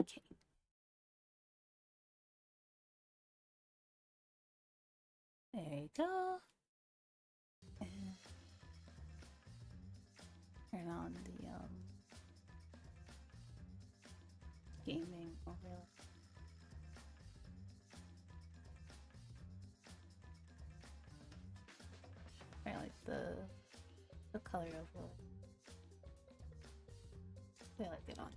Okay. There you go. And turn on the gaming overlay. I like the color of the I like it on.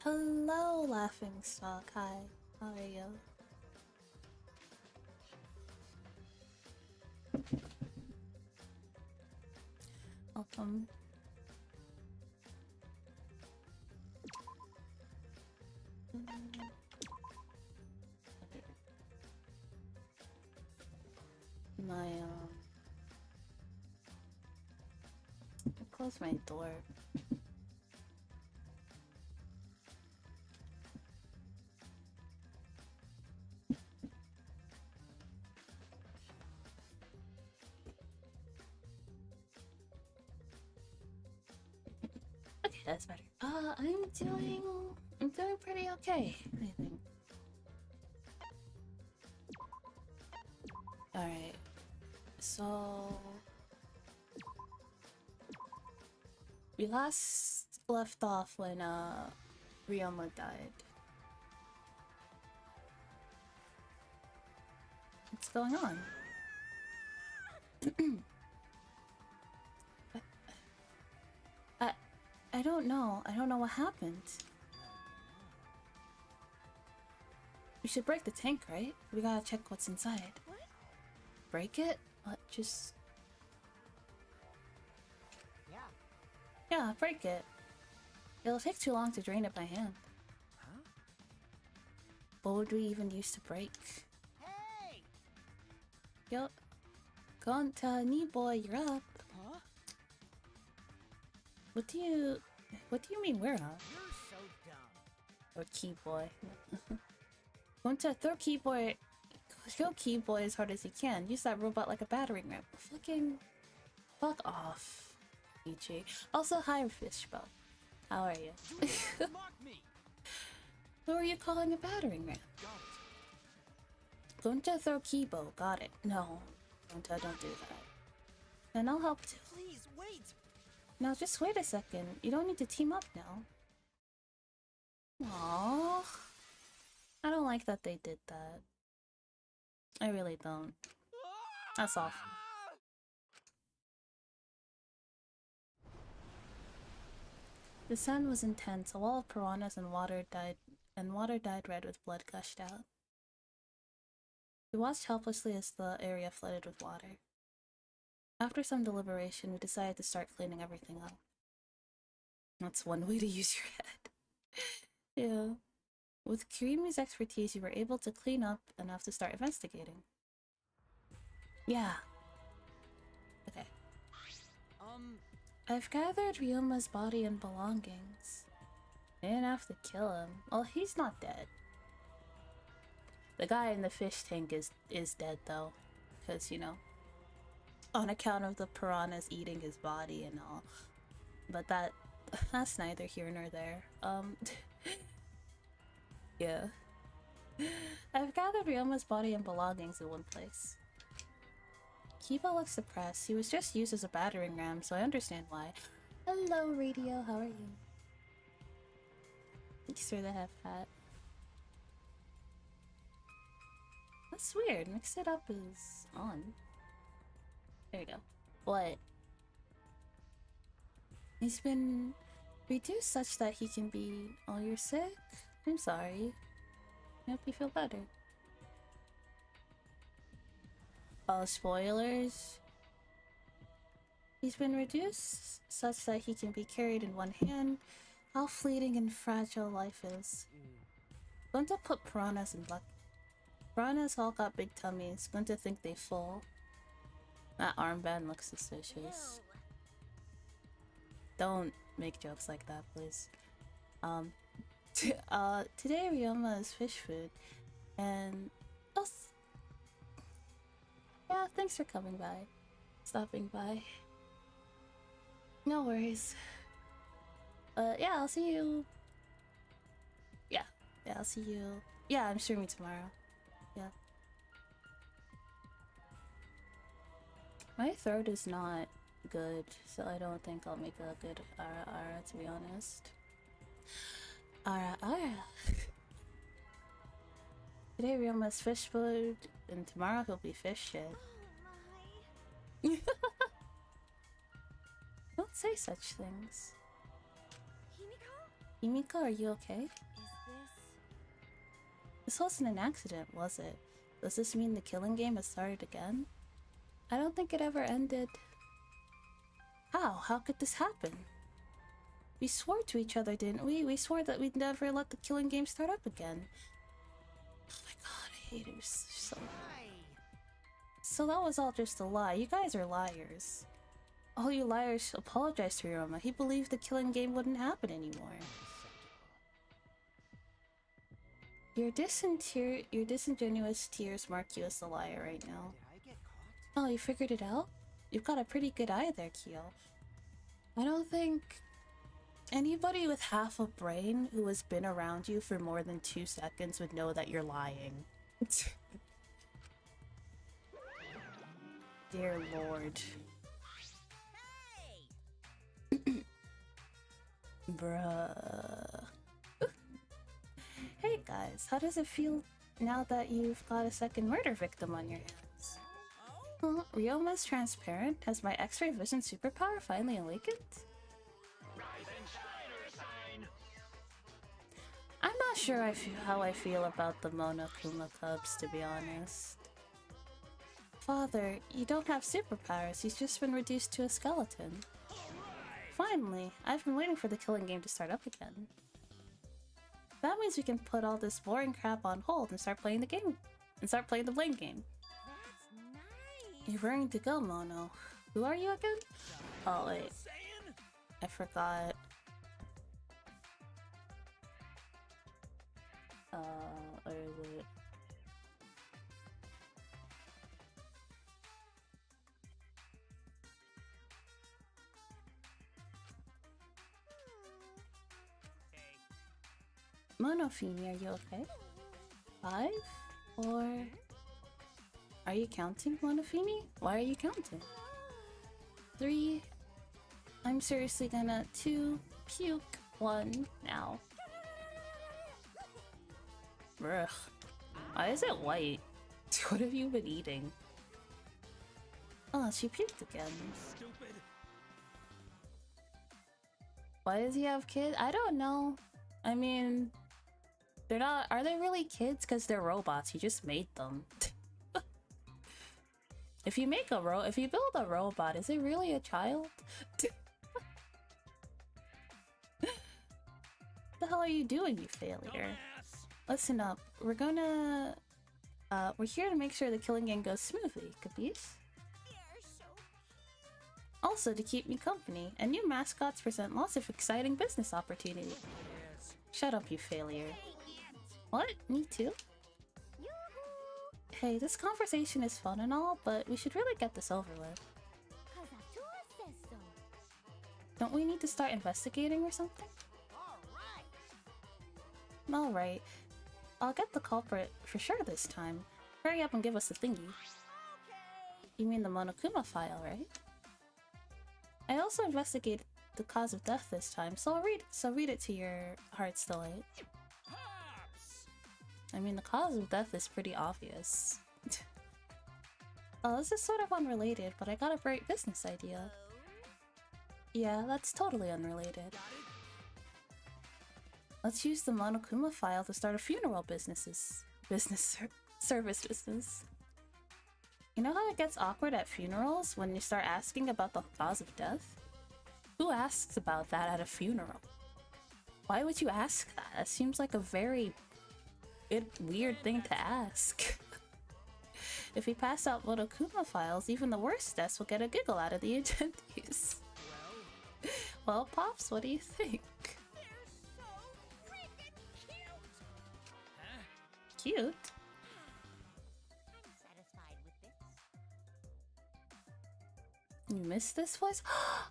Hello, laughing stock. Hi, how are you? Welcome. My close my door. Okay, that's better. I'm doing pretty okay, I think. Alright. So we last left off when Ryoma died. What's going on? I don't know. I don't know what happened. We should break the tank, right? We gotta check what's inside. What? Break it? What? Just... Yeah, break it. It'll take too long to drain it by hand. Huh? What would we even use to break? Hey! Yo, Gonta, knee boy, you're up. Huh? What do you mean we're up? You're so dumb. Or key boy. Gonta, throw key boy as hard as you can. Use that robot like a battering ram. Fuck off. Ichi. Also, hi, Fishbow. How are you? Who are you calling a battering ram? Gonta, throw Kibo. Got it. No. Gonta, don't do that. Then I'll help too. Please, wait! Now, just wait a second. You don't need to team up now. Aww. I don't like that they did that. I really don't. That's awful. The sun was intense. A wall of piranhas and water dyed red with blood gushed out. We watched helplessly as the area flooded with water. After some deliberation, we decided to start cleaning everything up. That's one way to use your head. Yeah. With Kirimi's expertise, you were able to clean up enough to start investigating. Yeah. Okay. I've gathered Ryoma's body and belongings. I didn't have to kill him. Well, he's not dead. The guy in the fish tank is dead though. Because, you know, on account of the piranhas eating his body and all. But that's neither here nor there. Yeah. I've gathered Ryoma's body and belongings in one place. Kiba looks suppressed. He was just used as a battering ram, so I understand why. Hello, Radio. How are you? Thanks for the half hat. That's weird. Mix It Up is on. There you go. What? He's been reduced such that he can be... Oh, you're sick? I'm sorry. I hope you feel better. Oh, spoilers? He's been reduced such that he can be carried in one hand. How fleeting and fragile life is. Going to put piranhas in bucket. Piranhas all got big tummies. Going to think they full. That armband looks suspicious. make jokes like that, please. Today Ryoma is fish food, and yeah, thanks for coming by, stopping by. No worries. Yeah, I'll see you. Yeah, I'll see you. Yeah, I'm streaming tomorrow. Yeah. My throat is not good, so I don't think I'll make a good ara, to be honest. Ara. Today Ryoma's fish food, and tomorrow he'll be fish shit. Don't say such things. Himiko, are you okay? This wasn't an accident, was it? Does this mean the killing game has started again? I don't think it ever ended. How? How could this happen? We swore to each other, didn't we? We swore that we'd never let the killing game start up again. Oh my god, I hate it so. So that was all just a lie. You guys are liars. All you liars apologize to Ryoma. He believed the killing game wouldn't happen anymore. Your disingenuous tears mark you as the liar right now. Oh, you figured it out? You've got a pretty good eye there, Kyo. I don't think anybody with half a brain who has been around you for more than 2 seconds would know that you're lying. Dear Lord. Bruh. Hey guys, how does it feel now that you've got a second murder victim on your hands? Ryoma's transparent. Has my X-ray vision superpower finally awakened? I'm not sure how I feel about the Monokuma cubs, to be honest. Father, you don't have superpowers. He's just been reduced to a skeleton. Finally, I've been waiting for the killing game to start up again. That means we can put all this boring crap on hold and start playing the game. And start playing the blame game. That's nice. You're raring to go, Mono. Who are you again? Oh wait. I forgot. Where is it? Monofini, are you okay? 5? Or... Are you counting, Monofini? Why are you counting? 3... I'm seriously gonna 2, puke, 1, now. Ugh. Why is it white? What have you been eating? Oh, she puked again. Stupid. Why does he have kids? I don't know. I mean... They're not- are they really kids? Because they're robots, you just made them. If you build a robot, is it really a child? What the hell are you doing, you failure? Listen up, we're here to make sure the killing game goes smoothly, capiche? Also to keep me company, and new mascots present lots of exciting business opportunities. Shut up, you failure. What? Me too? Hey, this conversation is fun and all, but we should really get this over with. Don't we need to start investigating or something? Alright. I'll get the culprit for sure this time. Hurry up and give us the thingy. You mean the Monokuma file, right? I also investigated the cause of death this time, so read it to your heart's delight. I mean, the cause of death is pretty obvious. Oh, this is sort of unrelated, but I got a great business idea. Yeah, that's totally unrelated. Let's use the Monokuma file to start a funeral service business. You know how it gets awkward at funerals when you start asking about the cause of death? Who asks about that at a funeral? Why would you ask that? That seems like a very weird thing to ask. If we pass out Monokuma files, even the worst deaths will get a giggle out of the attendees. Well, Pops, what do you think? They're so freaking cute! Huh? Cute? I'm satisfied with this. You missed this voice?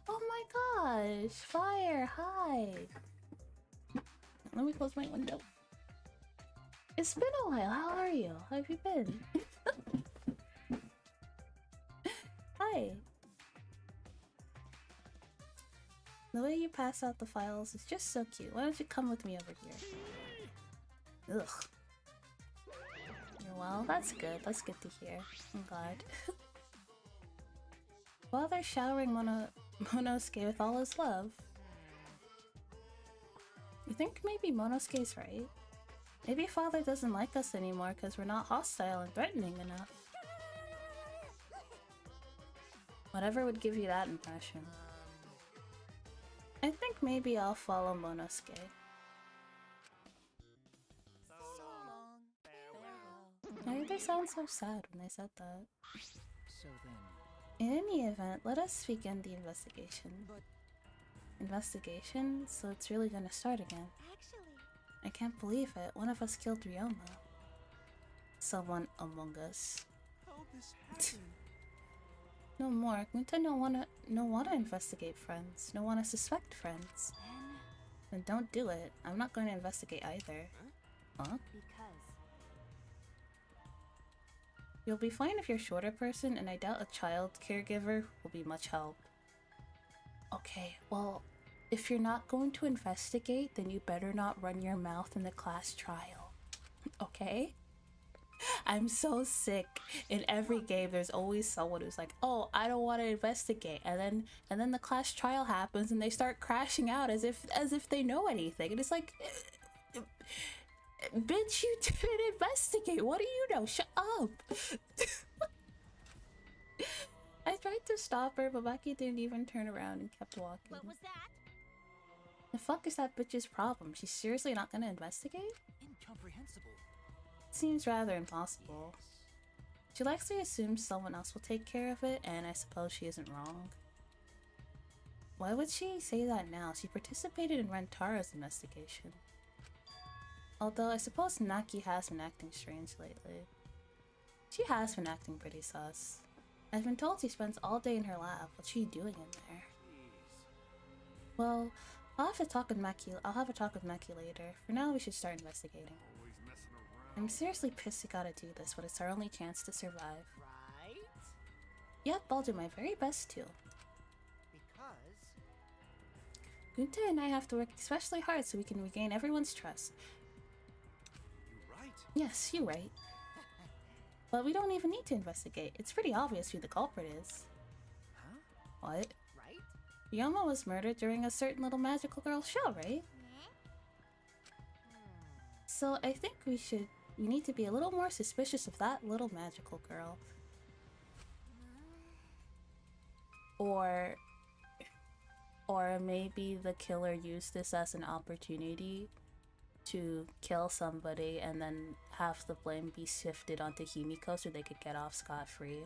Oh my gosh! Fire! Hi! Let me close my window. It's been a while. How are you? How have you been? Hi! The way you pass out the files is just so cute. Why don't you come with me over here? Ugh. Well, that's good. That's good to hear. I'm glad. While they're showering Monosuke with all his love. You think maybe Monosuke's right? Maybe father doesn't like us anymore because we're not hostile and threatening enough. Whatever would give you that impression. I think maybe I'll follow Monosuke. So long. Farewell. Why did they sound so sad when they said that? So then... In any event, let us begin the investigation. But... Investigation? So it's really gonna start again. Actually, I can't believe it. One of us killed Ryoma. Someone among us. How'd this happen? No more. Gunta no wanna investigate friends. No wanna suspect friends. Then don't do it. I'm not going to investigate either. Huh? because You'll be fine if you're a shorter person, and I doubt a child caregiver will be much help. Okay, well, if you're not going to investigate, then you better not run your mouth in the class trial. Okay? I'm so sick. In every game, there's always someone who's like, "Oh, I don't want to investigate," and then the class trial happens, and they start crashing out as if they know anything, and it's like, bitch, you didn't investigate. What do you know? Shut up. I tried to stop her, but Maki didn't even turn around and kept walking. what was that? The fuck is that bitch's problem? She's seriously not gonna investigate? Incomprehensible. Seems rather impossible. She likely assumes someone else will take care of it, and I suppose she isn't wrong. Why would she say that now? She participated in Rentara's investigation. Although I suppose Naki has been acting strange lately. She has been acting pretty sus. I've been told she spends all day in her lab. What's she doing in there? Jeez. Well, I'll have a talk with Maki later. For now, we should start investigating. Always messing around. I'm seriously pissed we gotta do this, but it's our only chance to survive. Right? Yep, I'll do my very best too. Because Gunta and I have to work especially hard so we can regain everyone's trust. You right? Yes, you're right. But we don't even need to investigate. It's pretty obvious who the culprit is. Huh? What? right? Ryoma was murdered during a certain little magical girl show, right? So I think we need to be a little more suspicious of that little magical girl. Or maybe the killer used this as an opportunity to kill somebody and then have the blame be shifted onto Himiko so they could get off scot-free.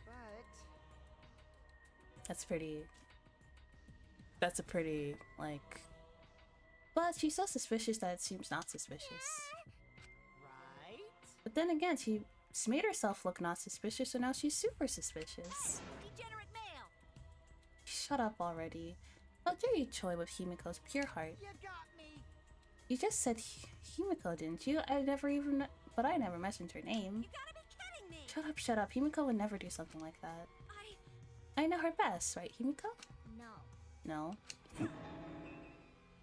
But That's a pretty, like... But she's so suspicious that it seems not suspicious. right? But then again, she made herself look not suspicious, so now she's super suspicious. Degenerate male. Shut up already. How dare you Choi with Himiko's pure heart? You got me. You just said Himiko, didn't you? I never mentioned her name. You gotta be kidding me. Shut up. Himiko would never do something like that. I know her best, right, Himiko? No. No.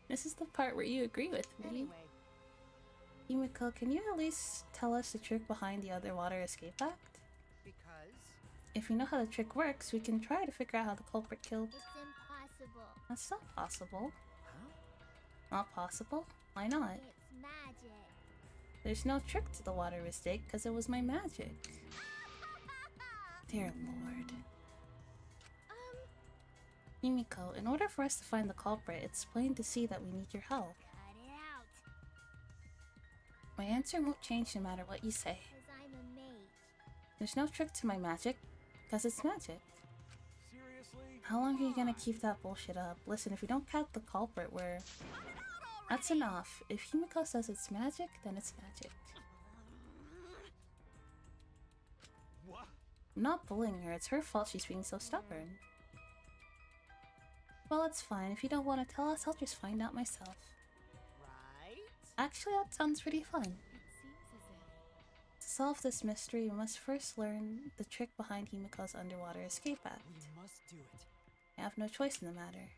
This is the part where you agree with me. Anyway, Himiko, can you at least tell us the trick behind the other water escape act? because If we know how the trick works, we can try to figure out how the culprit killed. It's impossible. That's not possible. Huh? Not possible? Why not? It's magic. There's no trick to the water mistake because it was my magic. Dear Lord. Himiko, in order for us to find the culprit, it's plain to see that we need your help. Cut it out. My answer won't change no matter what you say. Cause I'm a mage. There's no trick to my magic because it's magic. Seriously? How long are you gonna keep that bullshit up? Listen, if you don't catch the culprit, that's enough. If Himiko says it's magic, then it's magic. What? I'm not bullying her, it's her fault she's being so stubborn. Well, it's fine. If you don't want to tell us, I'll just find out myself. Right? Actually, that sounds pretty fun. It seems as if To solve this mystery, we must first learn the trick behind Himiko's underwater escape act. We must do it. I have no choice in the matter.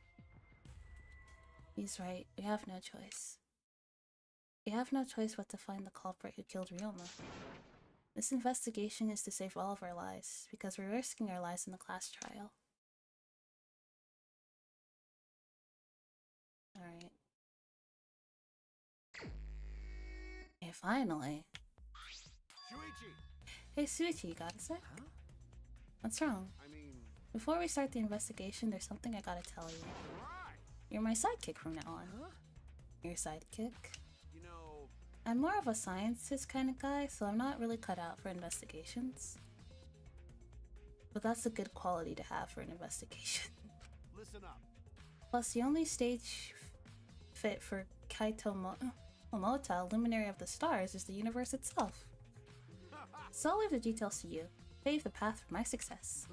He's right, we have no choice. We have no choice but to find the culprit who killed Ryoma. This investigation is to save all of our lives, because we're risking our lives in the class trial. Alright. Okay, finally. Shuichi! Hey Suichi, you got a sec? Huh? What's wrong? I mean, Before we start the investigation, there's something I gotta tell you. why? You're my sidekick from now on. Huh? Your sidekick? You know, I'm more of a scientist kind of guy, so I'm not really cut out for investigations. But that's a good quality to have for an investigation. listen up. Plus, the only stage fit for Kaito Momota, Luminary of the Stars, is the universe itself. So I'll leave the details to you. Pave the path for my success.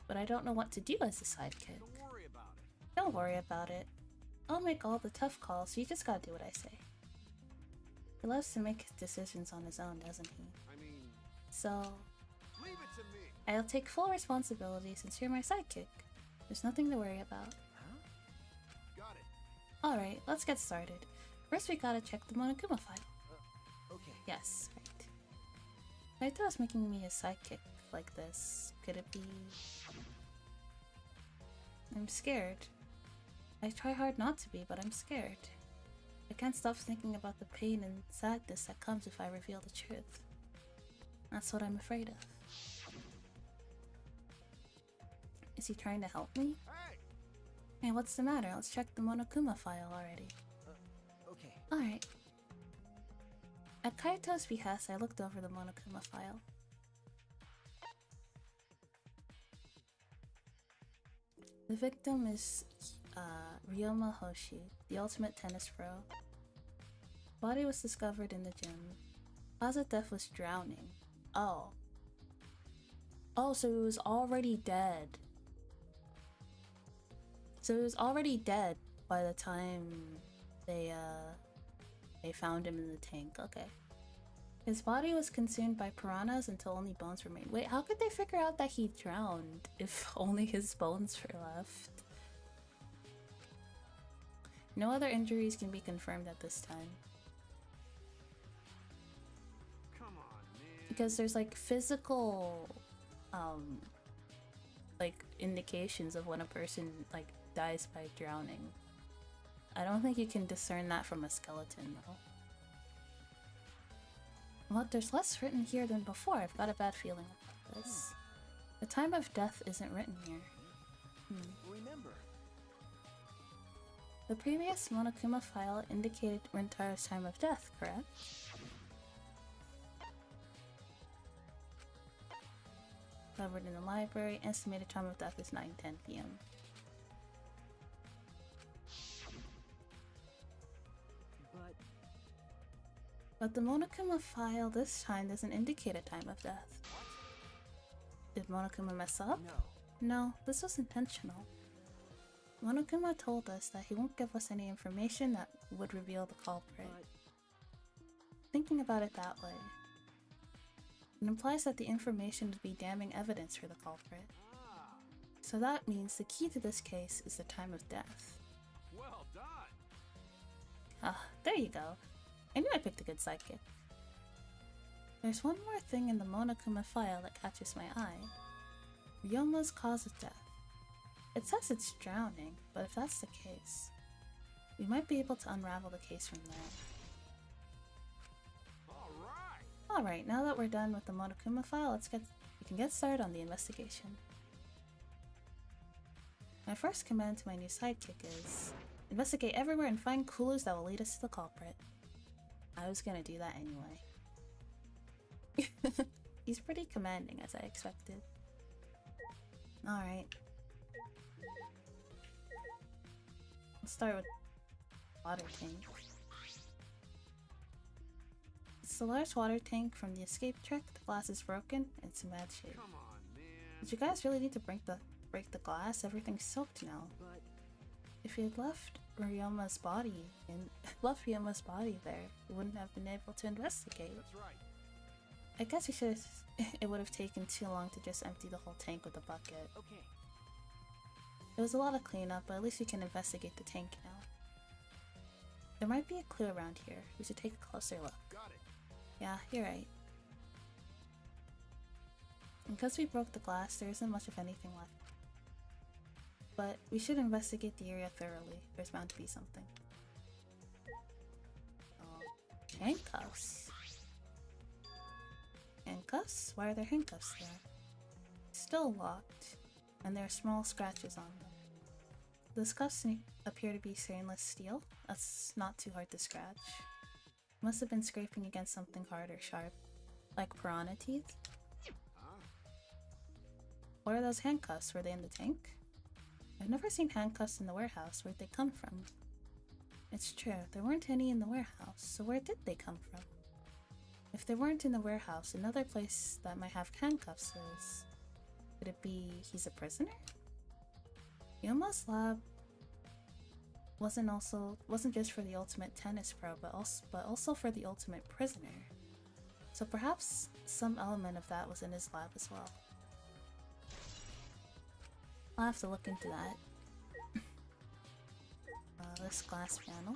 But I don't know what to do as a sidekick. Don't worry about it. Don't worry about it. I'll make all the tough calls, so you just gotta do what I say. He loves to make decisions on his own, doesn't he? I mean, So, leave it to me. I'll take full responsibility since you're my sidekick. There's nothing to worry about. Huh? Got it. Alright, let's get started. First we gotta check the Monokuma file. Okay. Yes, right. Kaito is making me a sidekick like this. Could it be... I'm scared. I try hard not to be, but I'm scared. I can't stop thinking about the pain and sadness that comes if I reveal the truth. That's what I'm afraid of. Is he trying to help me? Hey! Hey, what's the matter? Let's check the Monokuma file already. Okay. Alright. At Kaito's behest, I looked over the Monokuma file. The victim is Ryoma Hoshi, the ultimate tennis pro. Body was discovered in the gym. Cause of death was drowning. Oh. Oh, so he was already dead. So he was already dead by the time they found him in the tank. Okay. His body was consumed by piranhas until only bones remained. Wait, how could they figure out that he drowned if only his bones were left? No other injuries can be confirmed at this time. Come on, man. Because there's like physical like indications of when a person like dies by drowning. I don't think you can discern that from a skeleton though. Well, there's less written here than before. I've got a bad feeling about this. The time of death isn't written here. Remember. The previous Monokuma file indicated Rintaro's time of death, correct? Covered in the library, estimated time of death is 9:10 p.m. But the Monokuma file this time doesn't indicate a time of death. Did Monokuma mess up? No. No, this was intentional. Monokuma told us that he won't give us any information that would reveal the culprit. But Thinking about it that way, it implies that the information would be damning evidence for the culprit. Ah, So that means the key to this case is the time of death. well done. Ah, there you go. I knew I picked a good sidekick. There's one more thing in the Monokuma file that catches my eye. Ryoma's cause of death. It says it's drowning, but if that's the case, we might be able to unravel the case from there. All right. Alright, now that we're done with the Monokuma file, we can get started on the investigation. My first command to my new sidekick is investigate everywhere and find clues that will lead us to the culprit. I was gonna do that anyway. He's pretty commanding, as I expected. Alright. Let's start with water tank. It's the large water tank from the escape trick. The glass is broken. It's in bad shape. Come on, man. Did you guys really need to break the glass? Everything's soaked now. But If you had left Ryoma's body there, you wouldn't have been able to investigate. That's right. I guess you should. It would have taken too long to just empty the whole tank with a bucket. okay. It was a lot of cleanup, but at least we can investigate the tank now. There might be a clue around here. We should take a closer look. Got it. Yeah, you're right. Because we broke the glass, there isn't much of anything left. But we should investigate the area thoroughly. There's bound to be something. Oh, handcuffs. Handcuffs? Why are there handcuffs there? Still locked, and there are small scratches on them. The cuffs appear to be stainless steel. That's not too hard to scratch. Must have been scraping against something hard or sharp, like piranha teeth. Huh? What are those handcuffs? Were they in the tank? I've never seen handcuffs in the warehouse. Where'd they come from? It's true, there weren't any in the warehouse, so where did they come from? If they weren't in the warehouse, another place that might have handcuffs is... Could it be he's a prisoner? Yoma's lab wasn't just for the ultimate tennis pro, but also for the ultimate prisoner. So perhaps some element of that was in his lab as well. I'll have to look into that. This glass panel.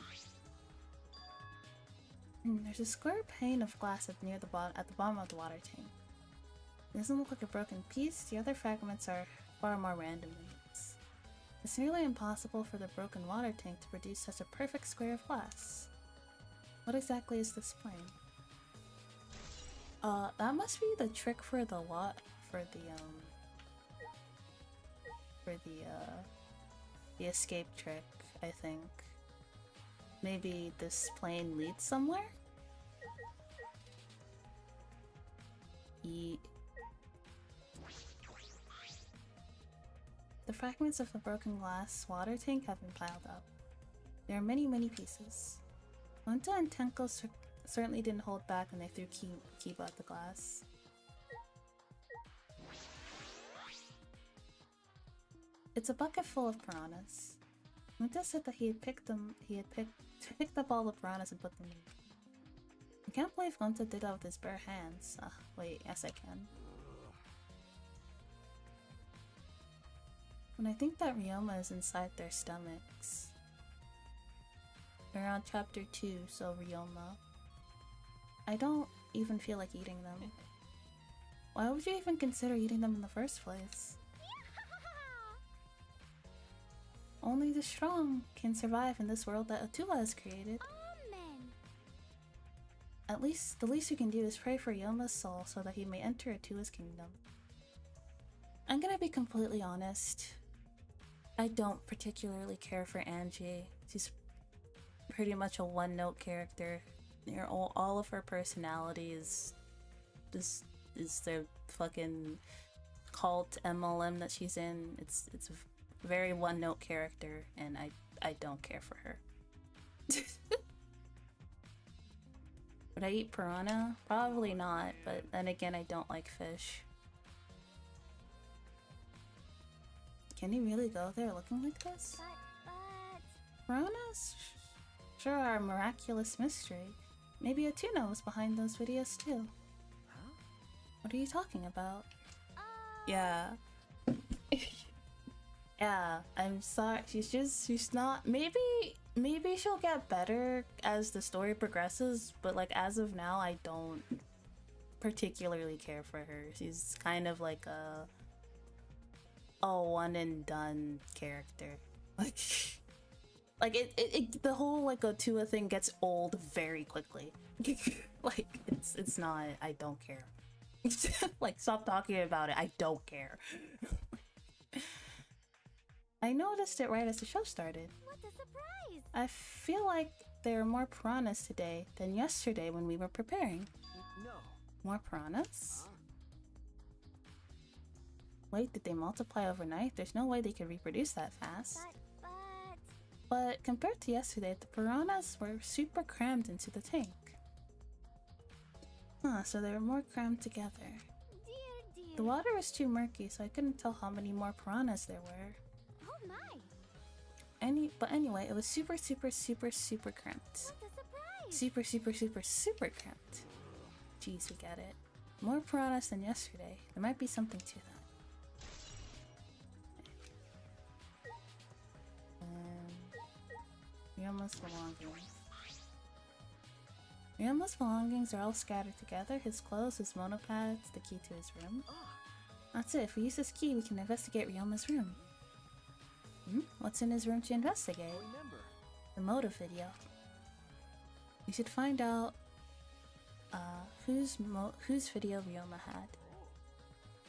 There's a square pane of glass at the bottom of the water tank. It doesn't look like a broken piece. The other fragments are far more random than these. It's nearly impossible for the broken water tank to produce such a perfect square of glass. What exactly is this plane? That must be the trick for the the escape trick, I think. Maybe this plane leads somewhere? The fragments of the broken glass water tank have been piled up. There are many, many pieces. Gonta and Tenko certainly didn't hold back when they threw Kiba at the glass. It's a bucket full of piranhas. Gonta said that he had picked up all the piranhas and put them in. I can't believe Gonta did that with his bare hands. Wait, yes I can. When I think that Ryoma is inside their stomachs. We're on chapter 2, so Ryoma. I don't even feel like eating them. Why would you even consider eating them in the first place? Only the strong can survive in this world that Atula has created. Amen. At least, the least you can do is pray for Yoma's soul so that he may enter Atula's kingdom. I'm gonna be completely honest. I don't particularly care for Angie. She's pretty much a one-note character. All of her personality is the fucking cult MLM that she's in. It's a very one-note character, and I don't care for her. Would I eat piranha? Probably not, but then again, I don't like fish. Can he really go there looking like this? But... Piranhas sure are a miraculous mystery. Maybe Atuna was behind those videos too. Huh? What are you talking about? uh, Yeah. Yeah, I'm sorry. She's not. Maybe she'll get better as the story progresses, but like as of now, I don't particularly care for her. She's kind of like a one and done character. Like the whole like Otua thing gets old very quickly. Like it's not. I don't care. Like stop talking about it. I don't care. I noticed it right as the show started. what a surprise! I feel like there are more piranhas today than yesterday when we were preparing. No. More piranhas? Wait, did they multiply overnight? There's no way they could reproduce that fast. But... But compared to yesterday, the piranhas were super crammed into the tank. Huh, so they were more crammed together. Dear, dear. The water was too murky, so I couldn't tell how many more piranhas there were. Oh my. But anyway, it was super cramped. What a surprise. Super cramped. Jeez, we get it. More piranhas than yesterday. There might be something to that. Ryoma's belongings. Ryoma's belongings are all scattered together. His clothes, his monopads, the key to his room. That's it. If we use this key, we can investigate Ryoma's room. What's in his room to investigate? Remember. The motive video. We should find out whose video Ryoma had.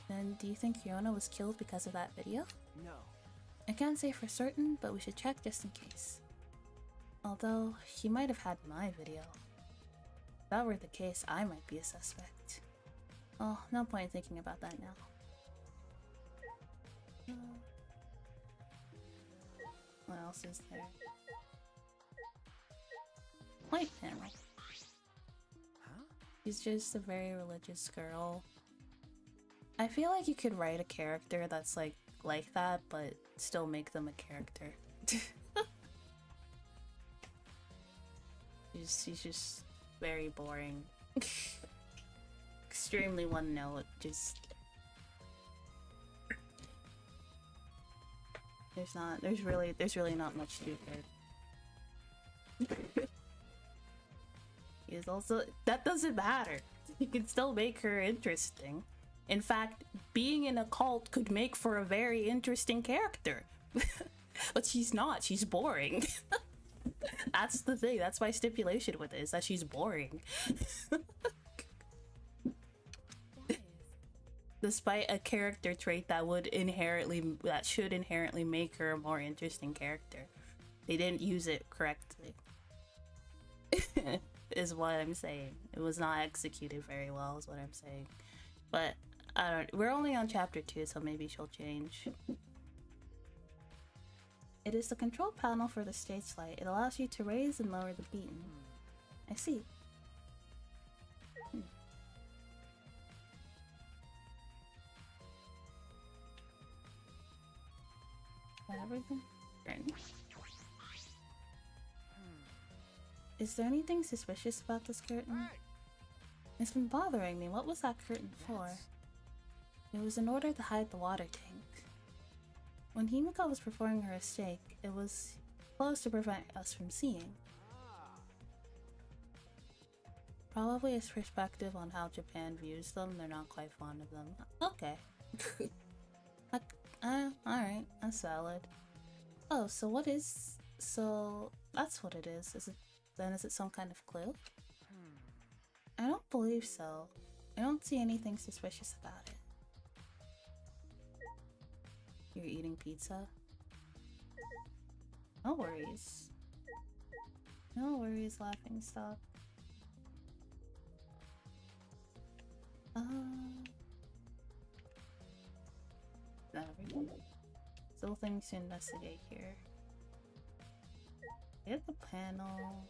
Then, do you think Ryoma was killed because of that video? No. I can't say for certain, but we should check just in case. Although, he might have had my video. If that were the case, I might be a suspect. Oh, no point thinking about that now. What else is there? White panel. Huh? She's just a very religious girl. I feel like you could write a character that's like that, but still make them a character. She's just very boring. Extremely one note, just there's really not much to her. Is also that doesn't matter. You can still make her interesting. In fact, being in a cult could make for a very interesting character. But she's not, she's boring. That's the thing, that's my stipulation with it, is that she's boring. Despite a character trait that should inherently make her a more interesting character. They didn't use it correctly. Is what I'm saying. It was not executed very well, is what I'm saying. But we're only on chapter 2, so maybe she'll change. It is the control panel for the stage light. It allows you to raise and lower the beam. I see. Is that everything? Right. Is there anything suspicious about this curtain? It's been bothering me. What was that curtain for? It was in order to hide the water tank. When Himiko was performing her mistake, it was closed to prevent us from seeing. Probably his perspective on how Japan views them, they're not quite fond of them. Okay. Alright, that's valid. Oh, so that's what it is. Is it some kind of clue? I don't believe so. I don't see anything suspicious about it. You're eating pizza? No worries. No worries, laughing stock. Not everything. Still things to investigate here. Get the panel,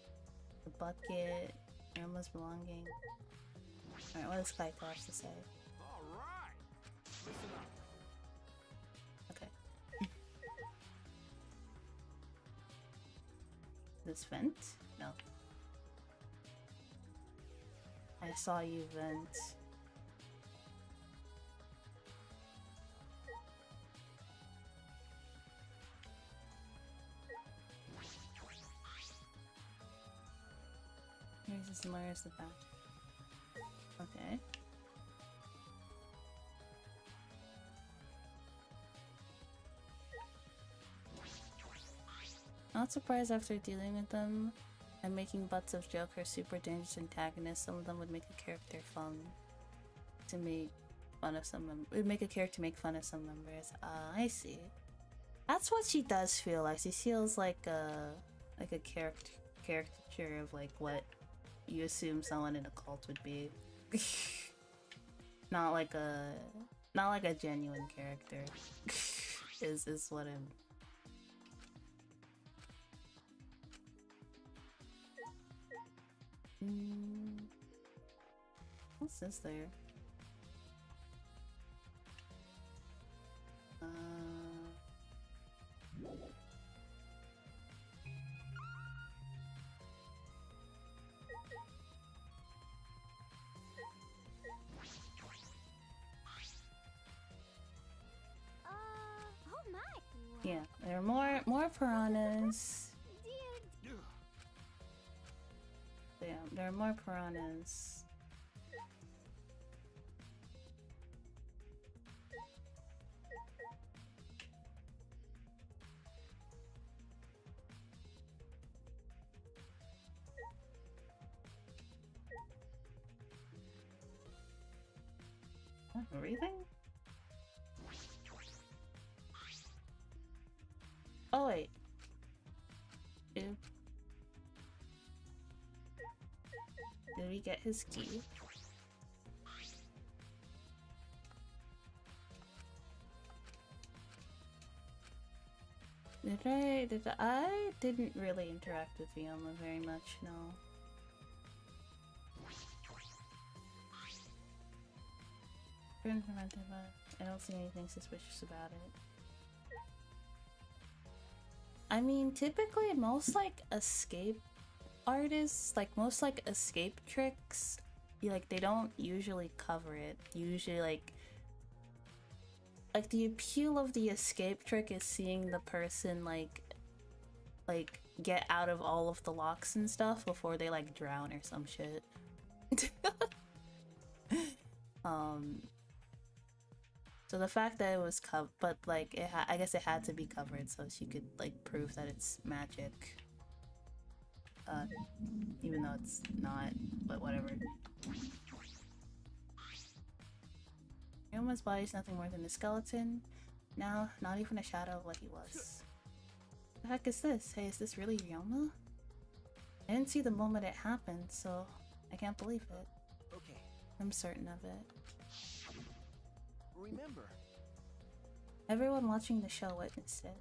the bucket, Irma's belonging. Alright, what does Kaito have to say? Alright. Listen up. Okay. This vent? No. I saw you vent. Where's the back? Okay. Not surprised after dealing with them and making butts of Joker's super dangerous antagonists, some of them would make a character fun to make fun of some would make a character make fun of some members. I see. That's what she does feel like. She feels like a caricature of like what you assume someone in a cult would be. Not like a Not like a genuine character. is what I'm. What's this there? Oh my. Yeah, there are more piranhas. Dear. Yeah, there are more piranhas. Everything? Oh wait. Ew. Did we get his key? I didn't really interact with Ryoma very much, no. I don't see anything suspicious about it. I mean, typically most like escape artists, like most like escape tricks, like they don't usually cover it. Usually like the appeal of the escape trick is seeing the person like get out of all of the locks and stuff before they like drown or some shit. So the fact that it was but like I guess it had to be covered so she could like prove that it's magic. Even though it's not, but whatever. Ryoma's body is nothing more than a skeleton. Now, not even a shadow of what he was. The heck is this? Hey, is this really Ryoma? I didn't see the moment it happened, so I can't believe it. Okay. I'm certain of it. Remember. Everyone watching the show witnessed it.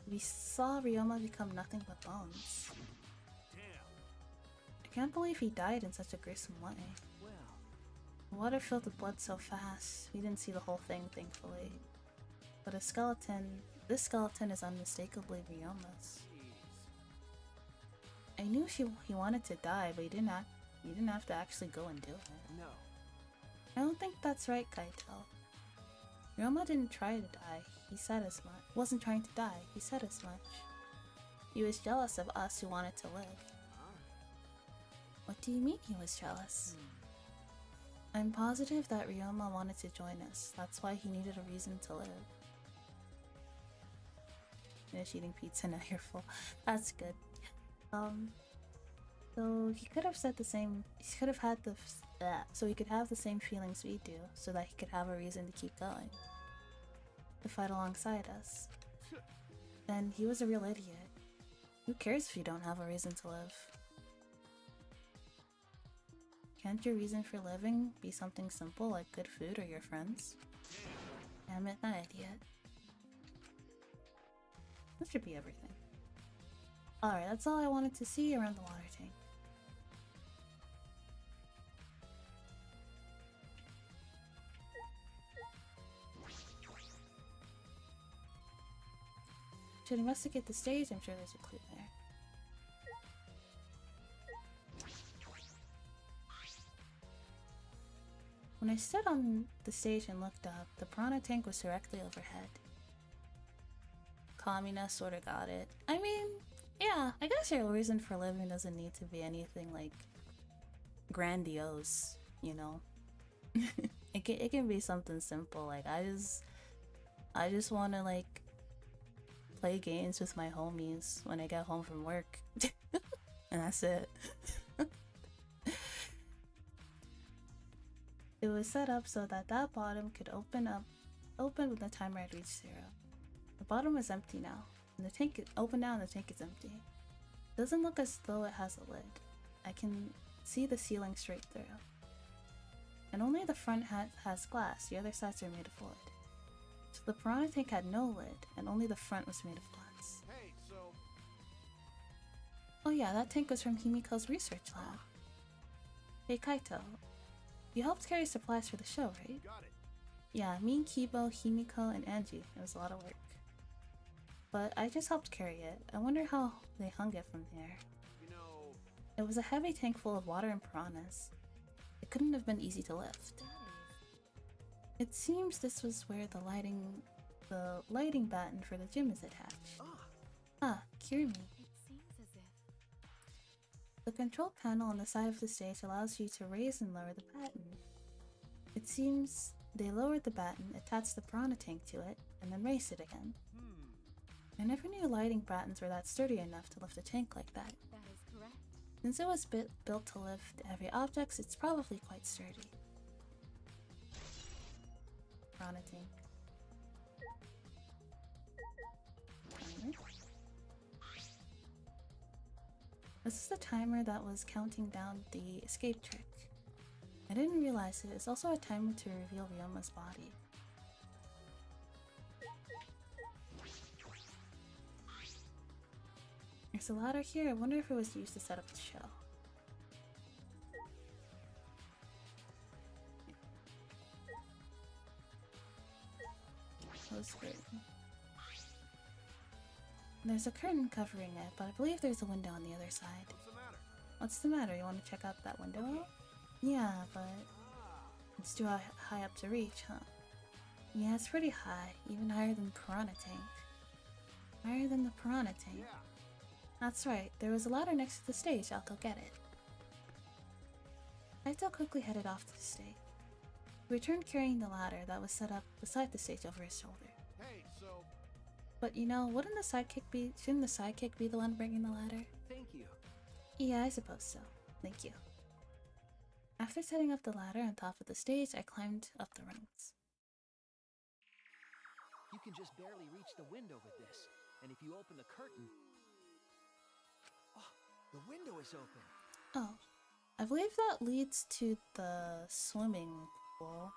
We saw Ryoma become nothing but bones. Damn. I can't believe he died in such a gruesome way. Well. The water filled with blood so fast. We didn't see the whole thing, thankfully. But this skeleton is unmistakably Ryoma's. I knew he wanted to die, but he didn't have to actually go and do it. No. I don't think that's right, Kaito. Ryoma didn't try to die. He said as much. Wasn't trying to die. He said as much. He was jealous of us who wanted to live. What do you mean he was jealous? I'm positive that Ryoma wanted to join us. That's why he needed a reason to live. Finish eating pizza, now you're full. That's good. So he could have said the same. He could have had the. So he could have the same feelings we do, so that he could have a reason to keep going. To fight alongside us. Then he was a real idiot. Who cares if you don't have a reason to live? Can't your reason for living be something simple like good food or your friends? Damn it, that idiot. That should be everything. Alright, that's all I wanted to see around the water tank. Should investigate the stage, I'm sure there's a clue there. When I stood on the stage and looked up, the piranha tank was directly overhead. Kamina sorta got it. I mean, yeah, I guess your reason for living doesn't need to be anything like grandiose, you know? It can be something simple, like I just wanna like play games with my homies when I get home from work. And that's it. It was set up so that bottom could open when the timer had reached 0. The bottom is empty now, and the tank is open now and the tank is empty. It doesn't look as though it has a lid. I can see the ceiling straight through. and only the front has glass, the other sides are made of wood. So the piranha tank had no lid, and only the front was made of glass. Hey, so Oh yeah, that tank was from Himiko's research lab. Hey Kaito, you helped carry supplies for the show, right? got it. Yeah, me and Kibo, Himiko, and Angie. It was a lot of work. But I just helped carry it. I wonder how they hung it from there. You know, It was a heavy tank full of water and piranhas. It couldn't have been easy to lift. It seems this was where the lighting batten for the gym is attached. Ah, Kirimi. It seems as if. The control panel on the side of the stage allows you to raise and lower the batten. It seems they lowered the batten, attached the piranha tank to it, and then raised it again. I never knew lighting battens were that sturdy enough to lift a tank like that. That is correct. Since it was built to lift heavy objects, it's probably quite sturdy. Piranha tank. Timer. This is the timer that was counting down the escape trick. I didn't realize it is also a timer to reveal Ryoma's body. There's a ladder here. I wonder if it was used to set up the show. Close curtain. There's a curtain covering it, but I believe there's a window on the other side. what's the matter? What's the matter? You want to check out that window? Yeah, but it's too high up to reach, huh? Yeah, it's pretty high, even higher than the piranha tank. Higher than the piranha tank. Yeah. That's right, there was a ladder next to the stage. I'll go get it. Kaito quickly headed off to the stage. He returned carrying the ladder that was set up beside the stage over his shoulder. Hey, so But you know, shouldn't the sidekick be the one bringing the ladder? Thank you. Yeah, I suppose so. Thank you. After setting up the ladder on top of the stage, I climbed up the rungs. You can just barely reach the window with this. And if you open the curtain... Oh, the window is open. Oh, I believe that leads to the swimming pool.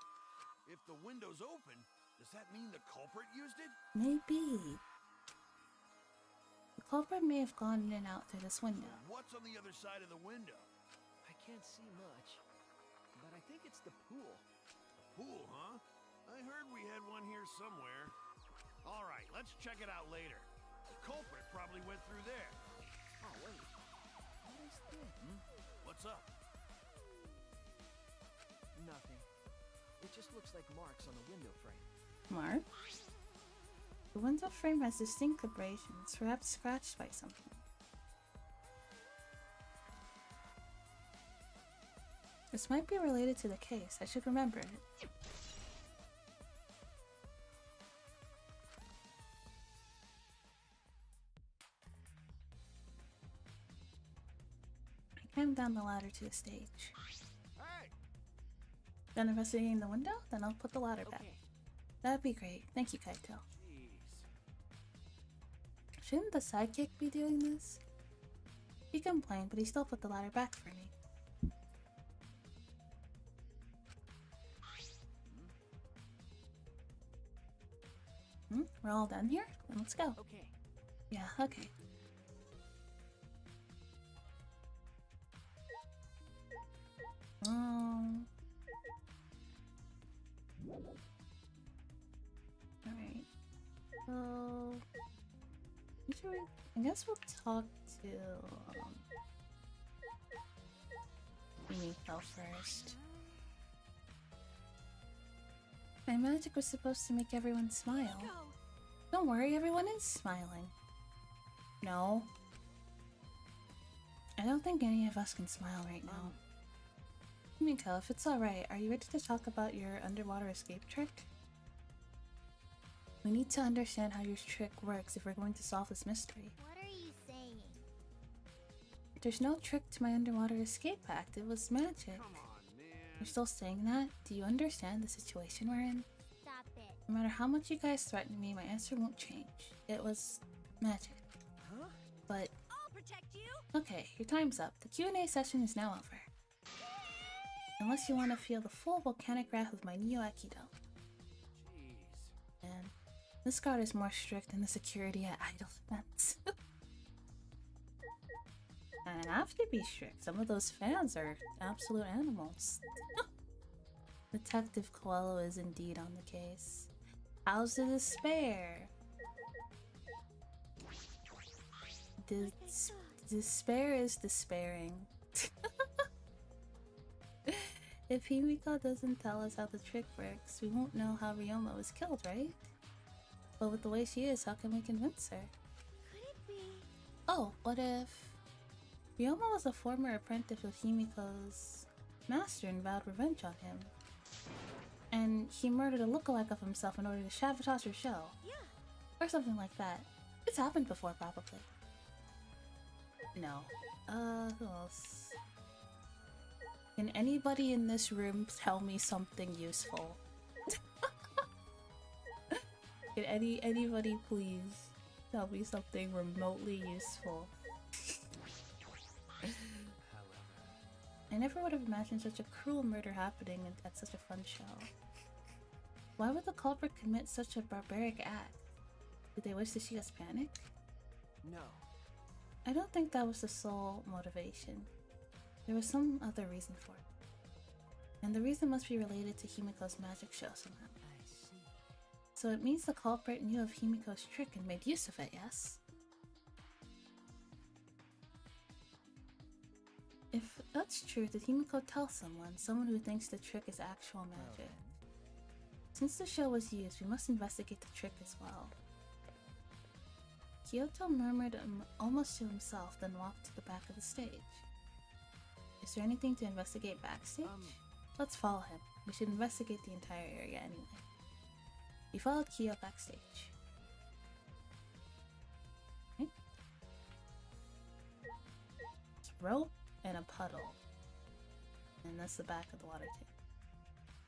if the window's open, does that mean the culprit used it? Maybe. The culprit may have gone in and out through this window. What's on the other side of the window? I can't see much, but I think it's the pool. Pool, huh? I heard we had one here somewhere. All right, let's check it out later. The culprit probably went through there. Oh, wait. What is this? What's up? Nothing. It just looks like marks on the window frame. Marks? The window frame has distinct abrasions, perhaps scratched by something. This might be related to the case. I should remember it. I climbed down the ladder to the stage. Hey! Done investigating the window? Then I'll put the ladder back. Okay. That'd be great. Thank you, Kaito. Jeez. Shouldn't the sidekick be doing this? He complained, but he still put the ladder back for me. We're all done here? Then let's go. Okay. Yeah, okay. Alright. So... I guess we'll talk to... Miko first. My magic was supposed to make everyone smile. Don't worry, everyone is smiling. No. I don't think any of us can smile right now. Miko, if it's alright, are you ready to talk about your underwater escape trick? We need to understand how your trick works if we're going to solve this mystery. What are you saying? There's no trick to my underwater escape act, it was magic. Come on, man. You're still saying that? Do you understand the situation we're in? Stop it. No matter how much you guys threaten me, my answer won't change. It was magic. Huh? But, I'll protect you. okay, your time's up. The Q&A session is now over. Unless you want to feel the full volcanic wrath of my Neo Aikido. Jeez. And this guard is more strict than the security at Idle events. And I have to be strict. Some of those fans are absolute animals. Detective Coelho is indeed on the case. How's the despair? Despair is despairing. If Himiko doesn't tell us how the trick works, we won't know how Ryoma was killed, right? But with the way she is, how can we convince her? Could it be? Oh, what if Ryoma was a former apprentice of Himiko's master and vowed revenge on him? And he murdered a lookalike of himself in order to sabotage her show? Yeah. Or something like that. It's happened before, probably. No. Who else? Can anybody in this room tell me something useful? Can anybody please tell me something remotely useful? I never would have imagined such a cruel murder happening at such a fun show. Why would the culprit commit such a barbaric act? Did they wish to see us panic? No. I don't think that was the sole motivation. There was some other reason for it. And the reason must be related to Himiko's magic show somehow. I see. So it means the culprit knew of Himiko's trick and made use of it, yes? If that's true, did Himiko tell someone who thinks the trick is actual magic? Since the show was used, we must investigate the trick as well. Kyoto murmured almost to himself, then walked to the back of the stage. Is there anything to investigate backstage? Let's follow him. We should investigate the entire area anyway. We followed Kyo backstage. Okay. It's rope and a puddle. And that's the back of the water tank.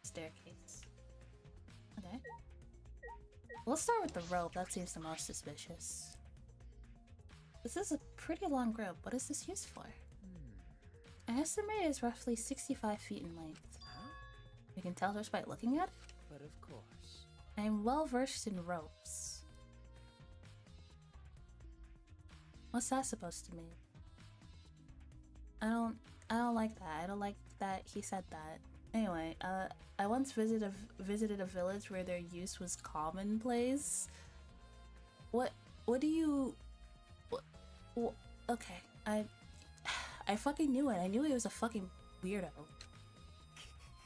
Staircase. Okay. Let's start with the rope. That seems the most suspicious. This is a pretty long rope. What is this used for? I estimate it's roughly 65 feet in length. Huh? You can tell just by looking at it? But of course. I am well versed in ropes. What's that supposed to mean? I don't like that. I don't like that he said that. Anyway, I once visited a village where their use was commonplace. What do you... okay, I fucking knew it. I knew he was a fucking weirdo.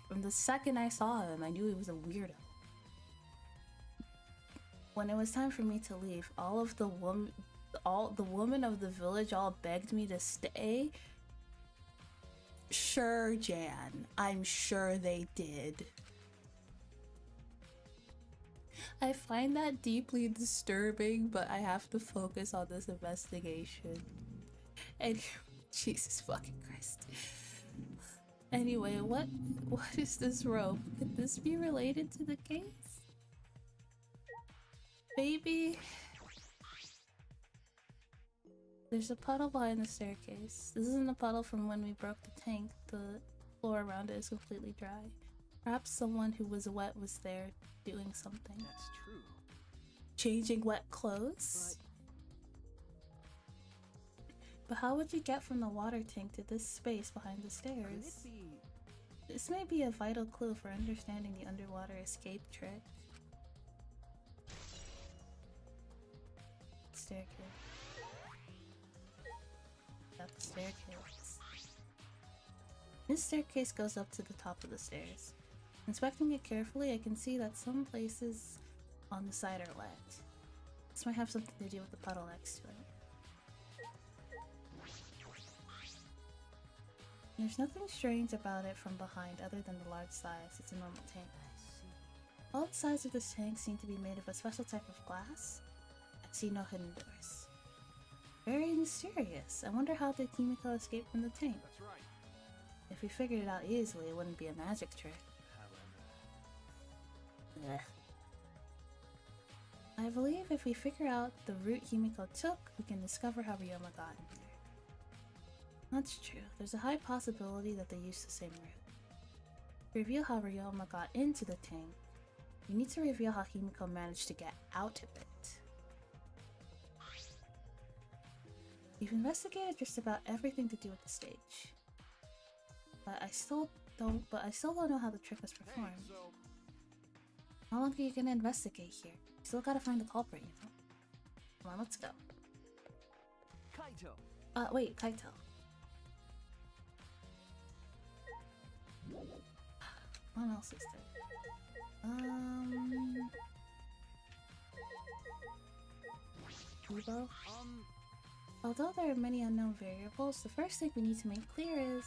From the second I saw him, I knew he was a weirdo. When it was time for me to leave, all the women of the village all begged me to stay. Sure, Jan. I'm sure they did. I find that deeply disturbing, but I have to focus on this investigation. And Jesus fucking Christ. Anyway, what is this rope? Could this be related to the case? Maybe. There's a puddle behind the staircase. This isn't a puddle from when we broke the tank. The floor around it is completely dry. Perhaps someone who was wet was there doing something. That's true. Changing wet clothes? But how would you get from the water tank to this space behind the Could stairs? it be? This may be a vital clue for understanding the underwater escape trick. Staircase. Got the staircase. This staircase goes up to the top of the stairs. Inspecting it carefully, I can see that some places on the side are wet. This might have something to do with the puddle next to it. There's nothing strange about it from behind other than the large size. It's a normal tank. All the sides of this tank seem to be made of a special type of glass. I see no hidden doors. Very mysterious. I wonder how did Himiko escape from the tank? That's right. If we figured it out easily, it wouldn't be a magic trick. Ugh. I believe if we figure out the route Himiko took, we can discover how Ryoma got in there. That's true. There's a high possibility that they used the same route. To reveal how Ryoma got into the tank, you need to reveal how Himiko managed to get out of it. You've investigated just about everything to do with the stage. But I still don't know how the trick was performed. Hey, so How long are you gonna investigate here? You still gotta find the culprit, you know? Come on, let's go. Kaito. Wait, Kaito. What else is there? Ibo? Although there are many unknown variables, the first thing we need to make clear is...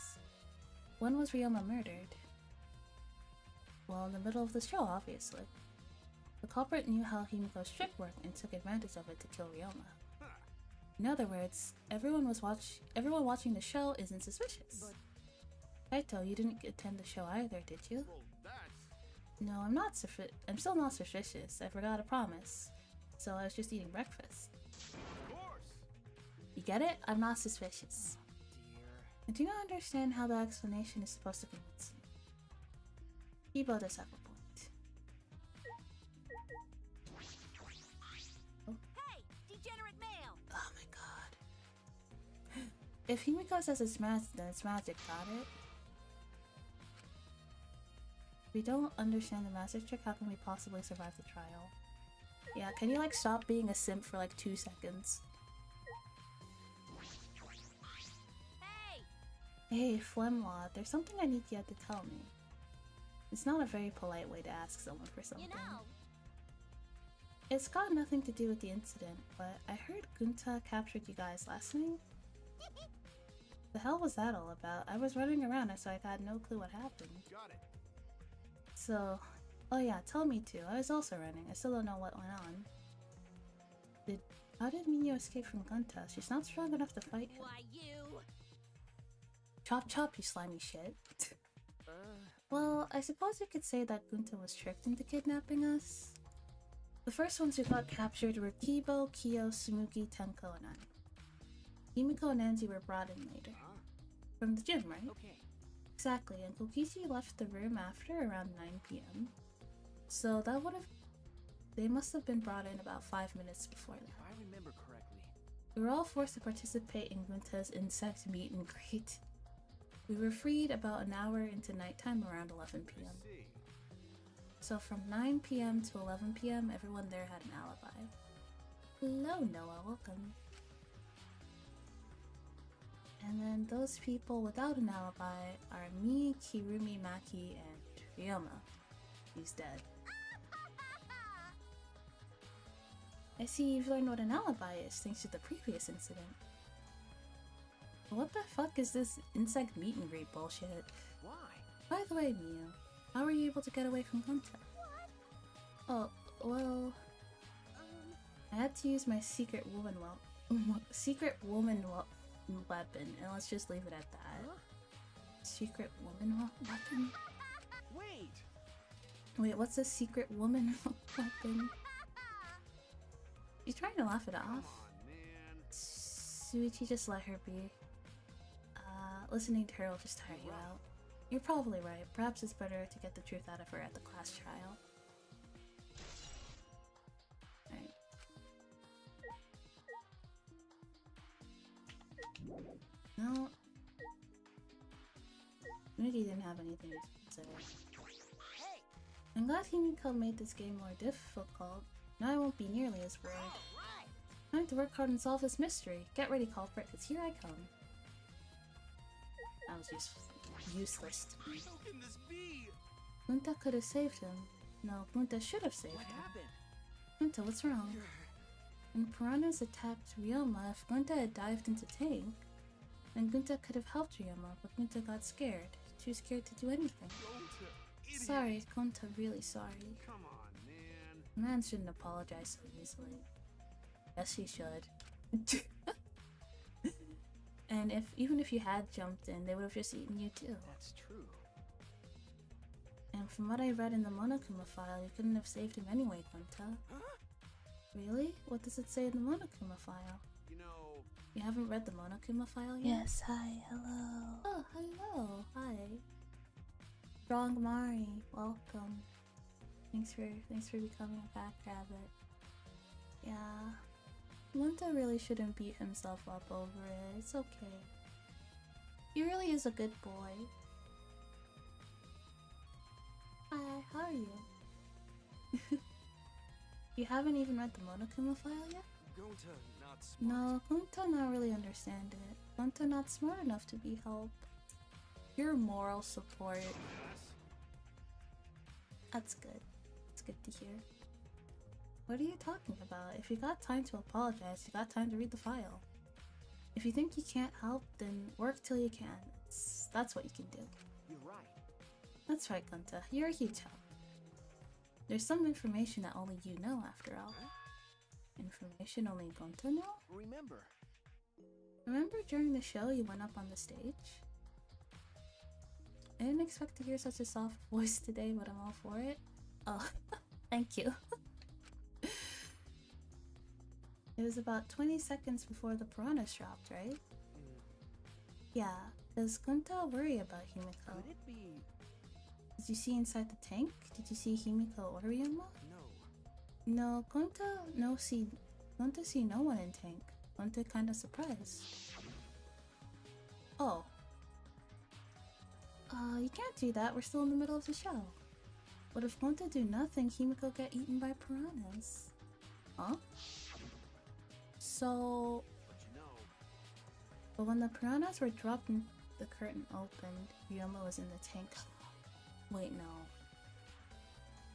when was Ryoma murdered? Well, in the middle of the show, obviously. The culprit knew how Himiko's trick worked and took advantage of it to kill Ryoma. In other words, everyone watching the show isn't suspicious. Kaito, you didn't attend the show either, did you? well, that's No, I'm still not suspicious. I forgot a promise. So I was just eating breakfast. of course. You get it? I'm not suspicious. Dear. I do not understand how the explanation is supposed to convince you. Ibo does have a point. Hey, degenerate male! Oh my god. If Himiko says it's magic, then it's magic, got it? If we don't understand the magic trick, how can we possibly survive the trial? Yeah, can you like stop being a simp for like 2 seconds? Hey! Hey, Flemlord, there's something I need you to tell me. It's not a very polite way to ask someone for something. You know, It's got nothing to do with the incident, but I heard Gunta captured you guys last night. The hell was that all about? I was running around, so I had no clue what happened. Got it. So, oh yeah, tell me too. I was also running. I still don't know what went on. How did Minyo escape from Gunta? She's not strong enough to fight him. why you? Chop chop, you slimy shit. Well, I suppose you could say that Gunta was tricked into kidnapping us. The first ones who got captured were Kibo, Kyo, Sumugi, Tenko, and I. Himiko and Anzi were brought in later. From the gym, right? Okay. Exactly, and Kokichi left the room after around 9 p.m. So that would have... They must have been brought in about 5 minutes before If that. I remember correctly. We were all forced to participate in Gunta's insect meet and greet. We were freed about an hour into nighttime around 11 p.m. See. So from 9 p.m. to 11 p.m, everyone there had an alibi. Hello, Noah, welcome. And then those people without an alibi are me, Kirumi, Maki, and Ryoma. He's dead. I see you've learned what an alibi is thanks to the previous incident. What the fuck is this insect meet and greet bullshit? Why? By the way, Mio, how were you able to get away from Gunta? Oh, well, I had to use my secret woman weapon, and let's just leave it at that. Huh? Secret woman weapon? Wait! Wait, what's a secret woman weapon? You trying to laugh it Come off? on, man. Suichi, just let her be. Listening to her will just tire you out. You're probably right. Perhaps it's better to get the truth out of her at the class trial. Alright. No. Suichi didn't have anything to consider. Hey! I'm glad Himiko made this game more difficult. Now I won't be nearly as worried. Right! Time to work hard and solve this mystery. Get ready, culprit, because here I come. That was useless to me. How can this be? Gunta could have saved him. No, Gunta should have saved What him. happened? Gunta, what's wrong? When piranhas attacked Ryoma, if Gunta had dived into tank, then Gunta could have helped Ryoma, but Gunta got scared. Too scared to do anything. Gunta, idiot. Sorry, Gunta, really sorry. Come on, man. A man shouldn't apologize so easily. Yes, he should. And even if you had jumped in, they would have just eaten you too. That's true. And from what I read in the Monokuma file, you couldn't have saved him anyway, Gunta. Huh? Really? What does it say in the Monokuma file? You know, You haven't read the Monokuma file yet? Yes, hi, hello. Oh, hello, hi. Strong Mari, welcome. Thanks for becoming a pack rabbit. Yeah. Gonta really shouldn't beat himself up over it. It's okay. He really is a good boy. Hi, how are you? You haven't even read the Monokuma file yet? Gonta not smart. No, Gonta not really understand it. Gonta not smart enough to be helped. Your moral support. That's good. It's good to hear. What are you talking about? If you got time to apologize, you got time to read the file. If you think you can't help, then work till you can. That's what you can do. You're right. That's right, Gunta. You're a huge help. There's some information that only you know, after all. Information only Gunta know? Remember. Remember during the show you went up on the stage? I didn't expect to hear such a soft voice today, but I'm all for it. Oh, thank you. It was about 20 seconds before the piranhas dropped, right? Yeah. Does Gunta worry about Himiko? Could it be? Did you see inside the tank? Did you see Himiko or Ryoma? No. No, Gunta see no one in tank. Gunta kinda surprised. Oh. You can't do that. We're still in the middle of the show. What if Gunta do nothing, Himiko get eaten by piranhas? Huh? So... But you know. But when the piranhas were dropped and the curtain opened, Ryoma was in the tank. Wait, no.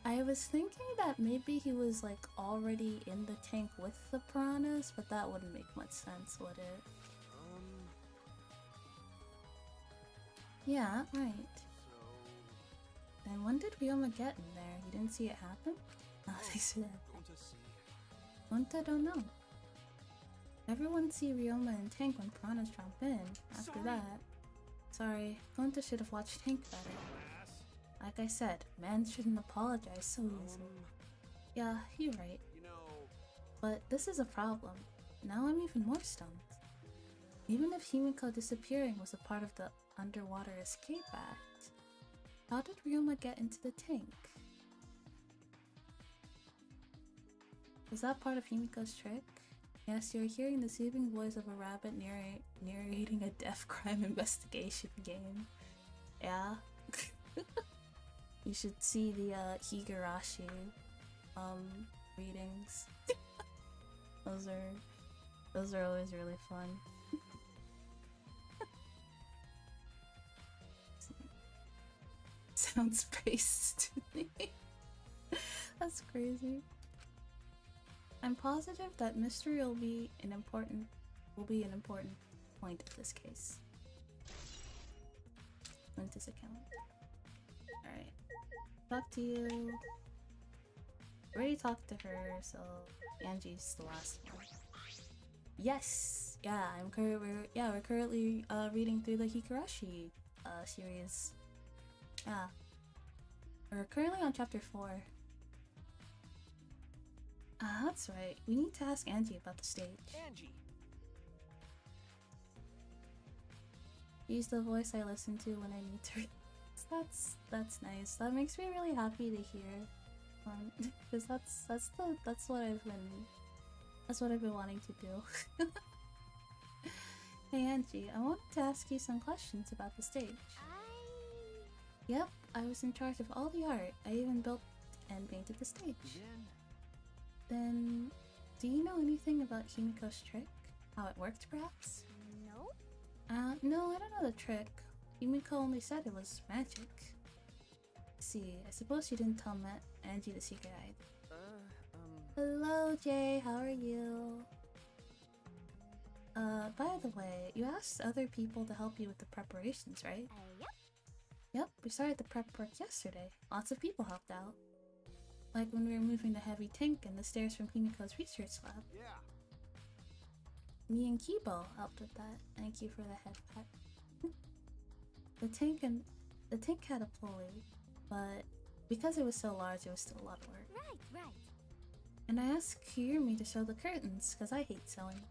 I was thinking that maybe he was like already in the tank with the piranhas, but that wouldn't make much sense, would it? Yeah, right. So. Then when did Ryoma get in there? You didn't see it happen? Oh, thanks for that. Gonta see. Gonta don't know. Everyone see Ryoma in tank when piranhas drop in. After that. Sorry, Gonta should have watched tank better. Like I said, man shouldn't apologize so easily. Yeah, you're right. You know. But this is a problem. Now I'm even more stumped. Even if Himiko disappearing was a part of the underwater escape act, how did Ryoma get into the tank? Was that part of Himiko's trick? Yes, you're hearing the soothing voice of a rabbit narrating a death crime investigation game. Yeah. You should see the Higurashi readings. Those are always really fun. Sounds based to me. That's crazy. I'm positive that mystery will be an important point of this case. Quintus account. Alright. Talk to you. Already talked to her, so Angie's the last one. Yes! Yeah, we're currently reading through the Higurashi series. Yeah. We're currently on chapter 4. That's right. We need to ask Angie about the stage. Angie. She's the voice I listen to when I need to. That's nice. That makes me really happy to hear. Because that's what I've been wanting to do. Hey Angie, I wanted to ask you some questions about the stage. Yep, I was in charge of all the art. I even built and painted the stage. Then, do you know anything about Himiko's trick? How it worked, perhaps? No? No, I don't know the trick. Himiko only said it was magic. See, I suppose you didn't tell Angie the secret either. Hello, Jay. How are you? By the way, you asked other people to help you with the preparations, right? Yep. Yep, we started the prep work yesterday. Lots of people helped out. Like when we were moving the heavy tank and the stairs from Himiko's research lab. Yeah. Me and Kibo helped with that. Thank you for the head pat. The tank had a pulley, but because it was so large, it was still a lot of work. Right. And I asked Kiyumi to sew the curtains, because I hate sewing.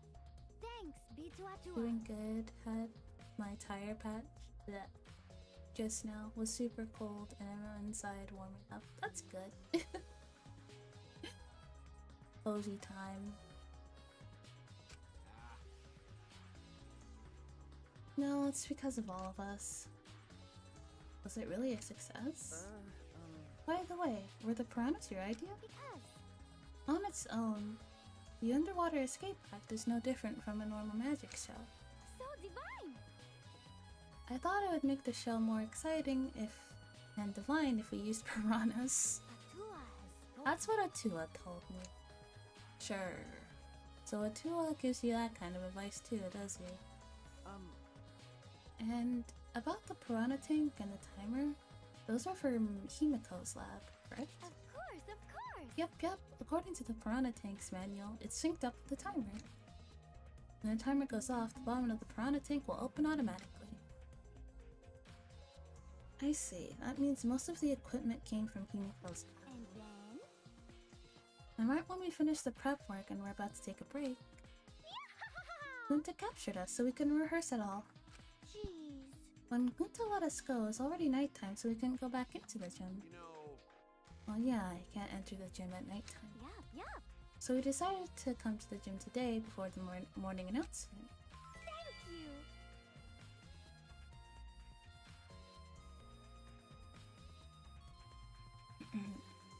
Thanks, B2A2. Doing good. Had my tire patch. Blech. just now was super cold and I'm inside warming up. That's good. Cozy time. No, it's because of all of us. Was it really a success? By the way, were the piranhas your idea? Because. On its own, the underwater escape act is no different from a normal magic show. So divine! I thought it would make the show more exciting and divine if we used piranhas. Atua has spoken. That's what Atua told me. Sure. So Atua gives you that kind of advice too, does he? And about the piranha tank and the timer, those are for Himiko's lab, correct? Of course! Yep. According to the piranha tank's manual, it's synced up with the timer. When the timer goes off, the bottom of the piranha tank will open automatically. I see. That means most of the equipment came from Himiko's lab. And then? And right when we finish the prep work and we're about to take a break, Gunta captured us so we couldn't rehearse at all. Jeez. When Gunta let us go, it was already nighttime, so we couldn't go back into the gym. You know, Well, yeah, you can't enter the gym at nighttime. Yup. So we decided to come to the gym today before the morning announcement. Thank you.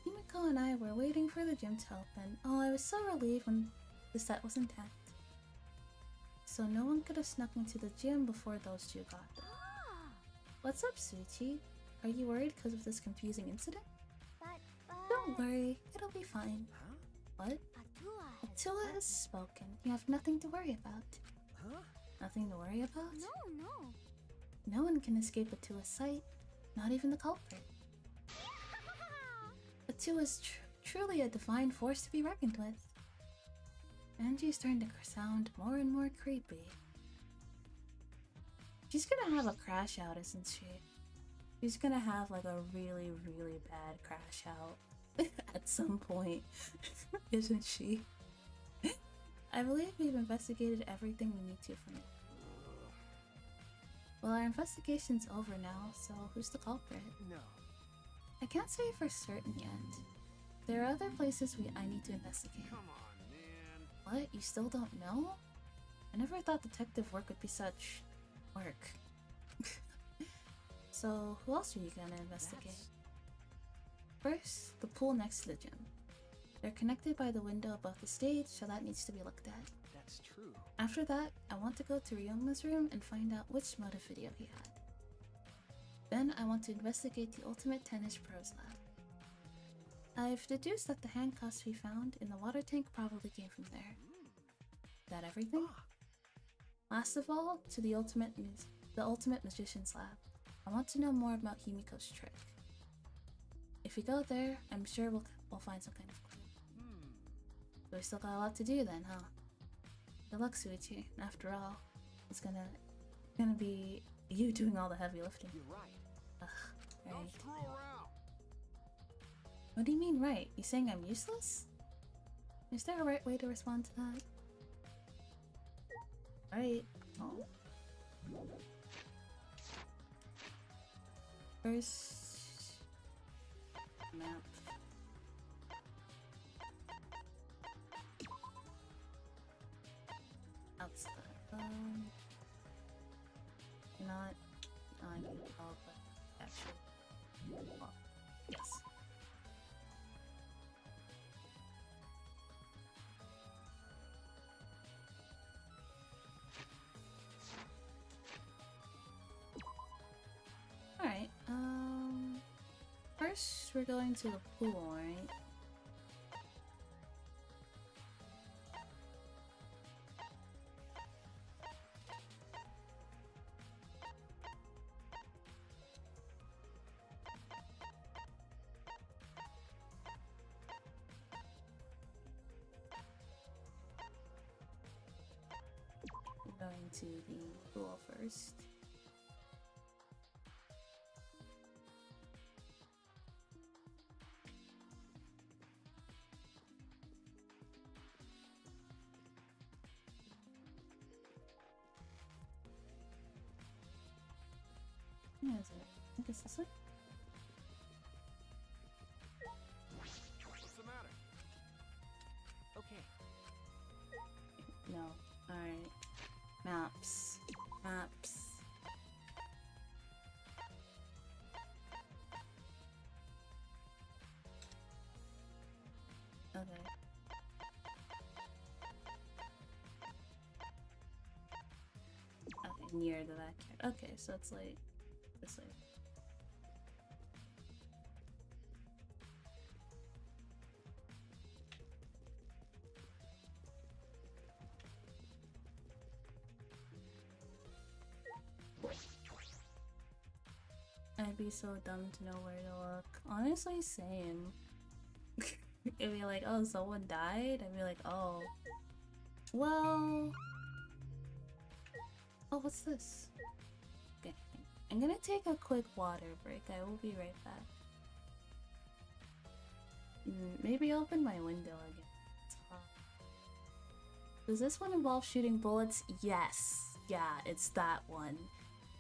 Himiko and I were waiting for the gym to open. Oh, I was so relieved when the set was intact. So no one could have snuck into the gym before those two got there. Ah, What's up, Suichi? Are you worried because of this confusing incident? but Don't worry, it'll be fine. Huh? What? Atua Atua has spoken. You have nothing to worry about. Huh? Nothing to worry about? No. No one can escape Atua's sight, not even the culprit. Atua is truly a divine force to be reckoned with. Angie's starting to sound more and more creepy. She's gonna have a crash out, isn't she? She's gonna have like a really, really bad crash out at some point, isn't she? I believe we've investigated everything we need to from it. Well, our investigation's over now, so who's the culprit? No. I can't say for certain yet. There are other places I need to investigate. come on, man. What? You still don't know? I never thought detective work would be such work. So, who else are you gonna investigate? First, the pool next to the gym. They're connected by the window above the stage, so that needs to be looked at. That's true. After that, I want to go to Ryoma's room and find out which motive video he had. Then I want to investigate the Ultimate Tennis Pros lab. I've deduced that the handcuffs we found in the water tank probably came from there. Is that everything? Last of all, to the Ultimate Magician's lab. I want to know more about Himiko's trick. If we go there, I'm sure we'll find some kind of clue. So we still got a lot to do then, huh? Good luck, Suichi. After all, it's gonna be you doing all the heavy lifting. You're right. Ugh, Don't right. screw around. What do you mean right? You saying I'm useless? Is there a right way to respond to that? Right. Oh. First map. Outside. Not on oh, but actually. Well, yes. Alright, first we're going to the pool, right? We're going to the pool first. Yeah, is it? I think it's this way. What's the matter? Okay. No. Alright. Maps. Maps. Okay. Okay, near the backyard. Okay, so it's like this way. I'd be so dumb to know where to look. Honestly, same. It'd be like, oh, someone died? I'd be like, oh. Well... Oh, what's this? Okay. I'm gonna take a quick water break. I will be right back. Maybe open my window again. It's hot. Does this one involve shooting bullets? Yes. Yeah, it's that one.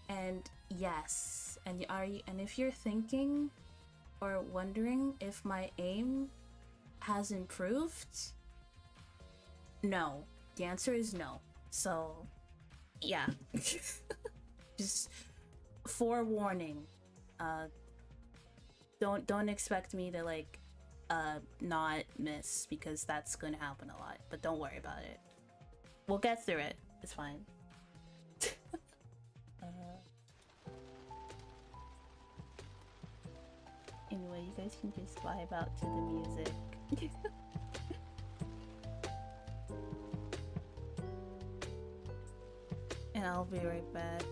And yes. And if you're thinking or wondering if my aim has improved, no. The answer is no. So yeah. Just forewarning. Don't expect me to like not miss, because that's gonna happen a lot. But don't worry about it. We'll get through it. It's fine. Anyway, you guys can just vibe out to the music. And I'll be right back.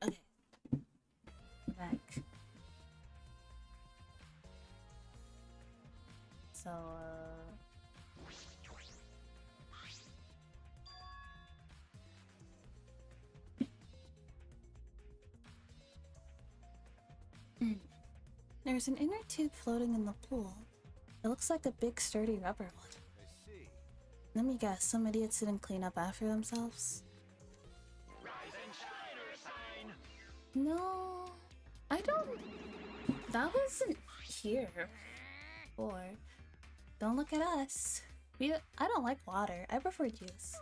Okay. Back. So, there's an inner tube floating in the pool. It looks like a big sturdy rubber one. I see. Let me guess, some idiots didn't clean up after themselves? No, I don't. That wasn't here before. Don't look at us. I don't like water. I prefer juice.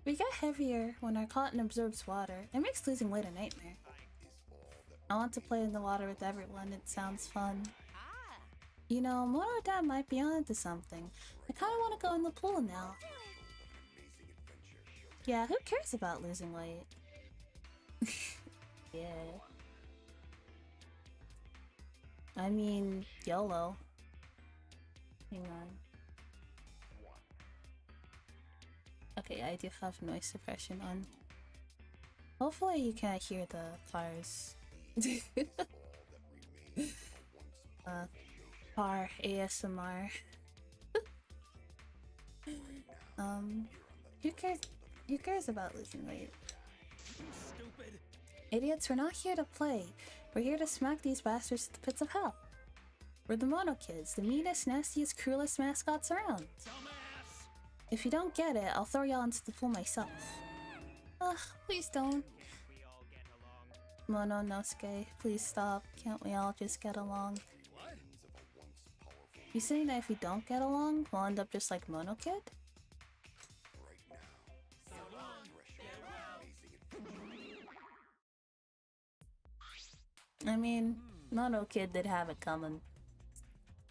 We get heavier when our cotton absorbs water. It makes losing weight a nightmare. I want to play in the water with everyone. It sounds fun. You know, Moro Dad might be onto something. I kind of want to go in the pool now. Yeah, who cares about losing weight? Yeah. I mean, YOLO. Hang on. Okay, I do have noise suppression on. Hopefully you can't hear the cars. Car ASMR. Who cares about losing weight? Stupid. Idiots, we're not here to play. We're here to smack these bastards to the pits of hell. We're the Mono Kids, the meanest, nastiest, cruelest mascots around. Dumbass. If you don't get it, I'll throw y'all into the pool myself. Ugh, please don't. We all get along. Mononosuke, please stop. Can't we all just get along? What? You saying that if we don't get along, we'll end up just like Mono Kid? I mean, Mono Kid did have it coming.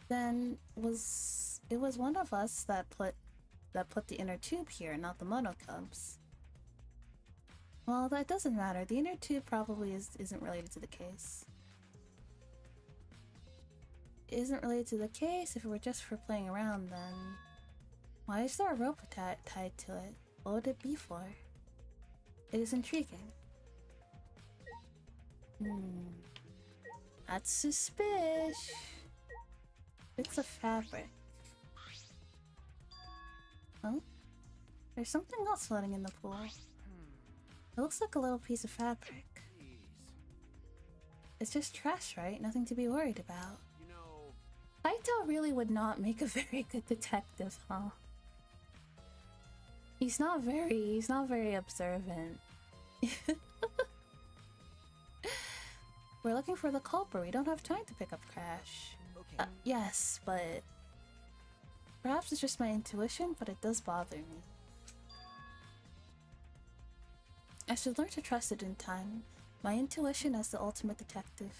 Then it was one of us that put the inner tube here, not the Mono Cubs. Well, that doesn't matter. The inner tube probably isn't related to the case. It isn't related to the case. If it were just for playing around, then why is there a rope tied to it? What would it be for? It is intriguing. That's suspicious. It's a fabric. Oh? There's something else floating in the pool. It looks like a little piece of fabric. It's just trash, right? Nothing to be worried about. You know, Kaito really would not make a very good detective, huh? He's not very observant. We're looking for the culprit. We don't have time to pick up Crash. okay. Yes, but perhaps it's just my intuition, but it does bother me. I should learn to trust it in time. My intuition as the ultimate detective.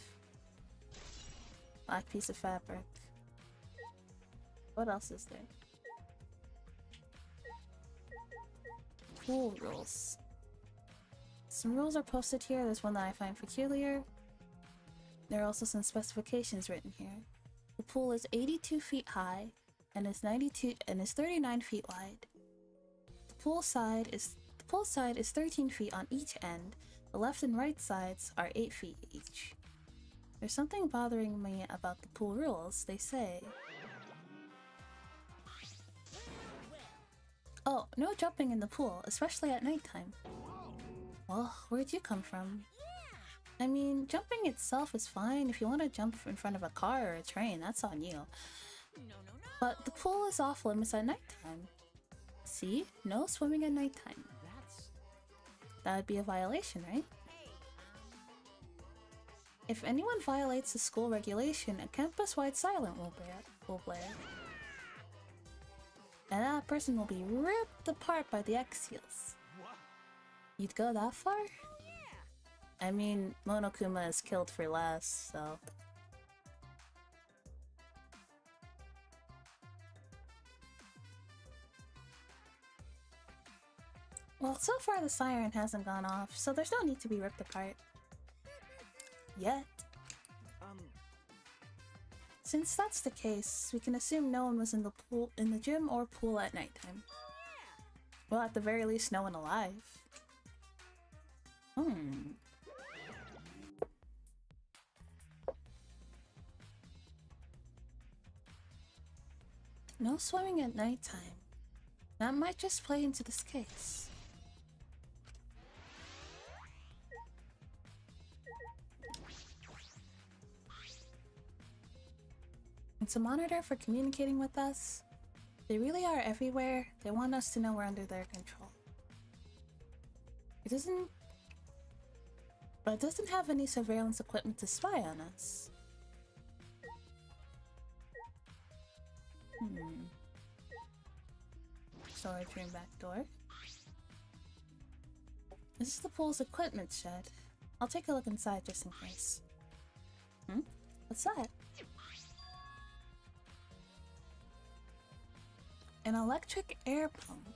Black piece of fabric. What else is there? Pool rules. Some rules are posted here. There's one that I find peculiar. There are also some specifications written here. The pool is 82 feet high and is 39 feet wide. The pool side is 13 feet on each end. The left and right sides are 8 feet each. There's something bothering me about the pool rules. They say, oh, no jumping in the pool, especially at nighttime. Well, where'd you come from? I mean, jumping itself is fine. If you want to jump in front of a car or a train, that's on you. No. But the pool is off limits at nighttime. See? No swimming at nighttime. That would be a violation, right? If anyone violates the school regulation, a campus-wide siren will blare. And that person will be ripped apart by the X-Seals. What? You'd go that far? I mean, Monokuma is killed for less, so... Well, so far the siren hasn't gone off, so there's no need to be ripped apart. Yet. Since that's the case, we can assume no one was in the gym or pool at nighttime. Well, at the very least, no one alive. No swimming at nighttime. That might just play into this case. It's a monitor for communicating with us. They really are everywhere. They want us to know we're under their control. It doesn't have any surveillance equipment to spy on us. Storage room back door. This is the pool's equipment shed. I'll take a look inside just in case. What's that? An electric air pump.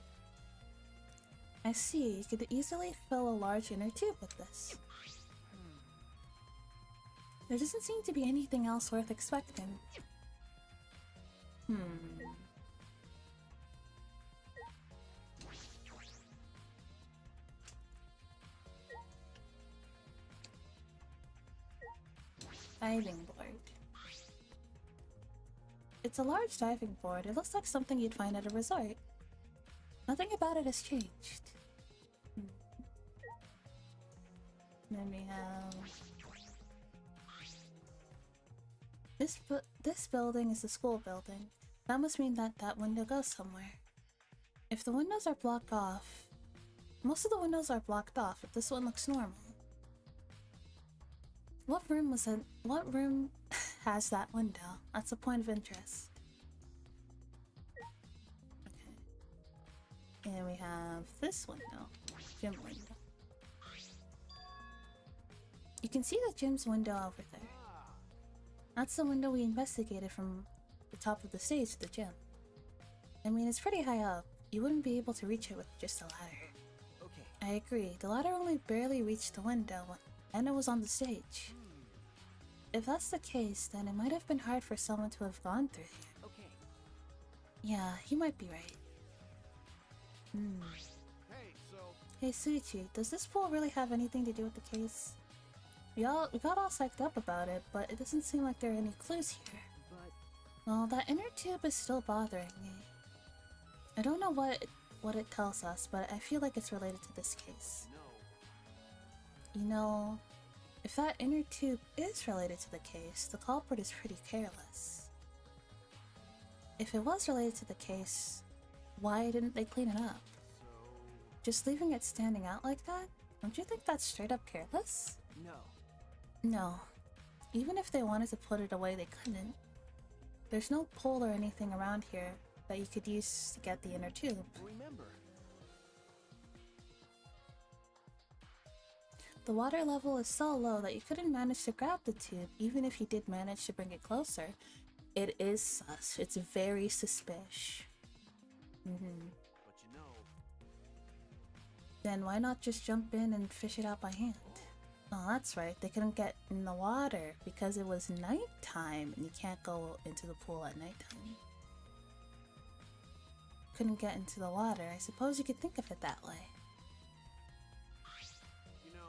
I see, you could easily fill a large inner tube with this. There doesn't seem to be anything else worth expecting. Diving board. It's a large diving board. It looks like something you'd find at a resort. Nothing about it has changed. Then we have... This building is the school building. That must mean that that window goes somewhere. If the windows are blocked off... Most of the windows are blocked off, but this one looks normal. What room was in... What room has that window? That's a point of interest. Okay. And we have this window. Gym window. You can see the gym's window over there. That's the window we investigated from the top of the stage to the gym. I mean, it's pretty high up. You wouldn't be able to reach it with just a ladder. Okay. I agree. The ladder only barely reached the window, and it was on the stage. If that's the case, then it might have been hard for someone to have gone through here. Okay. Yeah, you might be right. Hey, so Hey Suichi, does this pool really have anything to do with the case? We got all psyched up about it, but it doesn't seem like there are any clues here. But Well, that inner tube is still bothering me. I don't know what it tells us, but I feel like it's related to this case. no. You know, if that inner tube is related to the case, the culprit is pretty careless. If it was related to the case, why didn't they clean it up? Just leaving it standing out like that? Don't you think that's straight up careless? No. No. Even if they wanted to put it away, they couldn't. There's no pole or anything around here that you could use to get the inner tube. Remember. The water level is so low that you couldn't manage to grab the tube, even if you did manage to bring it closer. It is sus. It's very suspicious. but you know, Then why not just jump in and fish it out by hand? Oh, that's right. They couldn't get in the water because it was nighttime and you can't go into the pool at nighttime. Couldn't get into the water. I suppose you could think of it that way. you know.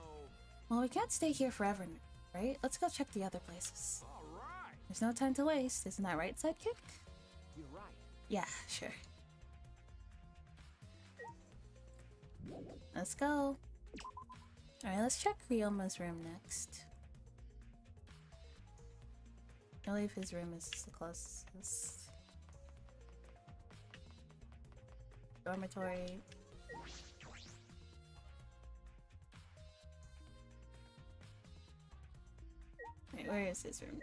Well, we can't stay here forever, right? Let's go check the other places. All right. There's no time to waste. Isn't that right, sidekick? You're right. Yeah, sure. Let's go. Alright, let's check Ryoma's room next. I believe his room is the closest. Dormitory. Wait, where is his room?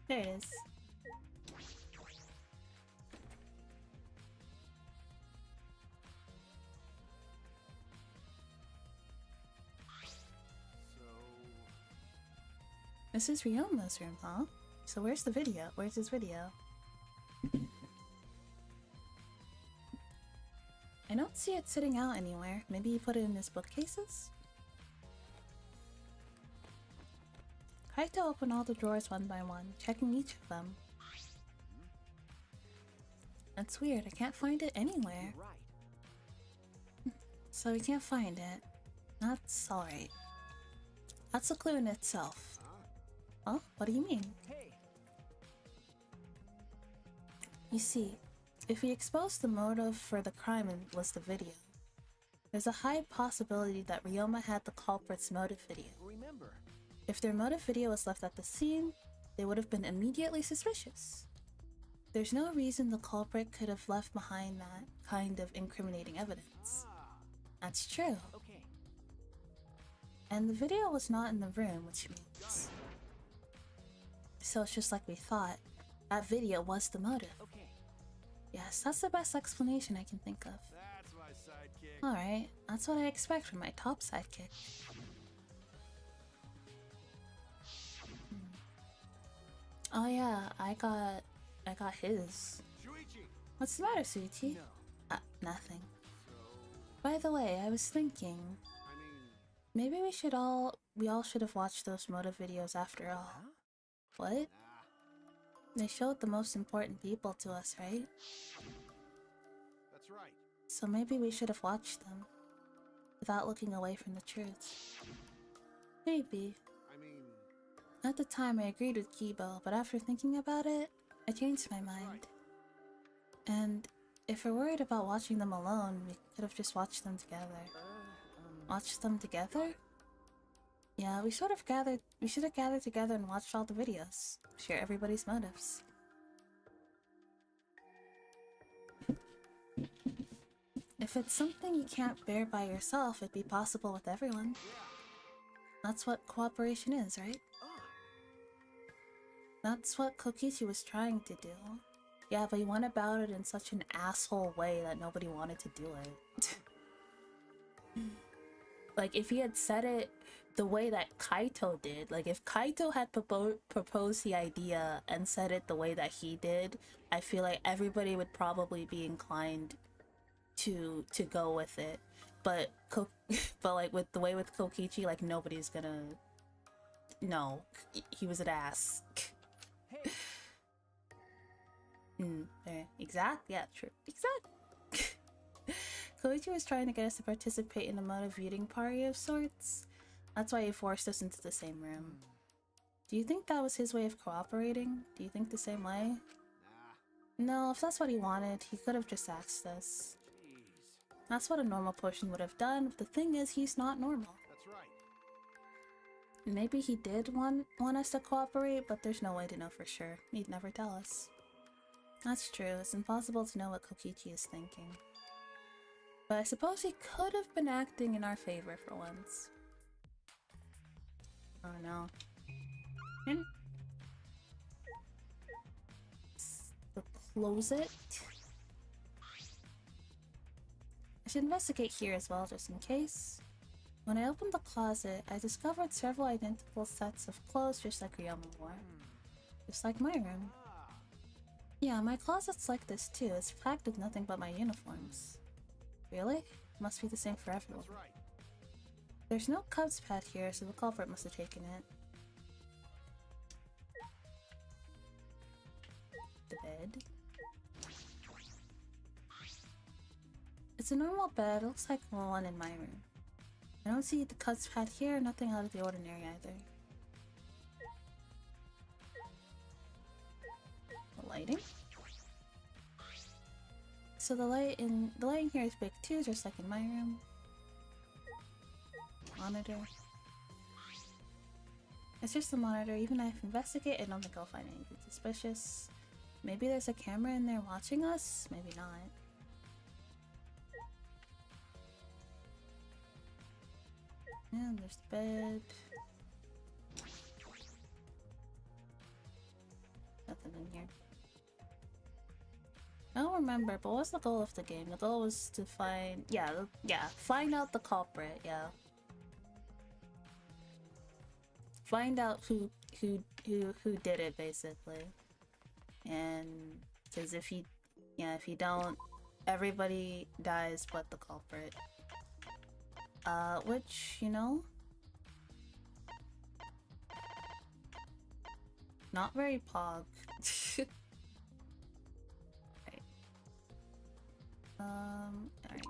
There it is. This is Ryoma's room, huh? So where's the video? Where's his video? I don't see it sitting out anywhere. Maybe he put it in his bookcases? Kaito opened all the drawers one by one, checking each of them. That's weird, I can't find it anywhere. You're right. So we can't find it. That's alright. That's a clue in itself. Huh? What do you mean? Hey. You see, if we expose the motive for the crime and was the video, there's a high possibility that Ryoma had the culprit's motive video. Remember. If their motive video was left at the scene, they would have been immediately suspicious. There's no reason the culprit could have left behind that kind of incriminating evidence. That's true. Okay. And the video was not in the room, which means... So it's just like we thought. That video was the motive. Okay. Yes, that's the best explanation I can think of. That's my sidekick. Alright, that's what I expect from my top sidekick. Oh yeah, I got his. Shuichi. What's the matter, Suichi? No. Nothing. So, By the way, I was thinking, I mean, maybe we all should have watched those motive videos after all. Huh? What? nah. They showed the most important people to us, right? That's right. So maybe we should have watched them without looking away from the truth. Maybe. I mean, At the time, I agreed with Kibo, but after thinking about it, I changed my mind. And if we're worried about watching them alone, we could have just watched them together. Watched them together? Yeah, we should have gathered together and watched all the videos. Share everybody's motives. If it's something you can't bear by yourself, it'd be possible with everyone. That's what cooperation is, right? That's what Kokichi was trying to do. Yeah, but he went about it in such an asshole way that nobody wanted to do it. Like, if he had said it the way that Kaito did, like if Kaito had proposed the idea and said it the way that he did, I feel like everybody would probably be inclined to go with it. But but like with the way with Kokichi, like nobody's gonna. No, he was an ass. Hey. There. Exact? Yeah, true. Exact. Koichi was trying to get us to participate in a mode of viewing party of sorts. That's why he forced us into the same room. Do you think that was his way of cooperating? Do you think the same way? No, if that's what he wanted, he could have just asked us. That's what a normal person would have done, but the thing is, he's not normal. that's right. Maybe he did want us to cooperate, but there's no way to know for sure. He'd never tell us. That's true, it's impossible to know what Kokichi is thinking. But I suppose he could have been acting in our favor for once. Oh no. So close it. I should investigate here as well, just in case. When I opened the closet, I discovered several identical sets of clothes just like Ryoma wore. Just like my room. Yeah, my closet's like this too. It's packed with nothing but my uniforms. Really? Must be the same for everyone. That's right. There's no cub's pad here, so the culprit must have taken it. The bed. It's a normal bed, it looks like the one in my room. I don't see the cub's pad here, nothing out of the ordinary either. The lighting? So the lighting here is big too, just like in my room. Monitor. It's just a monitor. Even if I investigate, I don't think I'll find anything suspicious. Maybe there's a camera in there watching us? Maybe not. And there's the bed. Nothing in here. I don't remember, but what's the goal of the game? The goal was to find, find out the culprit, yeah. Find out who did it, basically. And because if you don't, everybody dies but the culprit. Which, you know, not very pog. Alright.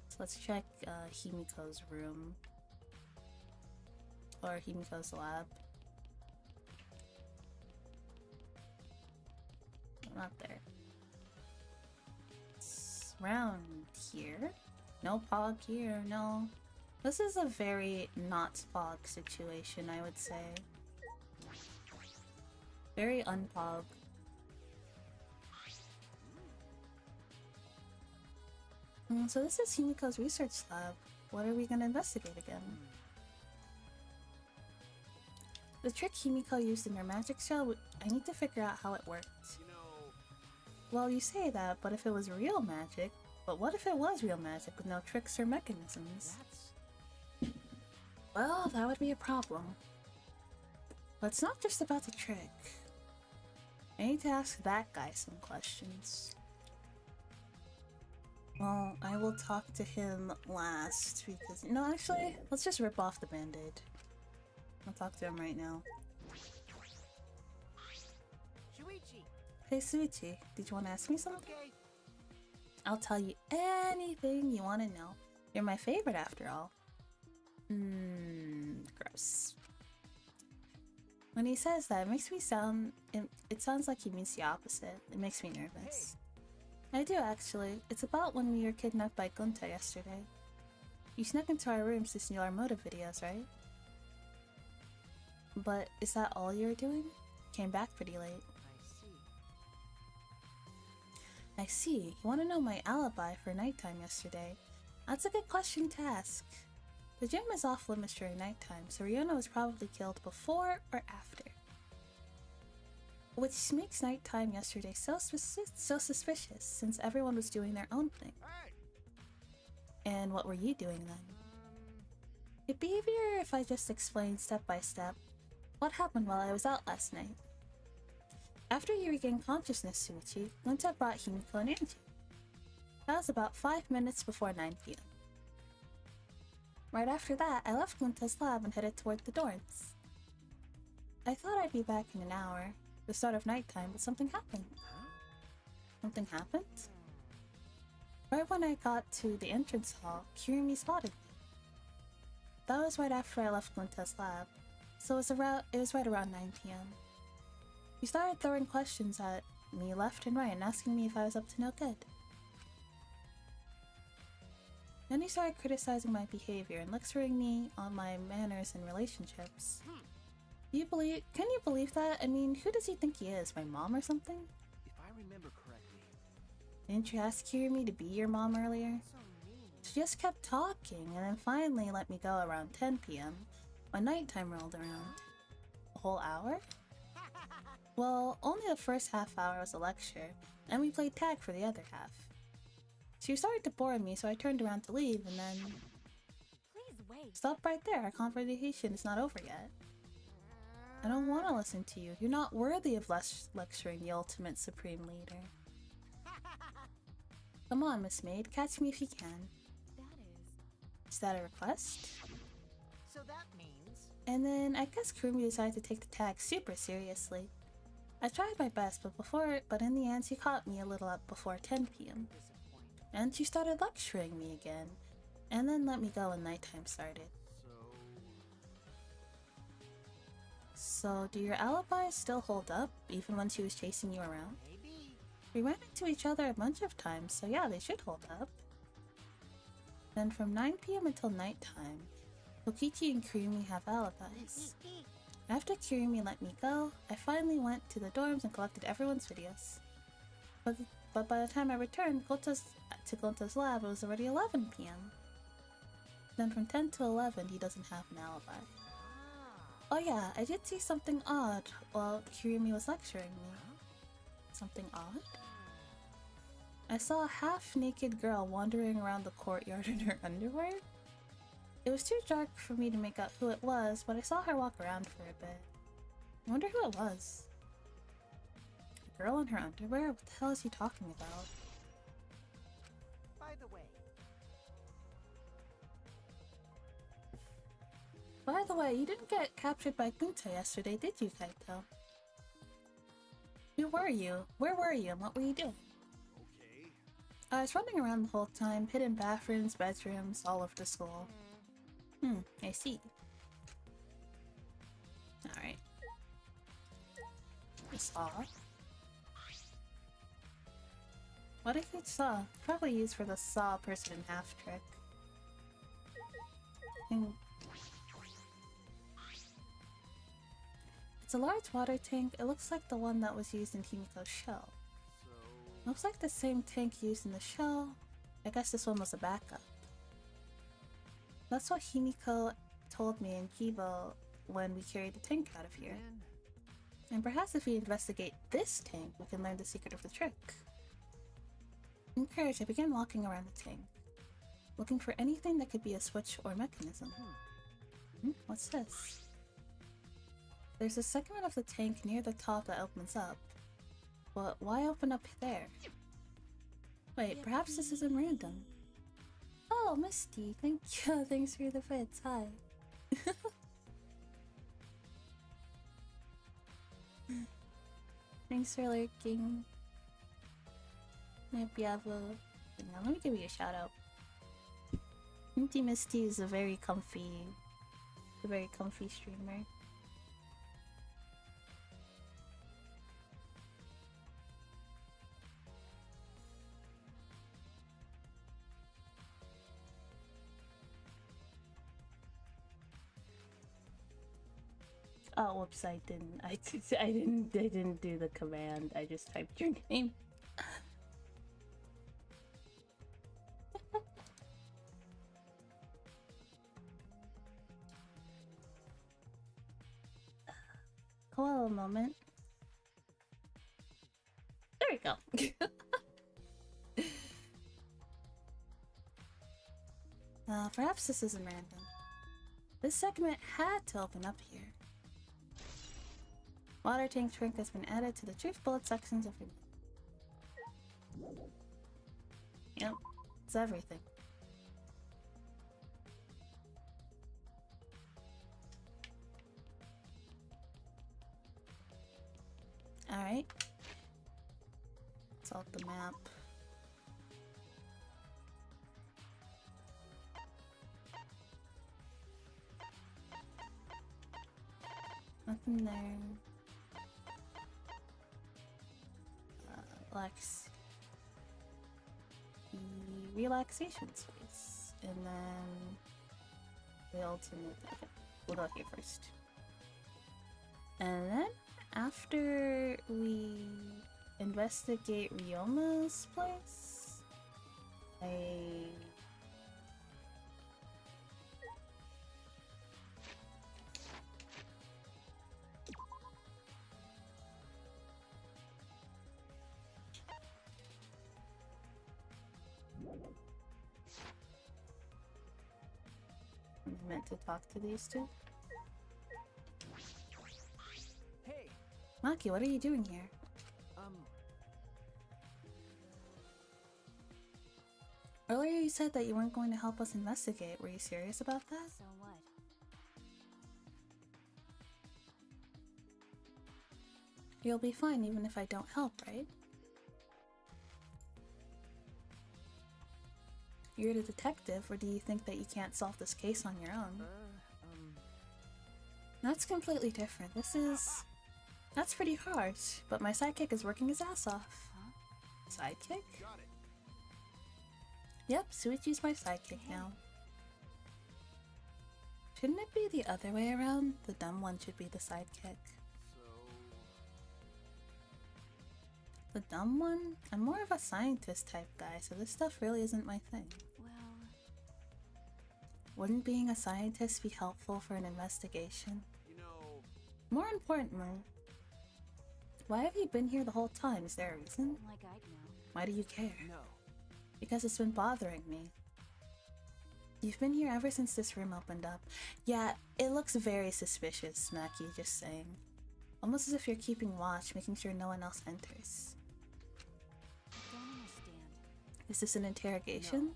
So let's check Himiko's room. Or Himiko's lab. Not there. It's around here. No pog here, no. This is a very not pog situation, I would say. Very unpog. So this is Himiko's research lab. What are we gonna investigate again? The trick Himiko used in her magic show, I need to figure out how it worked. You know, Well, you say that, but if it was real magic, but what if it was real magic with no tricks or mechanisms? Well, that would be a problem. But it's not just about the trick. I need to ask that guy some questions. Well, I will talk to him last because... No, actually, let's just rip off the band-aid. I'll talk to him right now. Shuichi. Hey, Suichi, did you want to ask me something? Okay. I'll tell you anything you want to know. You're my favorite after all. Gross. When he says that, it makes me sound... It sounds like he means the opposite. It makes me nervous. I do, actually. It's about when we were kidnapped by Gunta yesterday. You snuck into our rooms to steal our motive videos, right? But is that all you were doing? Came back pretty late. I see. You want to know my alibi for nighttime yesterday? That's a good question to ask. The gym is off limits during nighttime, so Ryoma was probably killed before or after. Which makes nighttime yesterday so suspicious, since everyone was doing their own thing. And what were you doing then? It'd be easier if I just explained step by step what happened while I was out last night. After you regained consciousness, Suichi, Gunta brought Himiko and Angie. That was about 5 minutes before 9 p.m. Right after that, I left Gunta's lab and headed toward the dorms. I thought I'd be back in an hour, the start of nighttime, but something happened. Something happened? Right when I got to the entrance hall, Kirumi spotted me. That was right after I left Gunta's lab, so it was right around 9 p.m. He started throwing questions at me left and right and asking me if I was up to no good. Then he started criticizing my behavior and lecturing me on my manners and relationships. Can you believe that? I mean, who does he think he is? My mom or something? If I remember correctly... Didn't you ask Kirumi to be your mom earlier? She just kept talking and then finally let me go around 10 p.m. when nighttime rolled around. A whole hour? Well, only the first half hour was a lecture, and we played tag for the other half. She started to bore me, so I turned around to leave, and then... Please wait. Stop right there, our conversation is not over yet. I don't want to listen to you. You're not worthy of lecturing the ultimate supreme leader. Come on, Miss Maid, catch me if you can. Is that a request? So that means... And then I guess Kurumi decided to take the tag super seriously. I tried my best, but in the end she caught me a little up before 10 p.m. And she started lecturing me again, and then let me go when nighttime started. So do your alibis still hold up, even when she was chasing you around? Maybe. We ran into each other a bunch of times, so yeah, they should hold up. Then from 9 p.m. until nighttime, Kokichi and Kirumi have alibis. After Kirumi let me go, I finally went to the dorms and collected everyone's videos. But by the time I returned to Gonta's lab, it was already 11 p.m. Then from 10 to 11, he doesn't have an alibi. Oh yeah, I did see something odd while Kirumi was lecturing me. Something odd? I saw a half-naked girl wandering around the courtyard in her underwear. It was too dark for me to make out who it was, but I saw her walk around for a bit. I wonder who it was. A girl in her underwear? What the hell is he talking about? By the way, you didn't get captured by Gunta yesterday, did you, Kaito? Who were you? Where were you, and what were you doing? Okay. I was running around the whole time, hid in bathrooms, bedrooms, all over the school. I see. Alright. Saw. What if it's saw? Probably used for the saw person in half trick. It's a large water tank. It looks like the one that was used in Himiko's shell. Looks like the same tank used in the shell. I guess this one was a backup. That's what Himiko told me in Kibo when we carried the tank out of here. And perhaps if we investigate this tank, we can learn the secret of the trick. Encouraged, I began walking around the tank, looking for anything that could be a switch or mechanism. What's this? There's a segment of the tank near the top that opens up. But why open up there? Wait, perhaps this isn't random. Oh, Misty, thank you. Thanks for the bits. Hi. Thanks for lurking. Let me give you a shout out. Misty is a very comfy a very comfy streamer. Oh, whoops! I didn't. I didn't do the command. I just typed your name. Koala moment. There we go. Perhaps this isn't random. This segment had to open up here. Water tank shrink has been added to the truth bullet sections of your... Yep, it's everything. Alright. Salt the map. Nothing there. The relaxation space. And then the ultimate. Okay, we'll go here first. And then after we investigate Ryoma's place, I meant to talk to these two. Hey, Maki, what are you doing here? Earlier you said that you weren't going to help us investigate. Were you serious about that? So what? You'll be fine even if I don't help, right? You're the detective, or do you think that you can't solve this case on your own? That's completely different. That's pretty harsh, but my sidekick is working his ass off. Huh? Sidekick? Got it. Yep, Suichi's my sidekick now. Shouldn't it be the other way around? The dumb one should be the sidekick. The dumb one? I'm more of a scientist type guy, so this stuff really isn't my thing. Well... Wouldn't being a scientist be helpful for an investigation? You know... More importantly, why have you been here the whole time? Is there a reason? Like I'd know. Why do you care? no. Because it's been bothering me. You've been here ever since this room opened up. Yeah, it looks very suspicious, Maki, just saying. Almost as if you're keeping watch, making sure no one else enters. I don't understand. Is this an interrogation?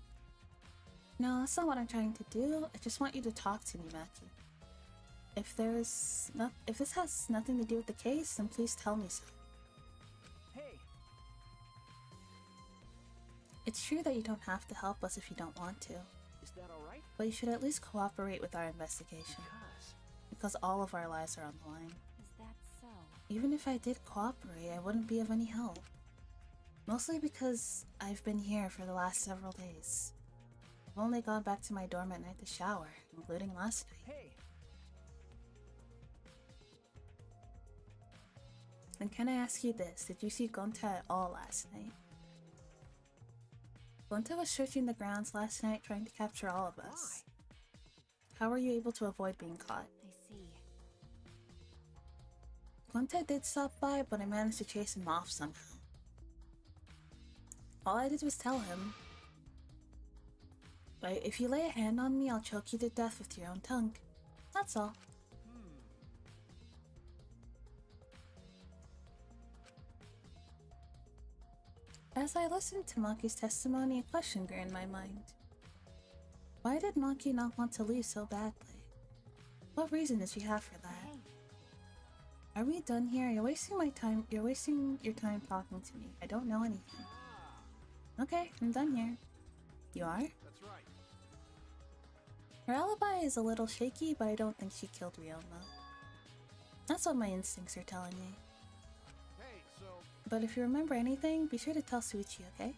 No, that's not what I'm trying to do. I just want you to talk to me, Maki. If this has nothing to do with the case, then please tell me so. Hey, It's true that you don't have to help us if you don't want to, is that all right? but you should at least cooperate with our investigation, because all of our lives are on the line. Is that so? Even if I did cooperate, I wouldn't be of any help. Mostly because I've been here for the last several days. I've only gone back to my dorm at night to shower, including last night. Hey, And can I ask you this, did you see Gonta at all last night? Gonta was searching the grounds last night trying to capture all of us. How were you able to avoid being caught? I see. Gonta did stop by, but I managed to chase him off somehow. All I did was tell him, "But if you lay a hand on me, I'll choke you to death with your own tongue." That's all. As I listened to Maki's testimony, a question grew in my mind. Why did Maki not want to leave so badly? What reason did she have for that? Hey, Are we done here? You're wasting my time. You're wasting your time talking to me. I don't know anything. Okay, I'm done here. You are? That's right. Her alibi is a little shaky, but I don't think she killed Ryoma. That's what my instincts are telling me. Hey, so But if you remember anything, be sure to tell Suichi, okay?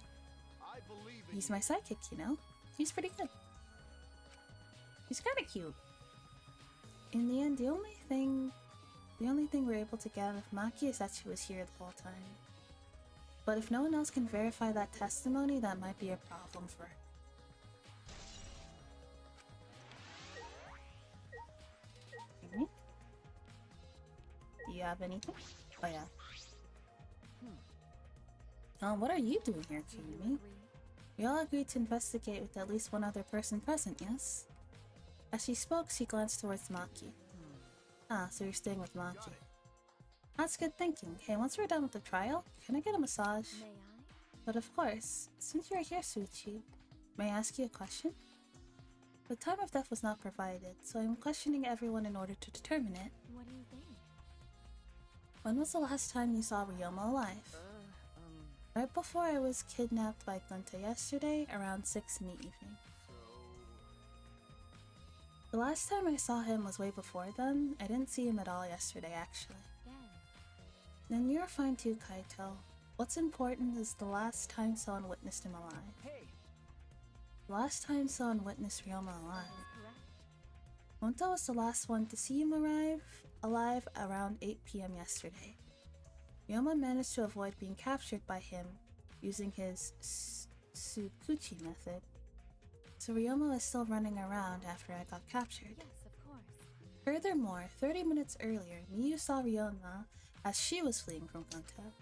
I believe in He's you. my sidekick, you know? He's pretty good. He's kinda cute. In the end, the only thing we're able to get out of Maki is that she was here the whole time. But if no one else can verify that testimony, that might be a problem for her. Okay. Do you have anything? Oh yeah. What are you doing here, Do you Kirumi? agree? We all agreed to investigate with at least one other person present, yes? As she spoke, she glanced towards Maki. Ah, so you're staying with Maki. That's good thinking. Hey, once we're done with the trial, can I get a massage? May I? But of course, since you're here, Suichi, may I ask you a question? The time of death was not provided, so I'm questioning everyone in order to determine it. What do you think? When was the last time you saw Ryoma alive? Right before I was kidnapped by Gunta yesterday, around 6 in the evening. The last time I saw him was way before then. I didn't see him at all yesterday, actually. Then you're fine too, Kaito. What's important is the last time someone witnessed him alive. Hey, The last time someone witnessed Ryoma alive. Correct. Honta was the last one to see him alive around 8 p.m. yesterday. Ryoma managed to avoid being captured by him using his Tsukuchi method. So Ryoma was still running around after I got captured. Yes, of course. Furthermore, 30 minutes earlier, Miyu saw Ryoma as she was fleeing from Gonta.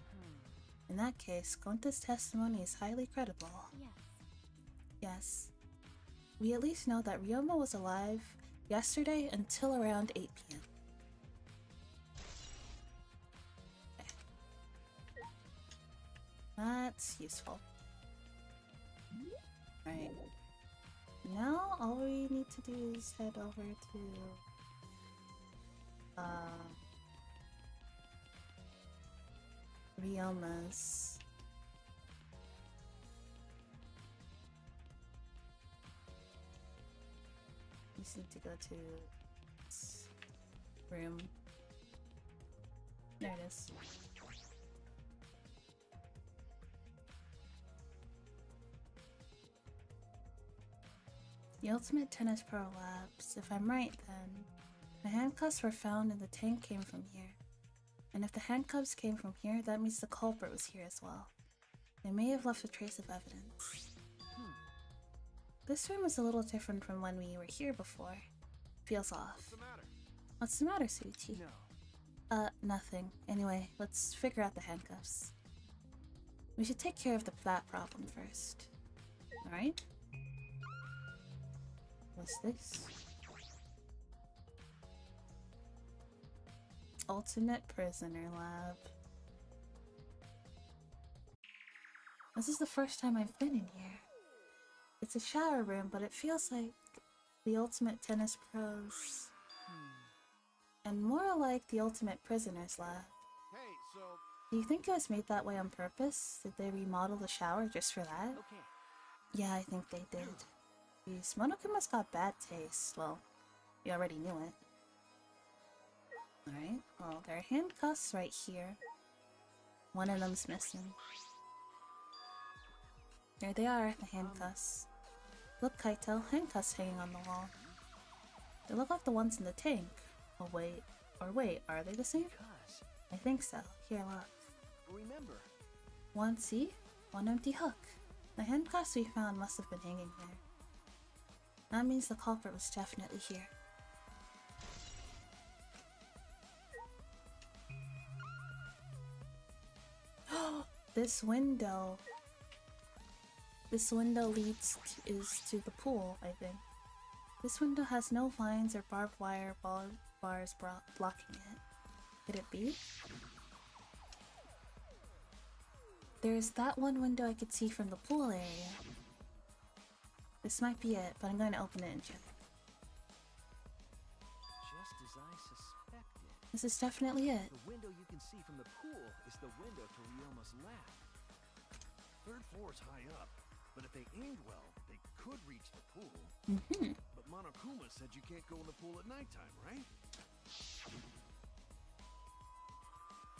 In that case, Gonta's testimony is highly credible. Yes. Yes. We at least know that Ryoma was alive yesterday until around 8 p.m. Okay. That's useful. Right. Now all we need to do is head over to Ryoma's. We just need to go to this room. There it is. The Ultimate Tennis Pro Labs. If I'm right, then the handcuffs were found and the tank came from here. And if the handcuffs came from here, that means the culprit was here as well. They may have left a trace of evidence. This room is a little different from when we were here before. Feels off. What's the matter? What's the matter, Suichi? no. Nothing. Anyway, let's figure out the handcuffs. We should take care of that problem first. Alright? What's this? Ultimate Prisoner Lab. This is the first time I've been in here. It's a shower room, but it feels like the Ultimate Tennis Pros. And more like the Ultimate Prisoner's Lab. Hey, so Do you think it was made that way on purpose? Did they remodel the shower just for that? Okay. Yeah, I think they did. These Monokuma's got bad taste. Well, we already knew it. Alright, well, there are handcuffs right here. One of them's missing. There they are, the handcuffs. Look, Kaito, handcuffs hanging on the wall. They look like the ones in the tank. Oh wait, are they the same? Because, I think so. Here, look. remember, One, see? One empty hook. The handcuffs we found must have been hanging there. That means the culprit was definitely here. This window. This window is to the pool, I think. This window has no vines or barbed wire bars blocking it. Could it be? There's that one window I could see from the pool area. This might be it, but I'm going to open it and check. just as I suspected, This is definitely it. the window you can see from the pool is the window to Ryoma's lab. third floor's high up. But if they aimed well, they could reach the pool. Mm-hmm. But Monokuma said you can't go in the pool at nighttime, right?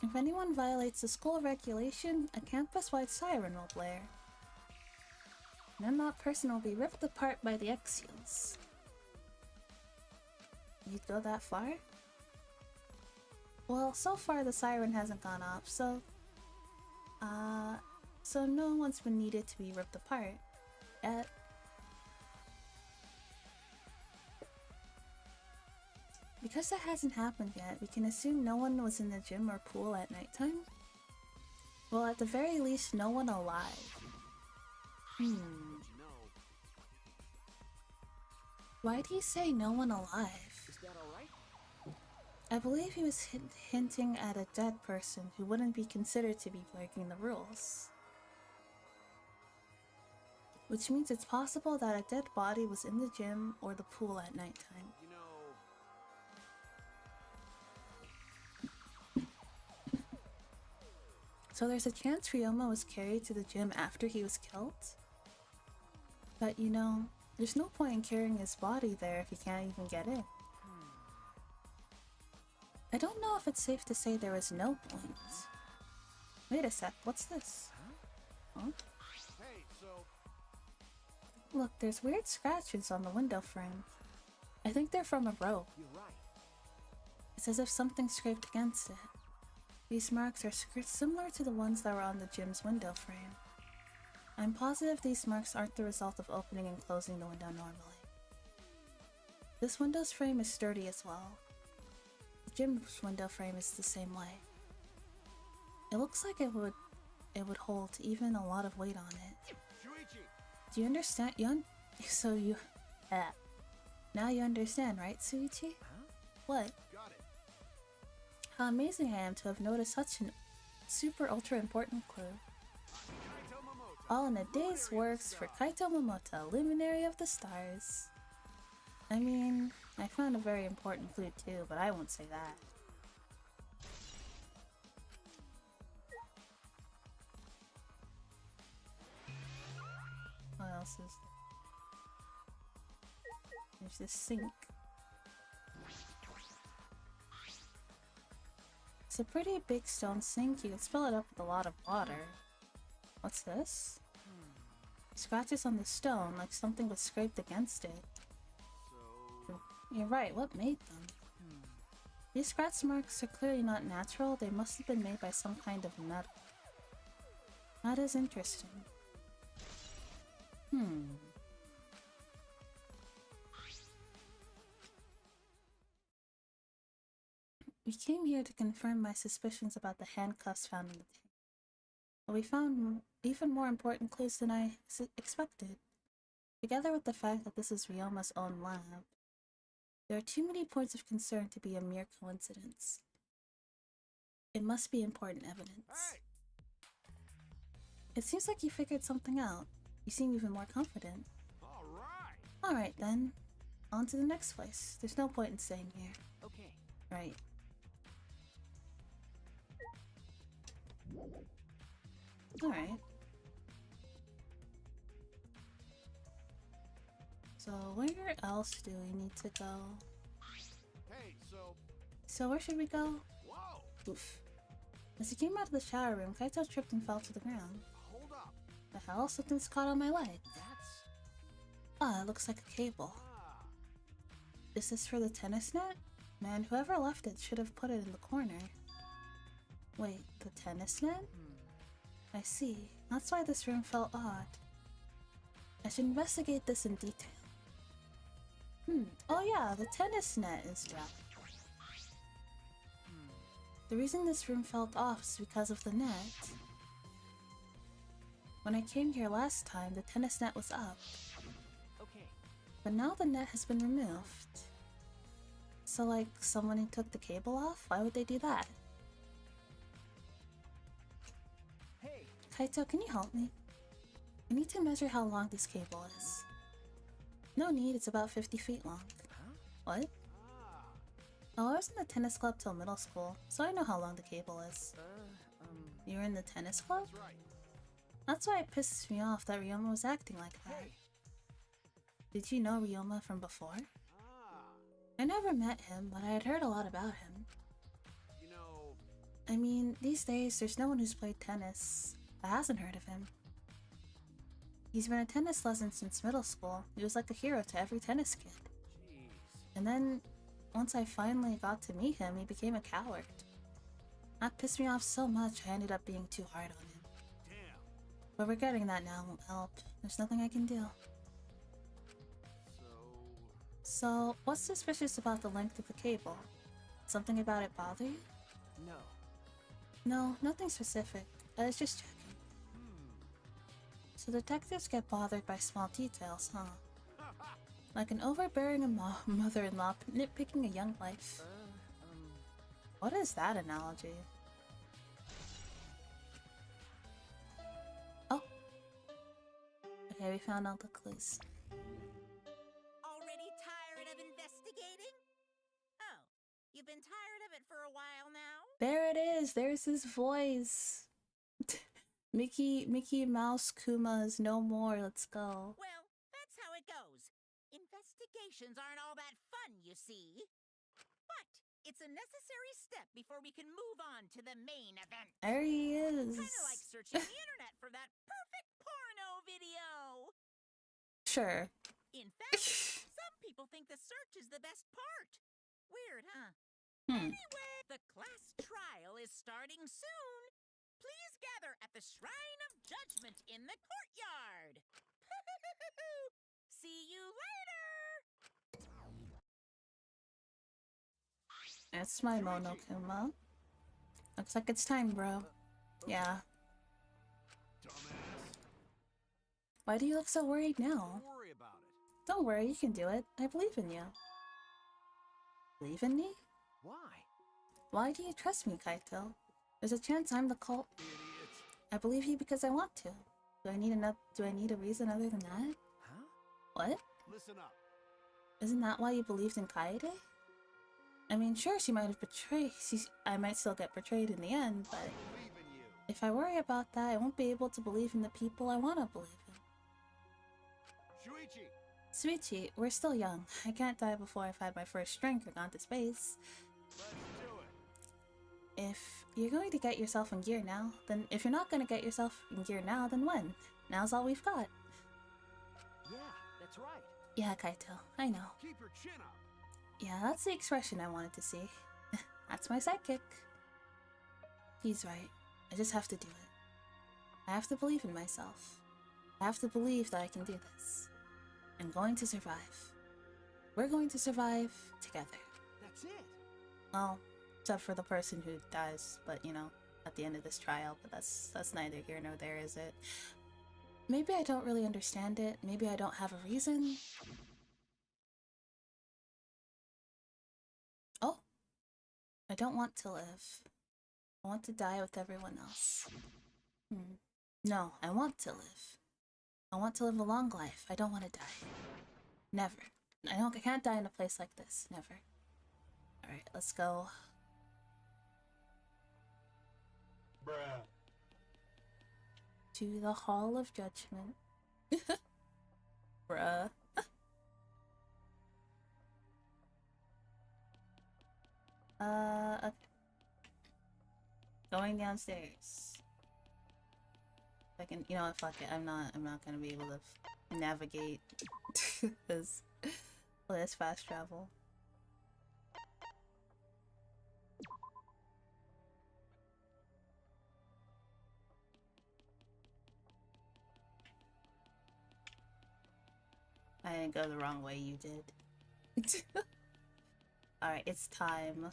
If anyone violates the school regulation, a campus-wide siren will blare. And then that person will be ripped apart by the Exiles. You'd go that far? Well, so far the siren hasn't gone off, so no one's been needed to be ripped apart yet. Because that hasn't happened yet, we can assume no one was in the gym or pool at nighttime? Well, at the very least, no one alive. But you know, Why'd he say no one alive? Is that alright? I believe he was hinting at a dead person who wouldn't be considered to be breaking the rules. Which means it's possible that a dead body was in the gym or the pool at nighttime. you know, So there's a chance Ryoma was carried to the gym after he was killed? But you know, there's no point in carrying his body there if he can't even get in. I don't know if it's safe to say there was no point. Wait a sec, what's this? Huh? hey, so Look, there's weird scratches on the window frame. I think they're from a rope. You're right. It's as if something scraped against it. These marks are similar to the ones that were on the gym's window frame. I'm positive these marks aren't the result of opening and closing the window normally. This window's frame is sturdy as well. The gym's window frame is the same way. It looks like it would hold even a lot of weight on it. Shuichi, Do you understand? Now you understand, right, Suichi? Huh? What? got it. How amazing I am to have noticed such an super ultra important clue. Kaito Momoto, All in a day's luminary of the works for sky. Kaito Momoto, luminary of the stars. I mean, I found a very important clue too, but I won't say that. What else is there? There's this sink. It's a pretty big stone sink. You can fill it up with a lot of water. What's this? Scratches on the stone, like something was scraped against it. So, You're right, what made them? These scratch marks are clearly not natural. They must have been made by some kind of metal. That is interesting. We came here to confirm my suspicions about the handcuffs found in the tank. But we found even more important clues than I expected. Together with the fact that this is Ryoma's own lab, there are too many points of concern to be a mere coincidence. It must be important evidence. hey, It seems like you figured something out. You seem even more confident. all right. Alright then, on to the next place. There's no point in staying here. Okay. Right. Alright. So where else do we need to go? Hey, so, So where should we go? whoa, Oof. As he came out of the shower room, Kaito tripped and fell to the ground. hold up. The hell? Something's caught on my leg. That's... Ah, it looks like a cable. Ah, Is this for the tennis net? Man, whoever left it should have put it in the corner. Wait, the tennis net? I see. That's why this room felt odd. I should investigate this in detail. Oh yeah, the tennis net is dropped. The reason this room felt off is because of the net. When I came here last time, the tennis net was up, Okay. but now the net has been removed. So like, someone took the cable off? Why would they do that? Hey! Kaito, can you help me? I need to measure how long this cable is. No need, it's about 50 feet long. Huh? What? ah, Oh, I was in the tennis club till middle school, so I know how long the cable is. You were in the tennis club? that's right. That's why it pisses me off that Ryoma was acting like that. Hey. Did you know Ryoma from before? Ah, I never met him, but I had heard a lot about him. you know, I mean, these days there's no one who's played tennis that hasn't heard of him. He's been a tennis lesson since middle school. He was like a hero to every tennis kid. jeez. And then, once I finally got to meet him, he became a coward. That pissed me off so much I ended up being too hard on him. Damn. But regretting that now won't help. There's nothing I can do. So, what's suspicious about the length of the cable? Something about it bother you? No. No, nothing specific. I was just checking. So detectives get bothered by small details, huh? Like an overbearing mother-in-law nitpicking a young life. What is that analogy? Oh. Okay, we found all the clues. Already tired of investigating? Oh, you've been tired of it for a while now? There it is! There's his voice! Mickey Mouse Kuma's no more, let's go. Well, that's how it goes. Investigations aren't all that fun, you see. But it's a necessary step before we can move on to the main event. There he is! Kinda like searching the internet for that perfect porno video. Sure. In fact, some people think the search is the best part. Weird, huh? Anyway, the class trial is starting soon. Please gather at the Shrine of Judgment in the courtyard. See you later. It's my Monokuma. Looks like it's time, bro. Yeah. Dumbass. Why do you look so worried now? Don't worry about it. Don't worry, you can do it. I believe in you. Believe in me? Why? Why do you trust me, Kaito? There's a chance I'm the cult. Idiot. I believe you because I want to. Do I need a reason other than that? Huh? What? Listen up. Isn't that why you believed in Kaede? I mean, sure, she might have betrayed. I might still get betrayed in the end, but Believe in you. if I worry about that, I won't be able to believe in the people I want to believe in. Shuichi, Suichi, we're still young. I can't die before I've had my first drink or gone to space. let's do it. If you're going to get yourself in gear now, then if you're not going to get yourself in gear now, then when? Now's all we've got. Yeah, that's right. Yeah, Kaito, I know. Keep your chin up. Yeah, that's the expression I wanted to see. That's my sidekick. He's right. I just have to do it. I have to believe in myself. I have to believe that I can do this. I'm going to survive. We're going to survive together. That's it. Well, except for the person who dies, but you know, at the end of this trial, but that's neither here nor there, is it? Maybe I don't really understand it. Maybe I don't have a reason. Oh. I don't want to live. I want to die with everyone else. No, I want to live. I want to live a long life. I don't want to die. Never. I can't die in a place like this. Never. Alright, let's go. Bruh. To the Hall of Judgment. Bruh. Okay. Going downstairs. I can, you know what, fuck it. I'm not gonna be able to navigate this fast travel. I didn't go the wrong way, you did. Alright, it's time.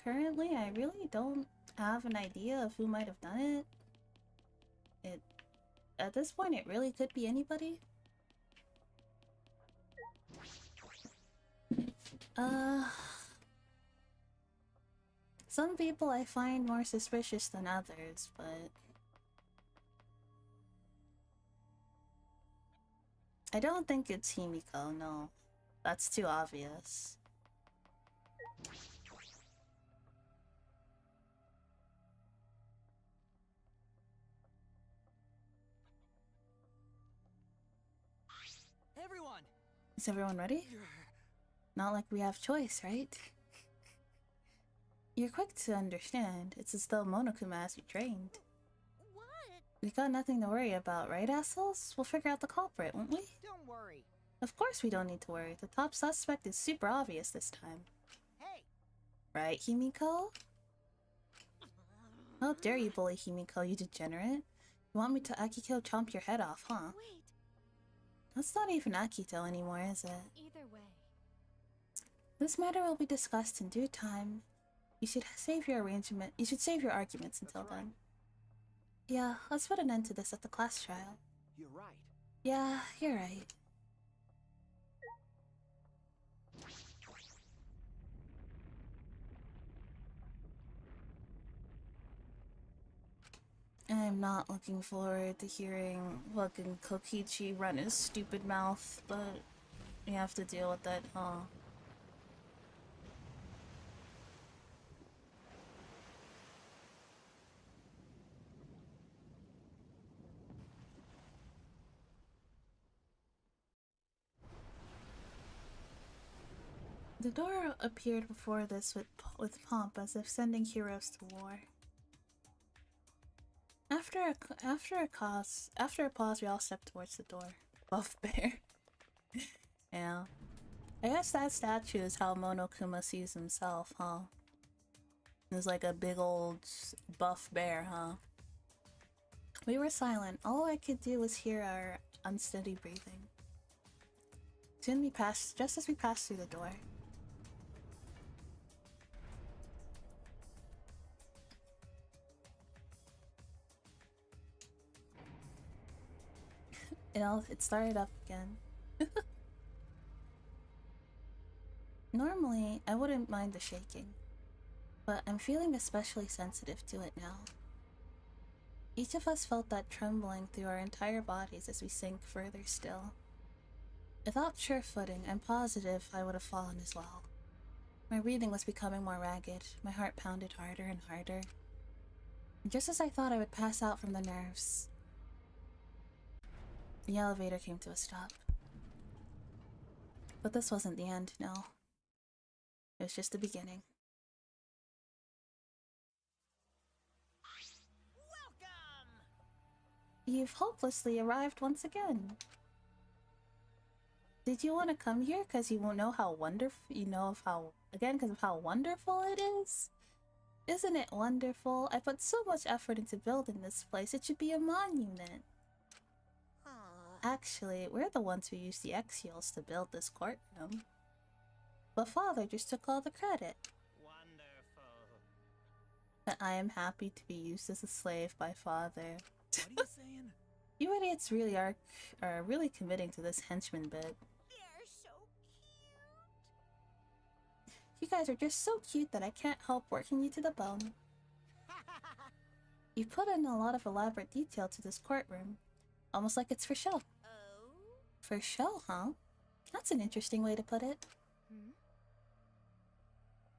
Currently, I really don't have an idea of who might have done it. At this point, it really could be anybody. Some people I find more suspicious than others, but I don't think it's Himiko, no. That's too obvious. Everyone! Is everyone ready? Not like we have choice, right? You're quick to understand. It's as though Monokuma has you trained. What? We got nothing to worry about, right, assholes? We'll figure out the culprit, won't we? Don't worry. Of course we don't need to worry. The top suspect is super obvious this time. Hey! Right, Himiko? How dare you bully Himiko, you degenerate? You want me to Akito chomp your head off, huh? Wait. That's not even Akito anymore, is it? Either way. This matter will be discussed in due time. You should save your arguments until That's right. then. Yeah, let's put an end to this at the class trial. You're right. Yeah, you're right. I'm not looking forward to hearing fucking Kokichi run his stupid mouth, but we have to deal with it, huh? The door appeared before this with pomp, as if sending heroes to war. After a pause, we all stepped towards the door. Buff bear. Yeah. I guess that statue is how Monokuma sees himself, huh? He's like a big old buff bear, huh? We were silent. All I could do was hear our unsteady breathing. Just as we passed through the door. It started up again. Normally, I wouldn't mind the shaking, but I'm feeling especially sensitive to it now. Each of us felt that trembling through our entire bodies as we sank further still. Without sure footing, I'm positive I would have fallen as well. My breathing was becoming more ragged, my heart pounded harder and harder. And just as I thought I would pass out from the nerves, the elevator came to a stop. But this wasn't the end, no. It was just the beginning. Welcome! You've hopelessly arrived once again. Did you want to come here because you won't know how wonderful, because of how wonderful it is? Isn't it wonderful? I put so much effort into building this place, it should be a monument. Actually, we're the ones who used the Exiles to build this courtroom. But Father just took all the credit. Wonderful. But I am happy to be used as a slave by Father. What are you saying? You idiots really are really committing to this henchman bit. They're so cute. You guys are just so cute that I can't help working you to the bone. You put in a lot of elaborate detail to this courtroom. Almost like it's for show. Oh? For show, huh? That's an interesting way to put it.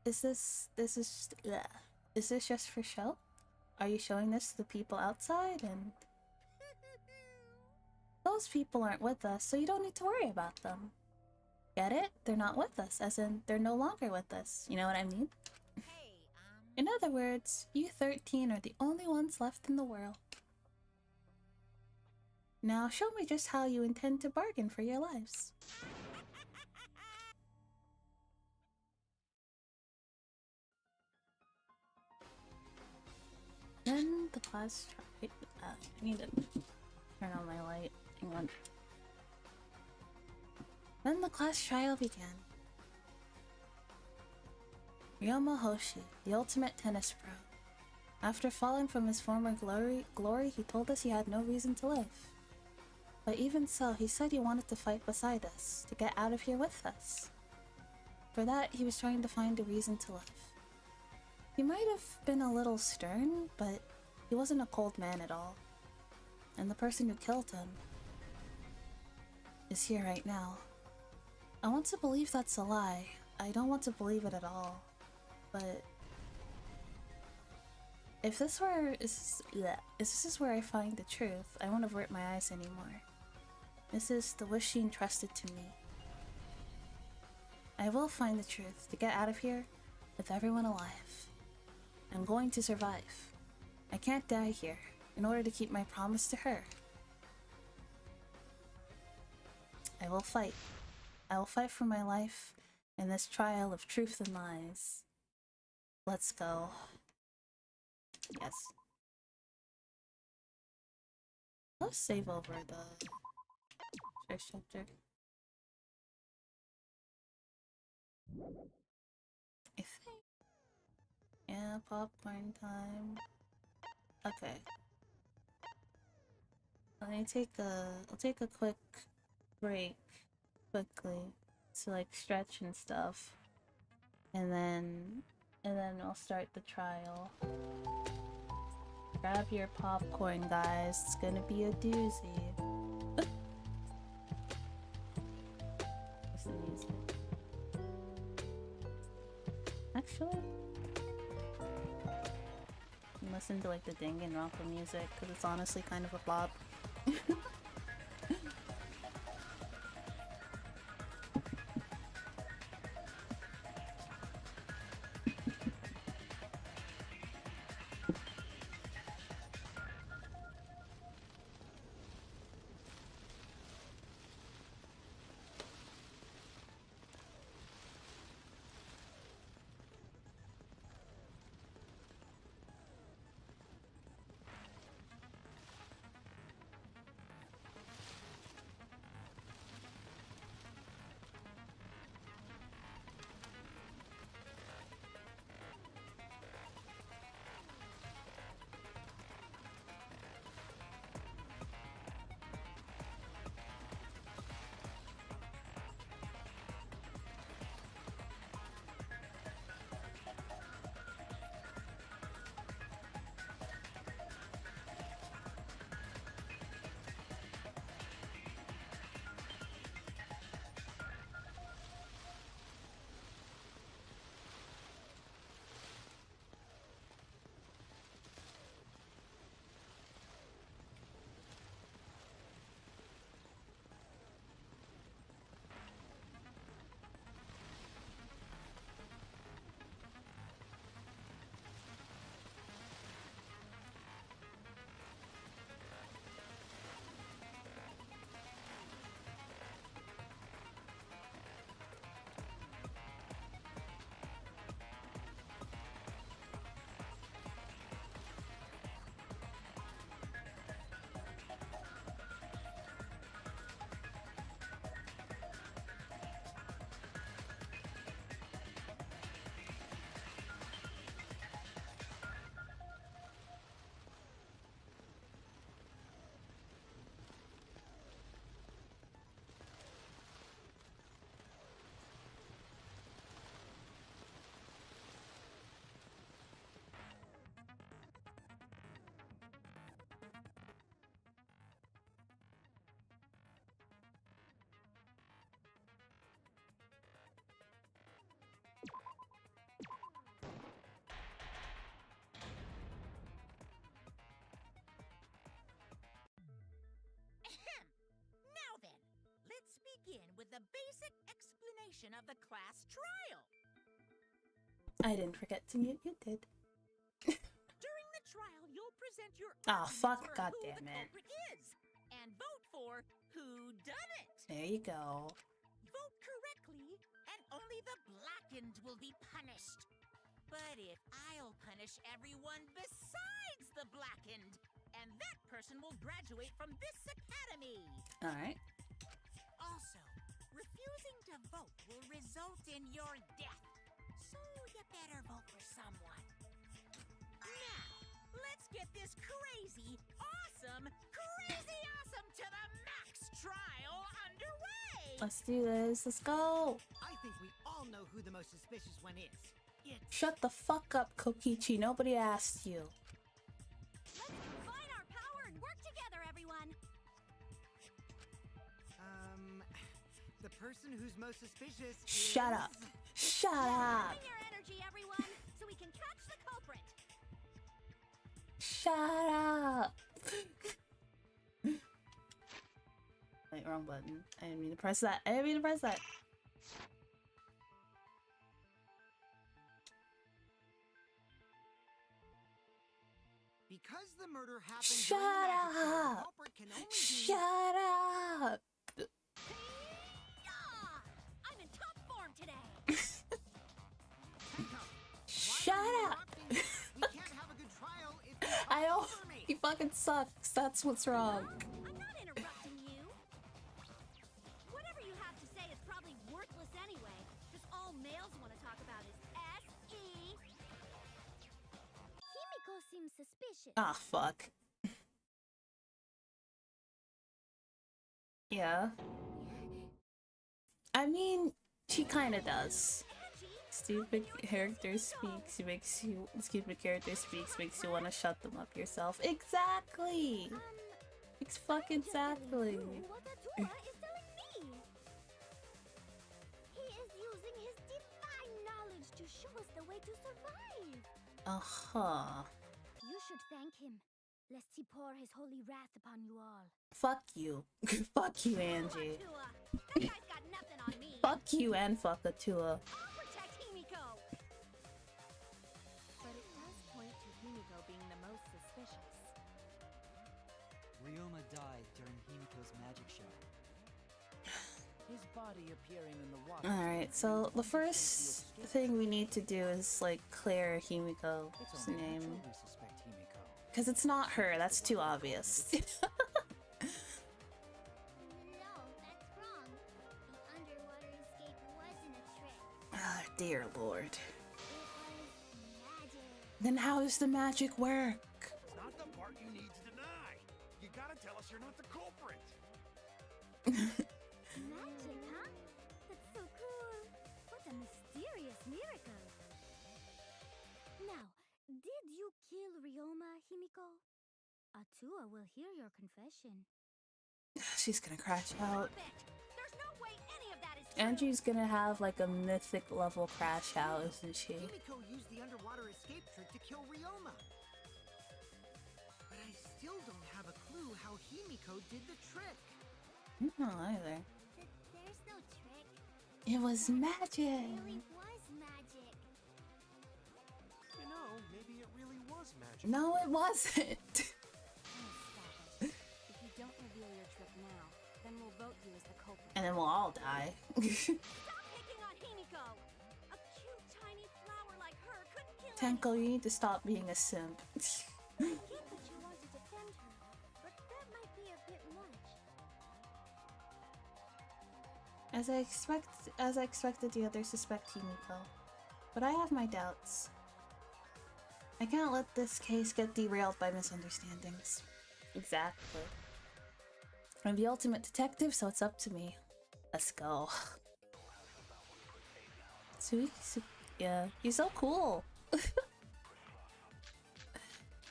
Is this just for show? Are you showing this to the people outside? And those people aren't with us, so you don't need to worry about them. Get it? They're not with us, as in they're no longer with us. You know what I mean? Hey, In other words, you 13 are the only ones left in the world. Now show me just how you intend to bargain for your lives. Then the class tried. I need to turn on my light. Hang on. Then the class trial began. Ryoma Hoshi, the ultimate tennis pro. After falling from his former glory, he told us he had no reason to live. But even so, he said he wanted to fight beside us, to get out of here with us. For that, he was trying to find a reason to live. He might have been a little stern, but he wasn't a cold man at all. And the person who killed him, is here right now. I want to believe that's a lie. I don't want to believe it at all. But if this is where I find the truth, I won't avert my eyes anymore. This is the wish she entrusted to me. I will find the truth to get out of here with everyone alive. I'm going to survive. I can't die here in order to keep my promise to her. I will fight. I will fight for my life in this trial of truth and lies. Let's go. Yes. Let's save over the first chapter. I think. Yeah, popcorn time. Okay. I'll take a quick break quickly to like stretch and stuff. And then we'll start the trial. Grab your popcorn, guys. It's gonna be a doozy. What's the music? Actually, listen to like the Danganronpa music because it's honestly kind of a bop. Begin with the basic explanation of the class trial. I didn't forget to mute. You did. During the trial, you'll present your Ah, fuck, arguments for God who damn the it. culprit is, and vote for who done it. There you go. Vote correctly, and only the blackened will be punished. But if I'll punish everyone besides the blackened, and that person will graduate from this academy. All right. Also, refusing to vote will result in your death, so you better vote for someone. Now, let's get this crazy awesome to the max trial underway! Let's do this. Let's go. I think we all know who the most suspicious one is. It's... Shut the fuck up, Kokichi. Nobody asked you. Let's combine our power and work together, everyone. the person who's most suspicious Shut is... up. Shut up. Bring your energy, everyone, so we can catch the culprit. Shut up. Wait, wrong button. I didn't mean to press that. I didn't mean to press that. Because the murder happened Shut during the magic show, the up. culprit can only be... Shut up. Yeah! I'm in top form today. Shut up. We can't have a good trial if you I don't. over me. He fucking sucks. That's what's wrong. I'm not interrupting you. Whatever you have to say is probably worthless anyway, because all males want to talk about is S.E. Himiko seems suspicious. Ah, fuck. Yeah. I mean, she kinda does. Stupid character speaks makes you want to shut them up yourself. Exactly. It's fuck exactly. What Atua is telling me. He is using his divine knowledge to show us the way to survive. Uh-huh. You should thank him, lest he pour his holy wrath upon you all. Fuck you. Fuck you, Angie. Atua, that guy's got nothing on me. Fuck you and fuck Atua. I'll protect Himiko. But it does point to Himiko being the most suspicious. Ryoma died during Himiko's magic show. His body appearing in the water. Alright, so the first thing we need to do is, like, clear Himiko's It's only name. natural we suspect Himiko. Because it's not her, that's too obvious. No, that's wrong. The underwater escape wasn't a trick. Ah, dear lord. It was magic. Then how does the magic work? It's not the part you need to deny. You gotta tell us you're not the culprit. Magic, huh? That's so cool. What a mysterious miracle. Now, did you kill Ryoma, Himiko? Atua will hear your confession. She's gonna crash out. Stop it! There's no way any of that is true. Angie's gonna have like a mythic level crash out, isn't she? Himiko used the underwater escape trick to kill Ryoma. But I still don't have a clue how Himiko did the trick. No, either. There's no trick. It was magic. Really was magic. You know, maybe it really was magic. No, it wasn't. Stop it. If you don't reveal your trick now, then we'll vote you as the culprit. And then we'll all die. Stop picking on Himiko! A cute tiny flower like her couldn't kill Tenko, you need to stop being a simp. I get that you want to defend her, but that might be a bit much. As I expected, the others suspect Himiko, but I have my doubts. I can't let this case get derailed by misunderstandings. Exactly. I'm the ultimate detective, so it's up to me. Let's go. Yeah, he's so cool.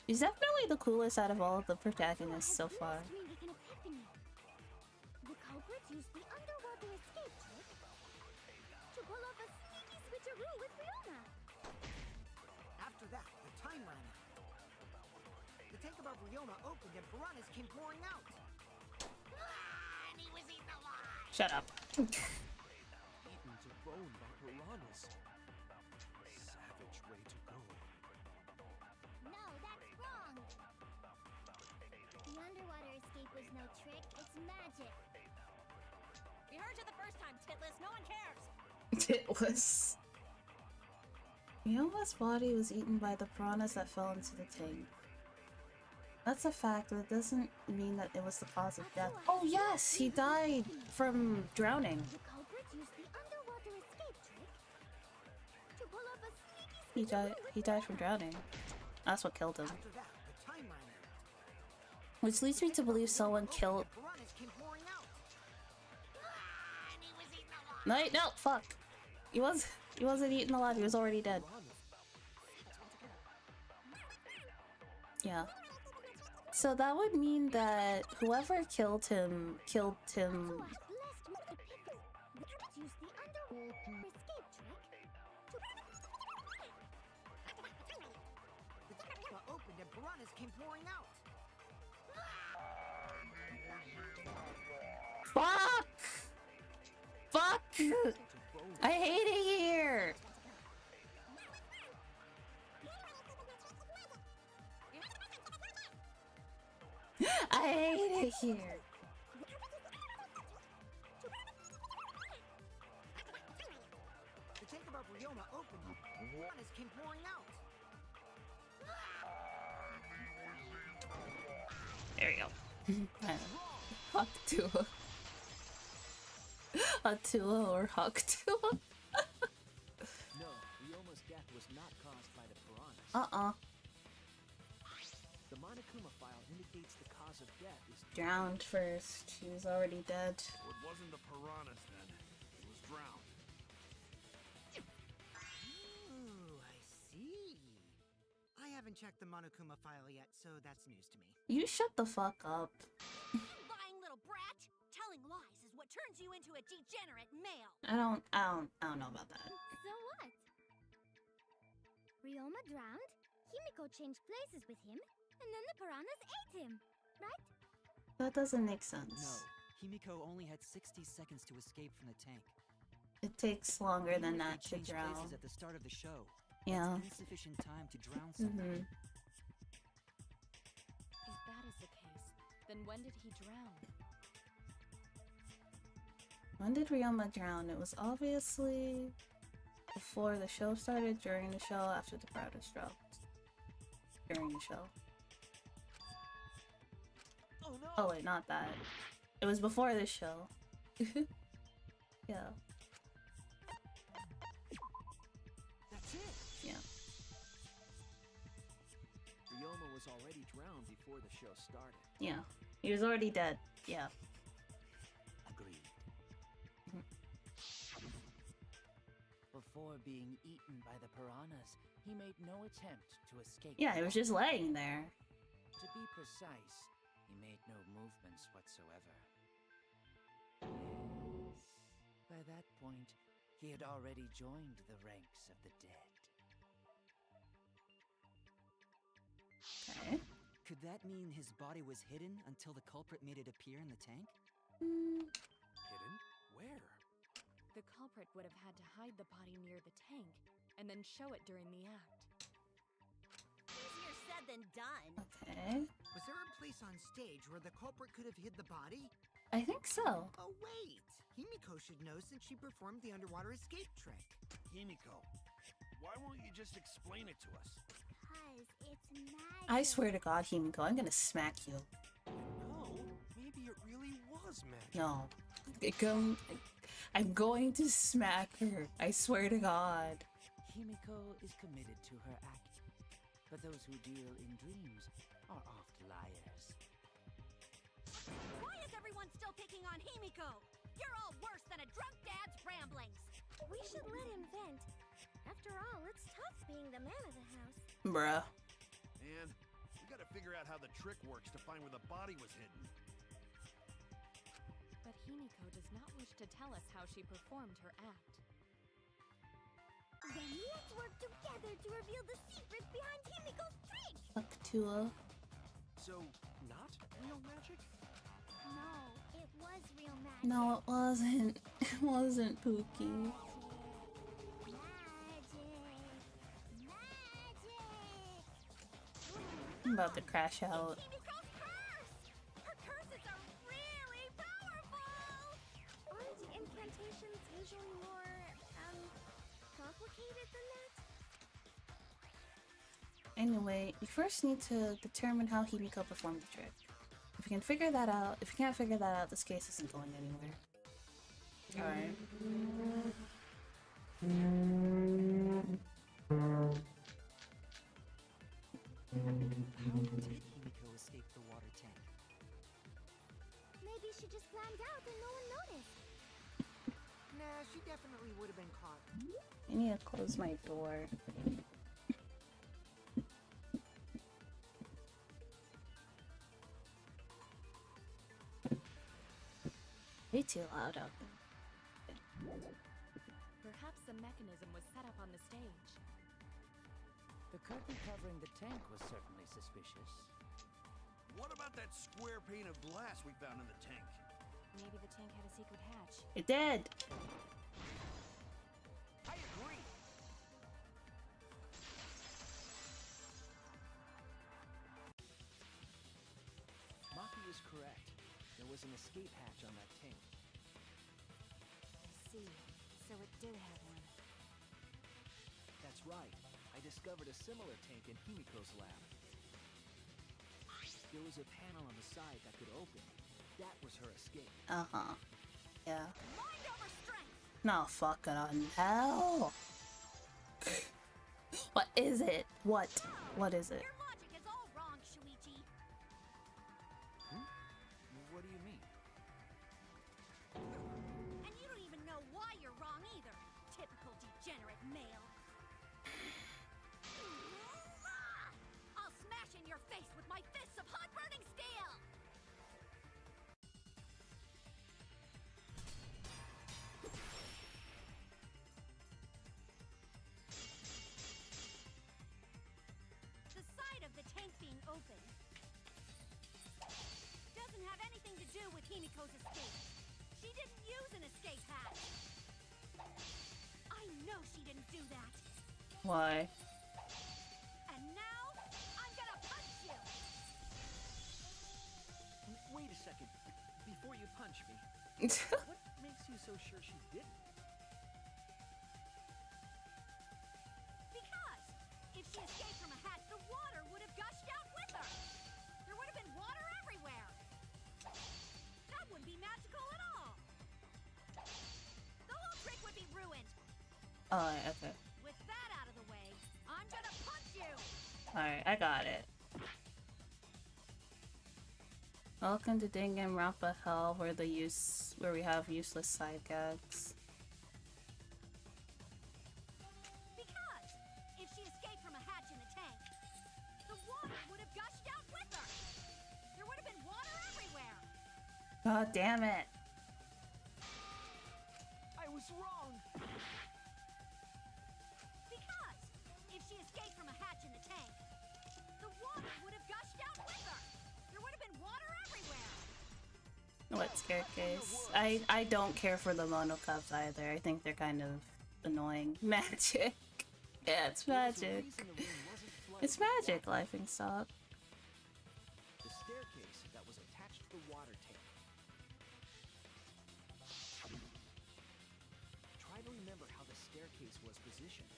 He's definitely the coolest out of all of the protagonists so far. Me with an epiphany. The culprit used the underwater escape trick to pull off a sneaky switcheroo with Ryoma. After that, the time ran out. The tank above Ryoma opened and piranhas came pouring out. And he was eaten alive. Shut up. Eaten to bone by piranhas. Savage way to go. No, that's wrong. The underwater escape was no trick, it's magic. We heard you the first time, Titless. No one cares. It was. Ryoma's body was eaten by the piranhas that fell into the tank. That's a fact, but it doesn't mean that it was the cause of death. Oh yes, he died from drowning. The culprit used the underwater escape trick to pull off a sneaky He died from drowning. That's what killed him. After that, the time ran out. Which leads me to believe someone killed. Piranhas came pouring out. And he was eaten alive. No, fuck. He wasn't eaten alive. He was already dead. Yeah. So that would mean that whoever killed him I hate it here. I hate it here. The tank above Ryoma opened and piranhas came pouring out. There you go. Hakutua. Atua or Hakutua? No, Ryoma's death was not caused by the piranhas. The Monokuma file indicates the cause of death is Drowned first. She was already dead. Well, it wasn't the piranhas then. It was drowned. Ooh, I see. I haven't checked the Monokuma file yet, so that's news to me. You shut the fuck up. Lying little brat! Telling lies is what turns you into a degenerate male! I don't know about that. So what? Ryoma drowned, Himiko changed places with him, and then the piranhas ate him, right? That doesn't make sense. No, Himiko only had 60 seconds to escape from the tank. It takes longer than Even if that they to changed drown. places at the start of the show. Yeah. That's insufficient time to drown someone. If that is the case, then when did he drown? When did Ryoma drown? It was obviously before the show started, during the show, after the Proudest dropped. During the show. Oh no! Oh wait, not that. It was before this show. Yeah. That's it! Yeah. Ryoma was already drowned before the show started. Yeah. He was already dead. Yeah. Agreed. Before being eaten by the piranhas, he made no attempt to escape. Yeah, he was just laying there. To be precise, he made no movements whatsoever. By that point, he had already joined the ranks of the dead. Okay. Could that mean his body was hidden until the culprit made it appear in the tank? Hidden? Where? The culprit would have had to hide the body near the tank and then show it during the act. Easier said than done. Okay. Was there a place on stage where the culprit could have hid the body? I think so. Oh, wait! Himiko should know since she performed the underwater escape trick. Himiko, why won't you just explain it to us? Because it's magic. I swear to God, Himiko, I'm gonna smack you. No, maybe it really was magic. No. I'm going to smack her. I swear to God. Himiko is committed to her act, but those who deal in dreams are oft liars. Why is everyone still picking on Himiko? You're all worse than a drunk dad's ramblings. We should let him vent. After all, it's tough being the man of the house. Bruh. And we gotta figure out how the trick works to find where the body was hidden. But Himiko does not wish to tell us how she performed her act. Then let's work together to reveal the secret behind Himiko's trick. Hakutua. So, not real magic? No, it was real magic. No, it wasn't. It wasn't Pookie. Magic. I'm about to crash out. Himiko's curse! Her curses are really powerful! Aren't incantations usually more, complicated than that? Anyway, you first need to determine how Himiko performed the trick. If you can figure that out, if you can't figure that out, this case isn't going anywhere. Alright. How did Himiko escape the water tank? Maybe she just climbed out and no one noticed. Nah, she definitely would have been caught. I need to close my door. Way too loud out there. Perhaps a mechanism was set up on the stage. The curtain covering the tank was certainly suspicious. What about that square pane of glass we found in the tank? Maybe the tank had a secret hatch. It did! is correct. There was an escape hatch on that tank. I see. So it did have one. That's right. I discovered a similar tank in Himiko's lab. There was a panel on the side that could open. That was her escape. Uh-huh. Yeah. Mind over strength. No fucking hell. What is it? What? What is it? Your logic is all wrong, Shuichi. What do you mean? And you don't even know why you're wrong either. Typical degenerate male. I'll smash in your face with my fists of hot burning steel! The side of the tank being open doesn't have anything to do with Himiko's escape. She didn't use an escape hatch. I know she didn't do that. Why? And now, I'm gonna punch you! Wait a second. Before you punch me, what makes you so sure she didn't? Because if she escaped from a hatch, the water would have gushed out with her! There would have been water everywhere! That wouldn't be magical at all! The whole trick would be ruined! Oh, okay. With that out of the way, I'm gonna punch you! Alright, I got it. Welcome to Danganronpa Hell, where we have useless side gags. Because if she escaped from a hatch in the tank, the water would have gushed out with her! There would have been water everywhere! God damn it. I was wrong! Because if she escaped from a hatch in the tank, the water would have gushed out with her! There would have been water everywhere! What staircase? I don't care for the mono cups either. I think they're kind of annoying. Magic. Yeah, it's magic. It's magic, Laughing Stock. The staircase that was attached to the water tank. Try to remember how the staircase was positioned.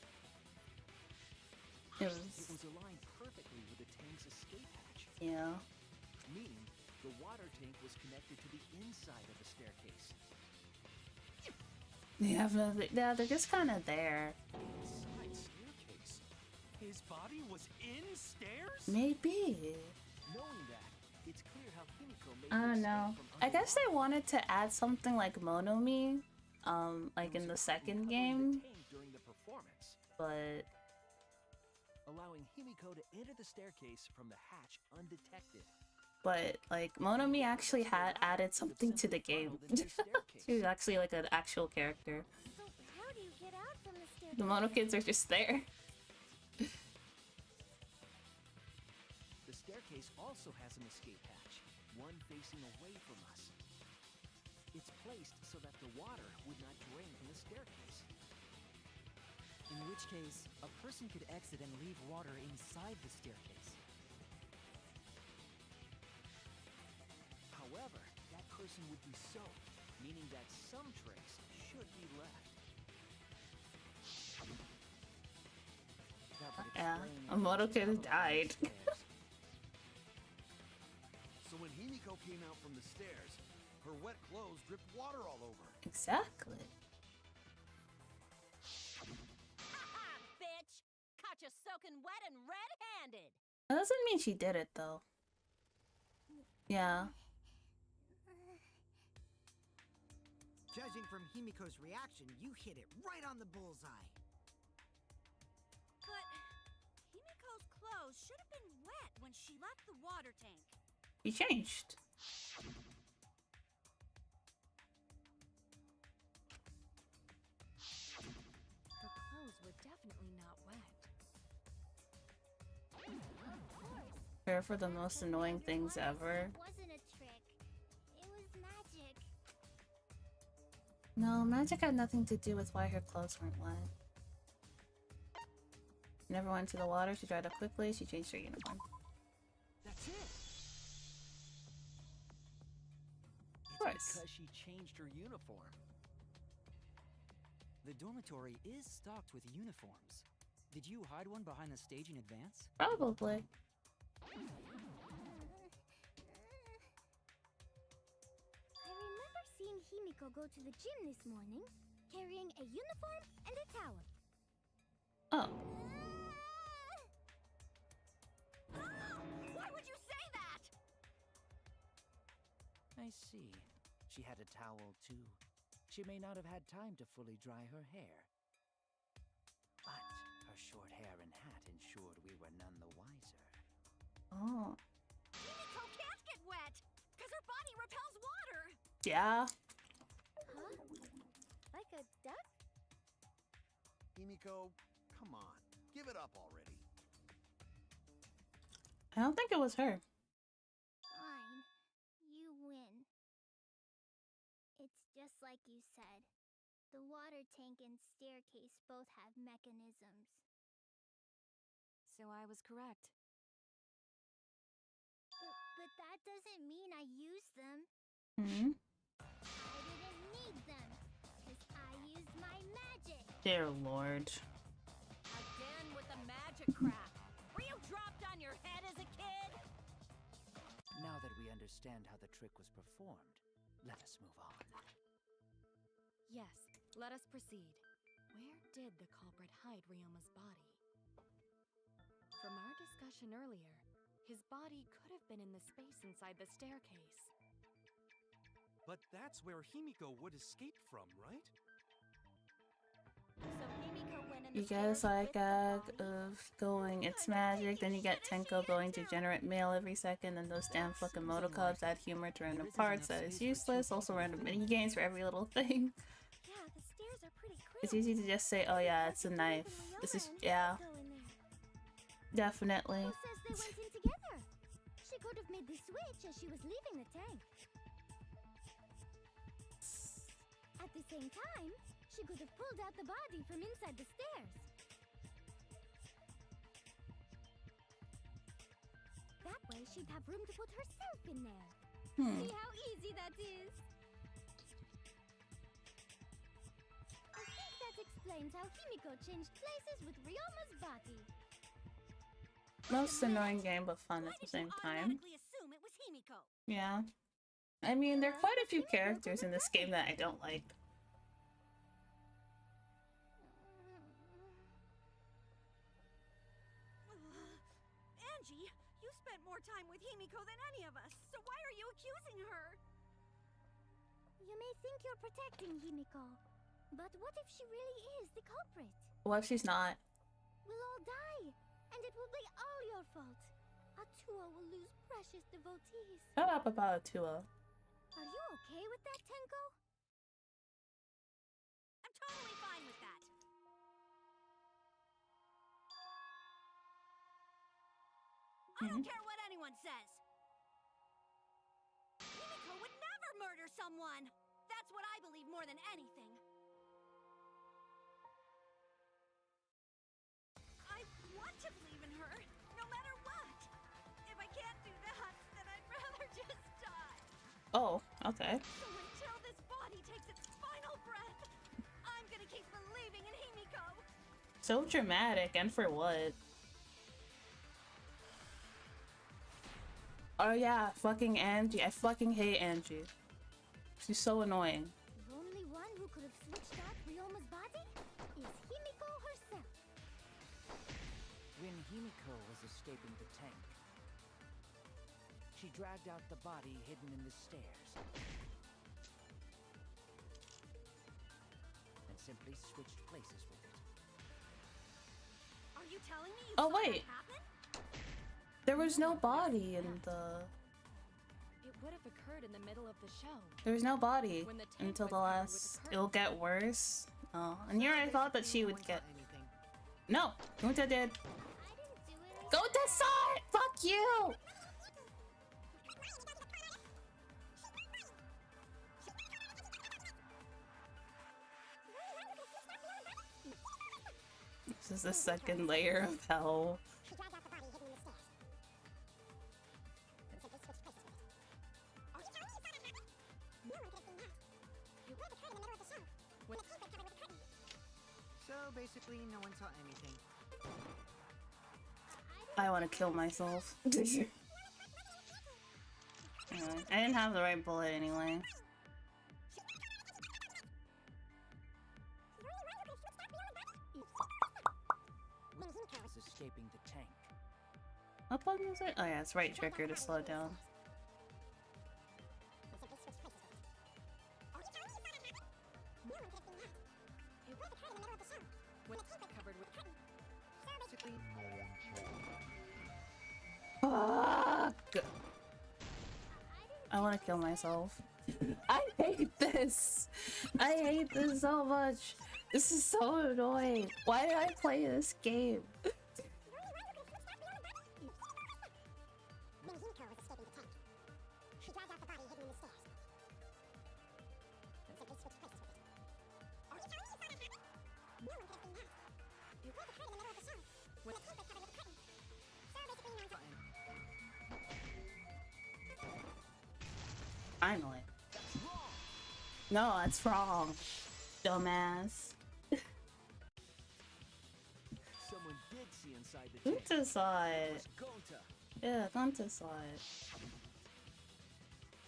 It It was, was aligned perfectly with the tank's escape hatch, yeah. meaning the water tank was connected to the inside of the staircase. Yeah, they're just kind of there. Side staircase. His body was in stairs? Maybe. Knowing that, it's clear how Himiko made I the don't escape know. from I guess they underwater. wanted to add something like Monomi, like in the second game, During the performance, but allowing Himiko to enter the staircase from the hatch undetected. like Monomi actually had added something to the game. She was actually like an actual character. So how do you get out from the staircase? The Mono kids are just there. The staircase also has an escape hatch, one facing away from us. It's placed so that the water would not drain from the staircase. In which case, a person could exit and leave water inside the staircase. However, that person would be soaked, meaning that some trace should be left. That would Yeah, explain a Mono kid how died. the stairs. So when Himiko came out from the stairs, her wet clothes dripped water all over. Exactly. Ha-ha, bitch! Caught you soaking wet and red-handed! That doesn't mean she did it though. Yeah. Judging from Himiko's reaction, you hit it right on the bullseye. But Himiko's clothes should have been wet when she left the water tank. He changed. Her clothes were definitely not wet. Prepare for the most annoying things ever. It wasn't a trick. It was magic. No, magic had nothing to do with why her clothes weren't wet. She never went to the water. She dried up quickly. She changed her uniform. That's it. because she changed her uniform. The dormitory is stocked with uniforms. Did you hide one behind the stage in advance? Probably. I remember seeing Himiko go to the gym this morning, carrying a uniform and a towel. Oh. Why would you say that? I see. She had a towel too. She may not have had time to fully dry her hair. But her short hair and hat ensured we were none the wiser. Oh. Himiko can't get wet, because her body repels water. Yeah. Huh? Like a duck? Himiko, come on. Give it up already. I don't think it was her. Fine. You win. It's just like you said. The water tank and staircase both have mechanisms. So I was correct. But that doesn't mean I used them. Hmm. I didn't need them, because I used my magic. Dear Lord. Again with the magic crap. Were you dropped on your head as a kid? Now that we understand how the trick was performed, let us move on. Yes, let us proceed. Where did the culprit hide Ryoma's body? From our discussion earlier, his body could have been in the space inside the staircase. But that's where Himiko would escape from, right? So Himiko went in the You get a stairs side with the gag body? of going, it's magic, then you get Tenko going degenerate male every second, and those damn fucking Motocubs add humor to random parts that is useless, also random mini games for every little thing. Yeah, the stairs are pretty crude. It's easy to just say, oh yeah, it's a knife. This is, yeah, definitely. Who says they went in together? She could have made the switch as she was leaving the tank. At the same time, she could have pulled out the body from inside the stairs. That way she'd have room to put herself in there. See how easy that is? I think that explains how Himiko changed places with Ryoma's body. Most annoying game, but fun at the same time. Assume it was Himiko. Yeah. I mean, there are quite a few characters in this game that I don't like. Angie, you spent more time with Himiko than any of us, so why are you accusing her? You may think you're protecting Himiko, but what if she really is the culprit? What if she's not? We'll all die, and it will be all your fault. Atua will lose precious devotees. Shut up about Tua. Are you okay with that, Tenko? I'm totally fine with that. I don't care what anyone says. Himiko would never murder someone. That's what I believe more than anything. I want to believe in her, no matter what. If I can't do that, then I'd rather just die. Oh, okay. So until this body takes its final breath, I'm gonna keep believing in Himiko. So dramatic, and for what? Oh yeah, fucking Angie. I fucking hate Angie. She's so annoying. The only one who could have switched out Ryoma's body is Himiko herself. When Himiko was escaping the tank, she dragged out the body hidden in the stairs and simply switched places with it. Are you telling me you Oh, saw wait. that happen? There was no body in the... It would have occurred in the middle of the show. There was no body When the tank until was the covered with last... the It'll get worse. Oh, and here I thought that she would get... Anything. No! Gunta did. I didn't do it. Gunta saw it! Fuck you! This is the second layer of hell. basically, no one saw anything. I want to kill myself. Anyway, I didn't have the right bullet anyway. Is escaping the tank. What button is it? Oh yeah, it's right trigger to slow down. Fuck! I want to kill myself. I hate this! I hate this so much! This is so annoying! Why did I play this game? Finally. No, that's wrong. Dumbass. Someone did see inside the tank. Gunta saw It it. was Gonta. Yeah, Gunta saw it.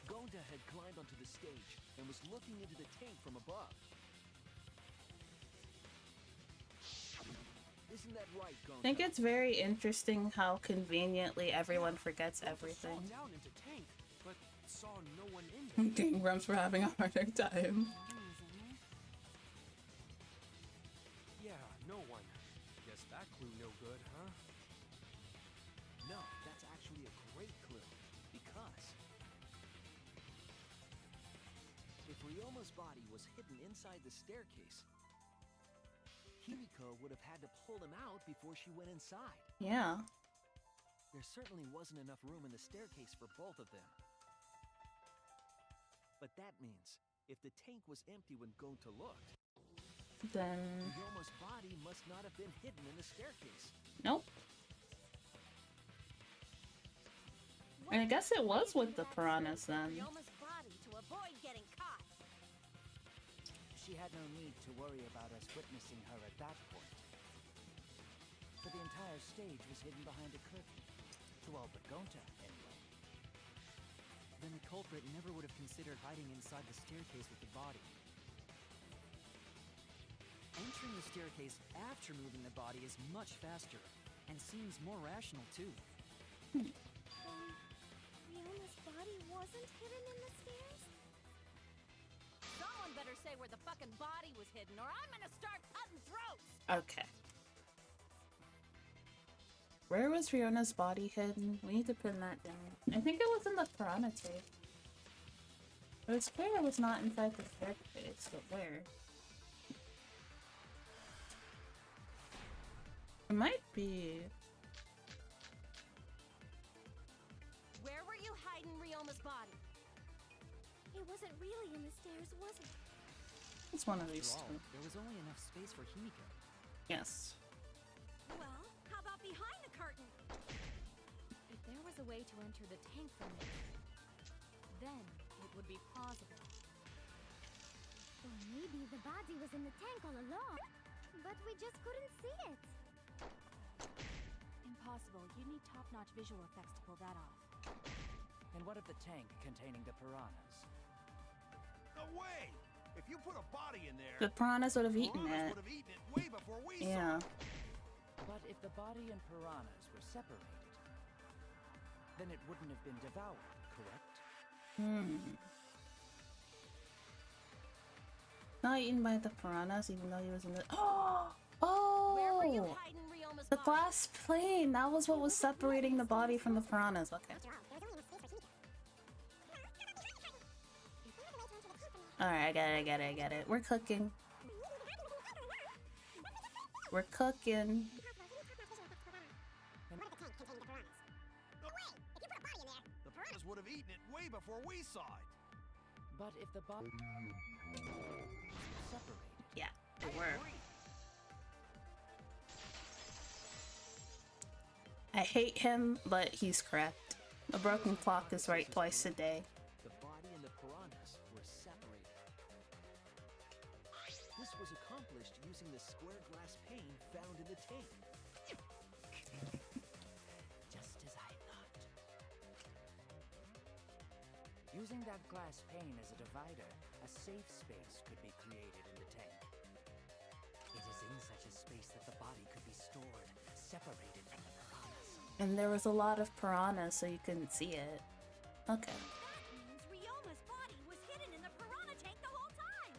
Gonta had climbed onto the stage and was looking into the tank from above. Isn't that right, Gonta? I think it's very interesting how conveniently everyone forgets everything. Saw down into tank, but saw no one in there. Gang Grumps for having a harder time. Yeah, no one. Guess that clue no good, huh? No, that's actually a great clue. Because if Ryoma's body was hidden inside the staircase, Himiko would have had to pull him out before she went inside. Yeah. There certainly wasn't enough room in the staircase for both of them. But that means, if the tank was empty when Gonta looked, Then... Ryoma's body must not have been hidden in the staircase. Nope. And I guess it was with the piranhas then. Ryoma's body to avoid getting caught. She had no need to worry about us witnessing her at that point. For the entire stage was hidden behind a curtain. To all but Gonta, anyway. Then the culprit never would have considered hiding inside the staircase with the body. Entering the staircase after moving the body is much faster, and seems more rational too. Ryoma's body wasn't hidden in the stairs? Someone better say where the fucking body was hidden, or I'm gonna start cutting throats! Okay. Where was Riona's body hidden? We need to pin that down. I think it was in the piranha tape. But it's clear it was not inside the staircase, but where? It might be... Where were you hiding Ryoma's body? It wasn't really in the stairs, was it? It's one of these After all, two. there was only enough space for Himiko. Yes. Well, how about behind the curtain? If there was a way to enter the tank from there, then it would be plausible. Or maybe the body was in the tank all along, but we just couldn't see it. Impossible. You'd need top-notch visual effects to pull that off. And what of the tank containing the piranhas? No way! If you put a body in there, The piranhas would have eaten piranhas it. would have eaten it way before we saw Yeah. it. But if the body and piranhas were separated, then it wouldn't have been devoured, correct? Not eaten by the piranhas, even though he was in the... Oh! Where were you hiding Ryoma's The body? glass plane! That was what was separating the body from the piranhas. Okay. Alright, I get it. We're cooking. We're cooking. The piranhas would have eaten it way before we saw it. But if the body separated, Yeah, they were. I hate him, but he's correct. A broken clock is right twice a day. The body and the piranhas were separated. This was accomplished using using the square glass pane found in the tank. Just as I thought. Using that glass pane as a divider, a safe space could be created in the tank. It is in such a space that the body could be stored, separated from the piranhas. And there was a lot of piranhas, so you couldn't see it. Okay. That means Ryoma's body was hidden in the piranha tank the whole time!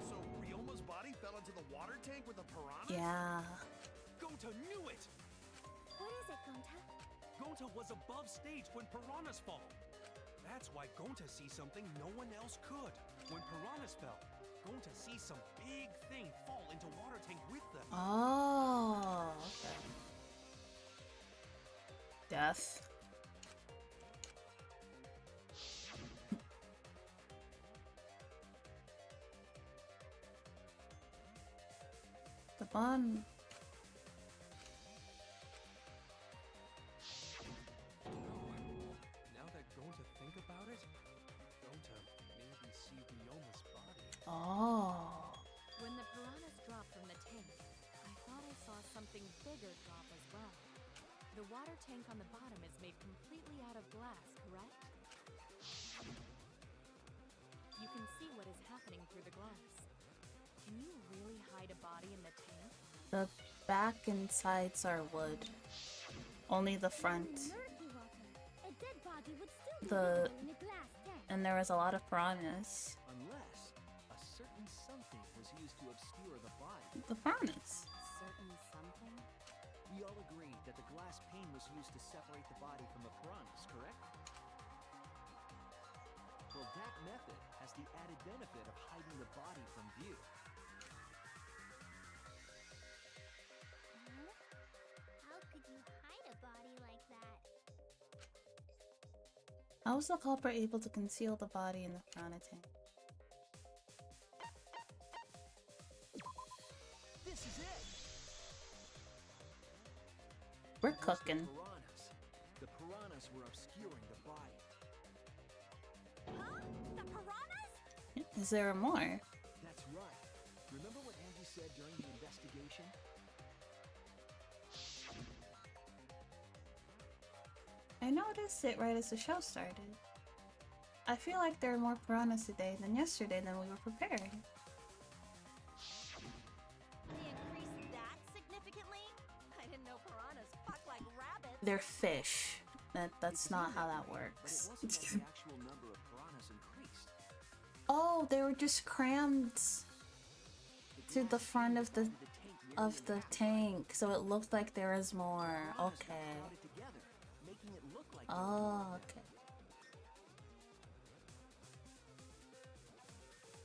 So Ryoma's body fell into the water tank with a piranha? Yeah. Gonta knew it! What is it, Gonta? Gonta was above stage when piranhas fall. That's why Gonta sees something no one else could. When piranhas fell, Gonta sees some big thing fall into water tank with them. Oh, okay. Death. The bun. Now that Gonta think about it, Gonta maybe see Ryoma's body. Oh. When the piranhas dropped from the tank, I thought I saw something bigger drop as well. The water tank on the bottom is made completely out of glass, correct? You can see what is happening through the glass. Can you really hide a body in the tank? The back and sides are wood. Only the front. Murky water. A dead body would still be The- visible in a glass tank. And there was a lot of piranhas. Unless a certain something was used to obscure the body. The piranhas. Certain something? We all agreed that the glass pane was used to separate the body from the piranhas, correct? Well, that method has the added benefit of hiding the body from view. Huh? How could you hide a body like that? How was the culprit able to conceal the body in the piranha tank? This is it! We're It was cooking. The piranhas were obscuring the body. Huh? The piranhas? Is there more? That's right. Remember what Angie said during the investigation? I noticed it right as the show started. I feel like there are more piranhas today than yesterday than we were preparing. They increased that significantly? I didn't know piranhas fuck like rabbits. They're fish. That's not how that But it works. wasn't that the actual number of piranhas increased. Oh, they were just crammed to the front of the tank, so it looked like there was more. Okay. Crowded together, making it look like Oh, okay.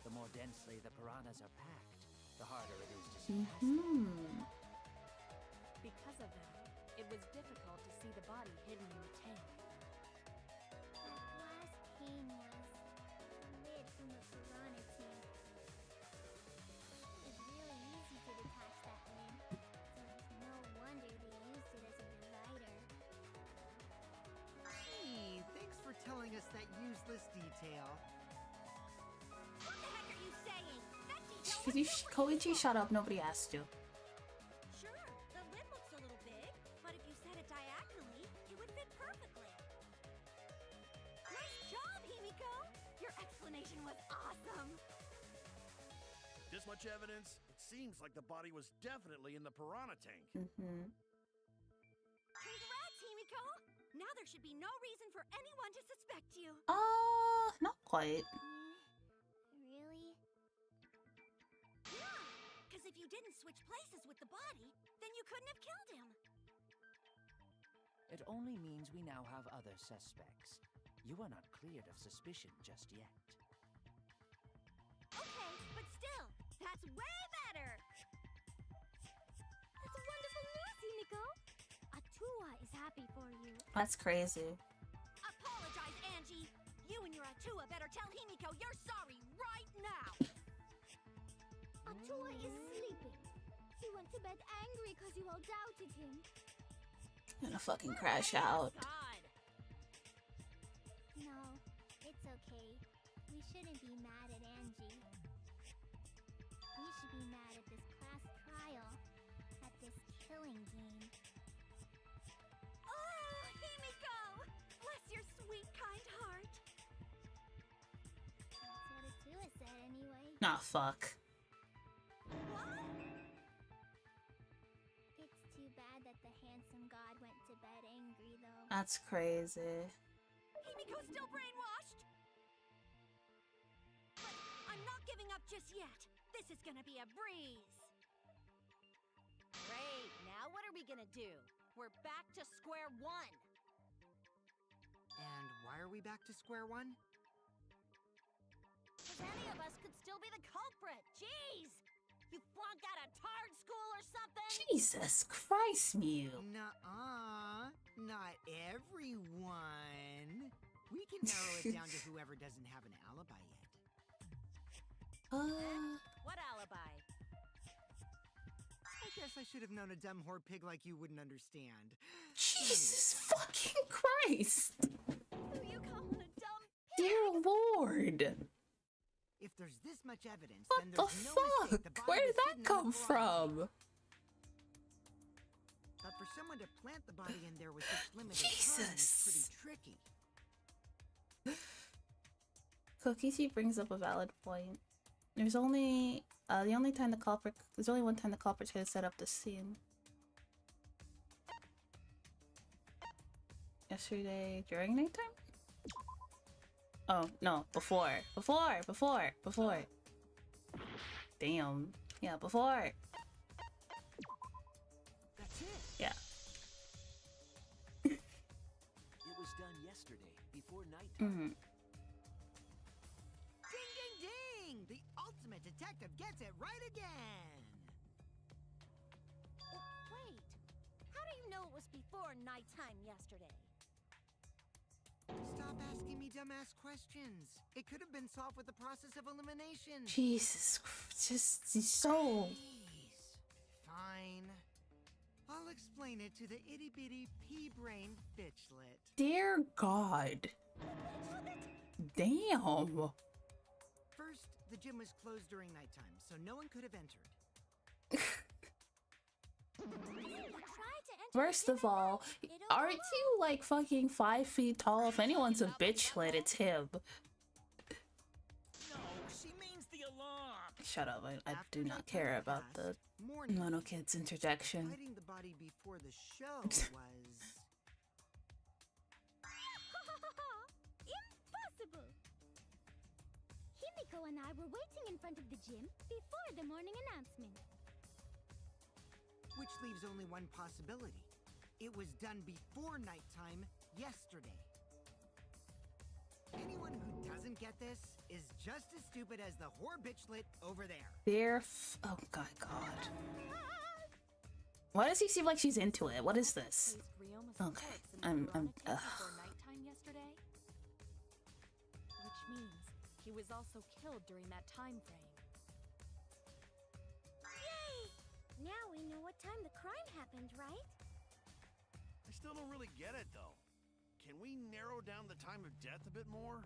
The more densely the piranhas are packed, the harder it is to see past them. Hmm. Because of that, it was difficult to see the body hidden in the tank. That glass pane was the lid from the piranha tank. It's really easy to detach that lid, so it's no wonder they used it as a divider. Hey, thanks for telling us that useless detail. What the heck are you saying? That detail Could you, Koichi, shut up. Nobody asked you. Sure, the lid looks a little big, but if you set it diagonally, it would fit perfectly. Nice job, Himiko! Your explanation was awesome! This much evidence? It seems like the body was definitely in the piranha tank. Mm-hmm. Congrats, Himiko! Now there should be no reason for anyone to suspect you. Not quite. Really? Yeah, because if you didn't switch places with the body, then you couldn't have killed him. It only means we now have other suspects. You are not cleared of suspicion just yet. Okay, but still, that's way better! That's wonderful news, Himiko! Atua is happy for you. That's crazy. Apologize, Angie! You and your Atua better tell Himiko you're sorry right now! Atua is sleeping. He went to bed angry because you all doubted him. I'm gonna fucking crash out. God! No, it's okay. We shouldn't be mad at Angie. We should be mad at this class last trial at this killing game. Oh, Himiko! Bless your sweet, kind heart. That's what Atua said anyway. Nah, fuck. What? It's too bad that the handsome god went to bed angry, though. That's crazy. Himiko's still brainwashed? But I'm not giving up just yet. This is gonna be a breeze. Great, now what are we gonna do? We're back to square one. And why are we back to square one? Because any of us could still be the culprit. Jeez! You flunked out of Tard School or something? Jesus Christ, Mew. Nuh-uh. Not everyone. We can narrow it down to whoever doesn't have an alibi yet. What alibi? I guess I should have known a dumb whore pig like you wouldn't understand. Jesus fucking Christ. Who you calling a dumb pig? Dear Lord. If there's this much evidence, What then the there's no mistake fuck? the body Where did was that hidden in come the garage. from? But for someone to plant the body in there with such limited time Jesus. is pretty tricky. Kokichi brings up a valid point. There's only the only time the culprit there's only one time the culprit could have set up the scene. Yesterday during nighttime? Oh no, before. Damn. Yeah, before. That's it. Yeah. It was done yesterday, before nighttime. Ding, ding, ding! The ultimate detective gets it right again! Wait, how do you know it was before nighttime yesterday? Stop asking me dumbass questions. It could have been solved with the process of elimination. Jesus Christ, just so Jeez. Fine. I'll explain it to the itty-bitty pea-brained bitchlet. dear God. Damn. First, the gym was closed during nighttime, so no one could have entered. First of all, aren't you like fucking 5 feet tall? If anyone's a bitchlet, it's him. No, she means the alarm. Shut up, I After do not nighttime care about passed, the morning little kid's interjection. hiding the body before the show was... Impossible! Himiko and I were waiting in front of the gym before the morning announcement. Which leaves only one possibility. It was done before nighttime yesterday. Anyone who doesn't get this is just as stupid as the whore bitchlet over there. Oh god. Why does he seem like she's into it? What is this? Okay, I'm Before nighttime yesterday? Which means he was also killed during that time frame. Now we know what time the crime happened, right? I still don't really get it, though. Can we narrow down the time of death a bit more?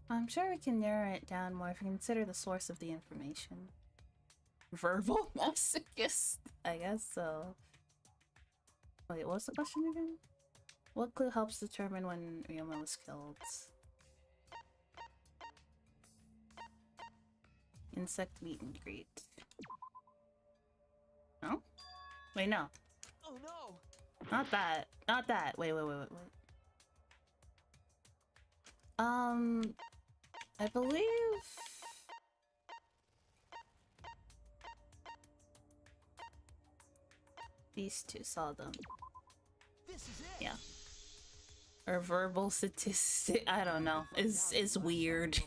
I'm sure we can narrow it down more if we consider the source of the information. Verbal masochist? I guess so. Wait, what's the question again? What clue helps determine when Ryoma was killed? Insect meet and greet. No? Wait, no. Oh no! Not that. Not that. Wait. I believe... these two saw them. This is it. Yeah. Or verbal statistic. I don't know. Is weird.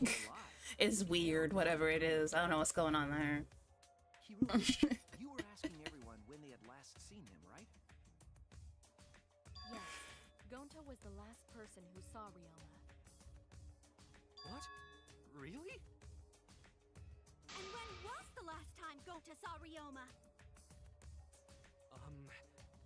Is weird, whatever it is. I don't know what's going on there. Hiroshi, you were asking everyone when they had last seen him, right? Yes, Gonta was the last person who saw Ryoma. What? Really? And when was the last time Gonta saw Ryoma?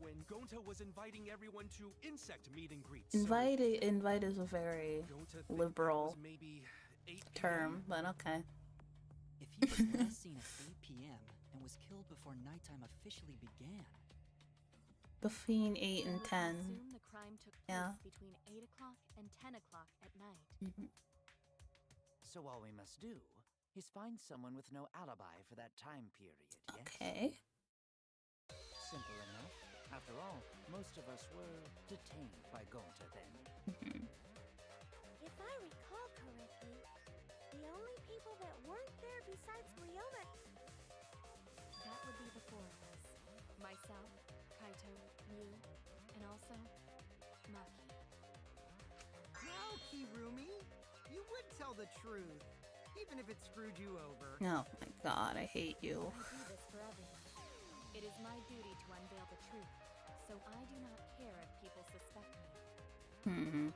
When Gonta was inviting everyone to insect meet and greets. Invite is a very Gonta think liberal that was maybe 8 term, but okay. If He was last seen at 8 p.m. and was killed before nighttime officially began. Between 8 and 10. Assume the crime took place Yeah. between 8 o'clock and 10 o'clock at night. So all we must do is find someone with no alibi for that time period, yes? Okay. Simple enough. After all, most of us were detained by Gonta then. If I recall correctly, the only people that weren't there besides Ryoma. That would be the four of us. Myself, Kaito, you, and also Maki. Now, Kirumi, you would tell the truth, even if it screwed you over. Oh my god, I hate you. I do this for everyone. It is my duty to unveil the truth, so I do not care if people suspect me.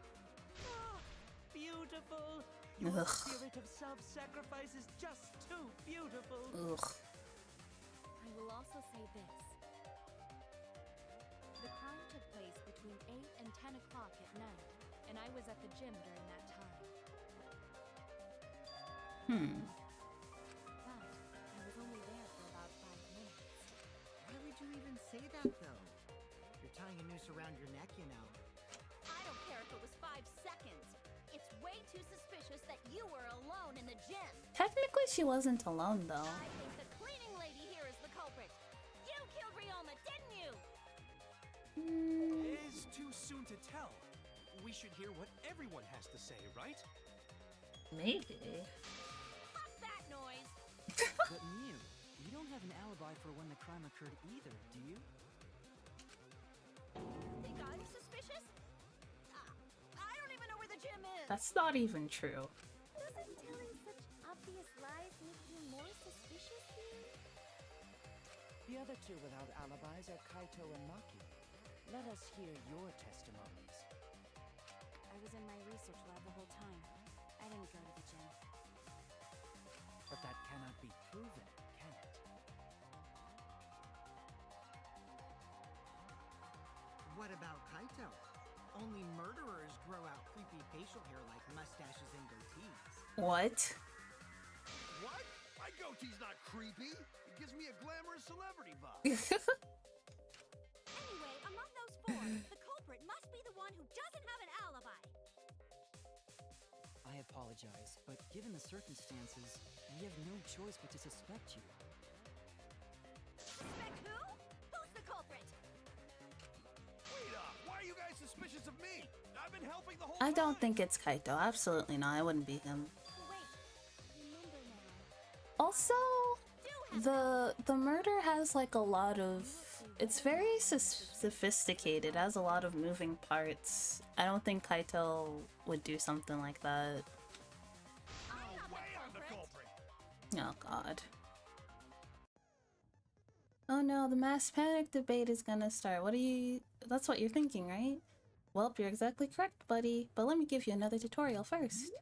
Beautiful! Ugh. Your spirit of self-sacrifice is just too beautiful! Ugh. I will also say this. The crime took place between 8 and 10 o'clock at night, and I was at the gym during that time. But I was only there for about 5 minutes. Why would you even say that, though? You're tying a noose around your neck, you know. I don't care if it was 5 seconds. It's way too suspicious that you were alone in the gym. Technically, she wasn't alone though. I think the cleaning lady here is the culprit. You killed Ryoma, didn't you? It is too soon to tell. We should hear what everyone has to say, right? Maybe. Fuck that noise. But Mew, you don't have an alibi for when the crime occurred either, do you? You think I'm suspicious? I don't even know where the gym is. That's not even true. Doesn't telling such obvious lies make you more suspicious here? The other two without alibis are Kaito and Maki. Let us hear your testimonies. I was in my research lab the whole time. I didn't go to the gym. But that cannot be proven, can it? What about Kaito? Only murderers grow out creepy facial hair like mustaches and goatees. What? What? My goatee's not creepy. It gives me a glamorous celebrity vibe. Anyway, among those four, the culprit must be the one who doesn't have an alibi. I apologize, but given the circumstances, we have no choice but to suspect you. Suspect who? Who's the culprit? Wait up! Why are you guys suspicious of me? I've been helping the whole time. I don't think it's Kaito. Absolutely not. It wouldn't be him. Wait, remember now. Also, the murder has like a lot of. It's very sophisticated. It has a lot of moving parts. I don't think Kaito would do something like that. No way I'm the culprit. Oh god. Oh no, the mass panic debate is gonna start. What are you... That's what you're thinking, right? Well, you're exactly correct, buddy. But let me give you another tutorial first.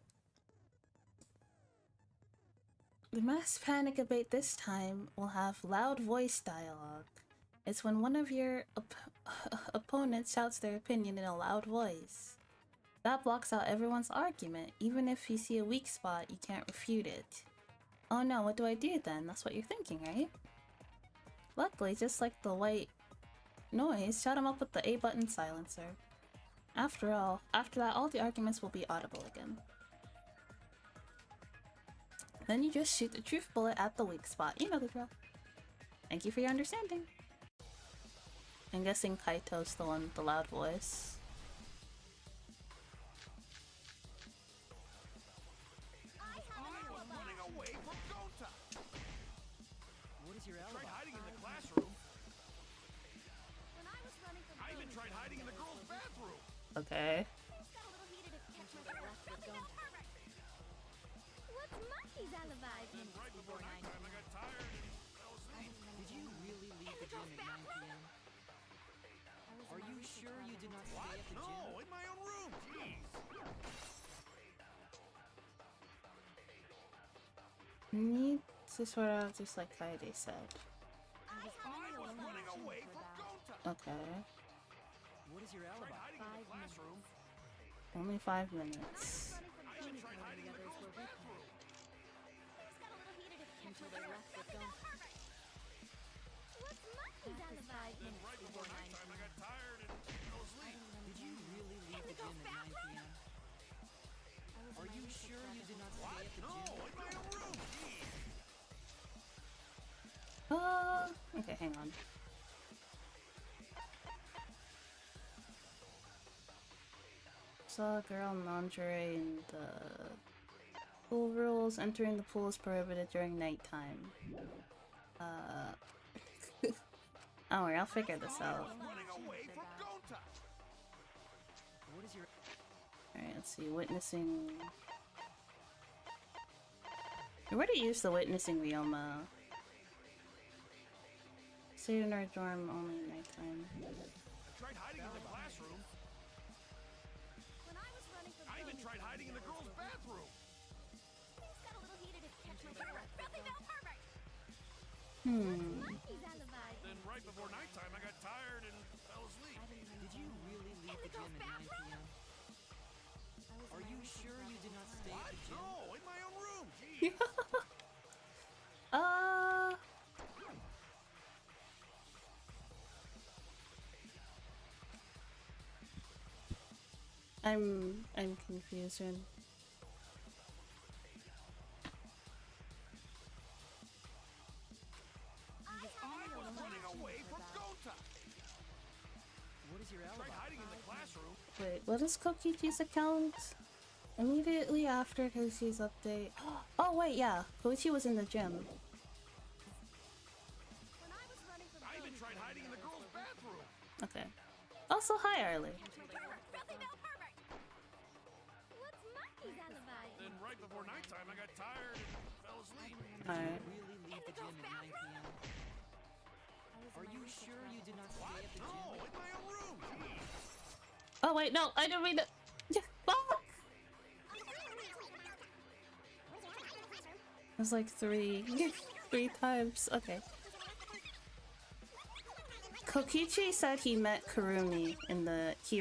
The mass panic debate this time will have loud voice dialogue. It's when one of your opponents shouts their opinion in a loud voice. That blocks out everyone's argument. Even if you see a weak spot, you can't refute it. Oh no, what do I do then? That's what you're thinking, right? Luckily, just like the white noise, shut him up with the A button silencer. After that, all the arguments will be audible again. Then you just shoot the truth bullet at the weak spot. You know the drill. Thank you for your understanding. I'm guessing Kaito's the one with the loud voice. I was running away from Gonta. What is your I alibi? tried hiding in the classroom. When I was running from I even tried hiding in the girls' bathroom. Okay. Things got a little heated at What's Maki's alibi? Then right before nighttime, I got tired and fell asleep. Did you really leave the gym at 9 p.m.? Are you sure you did not stay at the gym? No, in my own room. Jeez. Need to sort out just like Kaede said. I was running away from Gonta. Okay. What is your Tried alibi? hiding in the classroom. Only 5 minutes. I even tried hiding in the girls' bathroom. Things got a little heated at until they left with Gonta. What's monkeys on the vibe? Then right before nighttime, I got tired and fell asleep. Did you really leave the gym at 9 p.m.? Are you sure you did not stay at the No, gym? in my own room. Jeez. Okay, hang on. Saw a girl in lingerie in the pool rules. Entering the pool is prohibited during nighttime. Don't worry, I'll figure this out. Running away from Gonta. What is your... Alright, let's see. Witnessing... I already used the witnessing Ryoma. Stay in our dorm only nighttime. I tried hiding in the classroom. When I was running from I even tried hiding in the girls' bathroom. things got a little heated to catch my pervert. Filthy male pervert! Monkeys on the vibe. Then right before nighttime, I got tired and fell asleep. Did you really leave the gym at 9 p.m.? Are you sure you did not stay at the gym? No, in my own room. Jeez. I'm confused. I was running away from Gonta. What is your Tried alibi? hiding in the classroom. Wait, what is Kokichi's account? Immediately after Kokichi's update. Oh wait, yeah. Kokichi was in the gym. When I was running from I even tried hiding in the girls' bathroom. Okay. Also, hi Arlie. filthy male pervert! What's monkeys on the vibe? Then right before nighttime, I got tired and fell asleep. Alright. Really leave the gym at 9 p.m.? Are you sure you did not stay at the No, gym? in my own room. Jeez. Oh wait, no, I didn't mean to. Yeah, fuck! It was like three times. Okay. Kokichi said he met Kirumi in the gym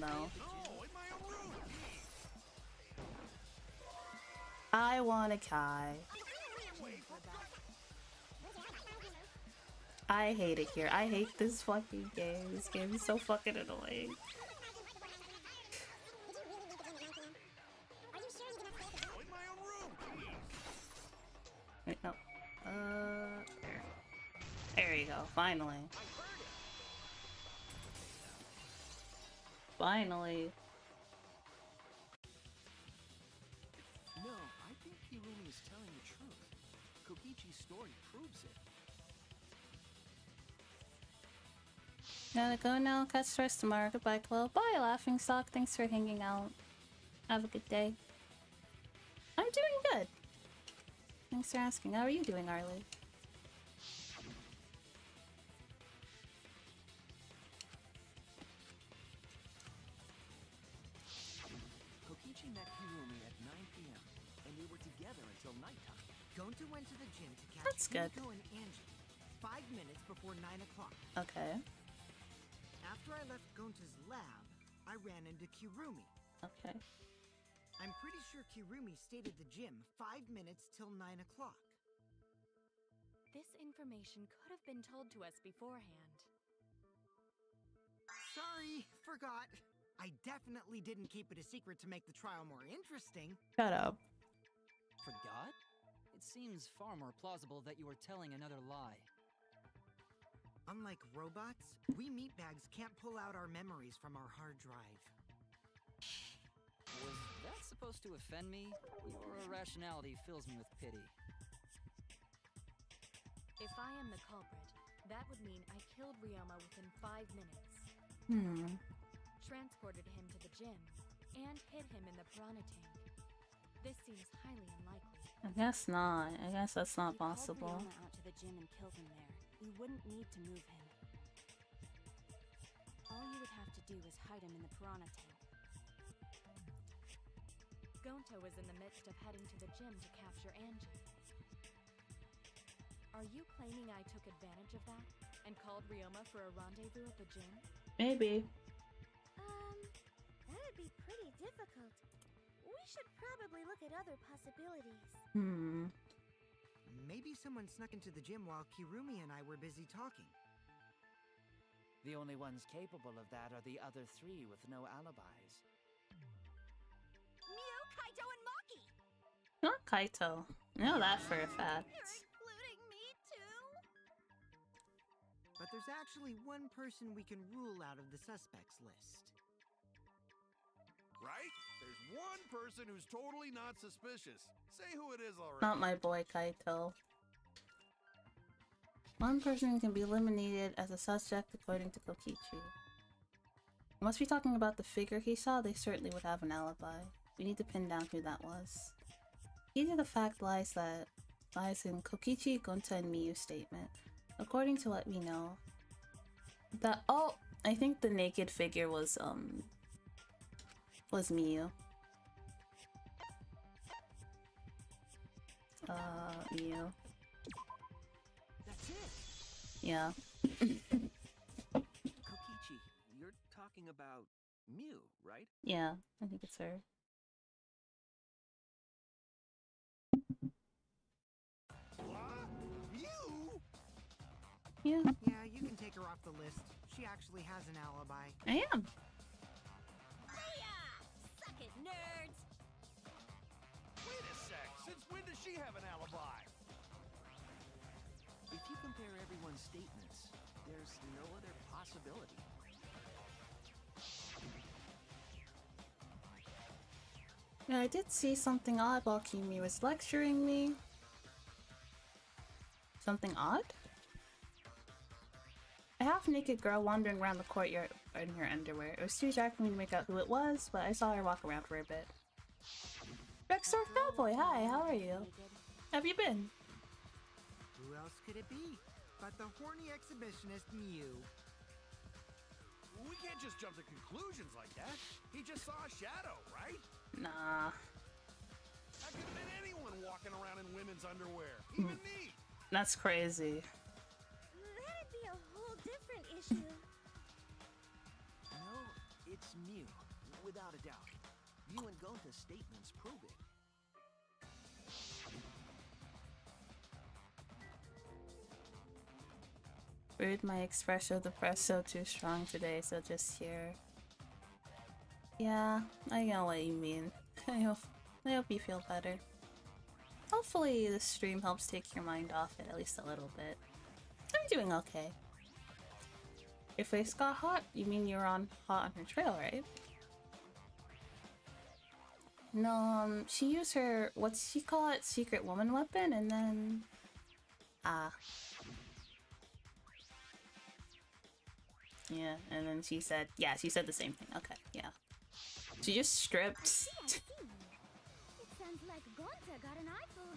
though. No, in my own room. I wanna Kai. I hate it here. I hate this fucking game. This game is so fucking annoying. No, in my own room. Jeez. Wait, no. There. There you go. Finally. Finally. No, I think Hirumi is telling the truth. Kokichi's story proves it. Gotta go now. Catch stress tomorrow. Goodbye, 12. Bye, Laughing Stock. Thanks for hanging out. Have a good day. I'm doing good. Thanks for asking. How are you doing, Arlie? Kokichi met Hirumi at 9 p.m. and they were together until nighttime. Gonta went to the gym to catch That's good. Nico and Angie 5 minutes before 9 o'clock. Okay. After I left Gonta's lab, I ran into Kirumi. Okay. I'm pretty sure Kirumi stayed at the gym 5 minutes till 9 o'clock. This information could have been told to us beforehand. Sorry, forgot. I definitely didn't keep it a secret to make the trial more interesting. Shut up. Forgot? It seems far more plausible that you were telling another lie. Unlike robots, we meatbags can't pull out our memories from our hard drive. Was that supposed to offend me? Your irrationality fills me with pity. If I am the culprit, that would mean I killed Ryoma within 5 minutes, transported him to the gym, and hid him in the piranha tank. This seems highly unlikely. I guess not. I guess that's not If you possible. called Ryoma out to the gym and killed him there, we wouldn't need to move him. All you would have to do is hide him in the piranha tank. Gonta was in the midst of heading to the gym to capture Angie. Are you claiming I took advantage of that and called Ryoma for a rendezvous at the gym? Maybe. That'd be pretty difficult. We should probably look at other possibilities. Maybe someone snuck into the gym while Kirumi and I were busy talking. The only ones capable of that are the other three with no alibis. Mew, Kaito, and Maki! Not Kaito. I know that for a fact. Including me, too? But there's actually one person we can rule out of the suspects list. Right? There's one person who's totally not suspicious. Say who it is already. Not my boy Kaito. One person can be eliminated as a suspect according to Kokichi. Unless we're talking about the figure he saw, they certainly would have an alibi. We need to pin down who that was. Either the fact lies in Kokichi, Gonta, and Miyu's statement. According to what we know, I think the naked figure was Miyu. Miyu. That's it. Yeah. Kokichi, you're talking about Mew, right? Yeah, I think it's her. What? You? Yeah. Yeah, you can take her off the list. She actually has an alibi. I am. Suck it, nerds! Wait a sec. Since when does she have an alibi? If you compare everyone's statements, there's no other possibility. Yeah, I did see something odd while Kimi was lecturing me. Something odd? A half-naked girl wandering around the courtyard in her underwear. It was too dark for me to make out who it was, but I saw her walk around for a bit. Rexor Cowboy, hi, how are you? Have you been? Who else could it be but the horny exhibitionist Mew? We can't just jump to conclusions like that. He just saw a shadow, right? Nah. That could have been anyone walking around in women's underwear. Even me. That's crazy. That'd be a whole different issue. No, it's Mew, without a doubt. Mew and Gonta's statements prove it. Rude, my espresso depresso too strong today, so just here. Yeah, I know what you mean. I hope you feel better. Hopefully this stream helps take your mind off it at least a little bit. I'm doing okay. Your face got hot? You mean you're hot on her trail, right? No, she used her, what's she call it? Secret woman weapon, and then... Yeah, and then she said, yeah, she said the same thing. Okay, yeah. She just stripped. It sounds like Gonta got an eyeful,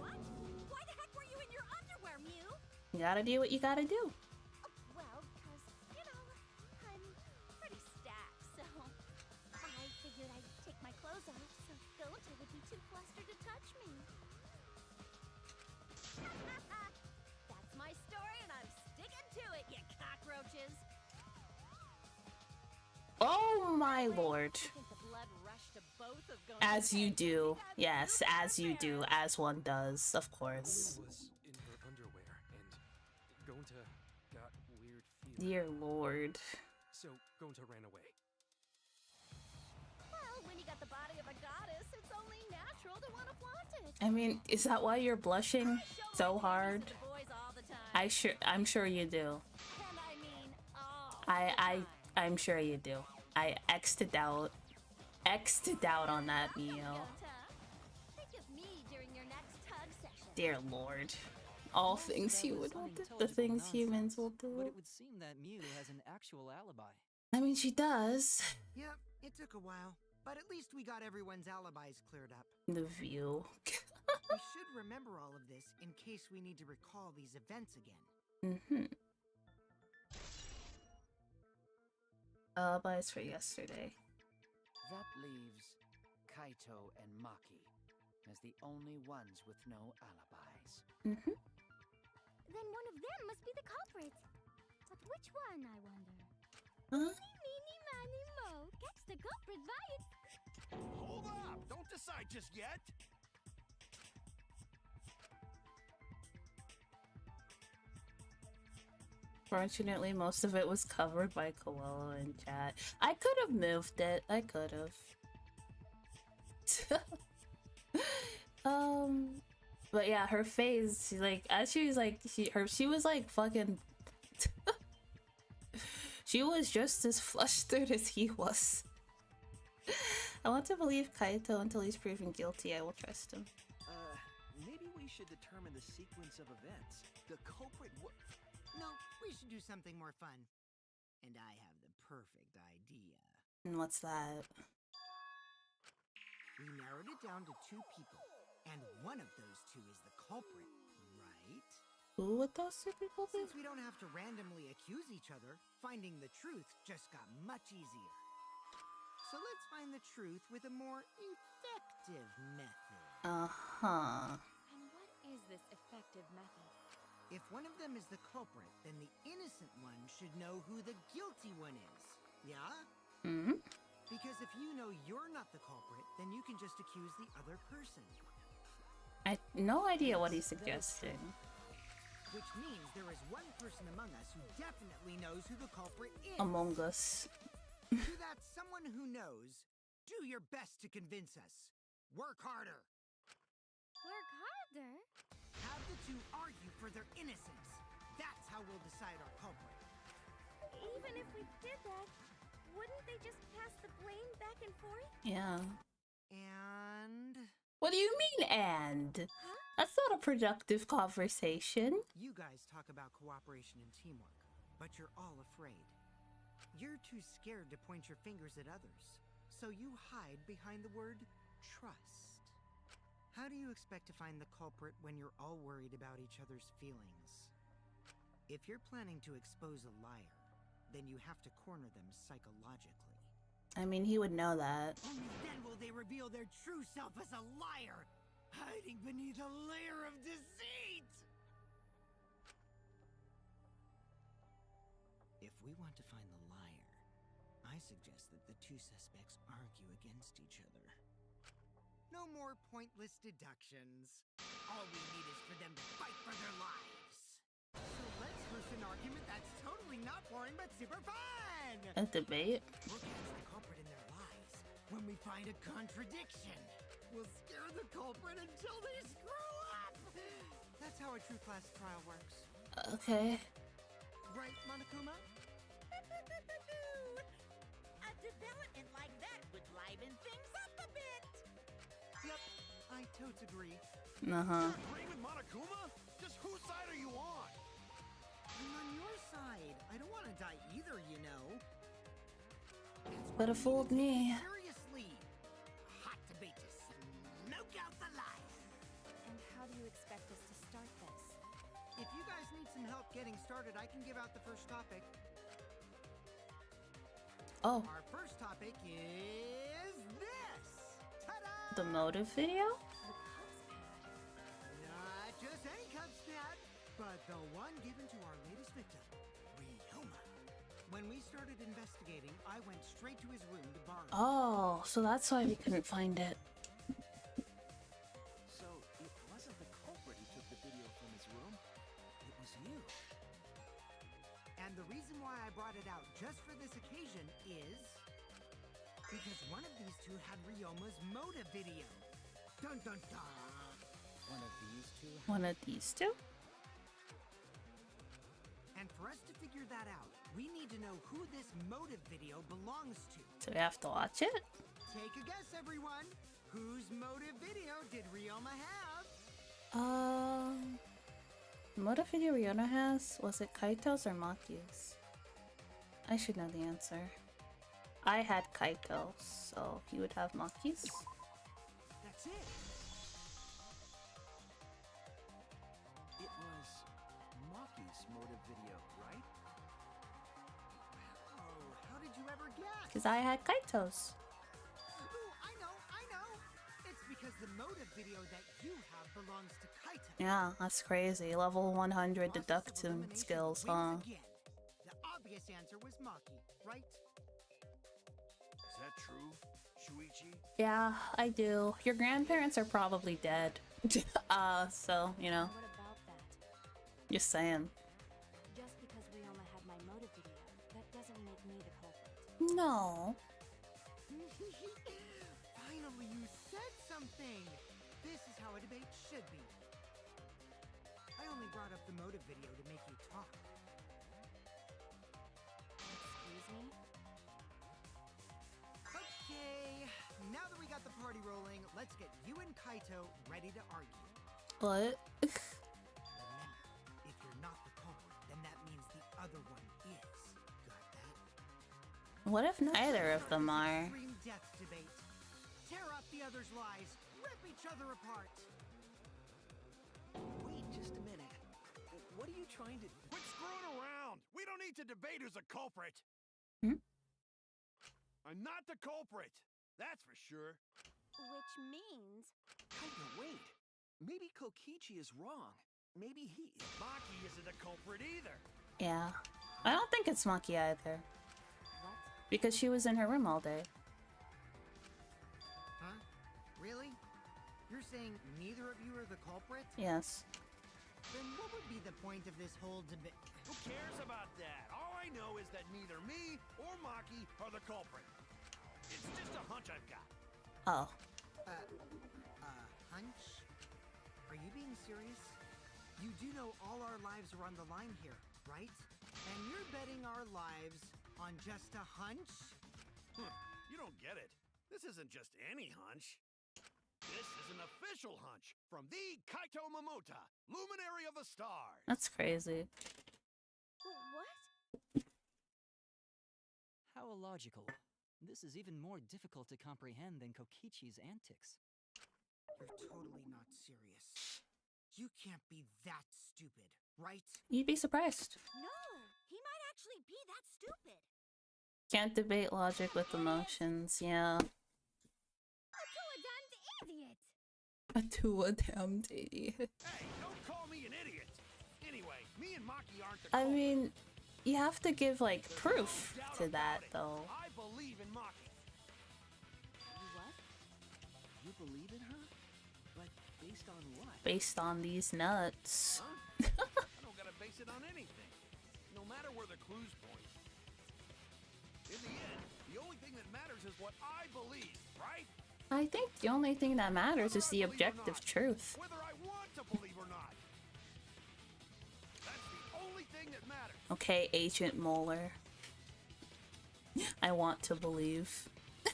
What? Why the heck were you in your underwear, Mew? You gotta do what you gotta do. Well, because, I'm pretty stacked, so I figured I'd take my clothes off so Gonta would be too flustered to touch me. That's my story, and I'm sticking to it, you cockroaches! Oh my lord. I think the blood rushed to both of Gonta's As you heads. do. That's Yes, super as you do. fair. As one does, of course. was in her underwear, and Gonta got weird feelings. Dear lord. So Gonta ran away. Well, when you got the body of a goddess, it's only natural to want to flaunt it. I mean, is that why you're blushing I show so my hard? babies to the boys all the time. I'm sure you do. And I mean all the time. I'm sure you do. I X'd out on that, Mio. Gonta, think of me during your next tug session. Dear lord. All Most of things that you was would do. The unintelligible things humans nonsense, will But do. it would seem that Mew has an actual alibi. I mean, she does. Yep, it took a while, but at least we got everyone's alibis cleared up. The view. We should remember all of this in case we need to recall these events again. Alibis for yesterday. That leaves Kaito and Maki as the only ones with no alibis. Then one of them must be the culprit. But which one, I wonder? Huh? Meeny, miny, mo. Catch the culprit by its... Hold up! Don't decide just yet! Fortunately, most of it was covered by Koala and chat. I could have moved it. I could have. But yeah, her face, she, like, as she was like, she was like fucking. She was just as flustered as he was. I want to believe Kaito until he's proven guilty. I will trust him. Maybe we should determine the sequence of events. The culprit No, we should do something more fun. And I have the perfect idea. And what's that? We narrowed it down to 2 people. And one of those 2 is the culprit, right? Who would those 2 people be? Since we don't have to randomly accuse each other, finding the truth just got much easier. So let's find the truth with a more effective method. Uh-huh. And what is this effective method? If one of them is the culprit, then the innocent one should know who the guilty one is. Yeah? Mm-hmm. Because if you know you're not the culprit, then you can just accuse the other person. I no idea what he's suggesting. Which means there is one person among us who definitely knows who the culprit is. Among Us. To that someone who knows, do your best to convince us. Work harder. Work harder? Have the 2 argue for their innocence. That's how we'll decide our culprit. Even if we did that, wouldn't they just pass the blame back and forth? Yeah. And... What do you mean, and? Huh? That's not a productive conversation. You guys talk about cooperation and teamwork, but you're all afraid. You're too scared to point your fingers at others, so you hide behind the word trust. How do you expect to find the culprit when you're all worried about each other's feelings? If you're planning to expose a liar, then you have to corner them psychologically. I mean, he would know that. Only then will they reveal their true self as a liar, hiding beneath a layer of deceit! If we want to find the liar, I suggest that the 2 suspects argue against each other. No more pointless deductions. All we need is for them to fight for their lives. So let's host an argument that's totally not boring but super fun! A debate? We'll catch the culprit in their lies when we find a contradiction. We'll scare the culprit until they screw up! That's how a true class trial works. Okay. Right, Monokuma? A development like that would liven things up a bit. Yep, I totes agree. Uh-huh. You're agreeing with Monokuma? Just whose side are you on? I'm on your side. I don't want to die either, you know. Could have fooled me. Seriously. Hot debate to smoke out the lies. And how do you expect us to start this? If you guys need some help getting started, I can give out the first topic. Oh, Our first topic is this. Ta-da! the motive video? The Cubs pad. Not just any Cubs pad, but the one given to our latest victim, Ryoma. When we started investigating, I went straight to his room to borrow it. Oh, so that's why we couldn't find it. So, it wasn't the culprit who took the video from his room. It was you. And the reason why I brought it out just for this occasion is because one of these 2 had Ryoma's motive video. Dun dun dun! One of these 2? One of these 2? And for us to figure that out, we need to know who this motive video belongs to. So we have to watch it? Take a guess, everyone. Whose motive video did Ryoma have? Motive video Ryoma has? Was it Kaito's or Maki's? I should know the answer. I had Kaito, so he would have Maki's. That's it. It was Maki's motive video, right? Oh, how did you ever guess? Because I had Kaito's. Ooh, I know. It's because the motive video that you have belongs to Kaito. Yeah, that's crazy. Level 100 deduction skills, huh? Again. The obvious answer was Maki, right? Is that true, Shuichi? Yeah, I do. Your grandparents are probably dead. So, you know, What about that? just saying. Just because Ryoma no. Finally, you said something! This is how a debate should be. I only brought up the motive video to make you talk. Excuse me? Okay, now that we got the party rolling, let's get you and Kaito ready to argue. What? Remember, if you're not the culprit, then that means the other one is. Got that? What if neither of them are? Extreme death debate. Tear up the other's lies. Rip each other apart. Wait just a minute. What are you trying to... Quit screwing around! We don't need to debate who's a culprit! Hmm? I'm not the culprit! That's for sure. Which means... Kaito, wait. Maybe Kokichi is wrong. Maybe he... Maki isn't a culprit either. Yeah. I don't think it's Maki either. What? Because she was in her room all day. Huh? Really? You're saying neither of you are the culprit? Yes. Then what would be the point of this whole debate? Who cares about that? All I know is that neither me or Maki are the culprit. It's just a hunch I've got. Oh. Hunch? Are you being serious? You do know all our lives are on the line here, right? And you're betting our lives on just a hunch? You don't get it. This isn't just any hunch. This is an official hunch from the Kaito Momota, luminary of the stars. That's crazy. What? How illogical. This is even more difficult to comprehend than Kokichi's antics. You're totally not serious. You can't be that stupid, right? You'd be surprised. No! He might actually be that stupid! Can't debate logic with emotions, yeah. A two A a damned idiot! damned idiot. Hey, don't call me an idiot. Anyway, me and Maki aren't the I culprit. mean, you have to give, like, There's proof no doubt to about that, it. though. I believe in Maki. What? You believe in her? But based on what? Based on these nuts. Huh? I don't gotta base it on anything. No matter where the clues point. In the end, the only thing that matters is what I believe, right? I think the only thing that matters is Whether the I believe or objective not. truth. Whether I want to believe or not. That's the only thing that matters. Okay, Agent Moeller. I want to believe. So,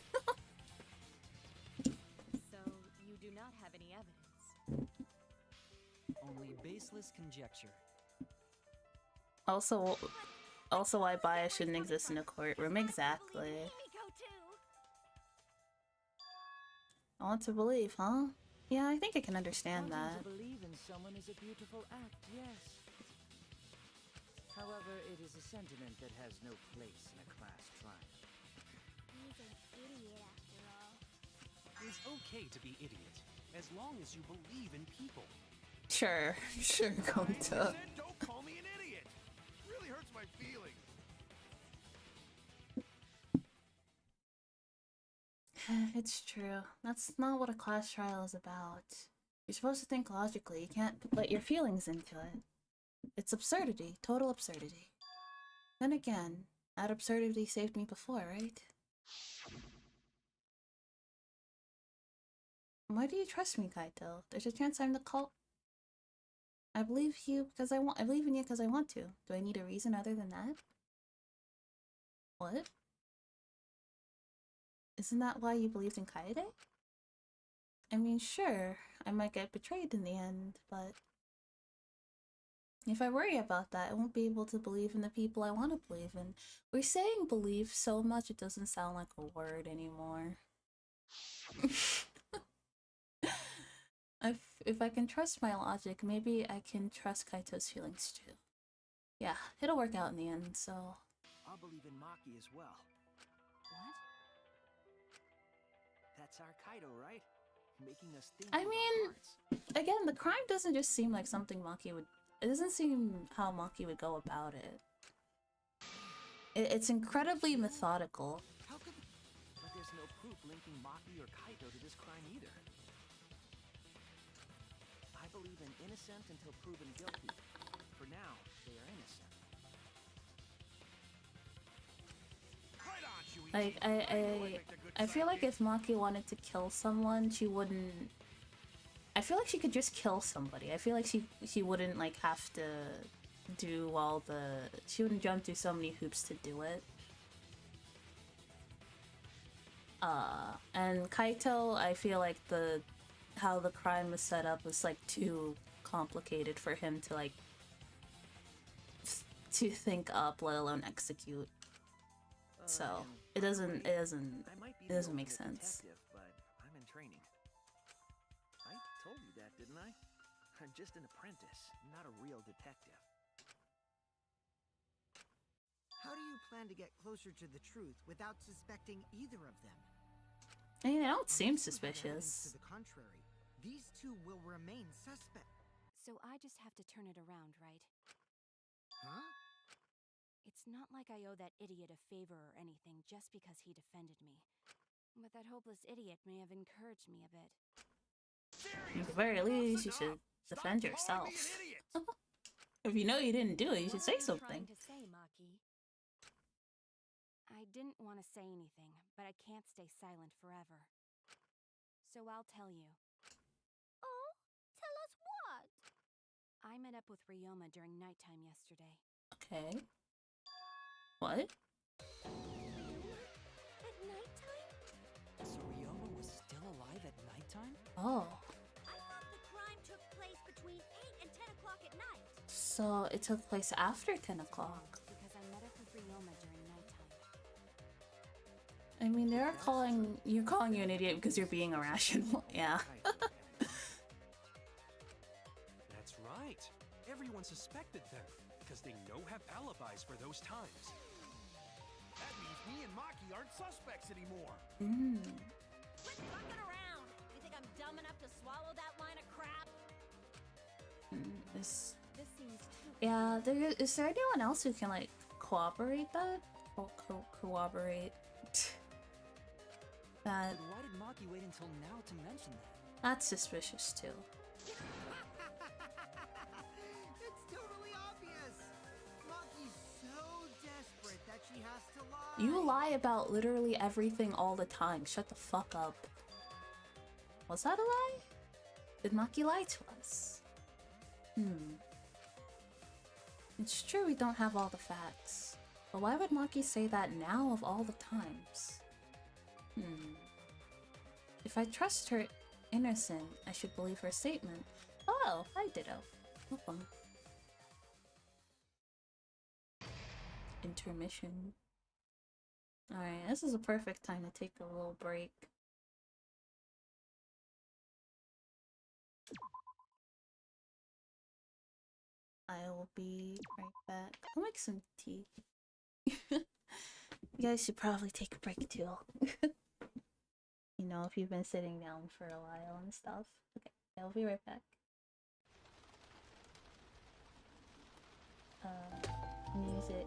you do not have any evidence. Only baseless conjecture. Also why bias shouldn't exist in a courtroom. Exactly. I want to believe, huh? Yeah, I think I can understand Wanting that. to believe in someone is a beautiful act, yes. However, it is a sentiment that has no place in a class trial. He's an idiot after all. It's okay to be idiot, as long as you believe in people. Sure, sure, I Gonta. said don't call me an idiot. Really hurts my feelings. It's true. That's not what a class trial is about. You're supposed to think logically. You can't let your feelings into it. It's absurdity. Total absurdity. Then again, that absurdity saved me before, right? Why do you trust me, Kaito? There's a chance I'm the cult. I believe you because I want. I believe in you because I want to. Do I need a reason other than that? What? Isn't that why you believed in Kaede? I mean, sure, I might get betrayed in the end, but if I worry about that, I won't be able to believe in the people I want to believe in. We're saying believe so much it doesn't sound like a word anymore. If I can trust my logic, maybe I can trust Kaito's feelings too. Yeah, it'll work out in the end, so... I'll believe in Maki as well. What? That's our Kaido, right? Making us think I with our mean, hearts. again, the crime doesn't just seem like something Maki would... It doesn't seem how Maki would go about it. It's incredibly methodical. How could... But there's no proof linking Maki or Kaido to this crime either. I believe in innocent until proven guilty. For now, they are innocent. Right on, Shuichi. Like, I feel like if Maki wanted to kill someone, she wouldn't... I feel like she could just kill somebody. I feel like she wouldn't, like, have to do all the... She wouldn't jump through so many hoops to do it. And Kaito, I feel like how the crime was set up was, like, too complicated for him to, like, to think up, let alone execute. So it doesn't make sense. But I'm in training. I told you that, didn't I? I'm just an apprentice, not a real detective. How do you plan to get closer to the truth without suspecting either of them? I mean, they don't seem Unless you have evidence suspicious. To the contrary, these two will remain suspect. So I just have to turn it around, right? Huh? It's not like I owe that idiot a favor or anything just because he defended me. But that hopeless idiot may have encouraged me a bit. At the very least, you should defend yourself. If you know you didn't do it, you should say something. What are you trying to say, Maki? I didn't want to say anything, but I can't stay silent forever. So I'll tell you. Oh, tell us what? I met up with Ryoma during nighttime yesterday. Okay. What? At nighttime? So Ryoma was still alive at nighttime? Oh. I thought the crime took place between 8 and 10 o'clock at night. So it took place after 10 o'clock. Because I met up with Ryoma during nighttime. I mean, you're calling you an idiot because you're being irrational. Yeah. That's right. Everyone suspected them because they have alibis for those times. That means me and Maki aren't suspects anymore. Quit fucking around. You think I'm dumb enough to swallow that line of crap? This seems too... Yeah, is there anyone else who can, like, corroborate that? Or corroborate that? But why did Maki wait until now to mention that? That's suspicious, too. It's totally obvious. Maki's so desperate that she has to lie. You lie about literally everything all the time. Shut the fuck up. Was that a lie? Did Maki lie to us? It's true we don't have all the facts. But why would Maki say that now of all the times? If I trust her innocent, I should believe her statement. Oh, hi Ditto. Welcome. Intermission. Alright, this is a perfect time to take a little break. I will be right back. I'll make some tea. You guys should probably take a break too. You know, if you've been sitting down for a while and stuff. Okay, I'll be right back. Music.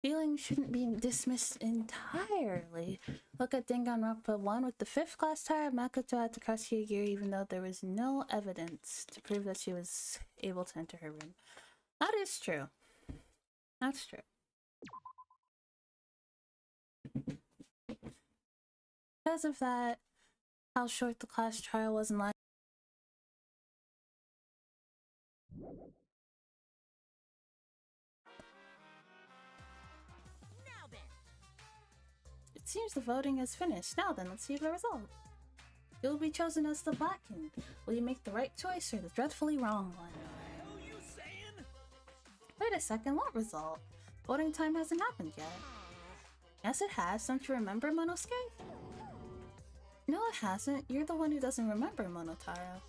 Feelings shouldn't be dismissed entirely. Look at Danganronpa 1 with the 5th class tire. Makoto had to crush her gear even though there was no evidence to prove that she was able to enter her room. That is true. That's true. Because of that, how short the class trial was in life. Now then. It seems the voting is finished. Now then, let's see the result. You will be chosen as the Black King. Will you make the right choice or the dreadfully wrong one? What are you saying? Wait a second, what result? Voting time hasn't happened yet. Yes, it has. Don't you remember, Monosuke? No, it hasn't. You're the one who doesn't remember, Monotaro.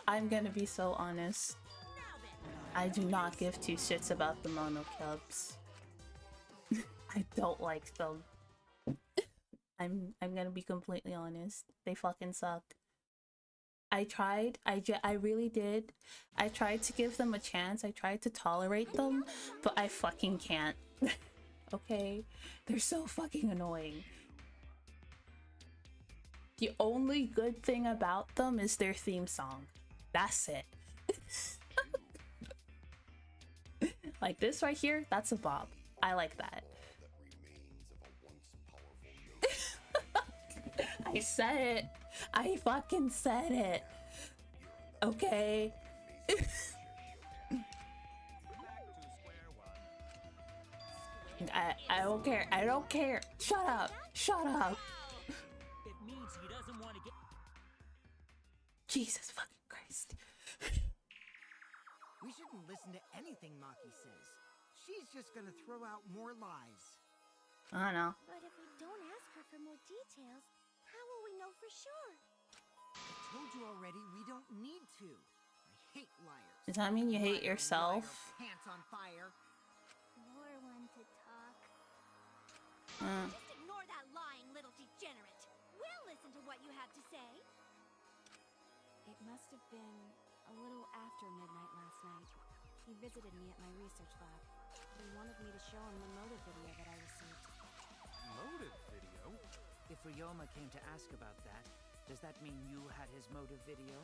I'm gonna be so honest. I do not give two shits about the Mono Cubs. I don't like them. I'm gonna be completely honest. They fucking suck. I tried. I really did. I tried to give them a chance. I tried to tolerate them, but I fucking can't. Okay? They're so fucking annoying. The only good thing about them is their theme song. That's it. Like this right here, that's a bop. I like that. I said it. I fucking said it. Okay. I don't care. I don't care. Shut up. Shut up. It means he doesn't want to get. Jesus fucking Christ. We shouldn't listen to anything Maki says. She's just gonna throw out more lies. I don't know. But if we don't ask her for more details, how will we know for sure? I told you already, we don't need to. I hate liars. Does that mean you hate Liar, yourself? liar, pants on fire. You're one to talk. Just ignore that lying little degenerate. We'll listen to what you have to say. It must have been a little after midnight last night. He visited me at my research lab. He wanted me to show him the motive video that I received. Motive video? If Ryoma came to ask about that, does that mean you had his motive video?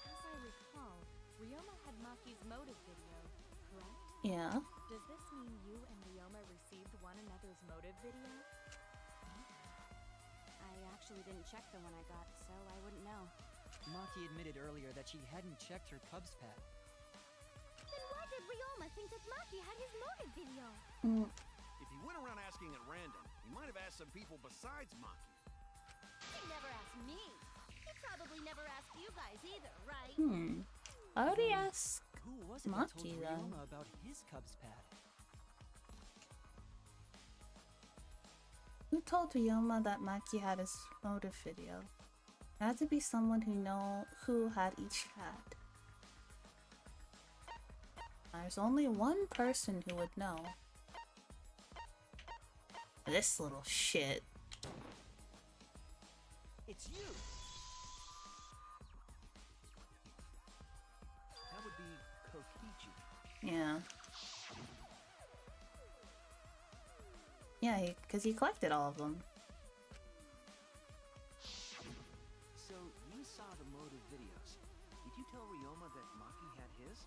As I recall, Ryoma had Maki's motive video, correct? Yeah. Does this mean you and Ryoma received one another's motive video? I actually didn't check the one I got, so I wouldn't know. Maki admitted earlier that she hadn't checked her Cubs pad. Then why did Ryoma think that Maki had his motive video? If he went around asking at random, he might have asked some people besides Maki. He never asked me. He probably never asked you guys either, right? Why would he ask Who was it that told Maki then? Ryoma about his Cubs pad? Who told Ryoma that Maki had his motive video? It had to be someone who had each pad. There's only one person who would know. This little shit. It's you! That would be Kokichi. Yeah. Yeah, because he collected all of them. So, you saw the motive videos. Did you tell Ryoma that Maki had his?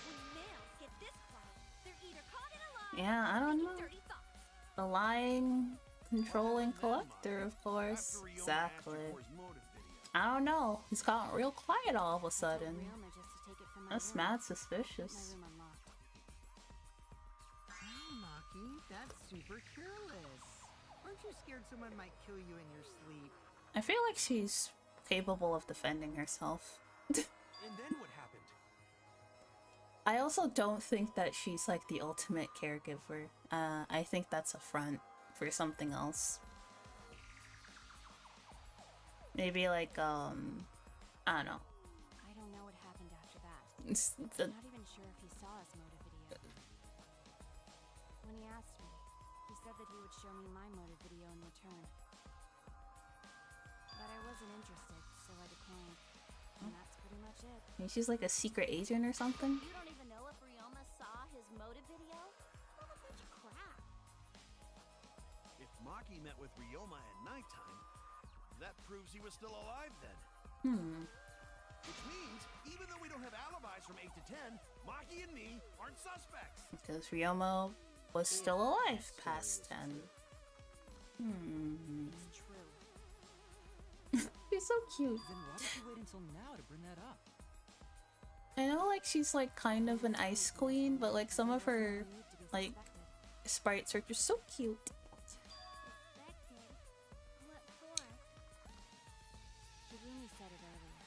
When males get this quiet, they're either caught in a lie Yeah, I or don't thinking know. dirty thoughts. The lying, controlling Well, then, collector, Maki, of course. after Ryoma asked you Exactly. for his motive video, I don't know. He's gotten real quiet all of a sudden. Ryoma just to take it from my That's room. mad Keep my suspicious. room unlocked. Wow, Maki, that's super careless. Aren't you scared someone might kill you in your sleep? I feel like she's capable of defending herself. And then what happened? I also don't think that she's like the ultimate caregiver. I think that's a front for something else. Maybe like, I don't know. I don't know what happened after that. It's I'm the, not even sure if he saw his motive video. When he asked me, he said that he would show me my motive video in return. But I wasn't interested, so I declined. And that's pretty much it. maybe she's like a secret agent or something? You don't even know if Maki met with Ryoma at nighttime, that proves he was still alive then. Which means, even though we don't have alibis from 8 to 10, Maki and me aren't suspects. Because Ryoma was still alive past 10. It's true. She's so cute. Then why did you wait until now to bring that up? I know, like, she's like kind of an ice queen, but like some of her like sprites are just so cute. Suspected? What for? Kigumi said it earlier.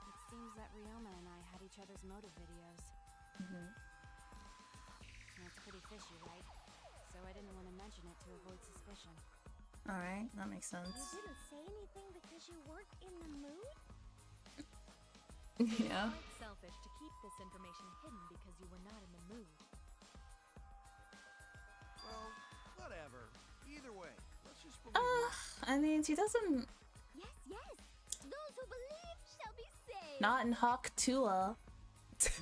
It seems that Ryoma and I had each other's motive videos. That's pretty fishy, right? So I didn't want to mention it to avoid suspicion. Alright, that makes You sense. didn't say anything because you weren't in the mood? Yeah. Quite selfish to keep this information hidden because you were not in the mood. Well, whatever. Either way, let's just believe I mean, she doesn't. Yes, yes. Those who believe shall be saved. Not in Hawktua.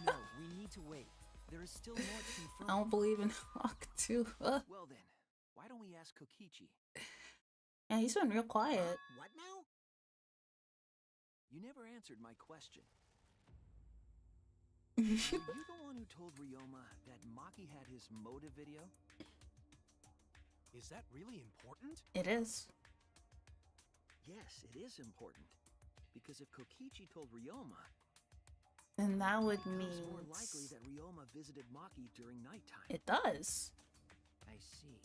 No, we need to wait. There is still more to confirm. I don't believe in Hawktua. Well then, why don't we ask Kokichi? Yeah, he's been real quiet. What now? You never answered my question. Were you the one who told Ryoma that Maki had his motive video? Is that really important? It is. Yes, it is important. Because if Kokichi told Ryoma, And that would it's mean more likely that Ryoma visited Maki during nighttime. it does. I see.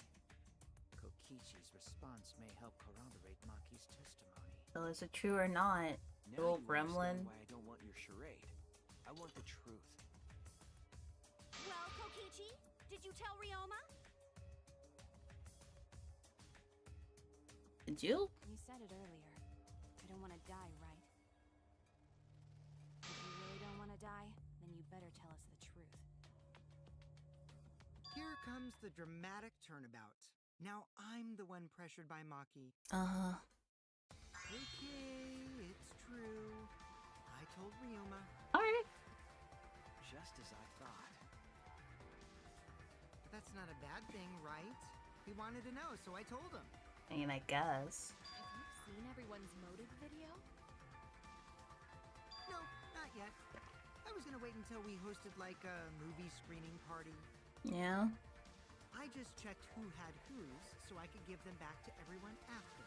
Kokichi's response may help corroborate Maki's testimony. So is it true or not? Now Little you understand gremlin. why I don't want your charade. I want the truth. Well, Kokichi, did you tell Ryoma? Did you? You said it earlier. I don't want to die, right? If you really don't want to die, then you better tell us the truth. Here comes the dramatic turnabout. Now I'm the one pressured by Maki. Uh-huh. Okay, it's true. I told Ryoma. Alright. Just as I thought. But that's not a bad thing, right? He wanted to know, so I told him. I mean, I guess. Have you seen everyone's motive video? No, not yet. I was gonna wait until we hosted like a movie screening party. Yeah. I just checked who had whose so I could give them back to everyone after.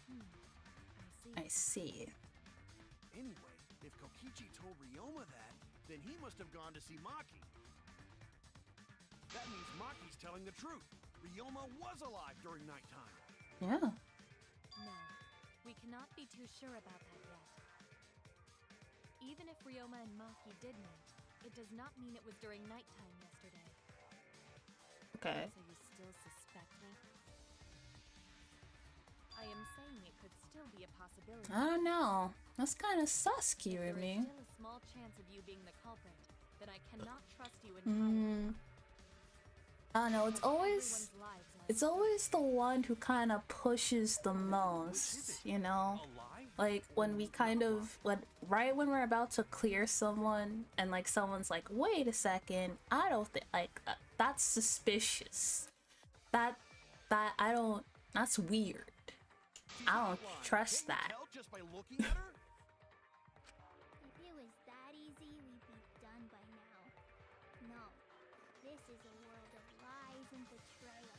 I see. I see. Anyway, if Kokichi told Ryoma that, then he must have gone to see Maki. That means Maki's telling the truth. Ryoma was alive during nighttime. Yeah. No, we cannot be too sure about that yet. Even if Ryoma and Maki did meet, it does not mean it was during nighttime yesterday. Okay. So you still suspect me? I am saying it could still be a possibility. I don't know. That's kind of sus, If there is Kirumi. still a small chance of you being the culprit, then I cannot trust you entirely. I don't know. It's always Everyone's lives are it's always the one who kind of pushes the most, you know? A lie? Like when we kind of right when we're about to clear someone and like someone's like, wait a second, I don't think like that's suspicious. That I don't, that's weird. I don't trust Can't that. you tell just by looking at her? If it was that easy, we'd be done by now. No, this is a world of lies and betrayal.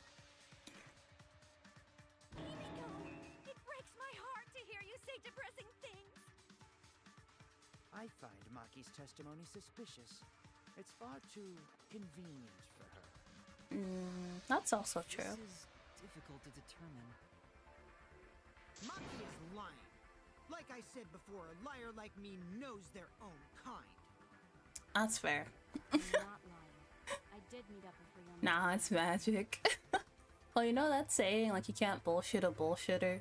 Himiko, it breaks my heart to hear you say depressing things. I find Maki's testimony suspicious. It's far too convenient for her. That's also true. This is difficult to determine. Maki is lying. Like I said before, a liar like me knows their own kind. That's fair. I'm not lying. I did meet up with Ryoma. Nah, it's magic. Well, you know that saying, like you can't bullshit a bullshitter.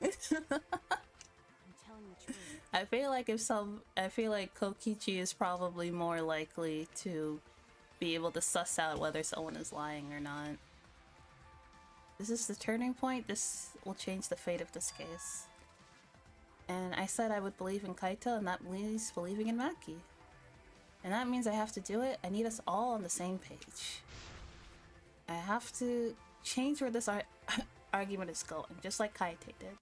I'm telling the truth. I feel like Kokichi is probably more likely to be able to suss out whether someone is lying or not. Is this the turning point? This will change the fate of this case. And I said I would believe in Kaito, and that means believing in Maki. And that means I have to do it. I need us all on the same page. I have to change where this argument is going, just like Kaite did.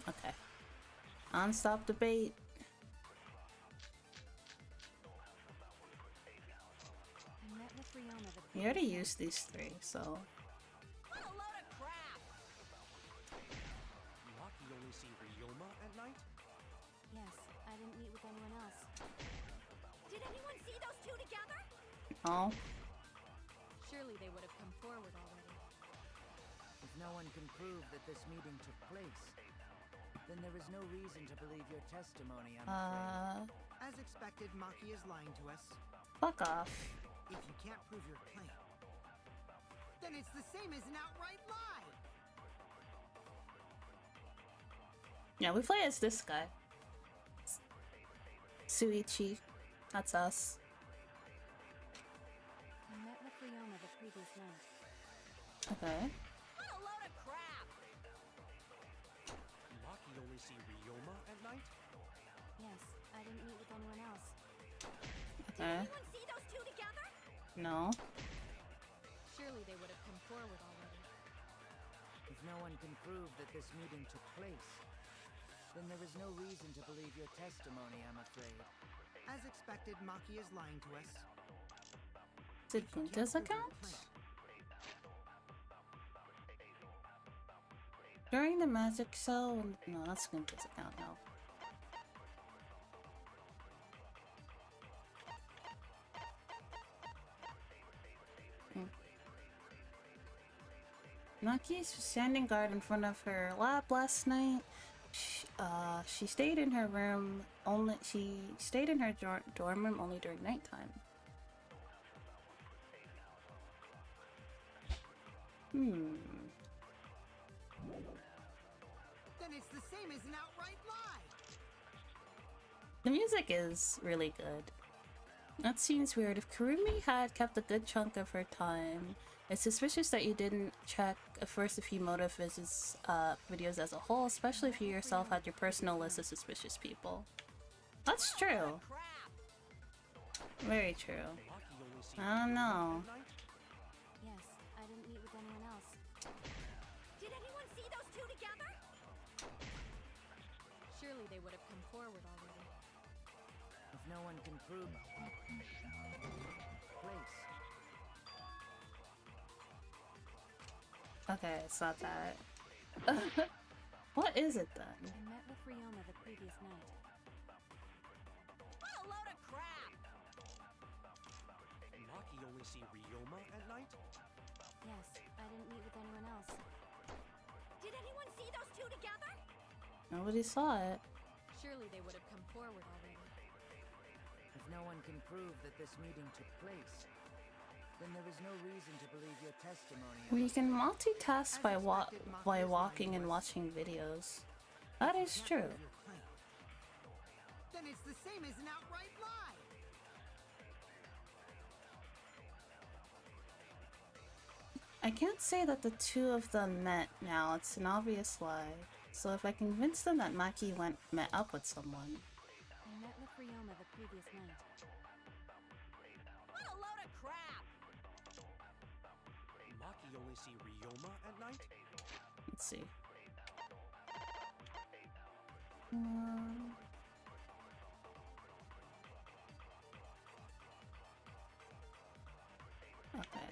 Okay. Non-stop debate. I met with Ryoma the We already used these three, so... What a load of crap! Maki only see Ryoma at night? Yes, I didn't meet with anyone else. Did anyone see those two together? Oh. Surely they would have come forward already. If no one can prove that this meeting took place, then there is no reason to believe your testimony, I'm afraid. As expected, Maki is lying to us. Fuck off. If you can't prove your claim, then it's the same as an outright lie! Yeah, we play as this guy. Suichi. That's us. I met with Ryoma the previous night. Okay. What a load of crap! Maki only see Ryoma at night? Yes, I didn't meet with anyone else. Okay. Anyone see those two together? No. Surely they would have come forward already. If no one can prove that this meeting took place, then there is no reason to believe your testimony, I'm afraid. As expected, Maki is lying to us. Did Gunta's account? During the magic cell? No, that's Gunta's account now. Maki's standing guard in front of her lab last night. She stayed in her room only. She stayed in her dorm room only during nighttime. Then it's the same as an outright lie! The music is really good. That seems weird. If Kurumi had kept a good chunk of her time, it's suspicious that you didn't check first a few motive visits videos as a whole, especially if you yourself had your personal list of suspicious people. That's true. Very true. Maki only see I don't know. at night? Yes, I didn't meet with anyone else. Did anyone see those two together? Surely they would have come forward already. If no one can prove place, Okay, it's not that. What is it then? I met with Ryoma the previous night. What a load of crap! Maki only see Ryoma at night? Yes, I didn't meet with anyone else. Did anyone see those two together? Nobody saw it. Surely they would have come forward already. if no one can prove that this meeting took place, then there is no reason to believe your testimony. We can multitask by walking and watching videos. That is true. Then it's the same as an outright lie! I can't say that the two of them met now. It's an obvious lie. So if I convince them that Maki met up with someone. I met with Ryoma the previous night. What a load of crap! Maki only see Ryoma at night? Let's see. Okay.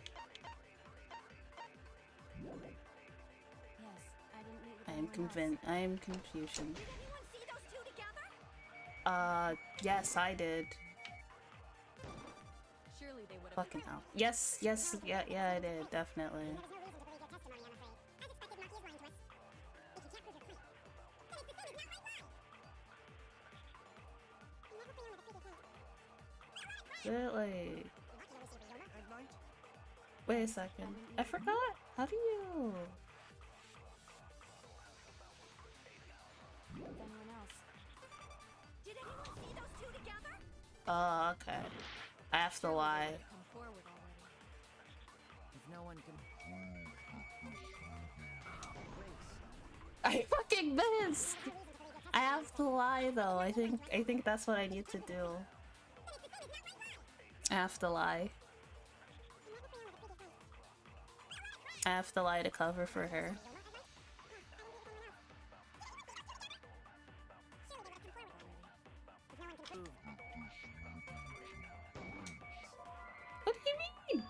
Yes, I didn't meet with I am anyone convinced. I am confusion. Did anyone see those two together? Yes, I did. else. Surely they would have Fucking hell. Yes, yes, yeah, I did, definitely. Really? At night? Wait a second. I forgot. How do you? with anyone else. Did anyone see those two together? Oh, okay. I have to lie. Come forward already. If no one can I fucking missed. I have to lie though. I think that's what I need to do. I have to lie. I have to light a cover for her. What do you mean?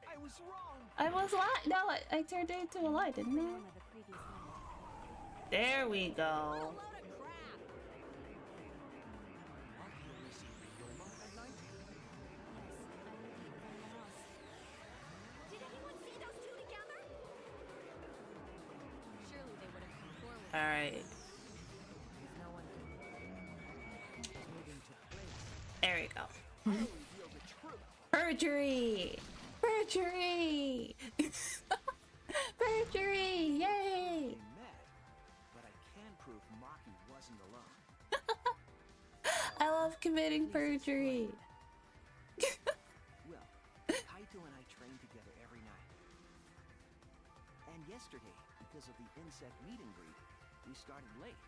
I was wrong. I was light. No, I turned it into a light, didn't I? There we go. Alright. There we go. Perjury! Perjury! Perjury! Yay! But I can prove Maki wasn't alone. I love committing perjury. Well, Kaito and I train together every night. And yesterday, because of the insect meet and greet, we started late.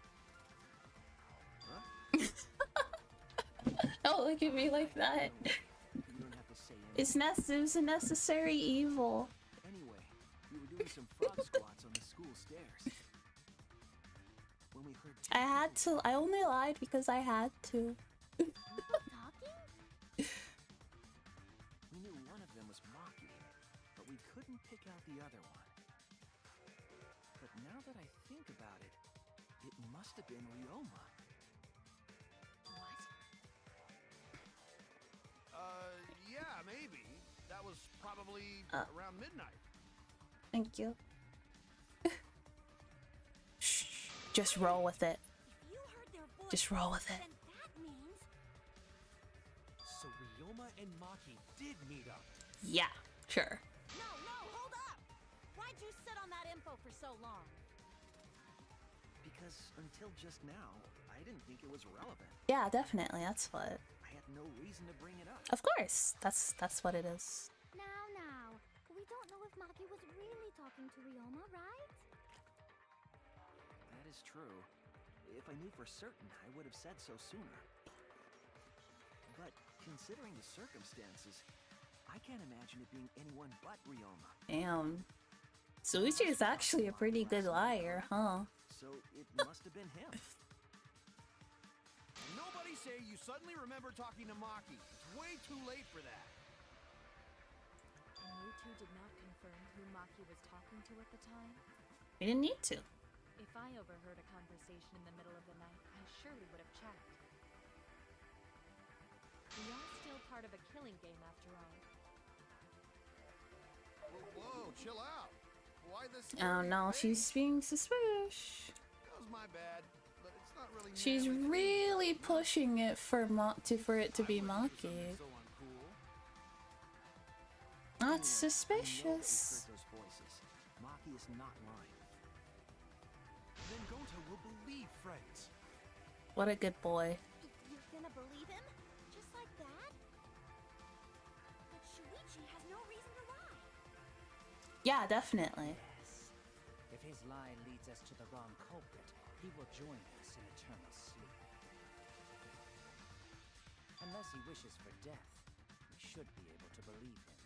Huh? Don't look at me like that. You don't have to say anything. It's a necessary evil. Anyway, we were doing some frog squats on the school stairs. When we heard I had to. I only lied because I had to. we knew one of them was Maki, but we couldn't pick out the other one. But now that I think about it, it must have been Ryoma. Yeah, maybe. That was probably around midnight. Thank you. Shh. Just roll with it. Just roll with it. So Ryoma and Maki did meet up. Yeah, sure. No, hold up! Why'd you sit on that info for so long? Because until just now, I didn't think it was relevant. Yeah, definitely. That's what. I had no reason to bring it up. Of course. That's what it is. Now. We don't know if Maki was really talking to Ryoma, right? That is true. If I knew for certain, I would have said so sooner. But considering the circumstances, I can't imagine it being anyone but Ryoma. Damn. Suichi is actually a pretty good liar, huh? So it must have been him. Nobody say you suddenly remember talking to Maki. It's way too late for that. And you two did not confirm who Maki was talking to at the time? We didn't need to. If I overheard a conversation in the middle of the night, I surely would have checked. We are still part of a killing game after all. Whoa, chill out. Why this? Oh no, she's being suspicious. That was my bad, but it's not really. She's really pushing it for it to be Maki. So uncool. That's I know suspicious. that we've heard those voices. Maki is not lying. Then Gonta will believe friends. What a good boy. You're gonna believe him? Just like that? But Shuichi has no reason to lie. Yeah, definitely. Yes. If his lie leads us to the wrong culprit, he will join us in eternal sleep. Unless he wishes for death, we should be able to believe him.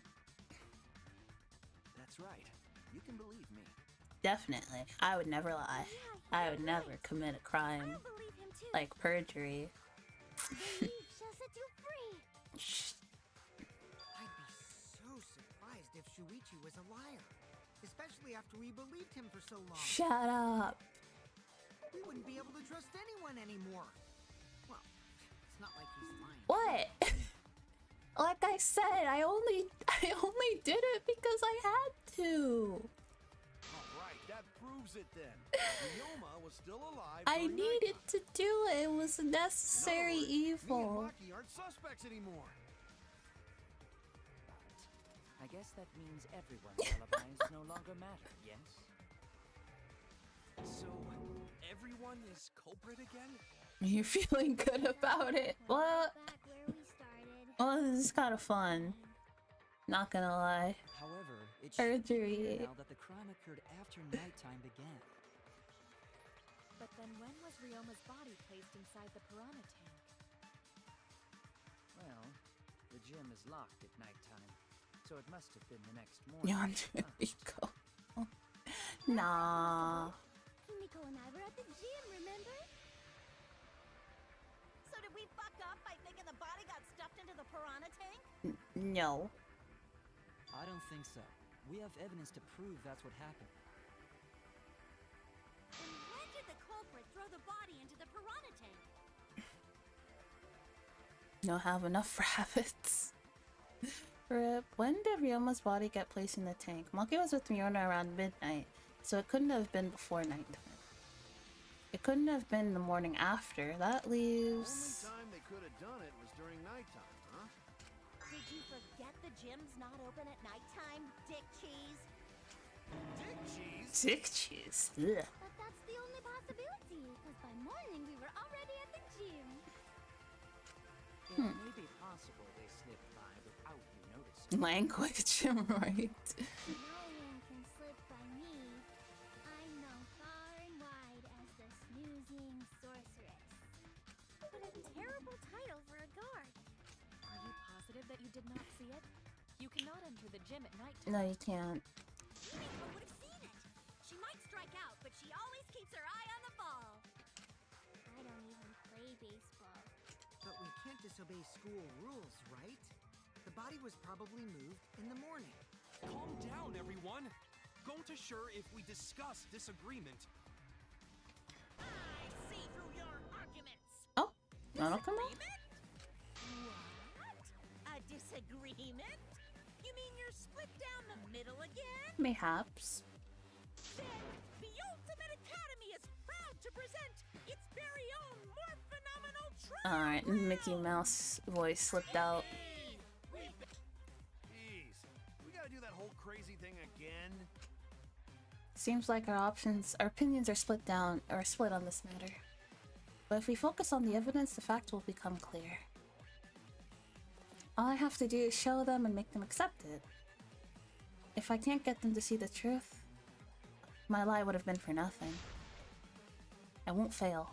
That's right. You can believe me. Definitely. I would never lie. I would never commit a crime I'll believe him too. like perjury. Believe shall set you free. Shh. I'd be so surprised if Shuichi was a liar. Especially after we believed him for so long. Shut up. We wouldn't be able to trust anyone anymore. Well, it's not like he's lying. What? Like I said, I only did it because I had to. Alright, that proves it then. Ryoma was still alive. I during needed nighttime. to do it. It was a necessary In other words, evil. Me and Maki aren't suspects anymore. I guess that means everyone's alibis no longer matter, yes? So, everyone is culprit again? You're feeling good about it. Well, Back where we started. this is kind of fun. Not gonna lie. However, it should be Perjury. clear now that the crime occurred after nighttime began. But then when was Ryoma's body placed inside the piranha tank? Well, the gym is locked at nighttime, so it must have been the next morning. Yonder we go. Nah. Himiko and I were at the gym, remember? So did we fuck up by thinking the body got stuffed into the piranha tank? No. I don't think so. We have evidence to prove that's what happened. And when did the culprit throw the body into the piranha tank? Don't have enough rabbits. Rip. When did Ryoma's body get placed in the tank? Maki was with Ryoma around midnight, so it couldn't have been before nighttime. It couldn't have been the morning after. That The leaves... only time they could have done it was during nighttime, huh? Did you forget the gym's not open at nighttime, dick cheese? Dick cheese? Sick cheese. Ugh. But that's the only possibility, because by morning we were already at the gym. It may be possible they slipped by without you noticing. Language, right? No one can slip by me. I'm known far and wide as the snoozing sorceress. What a terrible title for a guard. Are you positive that you did not see it? You cannot enter the gym at night. No, you can't. Himiko would have seen it. She might strike out, but she always keeps her eye on the ball. I don't even play baseball. But we can't disobey school rules, right? The body was probably moved in the morning. Calm down, everyone. Going to sure if we discuss disagreement. I see through your arguments. Oh, that'll come out. What? A disagreement? You mean you're split down the middle again? Mayhaps. Then the Ultimate Academy is proud to present its very own more phenomenal trophy. Alright, Mickey Mouse voice slipped out. Jeez, we gotta do that whole crazy thing again? Seems like our opinions are split on this matter. But if we focus on the evidence, the facts will become clear. All I have to do is show them and make them accept it. If I can't get them to see the truth, my lie would have been for nothing. I won't fail.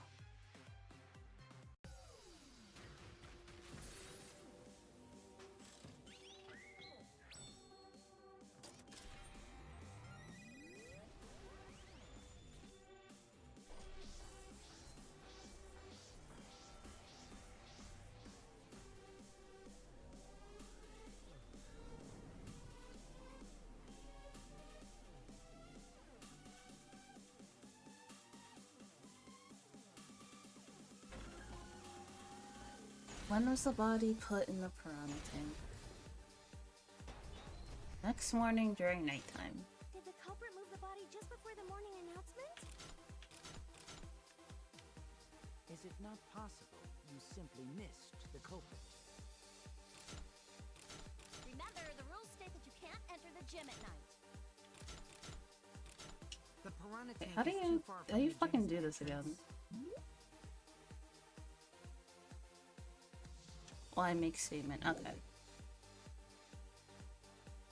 When was the body put in the piranha tank? Next morning during nighttime. Did the culprit move the body just before the morning announcement? Is it not possible you simply missed the culprit? Remember, the rules state that you can't enter the gym at night. The piranha tank How do is you too far how from do you the fucking gym's do this again? entrance. Well, I make statement. Okay.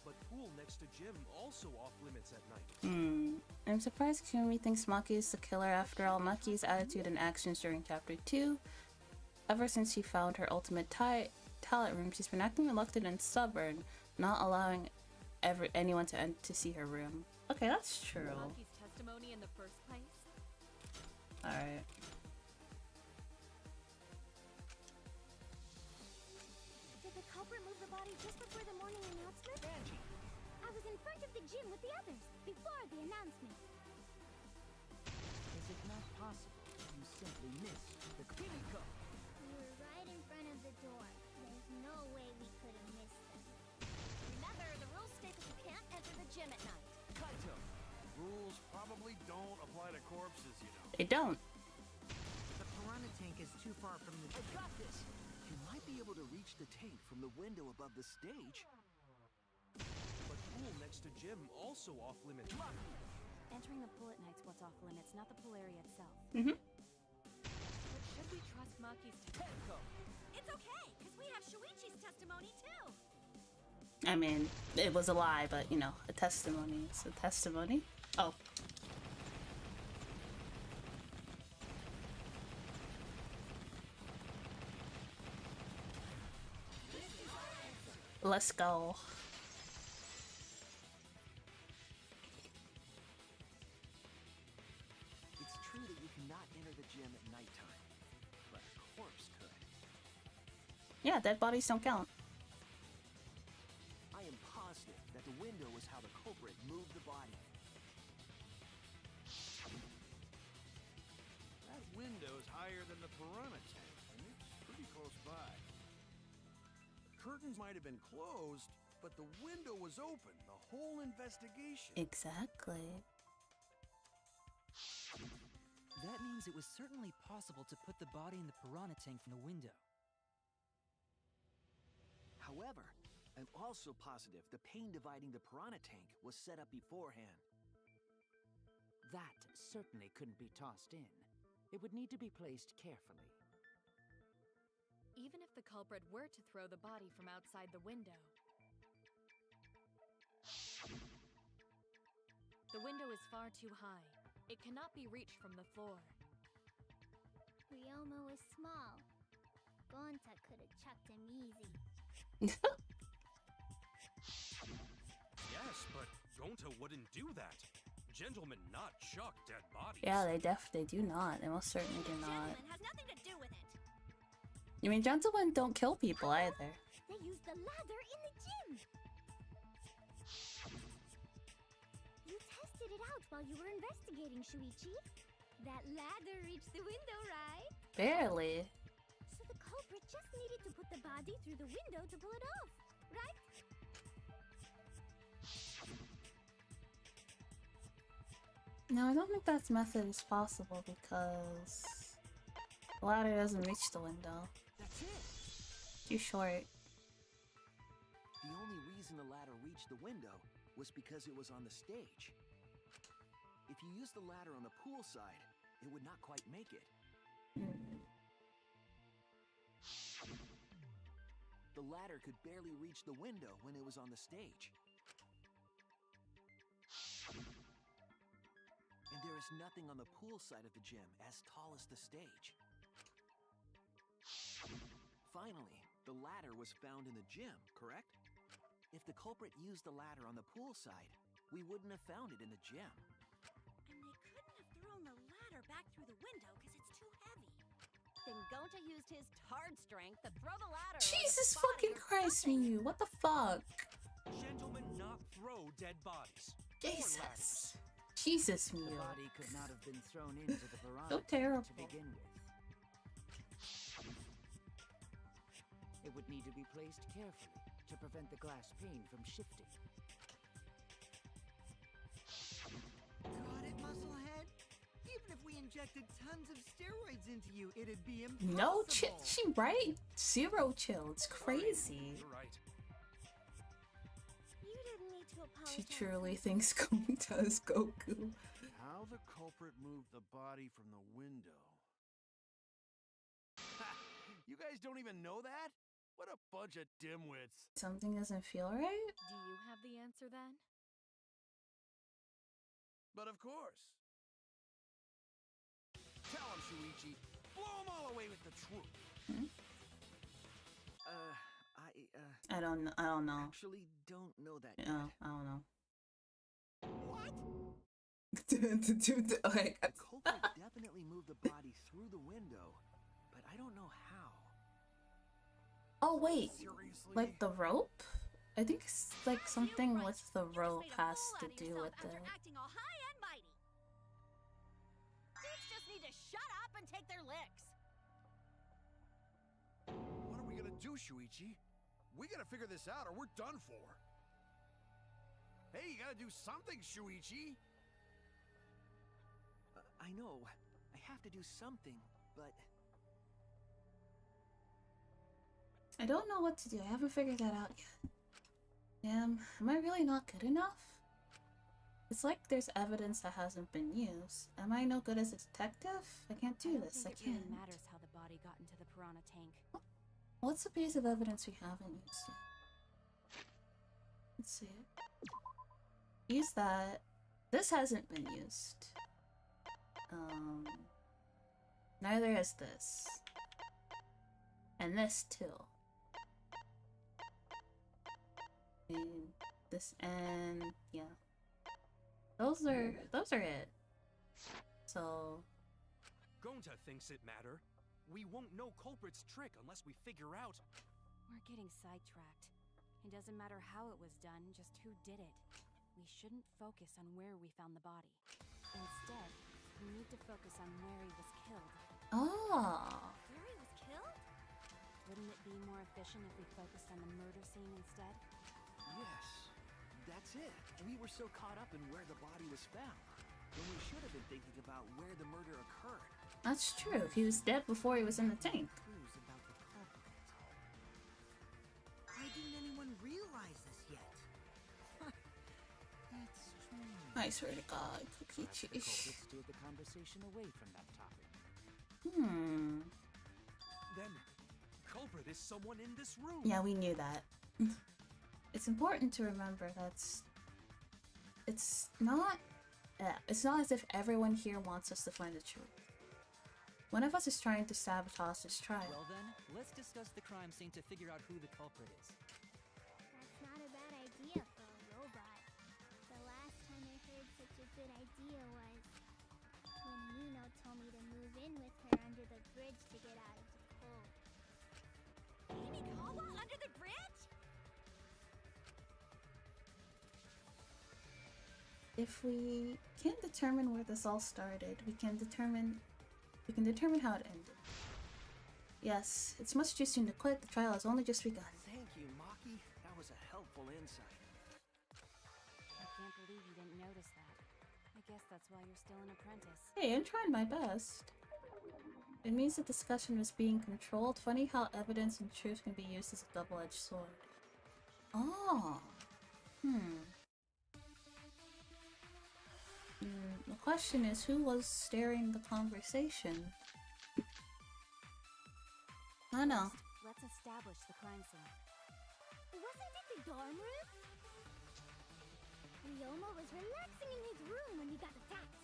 But pool next to gym also off limits at night. I'm surprised Kumi thinks Maki is the killer. After all, Maki's attitude and actions during chapter 2. Ever since she found her ultimate talent room, she's been acting reluctant and stubborn, not allowing anyone to see her room. Okay, that's true. Maki's testimony in the first place? Alright. Did the culprit move the body just before the morning announcement? Angie! I was in front of the gym with the others, before the announcement. Is it not possible you simply missed the Himiko! We were right in front of the door. There's no way we could have missed them. Remember, the rules state that you can't enter the gym at night. Kaito, rules probably don't apply to corpses, you know. They don't. The piranha tank is too far from the I got this! You might be able to reach the tank from the window above the stage. But pool next to gym also off limits. Entering the pool at night's what's off limits, not the pool area itself. Mm-hmm. But should we trust Maki's Himiko! It's okay, because we have Shuichi's testimony too. I mean, it was a lie, but you know, a testimony is a testimony. Oh. Let's go. Yeah, dead bodies don't count. I am positive that the window is how the culprit moved the body. That window's higher than the piranha tank, and it's pretty close by. The curtains might have been closed, but the window was open the whole investigation. Exactly. That means it was certainly possible to put the body in the piranha tank from the window. However, I'm also positive the pane dividing the piranha tank was set up beforehand. That certainly couldn't be tossed in. It would need to be placed carefully. Even if the culprit were to throw the body from outside the window, the window is far too high. It cannot be reached from the floor. Ryoma was small. Gonta could have chucked him easy. Yes, but Gonta wouldn't do that. Gentlemen not chuck dead bodies. Yeah, they do not. They most certainly do not. Gentleman has nothing to do with it. You mean gentlemen don't kill people either. They used the ladder in the gym. You tested it out while you were investigating, Shuichi. That ladder reached the window, right? Barely. So the culprit just needed to put the body through the window to pull it off, right? No, I don't think that method is possible because the ladder doesn't reach the window. That's it! Too short. The only reason the ladder reached the window was because it was on the stage. If you used the ladder on the pool side, it would not quite make it. The ladder could barely reach the window when it was on the stage. And there is nothing on the pool side of the gym as tall as the stage. Finally, the ladder was found in the gym, correct? If the culprit used the ladder on the pool side, we wouldn't have found it in the gym. And they couldn't have thrown the ladder back through the window because it's too heavy. Then Gonta used his hard strength to throw the ladder. Jesus fucking Christ, Miyu! What the fuck? Gentlemen not throw dead bodies. Jesus. Jesus, The Miyu. body could not have been thrown into the piranha So tank terrible. to begin with. It would need to be placed carefully to prevent the glass pane from shifting. Got it, musclehead? Even if we injected tons of steroids into you, it'd be impossible. No chill. She right. Zero chill. It's crazy. You're right. You didn't need to apologize. She truly thinks Gonta is Goku. How the culprit moved the body from the window. You guys don't even know that? What a bunch of dimwits. Something doesn't feel right? do you have the answer then? But of course. Tell him, Shuichi. Blow him all away with the truth. I don't know. Actually don't know that yet. No, I don't know. What? Dude, like, The culprit definitely moved the body through the window, but I don't know how. oh wait, Seriously? like the rope? I think it's like something with the rope has to do with after it. acting all high and mighty. Kids just need to shut up and take their licks. What are we gonna do, Shuichi? We gotta figure this out or we're done for. Hey, you gotta do something, Shuichi. I know. I have to do something, but I don't know what to do. I haven't figured that out yet. Damn, am I really not good enough? It's like there's evidence that hasn't been used. Am I no good as a detective? I can't do this. I It can't. really matters how the body got into the piranha tank. What's the piece of evidence we haven't used yet? Let's see. Use that. This hasn't been used. Neither has this. And this too. And this and yeah. Those are it. So Gonta thinks it matter. We won't know culprit's trick unless we figure out. We're getting sidetracked. It doesn't matter how it was done, just who did it. We shouldn't focus on where we found the body. Instead, we need to focus on where he was killed. Oh. Where he was killed? Wouldn't it be more efficient if we focused on the murder scene instead? Yes, that's it. We were so caught up in where the body was found, when we should have been thinking about where the murder occurred. That's true. He was dead before he was in the tank. Clues about the culprit. Why didn't anyone realize this yet? That's strange. I swear to God, Perhaps the Kokichi. culprit steered the conversation away from that topic. Then, culprit is someone in this room. Yeah, we knew that. It's important to remember it's not as if everyone here wants us to find the truth. One of us is trying to sabotage this trial. Well then, let's discuss the crime scene to figure out who the culprit is. That's not a bad idea for a robot. The last time I heard such a good idea was when Nino told me to move in with her under the bridge to get out of the cold. Kawa under the bridge? If we can determine where this all started, we can determine how it ended. Yes, it's much too soon to quit. The trial has only just begun. Thank you, Maki. That was a helpful insight. I can't believe you didn't notice that. I guess that's why you're still an apprentice. Hey, I'm trying my best. It means the discussion was being controlled. Funny how evidence and truth can be used as a double-edged sword. Oh. The question is, who was steering the conversation? I know. Let's establish the crime scene. Wasn't it the dorm room? Ryoma was relaxing in his room when he got attacked.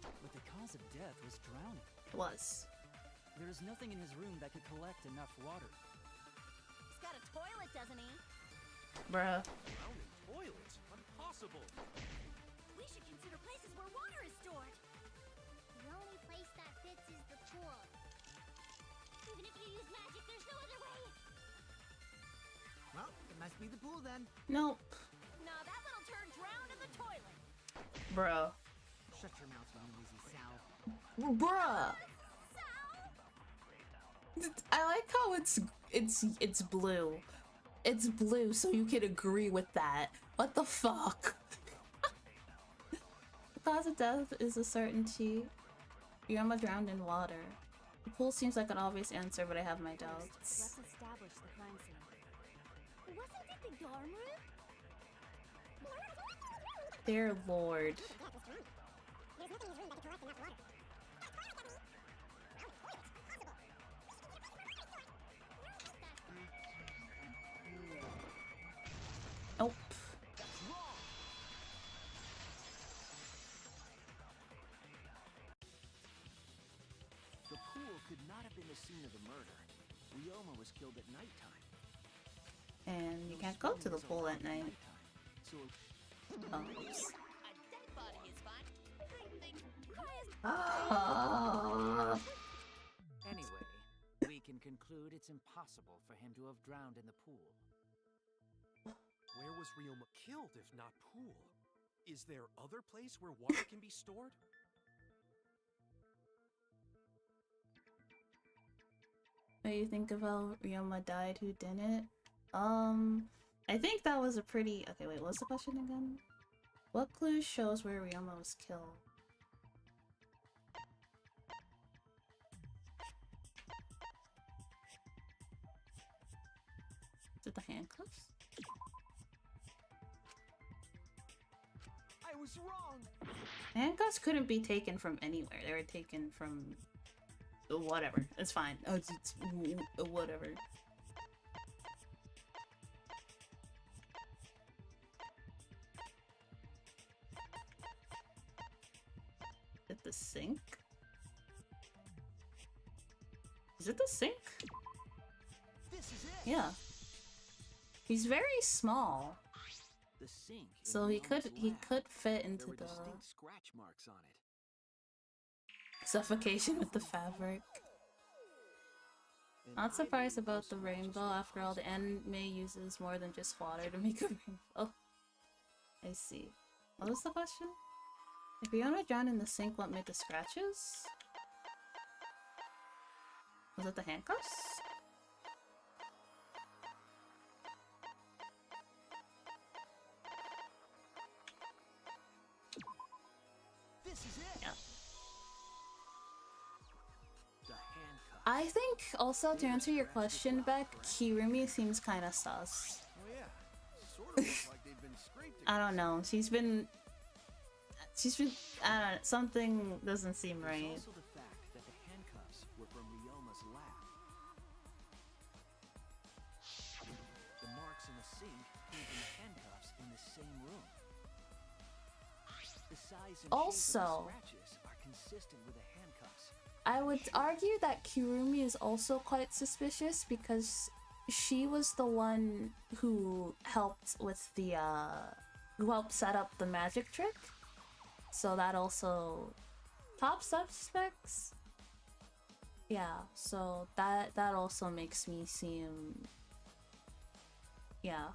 But the cause of death was drowning. It was. There's nothing in his room that could collect enough water. He's got a toilet, doesn't he? Bruh. Drowning toilets? Impossible. We should consider places where water is stored. The only place that fits is the pool. Even if you use magic, there's no other way. Well, it must be the pool then. Nope. No, that little turd drowned in the toilet. Bruh. Shut your mouth, you lazy Sal. Bruh. I like how it's blue. It's blue, so you can agree with that. What the fuck? The cause of death is a certainty. Ryoma drowned in water. The pool seems like an obvious answer, but I have my doubts. Let's establish the crime scene. Wasn't it the dorm room? Dear Lord. There's nothing in his room that can collect enough water. Nope. That's wrong! The pool could not have been the scene of the murder. Ryoma was killed at nighttime. And you can't go to the pool at night. So Oh, oops. A dead body is fine. I think Anyway, we can conclude it's impossible for him to have drowned in the pool. Where was Ryoma killed if not pool? Is there other place where water can be stored? What do you think about Ryoma died, who didn't? I think that was a pretty... Okay, wait, what's the question again? What clue shows where Ryoma was killed? Is it the handcuffs? I was wrong! Handcuffs couldn't be taken from anywhere. They were taken from... whatever. It's fine. Oh, it's whatever. Is it the sink? Is it the sink? This is it! Yeah. He's very small, The sink. in so he Ryoma's lab. could fit There into were the distinct scratch marks on it. suffocation with the fabric. And Not surprised about the rainbow. After all, the anime uses more than just water to make a rainbow. I see. What was the question? If Ryoma drowned in the sink, what made the scratches? Was it the handcuffs? This is it. Yeah. The handcuff. I think also to answer your question, Beck, Kirumi seems kind of sus. Oh yeah, sort of looks like they've been scraped. I don't know. She's been. I don't know. Something doesn't seem There's right. also the fact that the handcuffs were from Ryoma's lab. The marks in the sink came from the handcuffs in the same room. The size and Also, shape of the scratches are consistent with the handcuffs. I would argue that Kirumi is also quite suspicious because she was the one who helped with the who helped set up the magic trick. So that also top suspects. Yeah, so that also makes me seem yeah.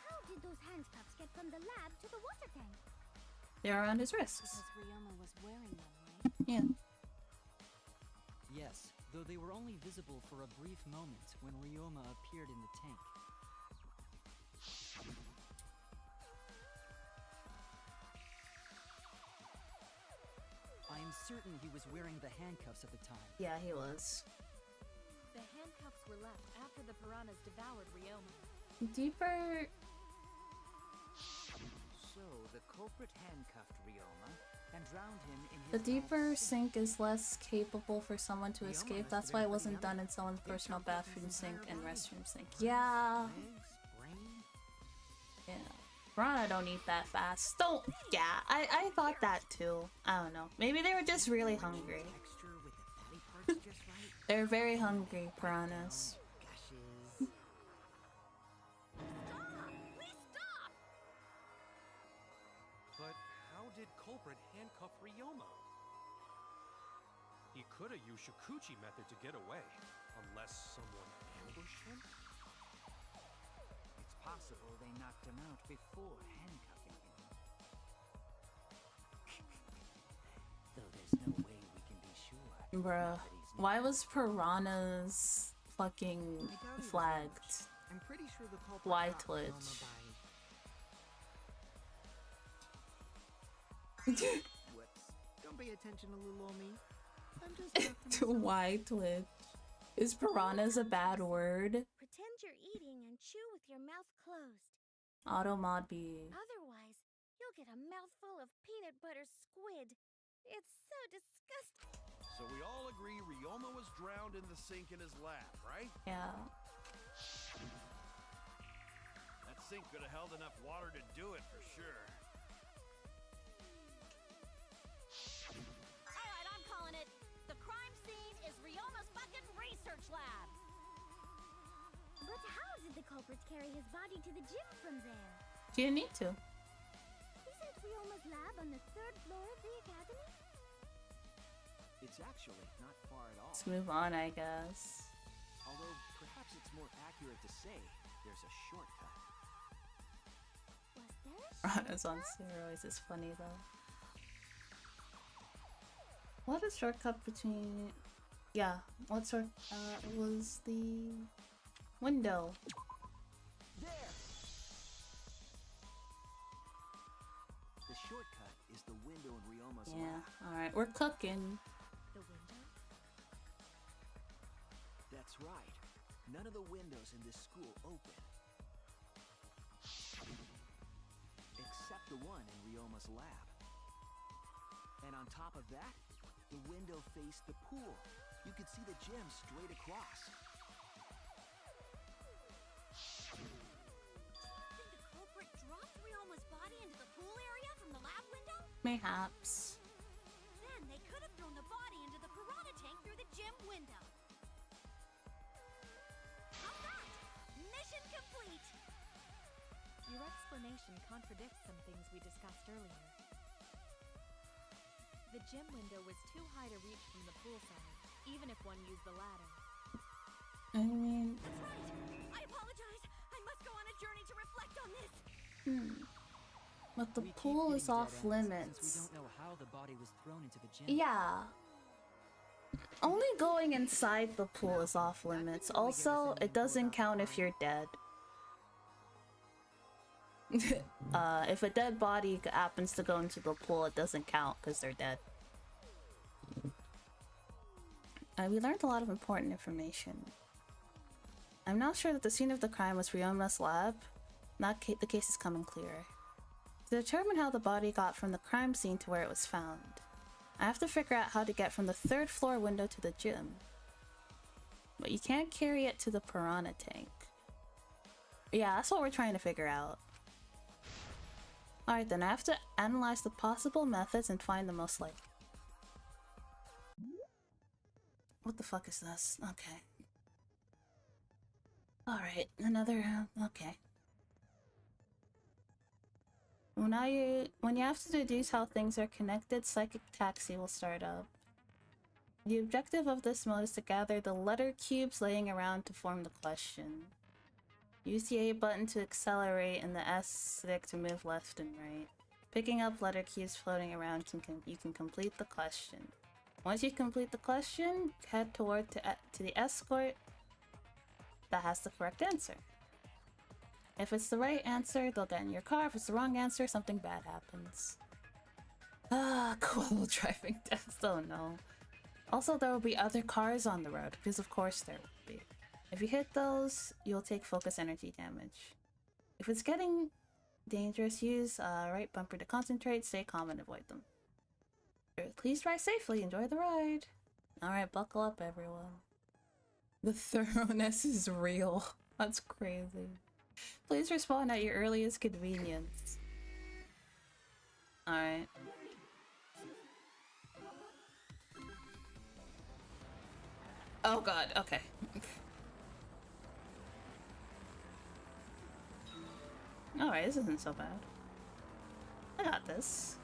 How did those handcuffs get from the lab to the water tank? They're around his wrists. Because Ryoma was wearing them, right? Yeah. Yes, though they were only visible for a brief moment when Ryoma appeared in the tank. I am certain he was wearing the handcuffs at the time. Yeah, he was. The handcuffs were left after the piranhas devoured Ryoma. Deeper. So the culprit handcuffed Ryoma and drowned him in his The deeper lab sink. sink is less capable for someone to escape. That's why it wasn't done in someone's personal bathroom sink and restroom sink. Yeah. Legs, brain. Yeah. Piranha don't eat that fast. Don't. Yeah, I thought that too. I don't know. Maybe they were just really hungry. Texture with the fatty parts just right. They're very hungry, piranhas. Gushes. Please stop! But how did culprit handcuff Ryoma? He could have used Shikuchi method to get away, unless someone ambushed him? It's possible they knocked him out before handcuffing him. Though there's no way we can be sure. Bruh. now that he's Why was piranhas fucking I doubt he was flagged? ambushed. I'm pretty sure the culprit Why got Twitch? Ryoma Whoops. Don't pay attention to little old me. I'm just talking to myself. Why Twitch? Is piranhas a bad word? Pretend you're eating and chew with your mouth closed. Automod B. Otherwise, you'll get a mouthful of peanut butter squid. It's so disgusting. So we all agree Ryoma was drowned in the sink in his lab, right? Yeah. That sink could have held enough water to do it for sure. Alright, I'm calling it. The crime scene is Ryoma's fucking research lab. But how did the culprit carry his body to the gym from there? She didn't need to. Isn't Ryoma's lab on the 3rd floor of the academy? It's actually not far at all. Let's move on, I guess. Although perhaps it's more accurate to say there's a shortcut. Was there a Piranhas on shortcut? steroids is funny though. What is shortcut between? Yeah, what sort? Was the window? There! The shortcut is the window in Ryoma's Yeah. lab. All right, we're cooking. The window? That's right. None of the windows in this school open. Except the one in Ryoma's lab. And on top of that, the window faced the pool. You could see the gym straight across. Think the culprit dropped Ryoma's body into the pool area from the lab window? Mayhaps. Then they could have thrown the body into the piranha tank through the gym window. How's that? Mission complete! Your explanation contradicts some things we discussed earlier. The gym window was too high to reach from the pool side, even if one used the ladder. I mean... That's right! I apologize! I must go on a journey to reflect on this! But the We keep pool is hitting dead off ends limits. Since we don't know how the body was thrown into the gym. Yeah. Only going inside the pool is off limits. Also, it doesn't count if you're dead. If a dead body happens to go into the pool, it doesn't count because they're dead. We learned a lot of important information. I'm not sure that the scene of the crime was Ryoma's lab. The case is coming clearer. To determine how the body got from the crime scene to where it was found, I have to figure out how to get from the 3rd floor window to the gym. But you can't carry it to the piranha tank. Yeah, that's what we're trying to figure out. Alright then, I have to analyze the possible methods and find the most likely. What the fuck is this? Okay. Alright, another... okay. When you have to deduce how things are connected, Psychic Taxi will start up. The objective of this mode is to gather the letter cubes laying around to form the question. Use the A button to accelerate and the S stick to move left and right. Picking up letter cubes floating around, you can complete the question. Once you complete the question, head toward to the escort that has the correct answer. If it's the right answer, they'll get in your car. If it's the wrong answer, something bad happens. Koala driving test. Oh no. Also, there will be other cars on the road, because of course there will be. If you hit those, you'll take focus energy damage. If it's getting dangerous, use right bumper to concentrate, stay calm, and avoid them. Please drive safely, enjoy the ride. Alright, buckle up everyone. The thoroughness is real. That's crazy. Please respond at your earliest convenience. Alright. Oh god, okay. Alright, this isn't so bad. I got this.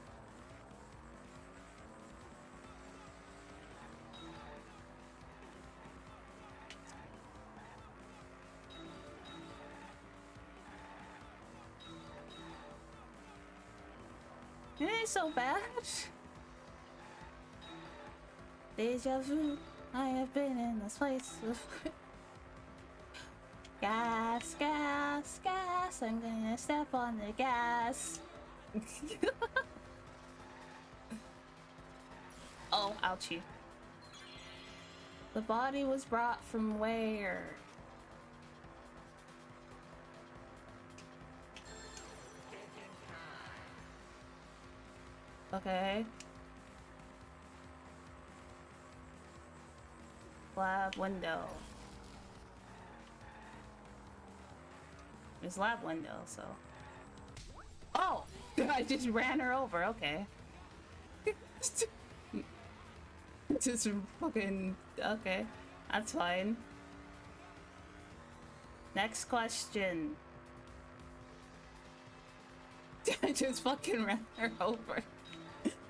It ain't so bad. Deja vu. I have been in this place before. Gas, gas, gas. I'm gonna step on the gas. Oh, ouchie. The body was brought from where? Okay. Lab window. There's lab window, so. Oh! I just ran her over, okay. Just fucking. Okay. That's fine. Next question. I just fucking ran her over.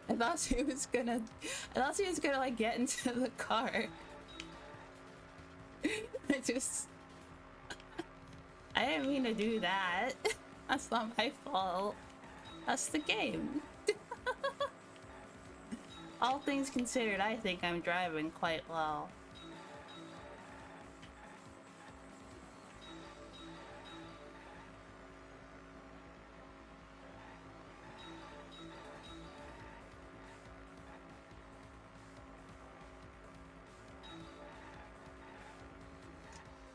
I thought she was gonna like get into the car. I didn't mean to do that. That's not my fault. That's the game. All things considered, I think I'm driving quite well.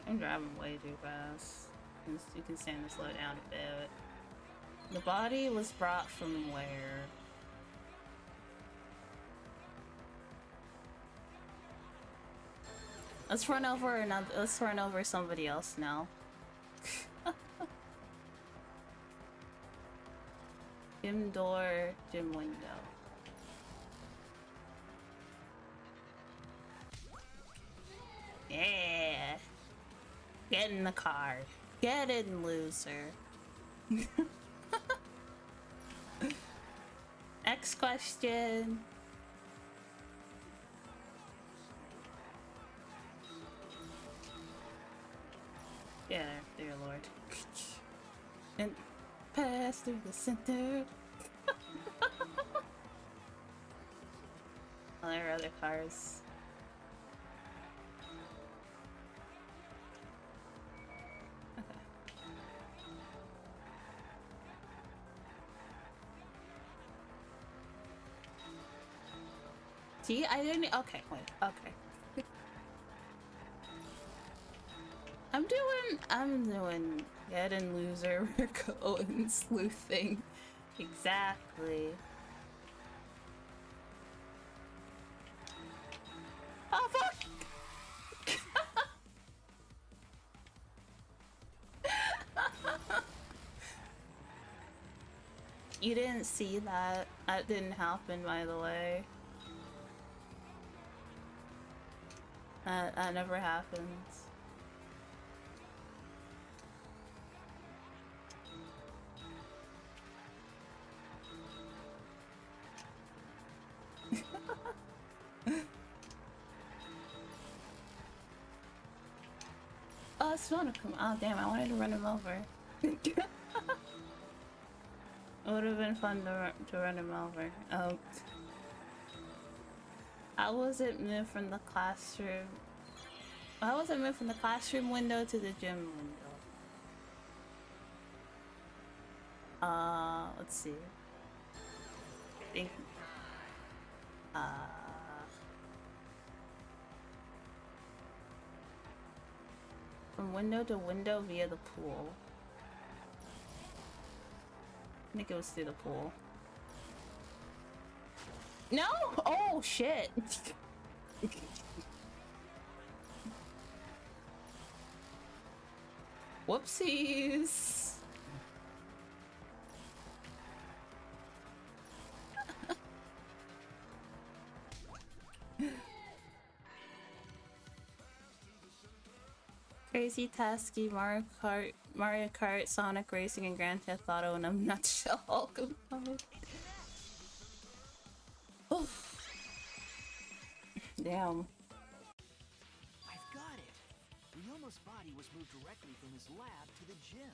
I'm driving way too fast. You can stand to slow down a bit. The body was brought from where? Let's run over somebody else now. Gym door, gym window. Yeah. Get in the car. Get in, loser. Next question. Yeah, dear lord. And pass through the center. Oh, there are other cars. Okay. See, I didn't. Okay, wait. Okay. I'm doing get and loser go and sleuthing. Exactly. Oh fuck! You didn't see that. That didn't happen, by the way. That never happens. Oh, it's not come. Oh, damn! I wanted to run him over. It would have been fun to run him over. Oh, how was it moved from the classroom? How was it moved from the classroom window to the gym window? Let's see. I think. From window to window via the pool. I think it was through the pool. No! Oh shit! Whoopsies! Crazy Tasky, Mario Kart, Sonic Racing, and Grand Theft Auto in a nutshell all combined. Oh. Damn. I've got it. Ryoma's body was moved directly from his lab to the gym.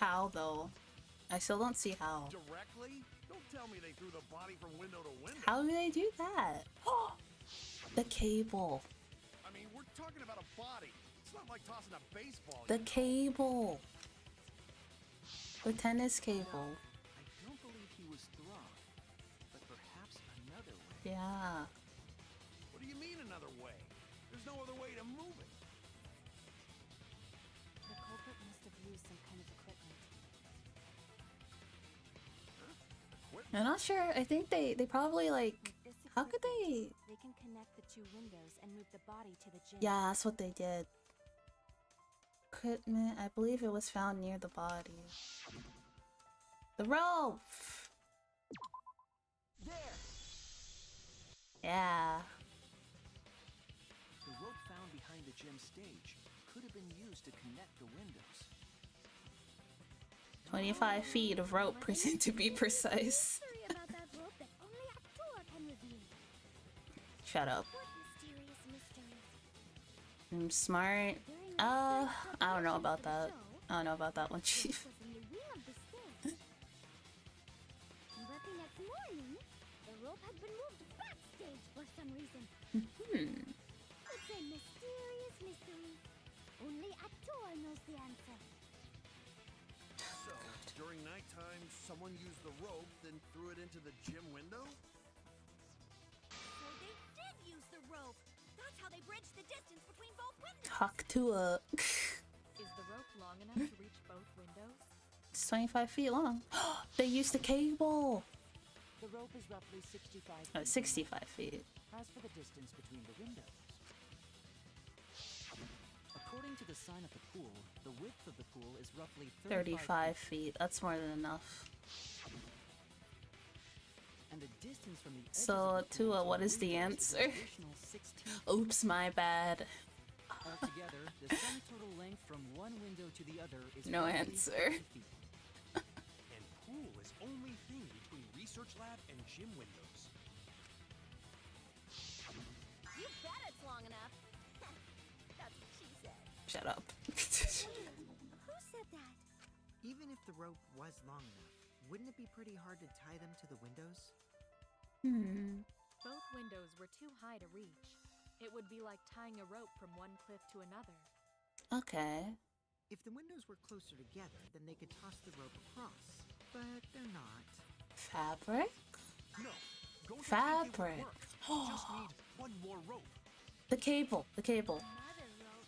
How though? I still don't see how. Directly? Don't tell me they threw the body from window to window. How do they do that? The cable. I mean, we're talking about a body. It's not like tossing a baseball. The cable. The tennis cable. I don't believe he was thrown, but perhaps another way. Yeah. What do you mean another way? There's no other way to move it. The culprit must have used some kind of equipment. I'm not sure. I think they probably like. With this How could they? They can connect the two windows and move the body to the gym. Yeah, that's what they did. Equipment. I believe it was found near the body. The rope. There! Yeah. The rope found behind the gym stage could have been used to connect the windows. 25 feet of rope, to be precise. Mystery about that rope that only Atua can reveal. Shut up. What mysterious mystery? I'm smart. I don't know about that. I don't know about that one, Chief. Was in the wing of the stage. But the next morning, the rope had been moved backstage for some reason. It's a mysterious mystery. Only Atua knows the answer. So, during nighttime, someone used the rope, then threw it into the gym window? So they did use the rope. That's how they bridged the distance between both windows. Talk to a. Is the rope long enough to reach both windows? It's 25 feet long. They used the cable. The rope is roughly 65 feet. Oh, 65 feet. As for the distance between the windows. According to the sign at the pool, the width of the pool is roughly 35 feet. That's more than enough. And the distance from the edges So, of the pool Tua, to what the is the windows answer? an additional 16 Oops, my bad. Altogether, the sum total length from one window to the other is No roughly answer. 50 feet. And pool is only thing between research lab and gym windows. You bet it's long enough. That's what she said. Shut up. the rope was long enough, wouldn't it be pretty hard to tie them to the windows? Both windows were too high to reach. It would be like tying a rope from one cliff to another. Okay. If the windows were closer together, then they could toss the rope across. But they're not. Fabric? No. Don't Fabric. Just need one more rope. The cable. The cable. Another rope.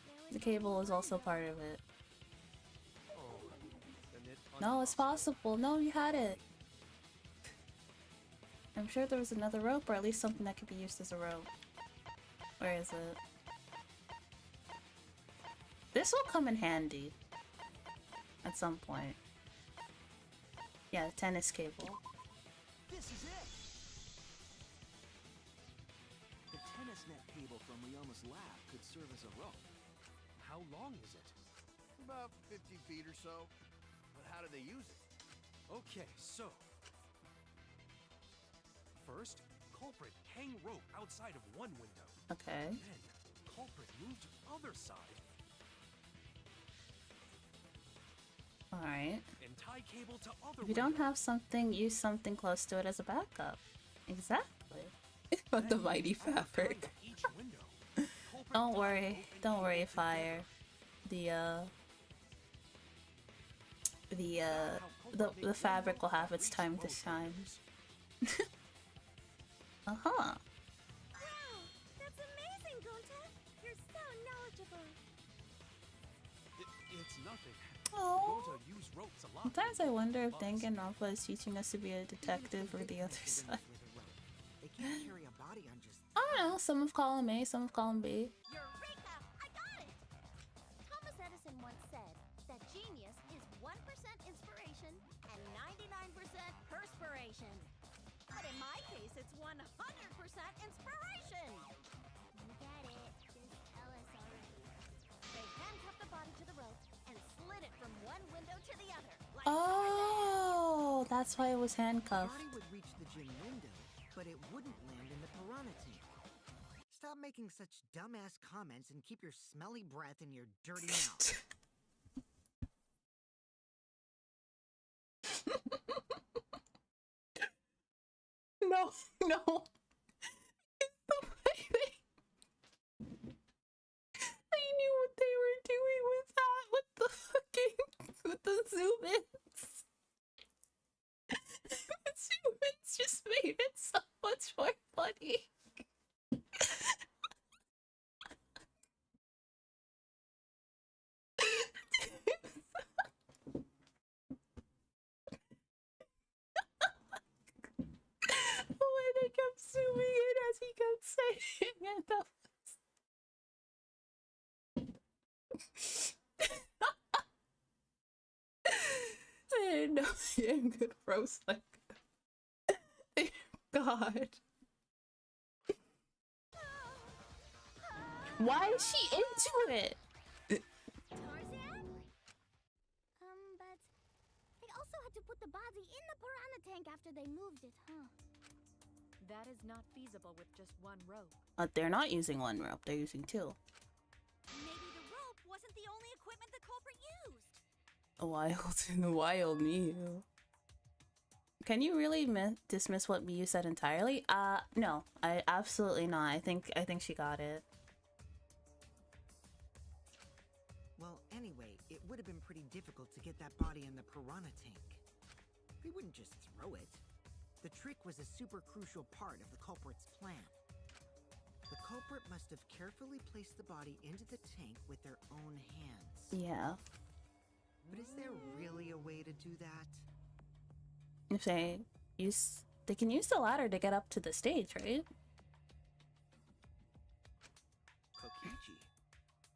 There was The no cable is also wonder. part of it. Oh, then it's No, it's possible. No, you had it. I'm sure there was another rope, or at least something that could be used as a rope. Where is it? This will come in handy. At some point. Yeah, the tennis cable. This is it! The tennis net cable from Ryoma's lab could serve as a rope. How long is it? About 50 feet or so. But how do they use it? Okay, so. First, culprit hang rope outside of one window. Okay. Then, culprit move to other side Alright. and tie cable to other If you don't window. have something, use something close to it as a backup. Exactly. But the Then, mighty at the front fabric. of each window, culprit Don't tie worry. rope and Don't worry, cable Fire. together. The fabric will have its time to shine. Uh-huh. Wow! That's amazing, Gonta! You're so knowledgeable. It's nothing. Oh. Gonta use ropes a lot. Sometimes I wonder if Danganronpa is teaching us to be a detective or the other side. They can't carry a body on just. I don't know. Some of column A, some of column B. Eureka! I got it! Thomas Edison once said that genius is 1% inspiration and 99% perspiration. But in my case, it's 100% inspiration! You get it. Just tell us already. They handcuffed the body to the rope and slid it from one window to the other. Like Oh, that's why it was The handcuffed. body would reach the gym window, but it wouldn't land in the piranha tank. Stop making such dumbass comments and keep your smelly breath in your dirty mouth. No, no. It's the way they knew what they were doing with that, with the with the zoom ins. The zoom ins just made it so much more funny. The way they kept zooming in as he kept saying it, that was... I didn't know Ian could roast like that. God. Why is she into it? Tarzan? But they also had to put the body in the piranha tank after they moved it, huh? That is not feasible with just one rope. They're not using one rope, they're using two. Maybe the rope wasn't the only equipment the culprit used. Wild in the wild Miyu. Can you really dismiss what Miyu said entirely? No, I absolutely not. I think she got it. Well, anyway, it would have been pretty difficult to get that body in the piranha tank. They wouldn't just throw it. The trick was a super crucial part of the culprit's plan. The culprit must have carefully placed the body into the tank with their own hands. Yeah. But is there really a way to do that? If they can use the ladder to get up to the stage, right? Kokichi,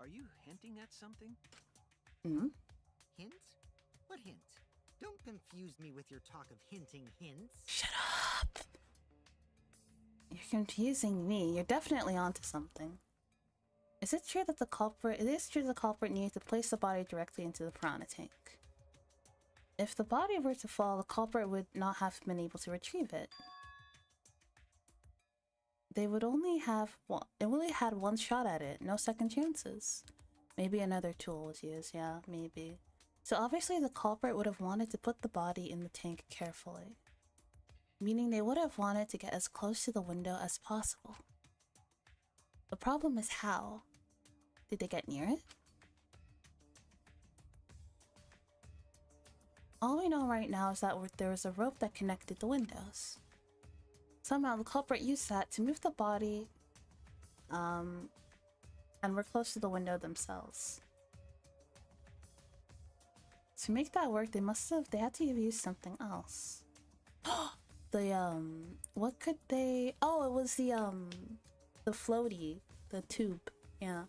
are you hinting at something? Hmm? Hint? What hint? Don't confuse me with your talk of hinting hints. Shut up! You're confusing me. You're definitely onto something. Is it true that the culprit needed to place the body directly into the piranha tank? If the body were to fall, the culprit would not have been able to retrieve it. They would only have one. It only had one shot at it. No second chances. Maybe another tool was used. Yeah, maybe. So obviously the culprit would have wanted to put the body in the tank carefully. Meaning they would have wanted to get as close to the window as possible. The problem is how? Did they get near it? All we know right now is that there was a rope that connected the windows. Somehow the culprit used that to move the body, and were close to the window themselves. To make that work, they had to have used something else. What could they... Oh, it was the floaty, the tube, yeah.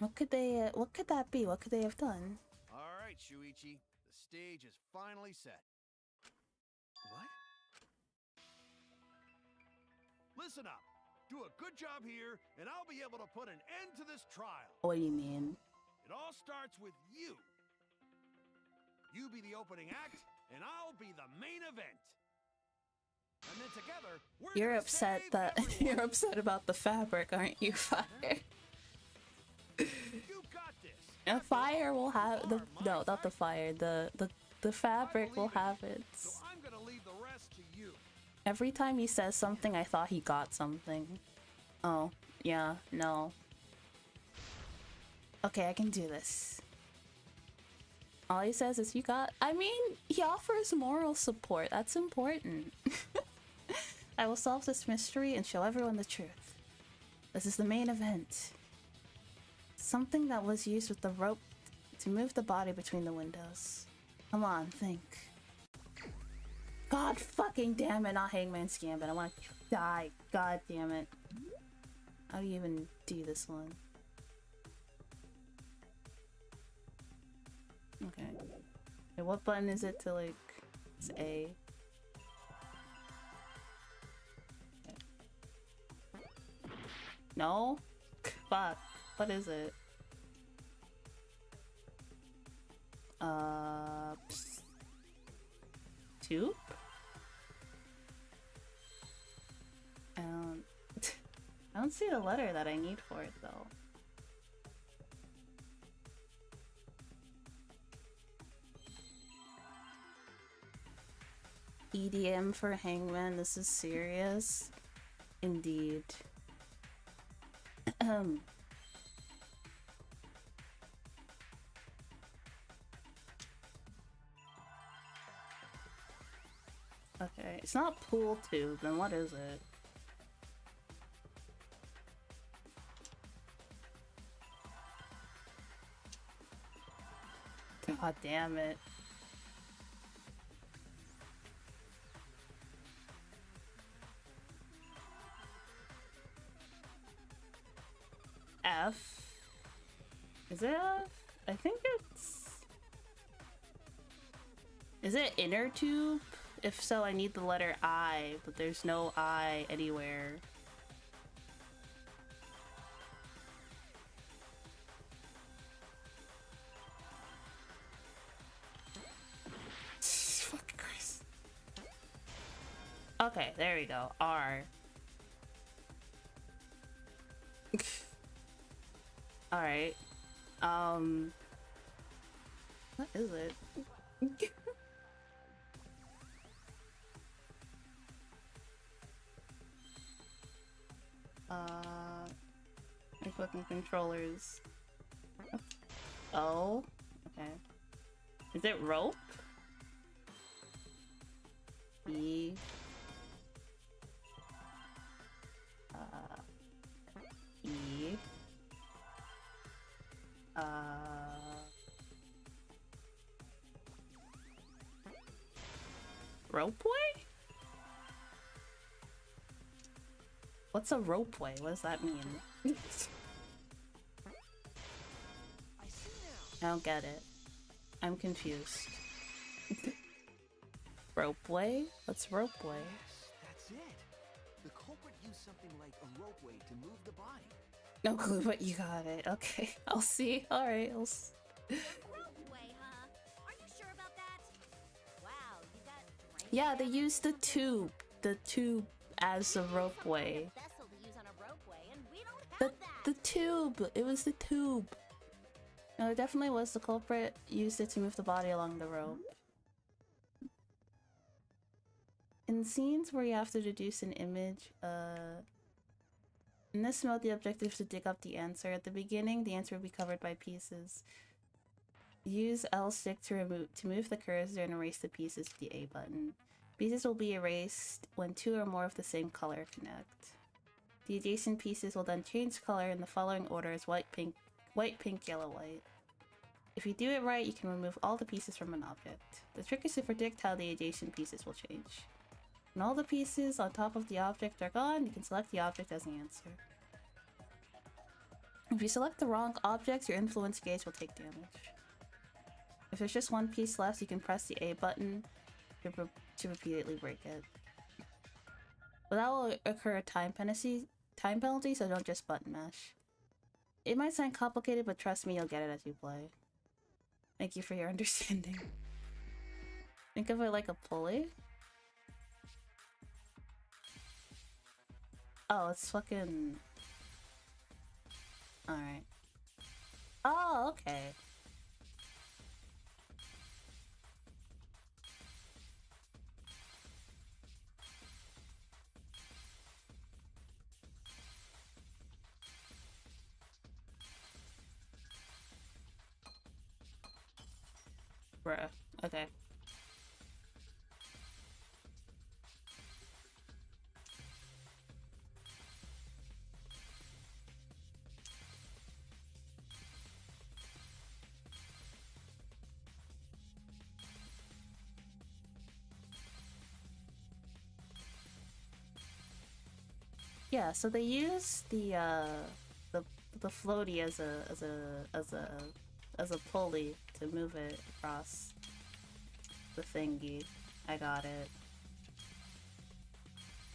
What could that be? What could they have done? All right, Shuichi, the stage is finally set. What? Listen up. Do a good job here, and I'll be able to put an end to this trial. What do you mean? It all starts with you. You be the opening act, and I'll be the main event. And then together, You're upset that you're upset about the fabric, aren't you, Fire? You got this. And Fire will have the no, not the Fire. The fabric will have it. So I'm gonna leave the rest to you. Every time he says something, I thought he got something. Oh, yeah, no. Okay, I can do this. All he says is, you got... I mean, he offers moral support. That's important. I will solve this mystery and show everyone the truth. This is the main event. Something that was used with the rope to move the body between the windows. Come on, think. God fucking damn it, not Hangman's Gambit. I want to die. God damn it. How do you even do this one? Okay. Okay, what button is it to, like... It's A. Okay. No? Fuck. What is it? Tube? I don't see the letter that I need for it though. EDM for Hangman, this is serious. Indeed. Okay, it's not pool tube, then what is it? God damn it. F? Is it F? I think it's... Is it inner tube? If so, I need the letter I, but there's no I anywhere. Fucking Christ. Okay, there we go. R. Alright. What is it? My fucking controllers. Oh, okay. Is it rope? E. E. Ropeway? What's a ropeway? What does that mean? I don't get it. I'm confused. Ropeway? What's ropeway? That's it. The culprit used something like a ropeway to move the body. No clue, but you got it. Okay, I'll see. Alright, I'll see. Ropeway, huh? Are you sure about that? Wow, you got drained. Yeah, they used the tube. The tube as a ropeway. Vessel to use on a ropeway, and we don't have that. The tube! It was the tube. No, it definitely was. The culprit used it to move the body along the rope. In scenes where you have to deduce an image, in this mode the objective is to dig up the answer. At the beginning, the answer will be covered by pieces. Use L stick to move the cursor and erase the pieces with the A button. Pieces will be erased when two or more of the same color connect. The adjacent pieces will then change color in the following order as white, pink, yellow, white. If you do it right, you can remove all the pieces from an object. The trick is to predict how the adjacent pieces will change. When all the pieces on top of the object are gone, you can select the object as the answer. If you select the wrong objects, your influence gauge will take damage. If there's just one piece left, you can press the A button to repeatedly break it. But that will occur a time penalty, so don't just button mash. It might sound complicated, but trust me, you'll get it as you play. Thank you for your understanding. Think of it like a pulley. Oh, it's fucking... Alright. Oh, okay. Bruh. Okay. Yeah, so they use the floaty as a pulley to move it across the thingy. I got it.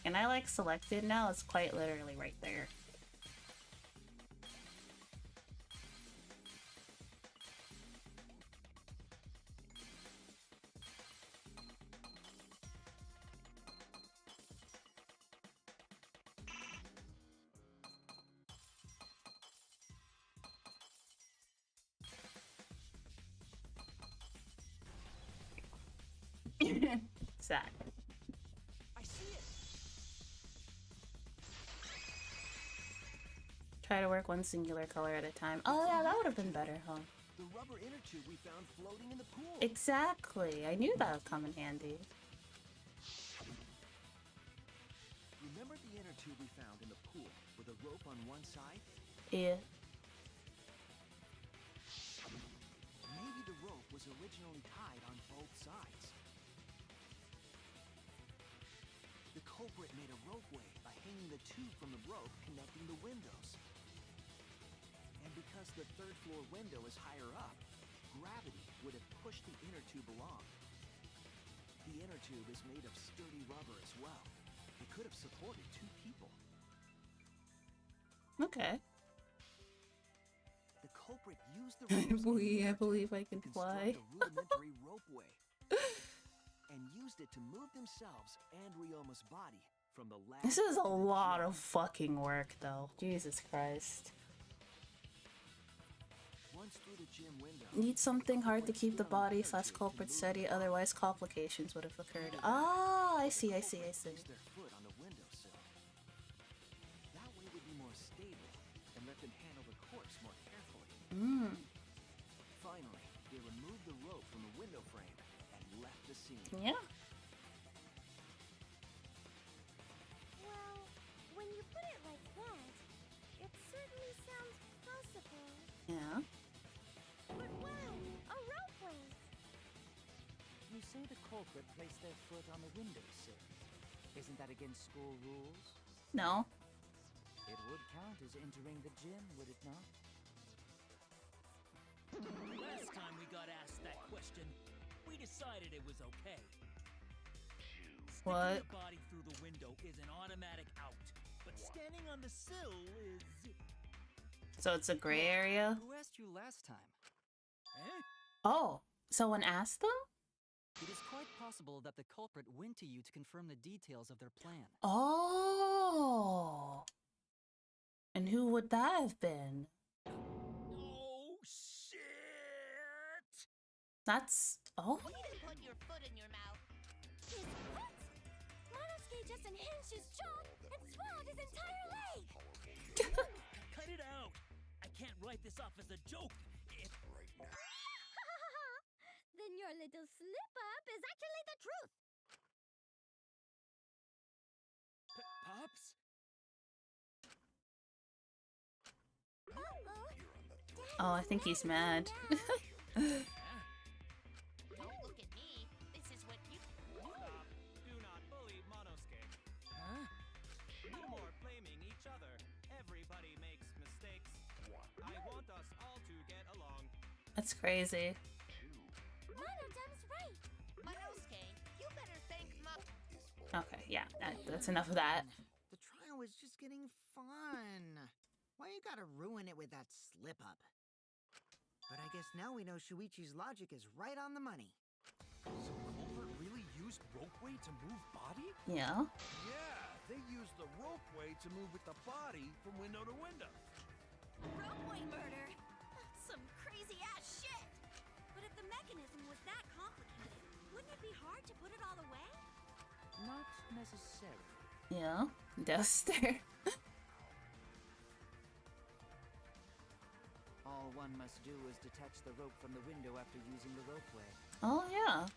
And I like selected now, it's quite literally right there. Sad. I see it. Try to work one singular color at a time. Oh yeah, that would have been better, huh? The rubber inner tube we found floating in the pool. Exactly. I knew that would come in handy. Remember the inner tube we found in the pool with a rope on one side? Yeah. Maybe the rope was originally tied on both sides. The culprit made a ropeway by hanging the tube from the rope connecting the windows. And because the third floor window is higher up, gravity would have pushed the inner tube along. The inner tube is made of sturdy rubber as well. It could have supported two people. Okay. The culprit used the ropes I believe I can to fly. construct a rudimentary ropeway and used it to move themselves and Ryoma's body from the lab. This is a to the lot gym. of fucking work, though. Jesus Christ. Once through the gym window, Need something hard to keep the body / culprit steady, otherwise complications would have occurred. Ah, I see. place their foot on the windowsill. That way would be more stable and let them handle the corpse more carefully. Finally, they removed the rope from the window frame and left the scene. Yeah. Well, when you put it like that, it certainly sounds possible. Yeah. But wow, a ropeway! You say the culprit placed their foot on the windowsill. Isn't that against school rules? No. It would count as entering the gym, would it not? Last time we got asked that question, we decided it was okay. What? Sticking the body through the window is an automatic out, but standing on the sill is... So it's a gray area? Who asked you last time? Eh? Oh, someone asked them? It is quite possible that the culprit went to you to confirm the details of their plan. Oh. And who would that have been? Oh, shit! That's... oh? You didn't put your foot in your mouth. His foot? Monosuke just unhinged his jaw and swallowed his entire leg! Cut it out! I can't write this off as a joke. Then your little slip-up is actually the truth! Pops? Oh, I think he's mad. Don't look at me. This is what you... Stop. Do not bully Monosuke. Huh? No more blaming each other. Everybody makes mistakes. I want us all to get along. That's crazy. Monodum's right! Monosuke, you better thank Mo... Okay, yeah, that's enough of that. The trial was just getting fun. Why you gotta ruin it with that slip-up? But I guess now we know Shuichi's logic is right on the money. So Culprit really used ropeway to move body? Yeah. Yeah, they used the ropeway to move with the body from window to window. Ropeway murder? That's some crazy-ass shit! But if the mechanism was that complicated, wouldn't it be hard to put it all away? Not necessarily. Yeah. Duster. All one must do is detach the rope from the window after using the ropeway. Oh, yeah.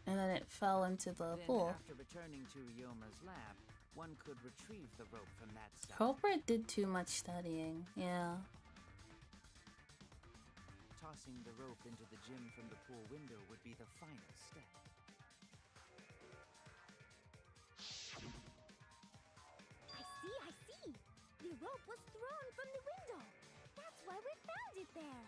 And then it fell into the Then, pool. after returning to Ryoma's lab, one could retrieve the rope from that side. Culprit did too much studying. Yeah. Tossing the rope into the gym from the pool window would be the final step. I see! The rope was thrown from the window! That's why we found it there!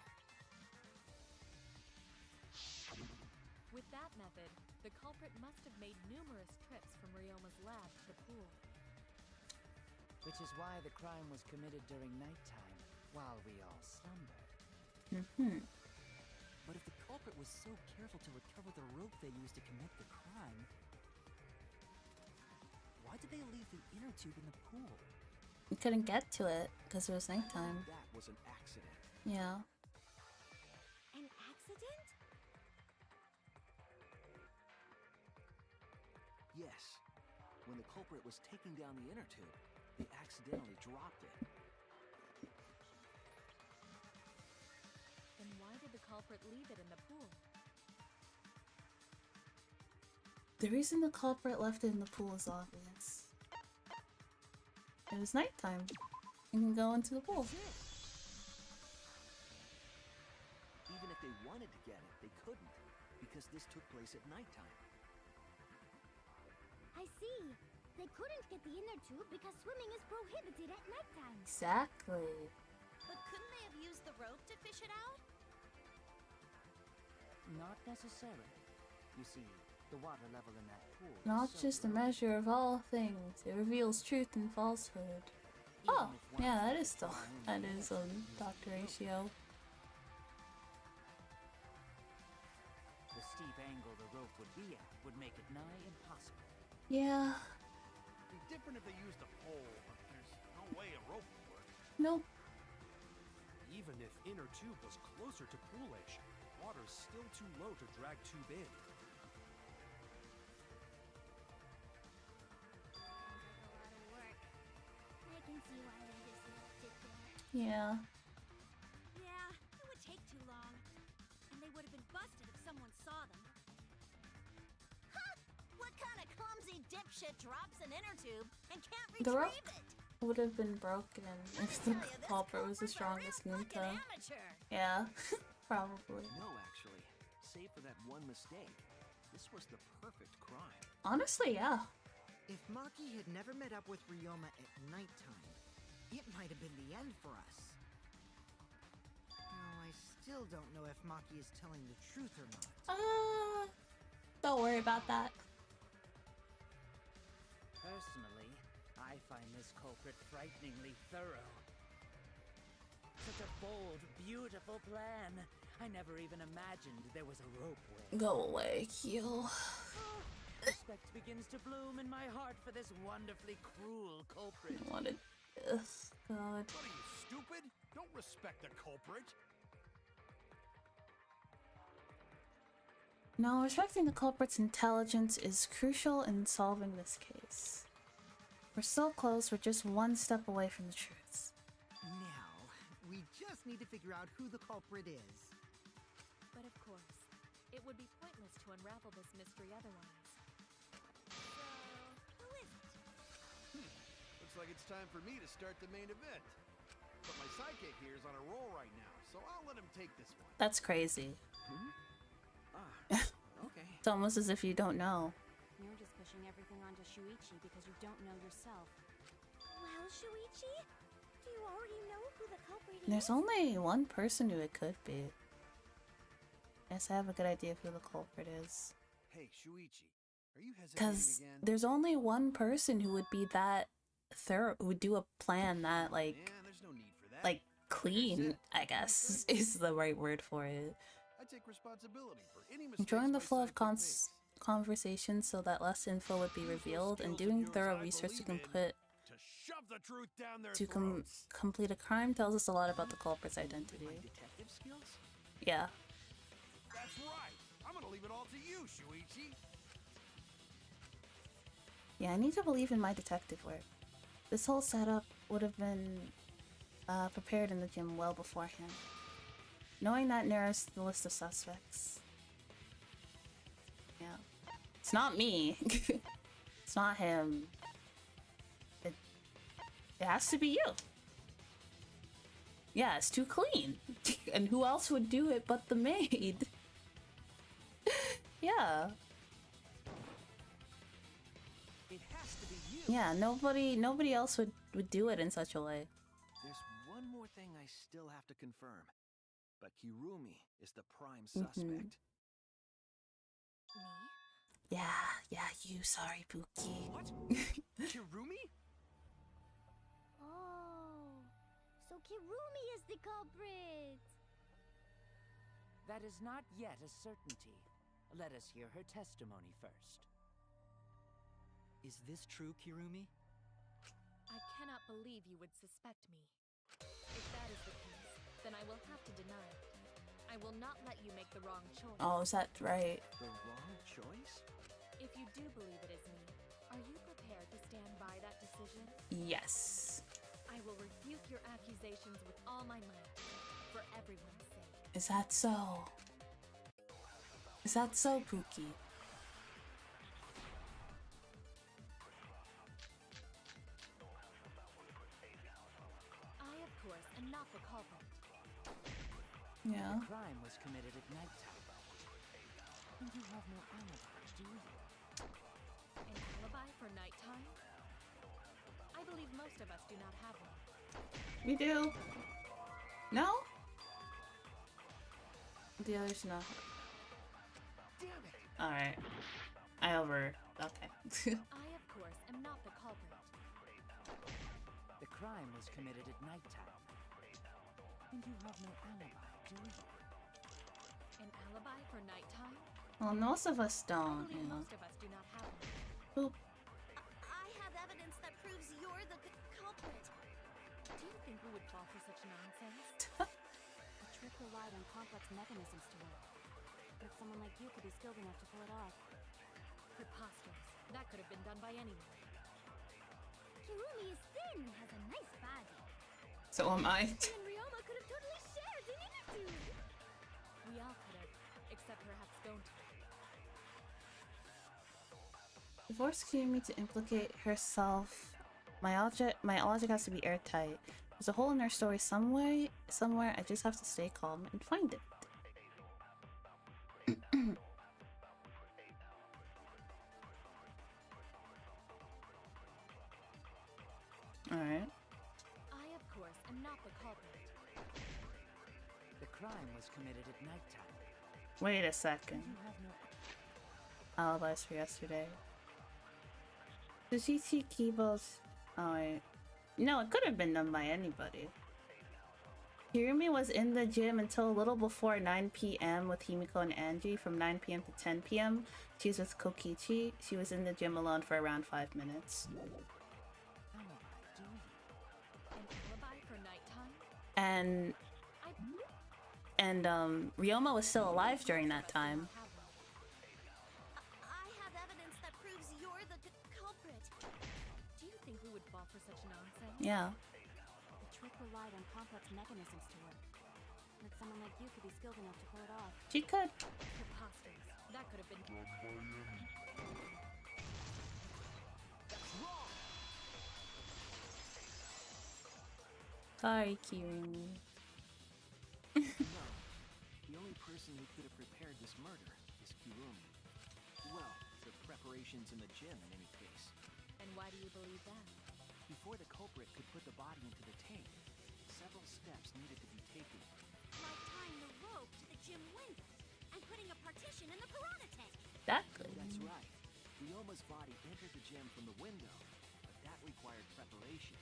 With that method, the culprit must have made numerous trips from Ryoma's lab to the pool. Which is why the crime was committed during nighttime, while we all slumbered. But if the culprit was so careful to recover the rope they used to commit the crime, why did they leave the inner tube in the pool? We couldn't get to it because it was nighttime. That was an accident. Yeah. An accident? Yes. When the culprit was taking down the inner tube, they accidentally dropped it. Then why did the culprit leave it in the pool? The reason the culprit left it in the pool is obvious. It was nighttime. You can go into the pool. Even if they wanted to get it, they couldn't, because this took place at nighttime. I see. They couldn't get the inner tube because swimming is prohibited at nighttime. Exactly. But couldn't they have used the rope to fish it out? Not necessarily. You see, the water level in that pool is Not so just a low, measure of all things. It reveals truth and falsehood. even Oh, if one yeah, that tried is still, flying that the is water a to use Dr. the rope. Ratio. The steep angle the rope would be at would make it nigh impossible. Yeah. It'd be different if they used a pole, but there's no way a rope would work. Nope. Even if inner tube was closer to pool edge, water's still too low to drag tube in. Sounds like a lot of work. I can see why they just left it there. Yeah. Yeah, it would take too long. And they would have been busted if someone saw them. Huh! What kind of clumsy dipshit drops an inner tube and can't The rope retrieve it? would have been broken if the culprit was the strongest ninja. Amateur. Yeah. Probably. No, actually. Save for that one mistake, this was the perfect crime. Honestly, yeah. If Maki had never met up with Ryoma at nighttime, it might have been the end for us. Now, I still don't know if Maki is telling the truth or not. Don't worry about that. Personally, I find this culprit frighteningly thorough. Such a bold, beautiful plan. I never even imagined there was a ropeway. Go away, Kyo. Respect begins to bloom in my heart for this wonderfully cruel culprit. What a... Ugh, God. What are you, stupid? Don't respect the culprit. No, respecting the culprit's intelligence is crucial in solving this case. We're so close, we're just one step away from the truth. Now, we just need to figure out who the culprit is. But of course, it would be pointless to unravel this mystery otherwise. So, who is it? Looks like it's time for me to start the main event. But my sidekick here is on a roll right now, so I'll let him take this one. That's crazy. Okay. It's almost as if you don't know. You're just pushing everything onto Shuichi because you don't know yourself. Well, Shuichi, do you already know who the culprit is? There's only one person who it could be. Yes, I have a good idea of who the culprit is. Hey, Shuichi, are you hesitating Because again? there's only one person who would be that thorough, who would do a plan that, like, Yeah, there's no need for that. like, clean, I guess, is the right word for it. I take responsibility for any mistakes Controlling the my flow of sidekick makes. conversation so that less info would be revealed, and doing thorough research to To shove the truth down their throats. complete a crime tells us a lot about the culprit's identity. My detective skills? Yeah. That's right. I'm gonna leave it all to you, Shuichi. Yeah, I need to believe in my detective work. This whole setup would have been prepared in the gym well beforehand. Knowing that narrows the list of suspects. Yeah. It's not me. It's not him. It has to be you. Yeah, it's too clean. And who else would do it but the maid? Yeah. It has to be you. Yeah, nobody else would do it in such a way. There's one more thing I still have to confirm. But Kirumi is the prime Mhm. suspect. Me? Yeah, you, sorry, Pookie. What? Kirumi? Oh, so Kirumi is the culprit. That is not yet a certainty. Let us hear her testimony first. Is this true, Kirumi? I cannot believe you would suspect me. If that is the case, then I will have to deny it. I will not let you make the wrong choice. Oh, is that right? The wrong choice? If you do believe it is me, are you prepared to stand by that decision? Yes. I will refute your accusations with all my might, for everyone's sake. Is that so? Is that so, Pookie? I, of course, am not the culprit. Yeah. The crime was committed at nighttime. And you have no alibi, do you? An alibi for nighttime? I believe most of us do not have one. We do. No? The others no. Damn it! Alright. Okay. I, of course, am not the culprit. The crime was committed at nighttime. And you have no alibi, do you? An alibi for nighttime? Well, most of us I don't, believe you know. most of us do not have one. Boop. I have evidence that proves you're the culprit. Do you think we would fall for such nonsense? The trick relied on complex mechanisms to work. But someone like you could be skilled enough to pull it off. Preposterous. That could have been done by anyone. Kirumi is thin and has a nice body. So am I. And Ryoma could have totally shared the interview. We all could have, except perhaps Gonta. To force Kirumi to implicate herself, my logic has to be airtight. There's a hole in her story somewhere. I just have to stay calm and find it. Alright. I, of course, am not the culprit. The crime was committed at nighttime. Wait a second. You have no... Alibis for yesterday. Sushi Kibo's... Oh wait. No, it could have been done by anybody. Hirumi was in the gym until a little before 9 p.m. with Himiko and Angie. From 9 p.m. to 10 p.m. She was with Kokichi. She was in the gym alone for around 5 minutes. Alibi, do you? An alibi for nighttime? And Ryoma was still alive during that time. Have one. fall for such nonsense? Yeah. The trick relied on complex mechanisms to work. But someone like you could be skilled enough to pull it off. She could. Preposterous. That could have been done by any. That's wrong! Sorry, Kirumi. No. The only person who could have prepared this murder is Kirumi. Well, the preparations in the gym in any case. And why do you believe that? Before the culprit could put the body into the tank, several steps needed to be taken. Like tying the rope to the gym window and putting a partition in the piranha tank. Exactly. That's right. Ryoma's body entered the gym from the window, but that required preparation.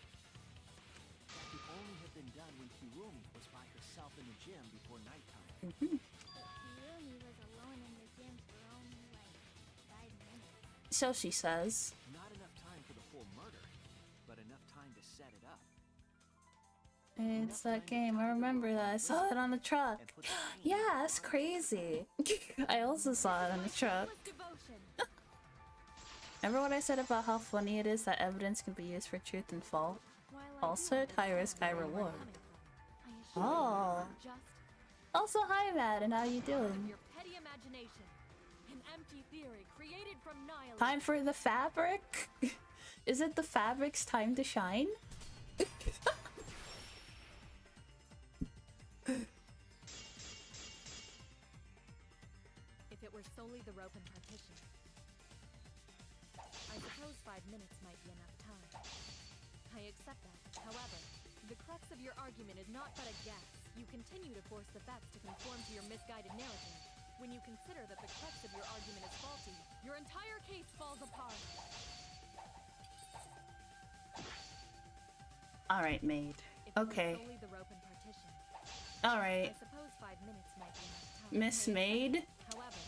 That could only have been done when Kirumi was by herself in the gym before nighttime. But Kirumi was alone in the gym for only like 5 minutes. So she says. Not enough time for the full murder, but enough time to set it up. It's that game. I remember that. I saw it on the truck. Yeah, that's crazy. I also saw it on the truck. Remember what I said about how funny it is that evidence can be used for truth and fault? Falsehood, high risk, high reward. Oh. Also, hi, Matt, and how you doing? Your petty imagination. An empty theory created from nihilism. Time for the fabric? Is it the fabric's time to shine? If it were solely the rope and partition, I suppose 5 minutes might be enough time. I accept that. However, the crux of your argument is not but a guess. You continue to force the facts to conform to your misguided narrative. When you consider that the crux of your argument is faulty, your entire case falls apart. Alright, maid. Okay. Solely the rope and partition. Alright. I suppose 5 minutes might be enough time. Miss Maid? However,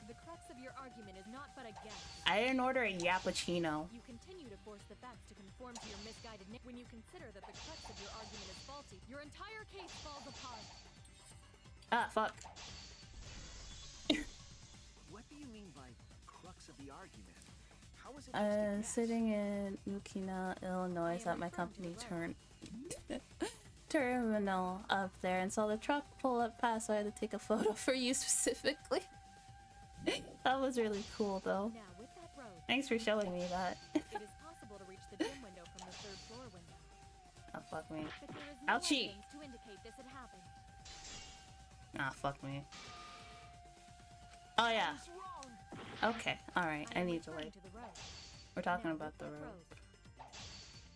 the crux of your argument is not but a guess. I didn't order a yappuccino. You continue to force the facts to conform to your misguided when you consider that the crux of your argument is faulty, your entire case falls apart. Ah, fuck. What do you mean by crux of the argument? How is it just a guess? Sitting in Ukina, Illinois at my company terminal up there and saw the truck pull up past, so I had to take a photo for you specifically. That was really cool though. Now, with that road, Thanks for showing me that. it is possible to reach the gym window from the 3rd floor window. Oh, fuck me. But there is no Ouchie! evidence to indicate this had happened. Ah, fuck me. Oh yeah. Okay, alright. I need to like... To the road. We're talking Now, about with the that road.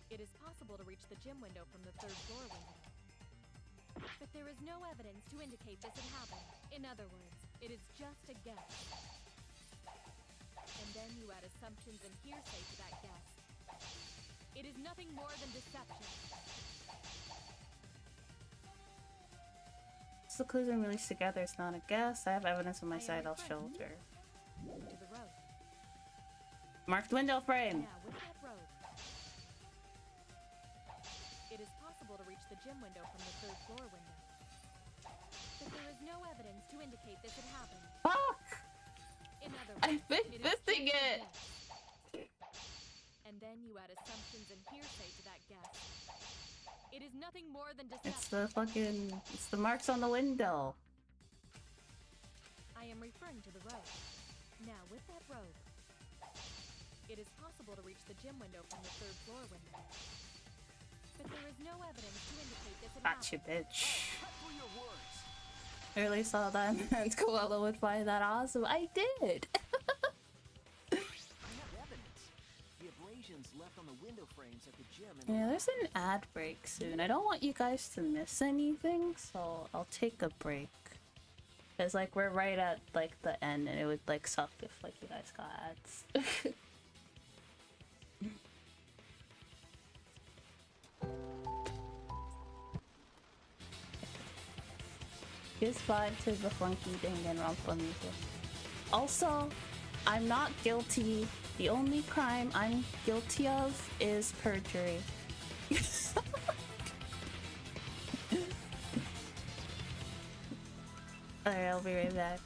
It is possible to reach the gym window from the 3rd floor window. But there is no evidence to indicate this had happened. In other words, it is just a guess. And then you add assumptions and hearsay to that guess. It is nothing more than deception. So the clues are released together. It's not a guess. I have evidence on my side. I'll shoulder. To the road. Marked window frame. Now, with that road, it is possible to reach the gym window from the 3rd floor window. But there is no evidence to indicate this had happened. Fuck! In other words, I've been it is missing just a it! guess. And then you add assumptions and hearsay to that guess. It is nothing more than deception. It's the fucking... It's the marks on the window. I am referring to the road. Now, with that road, it is possible to reach the gym window from the 3rd floor window. But there is no evidence to indicate this had Gotcha, happened. bitch. Cut through your words. I really saw that and Koala would find that awesome. I did! I have evidence. The abrasions left on the window frames at the gym and Yeah, there's an ad break soon. I don't want you guys to miss anything, so I'll take a break. Cause like we're right at like the end, and it would like suck if like you guys got ads. Gives vibe to the funky Danganronpa music. Also, I'm not guilty. The only crime I'm guilty of is perjury. Alright, I'll be right back.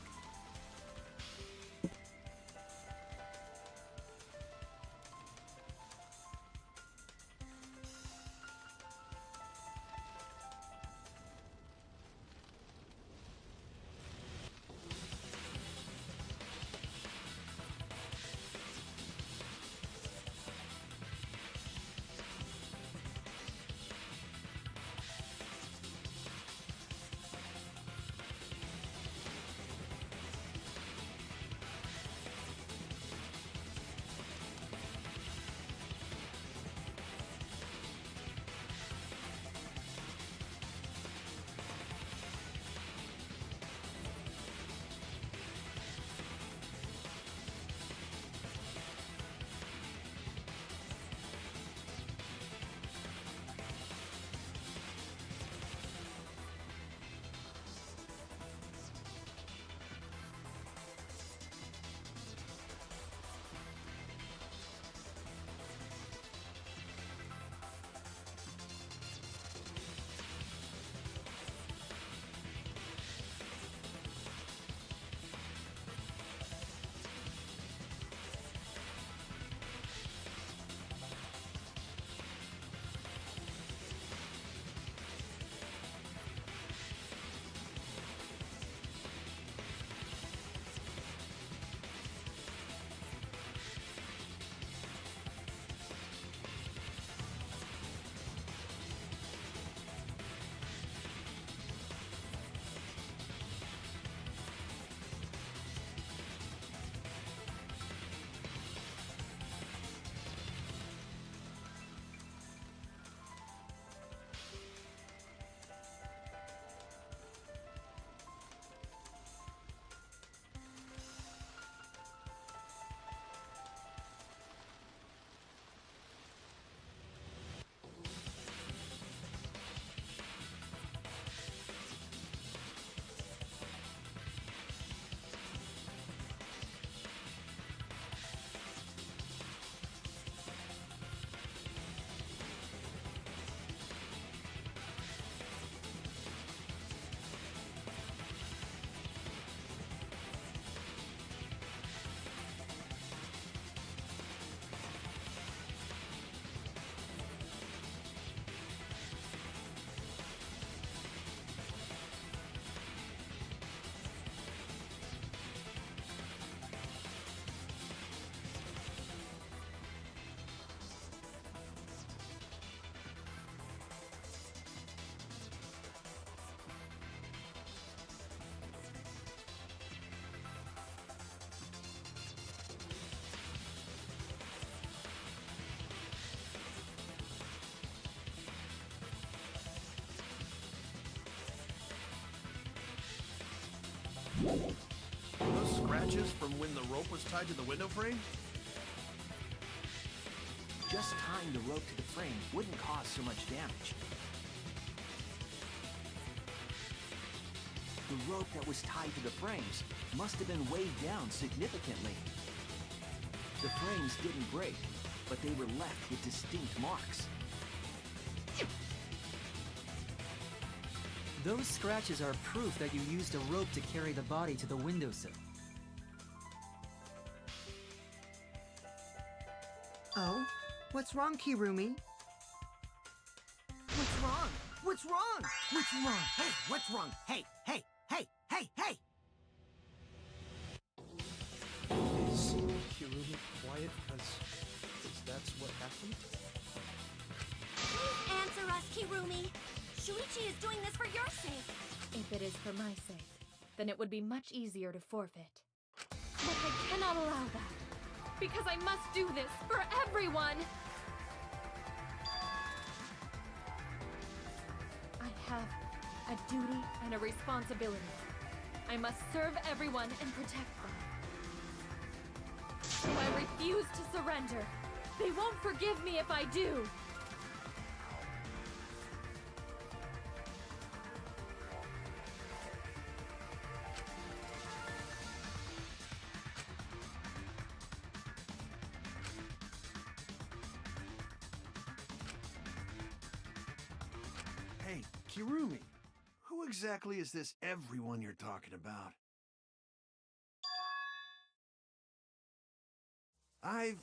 scratches from when the rope was tied to the window frame? Just tying the rope to the frame wouldn't cause so much damage. The rope that was tied to the frames must have been weighed down significantly. The frames didn't break, but they were left with distinct marks. Those scratches are proof that you used a rope to carry the body to the windowsill. Oh? What's wrong, Kirumi? What's wrong? What's wrong? What's wrong? Hey, what's wrong? Hey, hey, hey, hey, hey! Is Kirumi quiet because that's what happened? Please answer us, Kirumi. Shuichi is doing this for your sake. If it is for my sake, then it would be much easier to forfeit. But I cannot allow that, because I must do this for everyone! I have a duty and a responsibility. I must serve everyone and protect them. So I refuse to surrender. They won't forgive me if I do. Hey, Kirumi, who exactly is this everyone you're talking about? I've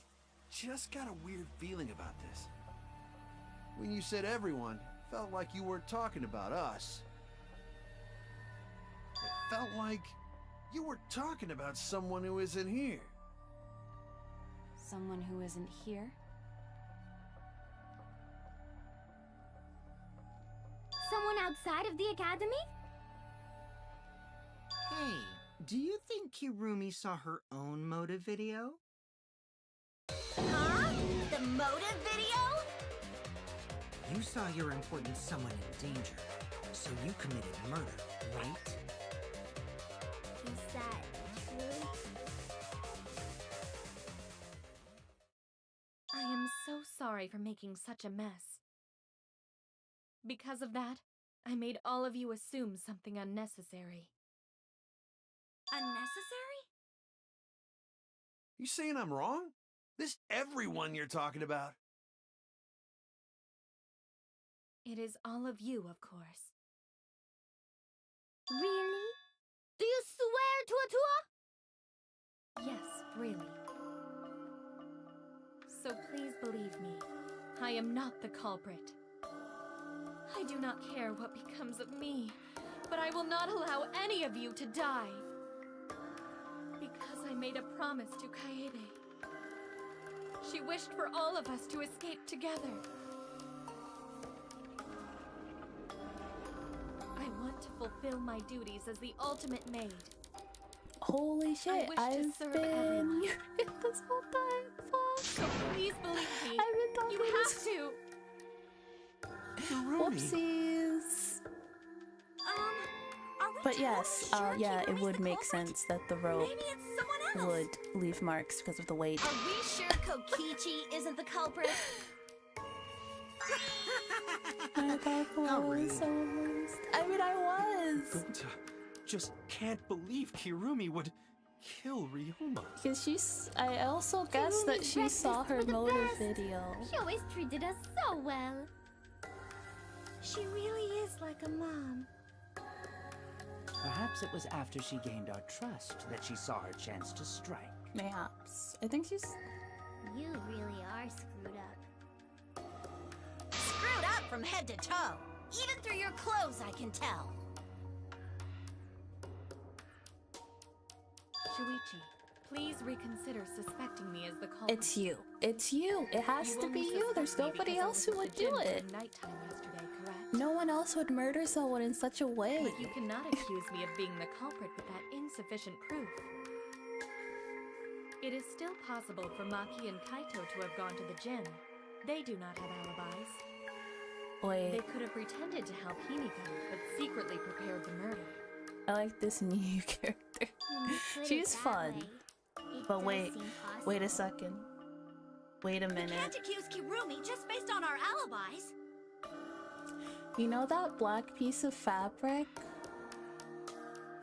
just got a weird feeling about this. When you said everyone, it felt like you weren't talking about us. It felt like you were talking about someone who isn't here. Someone who isn't here? Someone outside of the academy? Hey, do you think Kirumi saw her own motive video? Huh? The motive video? You saw your important someone in danger, so you committed murder, right? Is that true? I am so sorry for making such a mess. Because of that, I made all of you assume something unnecessary. Unnecessary? You saying I'm wrong? This everyone you're talking about? It is all of you, of course. Really? Do you swear to Yes, really. So please believe me, I am not the culprit. I do not care what becomes of me, but I will not allow any of you to die. Because I made a promise to Kaede. She wished for all of us to escape together. I want to fulfill my duties as the ultimate maid. Holy shit, wish to I've serve been everyone. this whole time. Fuck. So please believe me. I've been talking You this. have to. Whoopsies. Are we But yes, totally sure yeah, it Kirumi's would the make culprit? sense that the rope Maybe it's someone else. would leave marks because of the weight. Are we sure Kokichi isn't the culprit? I thought How I rude. was almost. I mean, I was. Gonta just can't believe Kirumi would kill Ryoma. Because I also guessed that Kirumi's she saw breakfast her were the motive best. video. She always treated us so well. She really is like a mom. Perhaps it was after she gained our trust that she saw her chance to strike. Mayhaps. I think she's. You really are screwed up. Screwed up from head to toe. Even through your clothes, I can tell. Shuichi, please reconsider suspecting me as the culprit. It's you. It's you. It has to be only you. There's suspect me nobody because I else was who at would the gym do it. during nighttime yesterday, correct? No one else would murder someone in such a way. But you cannot accuse me of being the culprit with that insufficient proof. It is still possible for Maki and Kaito to have gone to the gym. They do not have alibis. Wait, They could have pretended to help Himiko, but secretly prepared the murder. I like this new character. character. When you put She's it that fun. way, it But does wait, seem wait a possible. second. Wait a We minute. can't accuse Kirumi just based on our alibis. You know that black piece of fabric?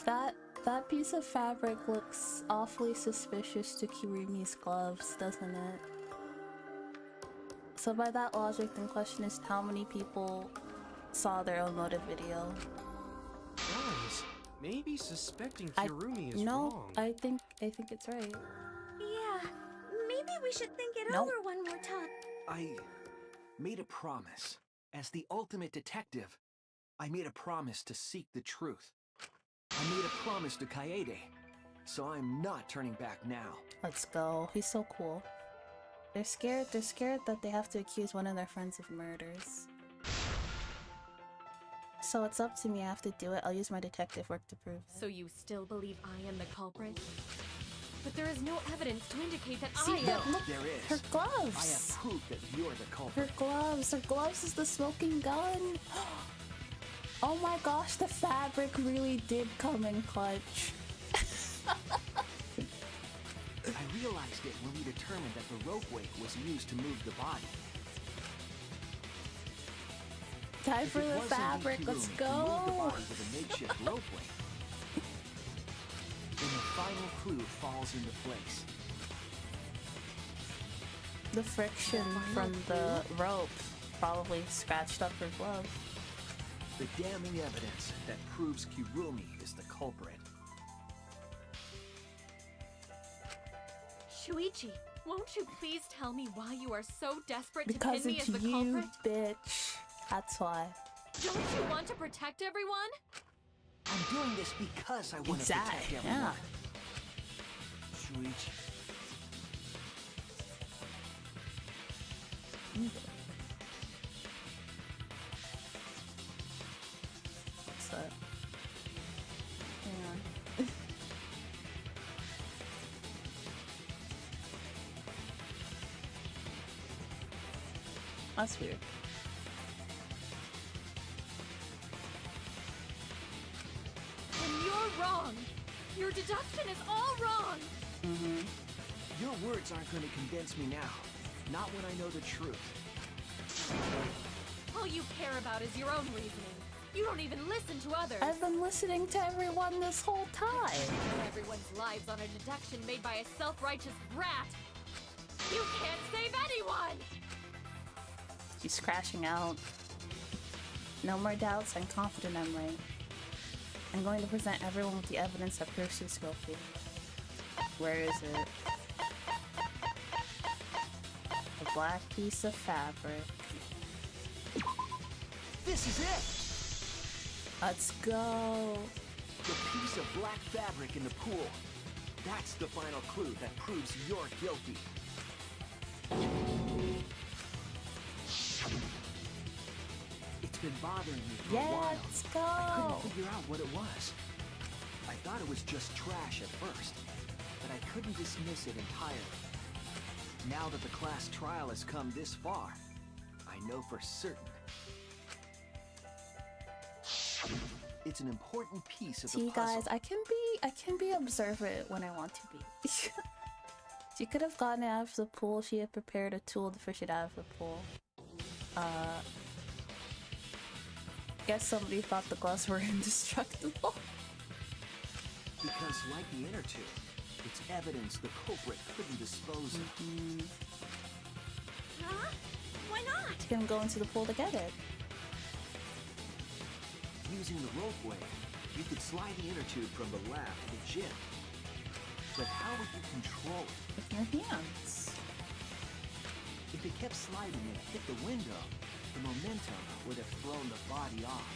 That piece of fabric looks awfully suspicious to Kirumi's gloves, doesn't it? So by that logic, the question is how many people saw their own motive video? Guys, maybe suspecting I- Kirumi is No, wrong. I think it's right. Yeah, maybe we should think it Nope. over one more time. I made a promise. As the ultimate detective, I made a promise to seek the truth. I made a promise to Kaede, so I'm not turning back now. Let's go. He's so cool. They're scared that they have to accuse one of their friends of murders. So it's up to me, I have to do it. I'll use my detective work to prove it. So you still believe I am the culprit? But there is no evidence to indicate that See, I am. look, There is. her I have gloves! proof that you're the culprit. Her gloves is the smoking gun! Oh my gosh, the fabric really did come in clutch. I realized it when we determined that the ropeway was used to move the body. Time If for it the was fabric, indeed let's Kirumi who moved the go! body with a makeshift ropeway, then the final clue falls into place. The friction from the rope probably scratched up her glove. The damning evidence that proves Kirumi is the culprit. Shuichi, won't you please tell me why you are so desperate to Because pin me it's as the you, culprit? bitch. That's why. Don't you want to protect everyone? I'm doing this because I want to protect Exactly, everyone. yeah. Shuichi. What's up? Hang on. That's weird. Then you're wrong. Your deduction is all wrong. Your words aren't going to convince me now. Not when I know the truth. All you care about is your own reasoning. You don't even listen to others. I've been listening to everyone this whole time. Everyone's lives on a deduction made by a self-righteous brat. You can't save anyone! She's crashing out. No more doubts. I'm confident I'm right. I'm going to present everyone with the evidence that proves she's guilty. Where is it? A black piece of fabric. This is it! Let's go. The piece of black fabric in the pool. That's the final clue that proves you're guilty. It's been bothering me for a while. Let's I go. couldn't figure out what it was. I thought it was just trash at first, but I couldn't dismiss it entirely. Now that the class trial has come this far, I know for certain. It's an important piece of the See, puzzle. guys, I can be observant when I want to be. She could have gotten it out of the pool. She had prepared a tool to fish it out of the pool. Guess somebody thought the gloves were indestructible. Because like the inner tube, it's evidence the culprit couldn't dispose of. Huh? Why not? She can go into the pool to get it. Using the ropeway, you could slide the inner tube from the lab to the gym. But how would you control it? With your hands. If it kept sliding and hit the window, the momentum would have thrown the body off.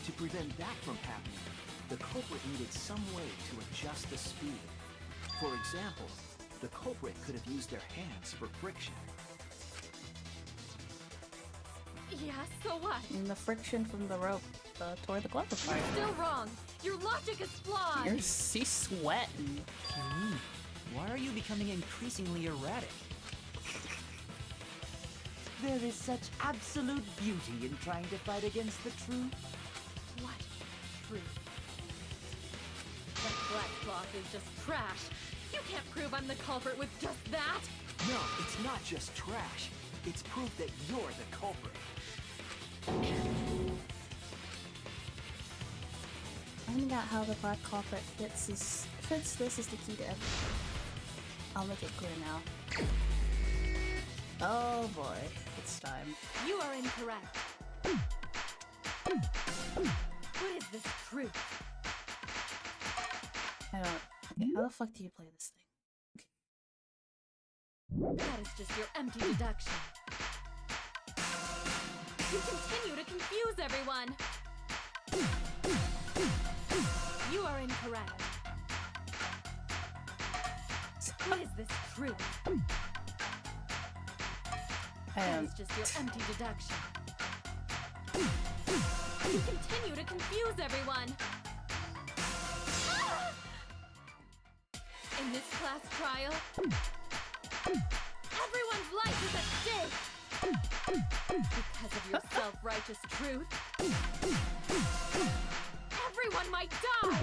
To prevent that from happening, the culprit needed some way to adjust the speed. For example, the culprit could have used their hands for friction. Yeah, so what? And the friction from the rope tore the glove apart. You're still wrong. Your logic is flawed. She's sweating. Kirumi, why are you becoming increasingly erratic? There is such absolute beauty in trying to fight against the truth. What? off is just trash. You can't prove I'm the culprit with just that. No, it's not just trash. It's proof that you're the culprit. Finding out how the black culprit fits this is the key to everything. I'll make it clear now. Oh boy, it's time. You are incorrect. What is this truth? I don't. Okay, how the fuck do you play this thing? That is just your empty deduction. You continue to confuse everyone. You are incorrect. What is this truth? That is just your empty deduction. You continue to confuse everyone. In this class trial, everyone's life is at stake. Because of your self-righteous truth, everyone might die.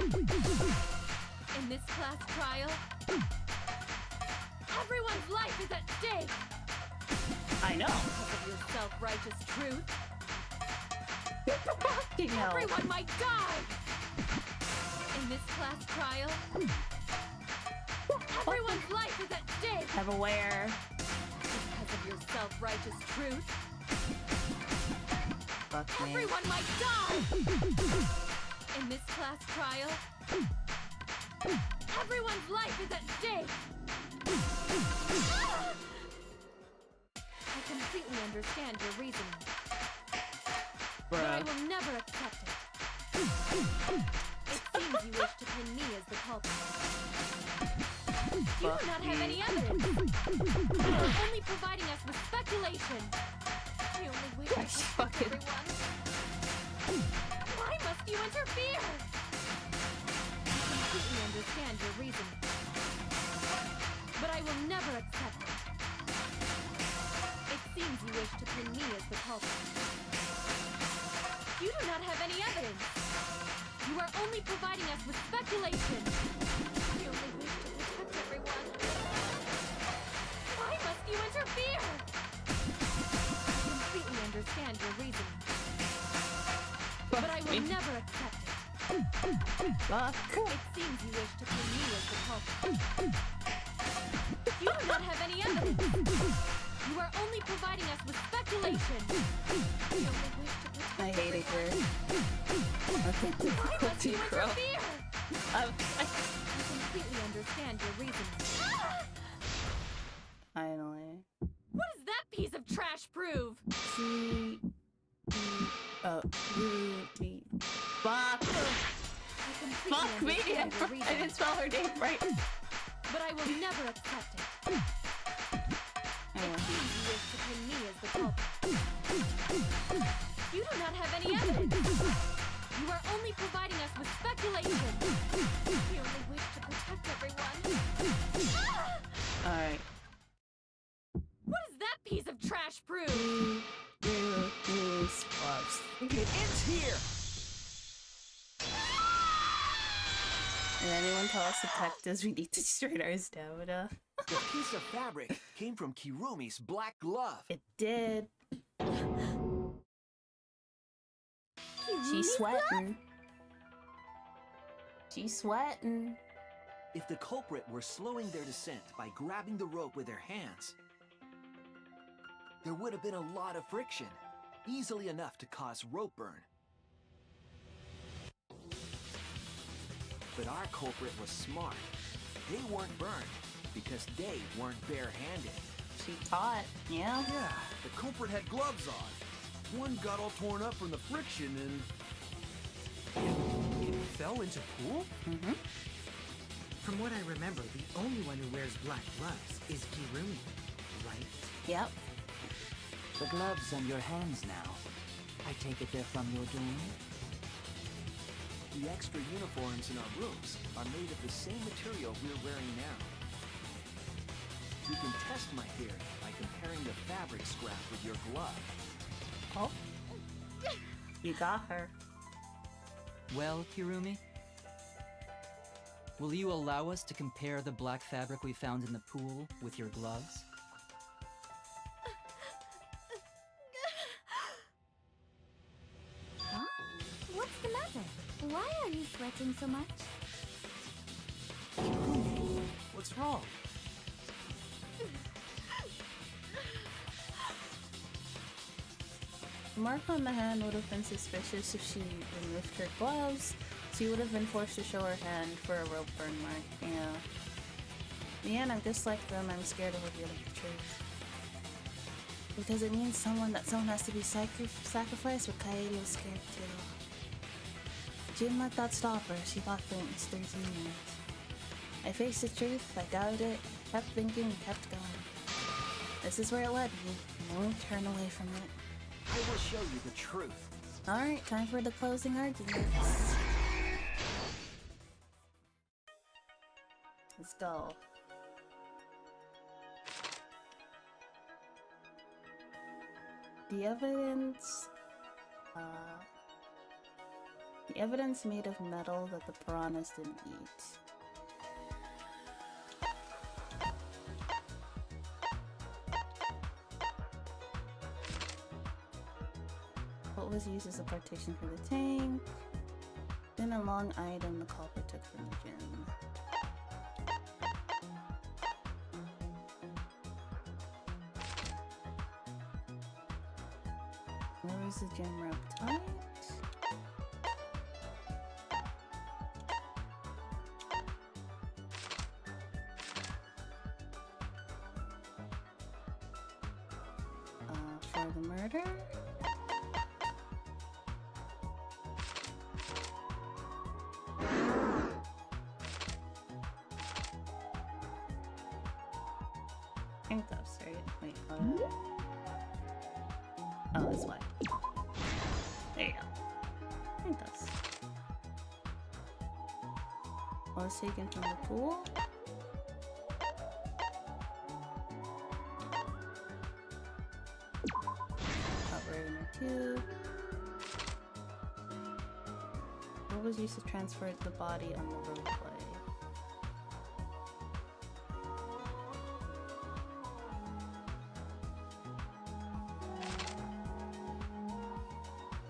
In this class trial, everyone's life is at stake. I know. Because of your self-righteous truth, Fucking hell. everyone might die. In this class trial, everyone's life is at stake. I'm aware. Because of your self-righteous truth, Fuck me. everyone might die. In this class trial, everyone's life is at stake. I completely understand your reasoning, but I Bruh. will never accept it. It seems you wish to pin me as the culprit. You do not have any evidence. You are only providing us with speculation. We only wish to protect everyone. Why must you interfere? I completely understand your reasoning, but I will never accept it. It seems you wish to pin me as the culprit. You do not have any evidence. You are only providing us with speculation. We only wish to protect everyone. Why must you interfere? I completely understand your reasoning, but I will never accept it. Fuck. It seems you wish to pin me as the culprit. You do not have any evidence. You are only providing us with speculation. We only wish to protect I hate it everyone. here. Okay, Why must you crow. interfere? I I completely understand your reasoning. finally. What does that piece of trash prove? T. E. Oh. U. B. Fuck. I completely Fuck me. understand your I reasoning, didn't spell her name right. but I will never accept it. It seems you wish to pin me as the culprit. You do not have any evidence. You are only providing us with speculation. We only wish to protect everyone. Alright. What does that piece of trash prove? Gloves. It's here! Did anyone tell us detectives we need to straighten our stamina? The piece of fabric came from Kirumi's black glove. It did. She's sweating. She's sweating. If the culprit were slowing their descent by grabbing the rope with their hands, there would have been a lot of friction, easily enough to cause rope burn. But our culprit was smart. They weren't burned because they weren't bare-handed. She taught, yeah? Yeah, the culprit had gloves on. One got all torn up from the friction and... It fell into pool? Mm-hmm. From what I remember, the only one who wears black gloves is Kirumi, right? Yep. The gloves on your hands now. I take it they're from your dorm? The extra uniforms in our rooms are made of the same material we're wearing now. You can test my theory by comparing the fabric scrap with your glove. Oh. You got her. Well, Kirumi? Will you allow us to compare the black fabric we found in the pool with your gloves? Huh? What's the matter? Why are you sweating so much? What's wrong? The mark on the hand would have been suspicious if she removed her gloves. She would have been forced to show her hand for a rope burn mark. Yeah. Man, I'm just like them. I'm scared of revealing the truth. Because it means someone has to be sacrificed, but Kaede was scared too. She didn't let that stop her. She thought things 13 years. I faced the truth, I doubted it, kept thinking, and kept going. This is where it led me, and I won't turn away from it. I will show you the truth. Alright, time for the closing arguments. Let's go. The evidence made of metal that the piranhas didn't eat. What was used as a partition for the tank? Then a long item the culprit took from the gym. Where was the gym rope tied? For the murder? Handcuffs, right? Wait, oh, this way. There you go. Handcuffs. Was taken from the pool. Covered in a tube. What was used to transfer the body on the road play?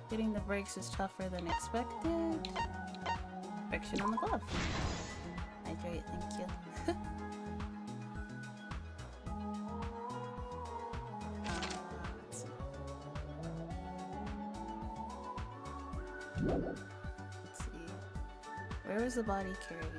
Hitting the brakes is tougher than expected. Friction on the glove. Hydrate, thank you. Let's see. Let's see. Where was the body carried to?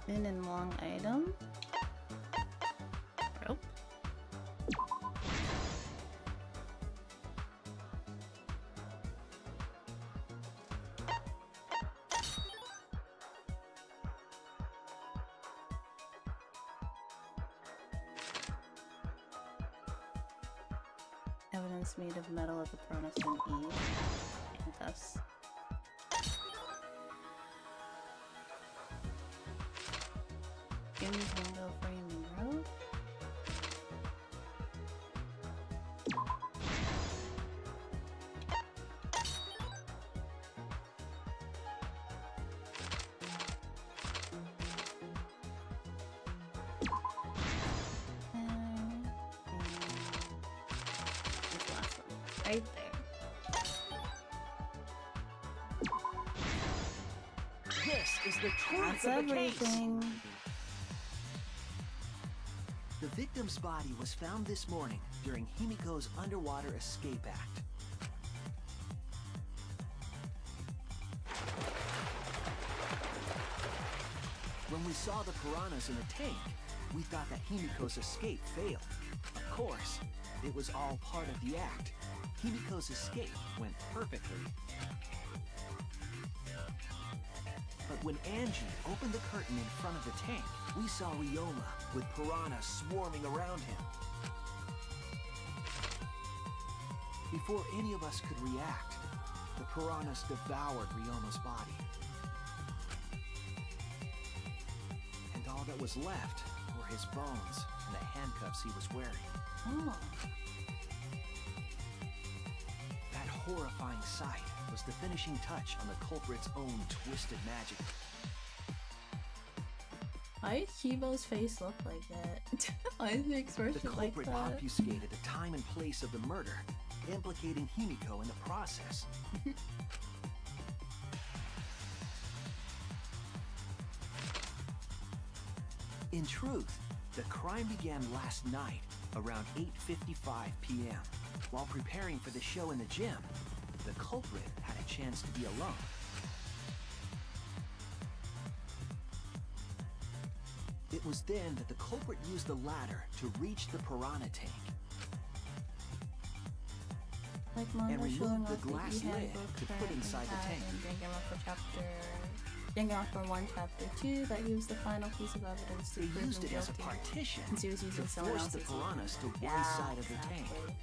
Thin and long item. Rope. Evidence made of metal at the Piranhas and E. Handcuffs. Gym's window frame and rope. This last one, right there. This is the truth That's of the case. everything. The victim's body was found this morning during Himiko's underwater escape act. When we saw the piranhas in the tank, we thought that Himiko's escape failed. Of course, it was all part of the act. Himiko's escape went perfectly. But when Angie opened the curtain in front of the tank, we saw Ryoma with piranhas swarming around him. Before any of us could react, the piranhas devoured Ryoma's body. And all that was left were his bones and the handcuffs he was wearing. Oh. That horrifying sight was the finishing touch on the culprit's own twisted magic. Why did Kibo's face look like that? Why is the expression The like culprit that? obfuscated the time and place of the murder, implicating Himiko in the process. In truth, the crime began last night around 8:55 p.m. While preparing for the show in the gym, the culprit had a chance to be alone. It was then that the culprit used the ladder to reach the piranha tank. Like and manga removed showing the off glass the lid to put inside the tank. Danganronpa 1 chapter 2 that used the final piece of evidence to They prove used him it as a guilty, partition since he was using to someone force the else's piranhas to one Yeah, side of the tank. exactly.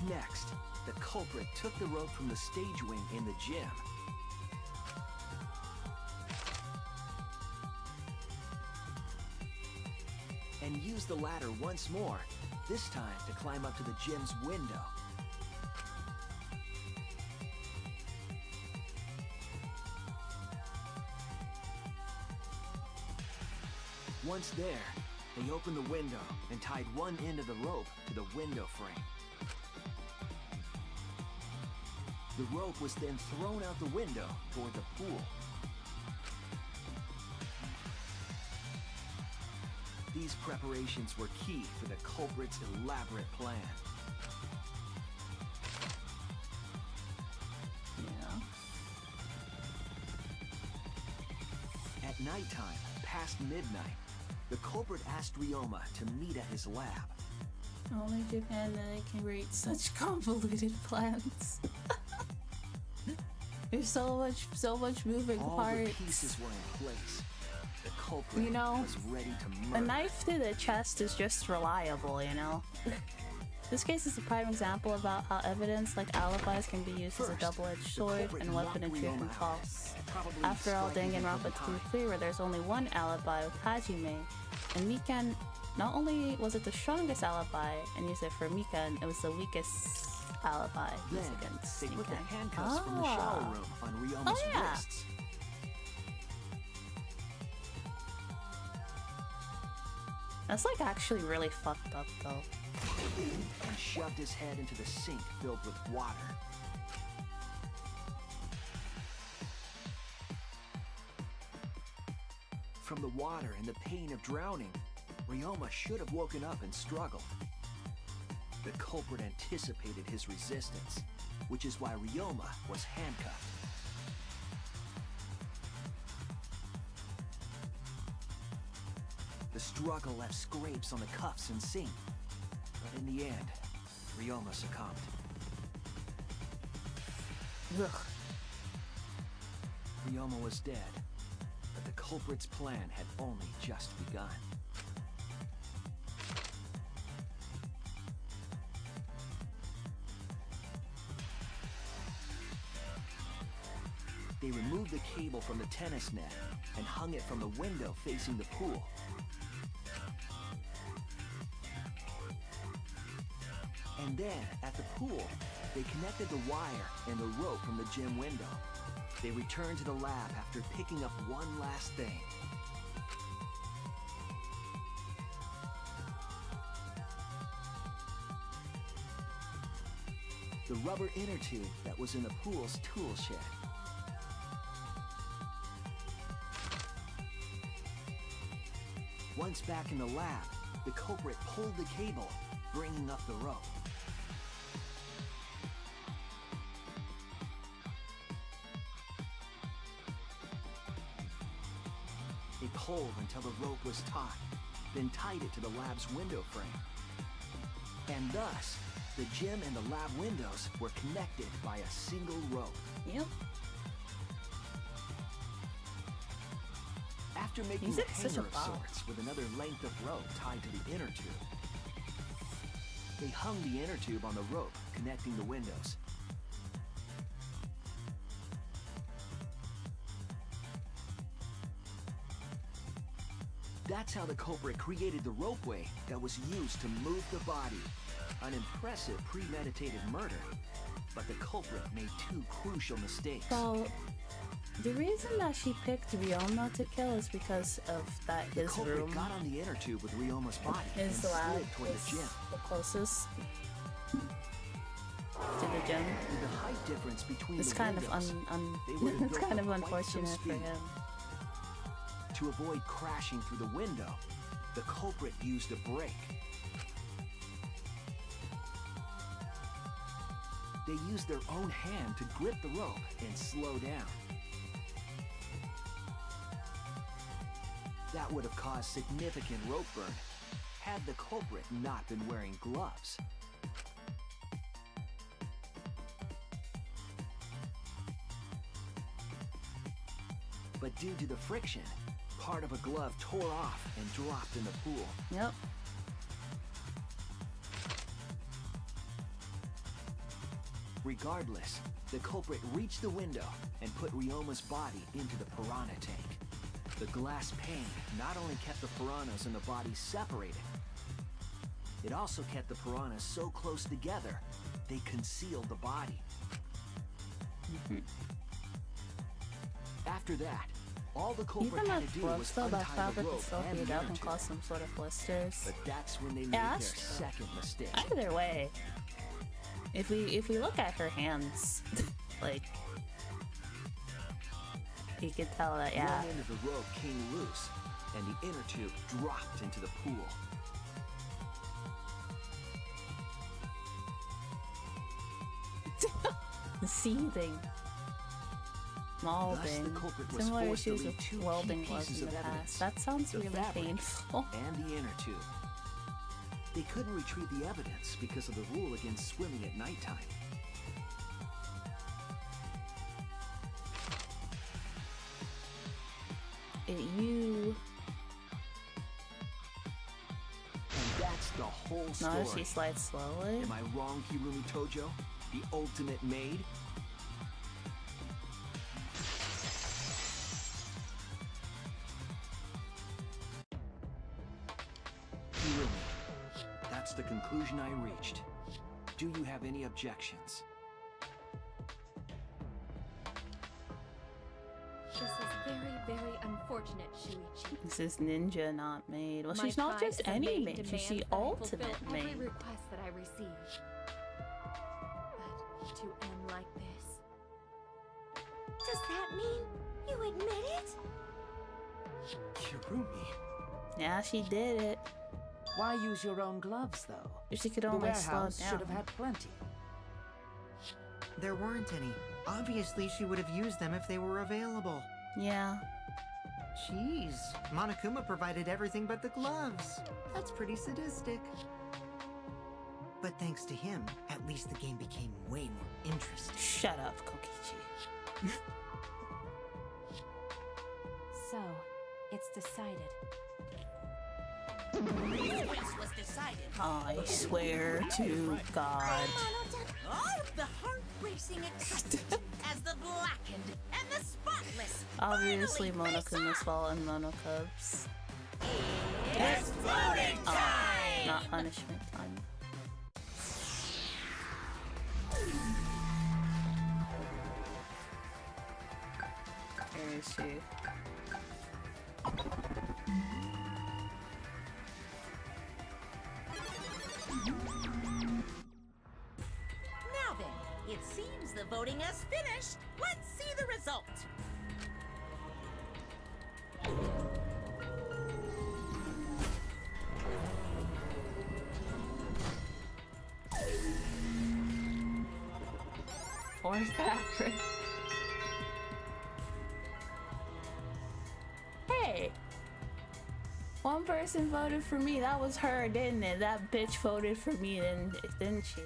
Next, the culprit took the rope from the stage wing in the gym. And used the ladder once more, this time to climb up to the gym's window. Once there, they opened the window and tied one end of the rope to the window frame. The rope was then thrown out the window toward the pool. These preparations were key for the culprit's elaborate plan. Yeah. At nighttime, past midnight, the culprit asked Ryoma to meet at his lab. Only Japan can create such convoluted plans. There's so much moving All parts. the pieces were in place. The culprit You know, was ready to a murder. knife to the chest is just reliable, you know? This case is a prime example about how evidence like alibis can be used as a First, double-edged the sword culprit and weapon of knocked truth and Ryoma out, false. probably After all, striking him Danganronpa from 2 behind. 3, where there's only one alibi with Hajime, and Mikan, not only was it the strongest alibi and used it for Mikan, it was the weakest alibi used Then, against they put the Mikan. handcuffs from the shower room on Ryoma's yeah. wrists. That's like actually really fucked up though. And shoved his head into the sink filled with water. From the water and the pain of drowning, Ryoma should have woken up and struggled. The culprit anticipated his resistance, which is why Ryoma was handcuffed. The struggle left scrapes on the cuffs and sink, but in the end, Ryoma succumbed. Ugh. Ryoma was dead, but the culprit's plan had only just begun. They removed the cable from the tennis net and hung it from the window facing the pool. And then, at the pool, they connected the wire and the rope from the gym window. They returned to the lab after picking up one last thing. The rubber inner tube that was in the pool's tool shed. Once back in the lab, the culprit pulled the cable, bringing up the rope. It pulled until the rope was taut, then tied it to the lab's window frame. And thus, the gym and the lab windows were connected by a single rope. Yep. After making He's a in such hanger a of bob. sorts with another length of rope tied to the inner tube, they hung the inner tube on the rope connecting the windows. That's how the culprit created the ropeway that was used to move the body. An impressive premeditated murder, but the culprit made two crucial mistakes. So, the reason that she picked Ryoma to kill is because of that The his culprit room got on the inner tube with Ryoma's body and is the lab slid toward is the gym. the closest to the gym. With the height difference between It's the kind of windows, they would have it's built kind of up quite some unfortunate for speed. him. To avoid crashing through the window, the culprit used a brake. They used their own hand to grip the rope and slow down. That would have caused significant rope burn had the culprit not been wearing gloves. But due to the friction, part of a glove tore off and dropped in the pool. Yep. Regardless, the culprit reached the window and put Ryoma's body into the piranha tank. The glass pane not only kept the piranhas and the body separated, it also kept the piranhas so close together, they concealed the body. After that, all the culprit Even had with to do gloves was though, that untie the fabric rope would still and heat the up inner and tube. cause some sort of blisters. But that's when they made Yeah, their that's true. second mistake. Either way, if we look at her hands, like you can tell that yeah. One end of the rope came loose, and the inner tube dropped into the pool. Seething. Thus, Molding. the culprit was Similar forced to issues leave with two welding key gloves pieces in the of evidence: past. That sounds the really fabric painful. and the inner tube. They couldn't retrieve the evidence because of the rule against swimming at nighttime. You And that's the whole story. notice she slides slowly. Am I wrong, Hirumi Tojo? The ultimate maid? Hirumi, that's the conclusion I reached. Do you have any objections? This is very, very unfortunate, Shuichi. This is ninja, not maid. Well, My she's not pride just as a any maid maid. She's demands the that I ultimate fulfill maid. every request that I receive. But to end like this, Does that mean you admit it? Hirumi. Yeah, she did it. Why use your own gloves, though? If she could The only slow warehouse down. should have had plenty. There weren't any. Obviously, she would have used them if they were available. Yeah. Jeez, Monokuma provided everything but the gloves. That's pretty sadistic. But thanks to him, at least the game became way more interesting. Shut up, Kokichi. So, it's decided. This was decided. I swear to God. All of the heart-racing excitement as the blackened and the spotless Obviously, finally face Monokuma's off. fault and Monokub's. It's voting time! Not punishment time. Where is she? Now then, it seems the voting has finished. Let's see the result. Poor Patrick. Hey, One person voted for me. That was her, didn't it? That bitch voted for me, didn't she?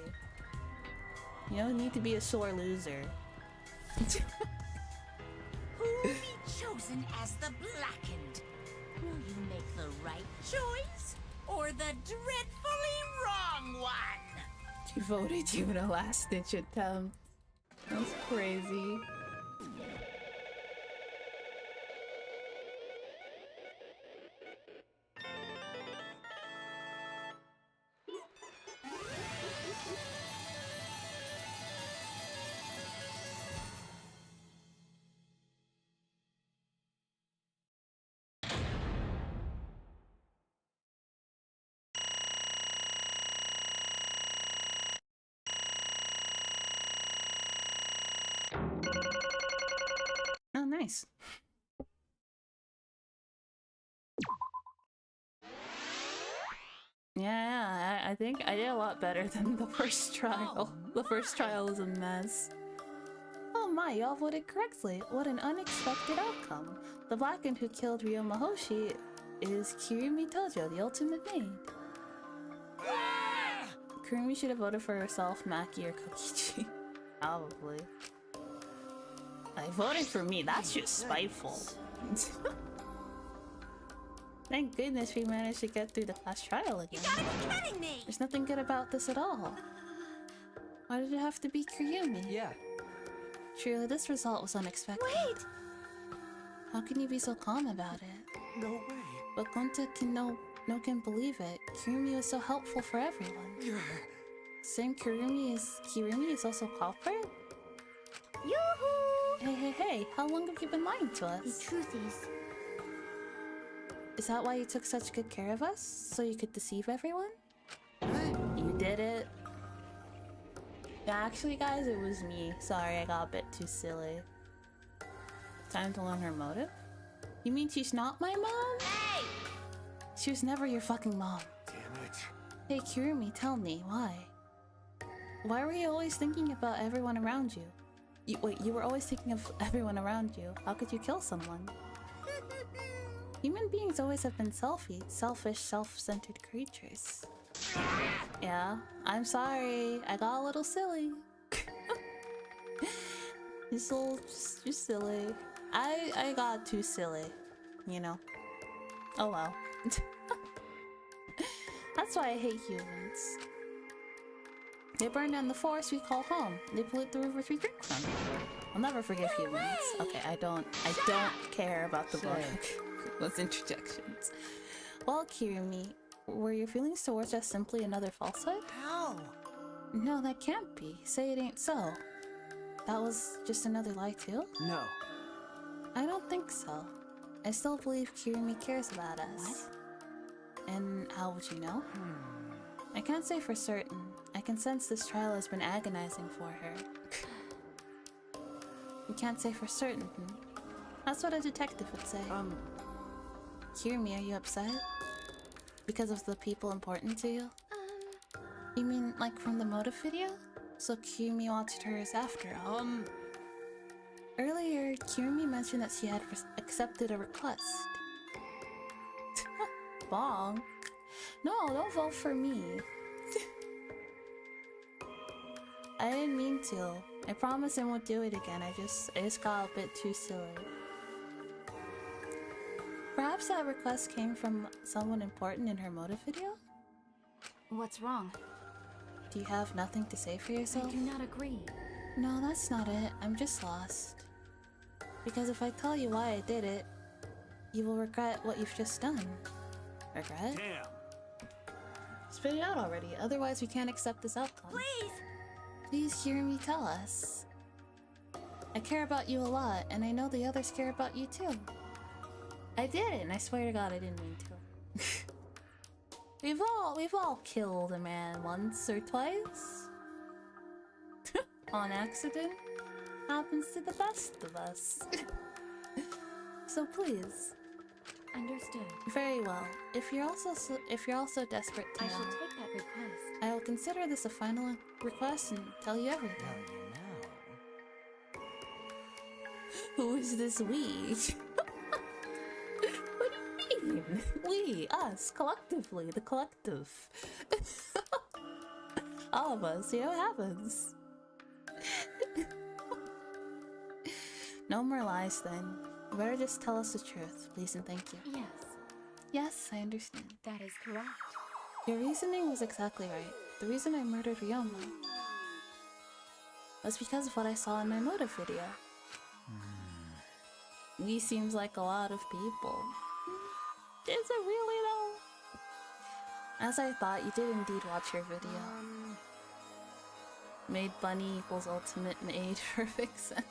You don't need to be a sore loser. Who will be chosen as the Blackened? Will you make the right choice or the dreadfully wrong one? She voted you in a last-ditch attempt. That's crazy. Oh, nice. Yeah, I think I did a lot better than the first trial. The first trial was a mess. Oh my, y'all voted correctly. What an unexpected outcome. The Blackened who killed Ryoma Hoshi is Kirimi Tojo, the ultimate maid. Kirimi should have voted for herself, Maki, or Kokichi. Probably. I voted for me, that's just spiteful. Thank goodness we managed to get through the class trial again. You gotta be kidding me! There's nothing good about this at all. Why did it have to be Kirimi? Yeah. Surely this result was unexpected. Wait! How can you be so calm about it? No way. But Gonta can believe it. Kirimi was so helpful for everyone. Same Kirimi is also culprit? Yoo-hoo! Hey, how long have you been lying to The us? truth Is that why you took such good care of us? So you could deceive everyone? You did it. Yeah, actually guys, it was me. Sorry, I got a bit too silly. Time to learn her motive? You mean she's not my mom? Hey! She was never your fucking mom. Damn it. Hey Kirumi, tell me, why? Why were you always thinking about everyone around you? You were always thinking of everyone around you. How could you kill someone? Human beings always have been selfish, self-centered creatures. Yeah, I'm sorry. I got a little silly. You're silly. I got too silly, you know. Oh well. That's why I hate humans. They burn down the forest we call home. They pollute the rivers we drink from. I'll never forgive humans. Okay, I don't care about the book. Those interjections. Well, Kirumi, were your feelings towards us simply another falsehood? How? No, that can't be. Say it ain't so. That was just another lie too? No. I don't think so. I still believe Kirumi cares about us. What? And how would you know? I can't say for certain. I can sense this trial has been agonizing for her. You can't say for certain. That's what a detective would say. Kirumi, are you upset? Because of the people important to you? You mean like from the motive video? So Kirumi watched hers after all. Earlier, Kirumi mentioned that she had accepted a request. Bonk. No, don't vote for me. I didn't mean to. I promise I won't do it again. I just got a bit too silly. Perhaps that request came from someone important in her motive video? What's wrong? Do you have nothing to say for I yourself? do not agree. No, that's not it. I'm just lost. Because if I tell you why I did it, you will regret what you've just done. Regret? Damn. Spit it out already, otherwise we can't accept this outcome. Please! Please hear me tell us. I care about you a lot, and I know the others care about you too. I did it, and I swear to God I didn't mean to. We've all killed a man once or twice. On accident. Happens to the best of us. So please. Understood. Very well. If you're also desperate to I know, shall take that request. I will consider this a final request and tell you everything. Who is this we? What do you mean? mean? We, us, collectively, the collective. All of us, see what happens. No more lies then. You better just tell us the truth, please and thank you. Yes, Yes, I understand. that is correct. Your reasoning was exactly right. The reason I murdered Ryoma was because of what I saw in my motive video. We seems like a lot of people. Is it really though? As I thought, you did indeed watch your video. Made bunny equals ultimate maid perfect sense.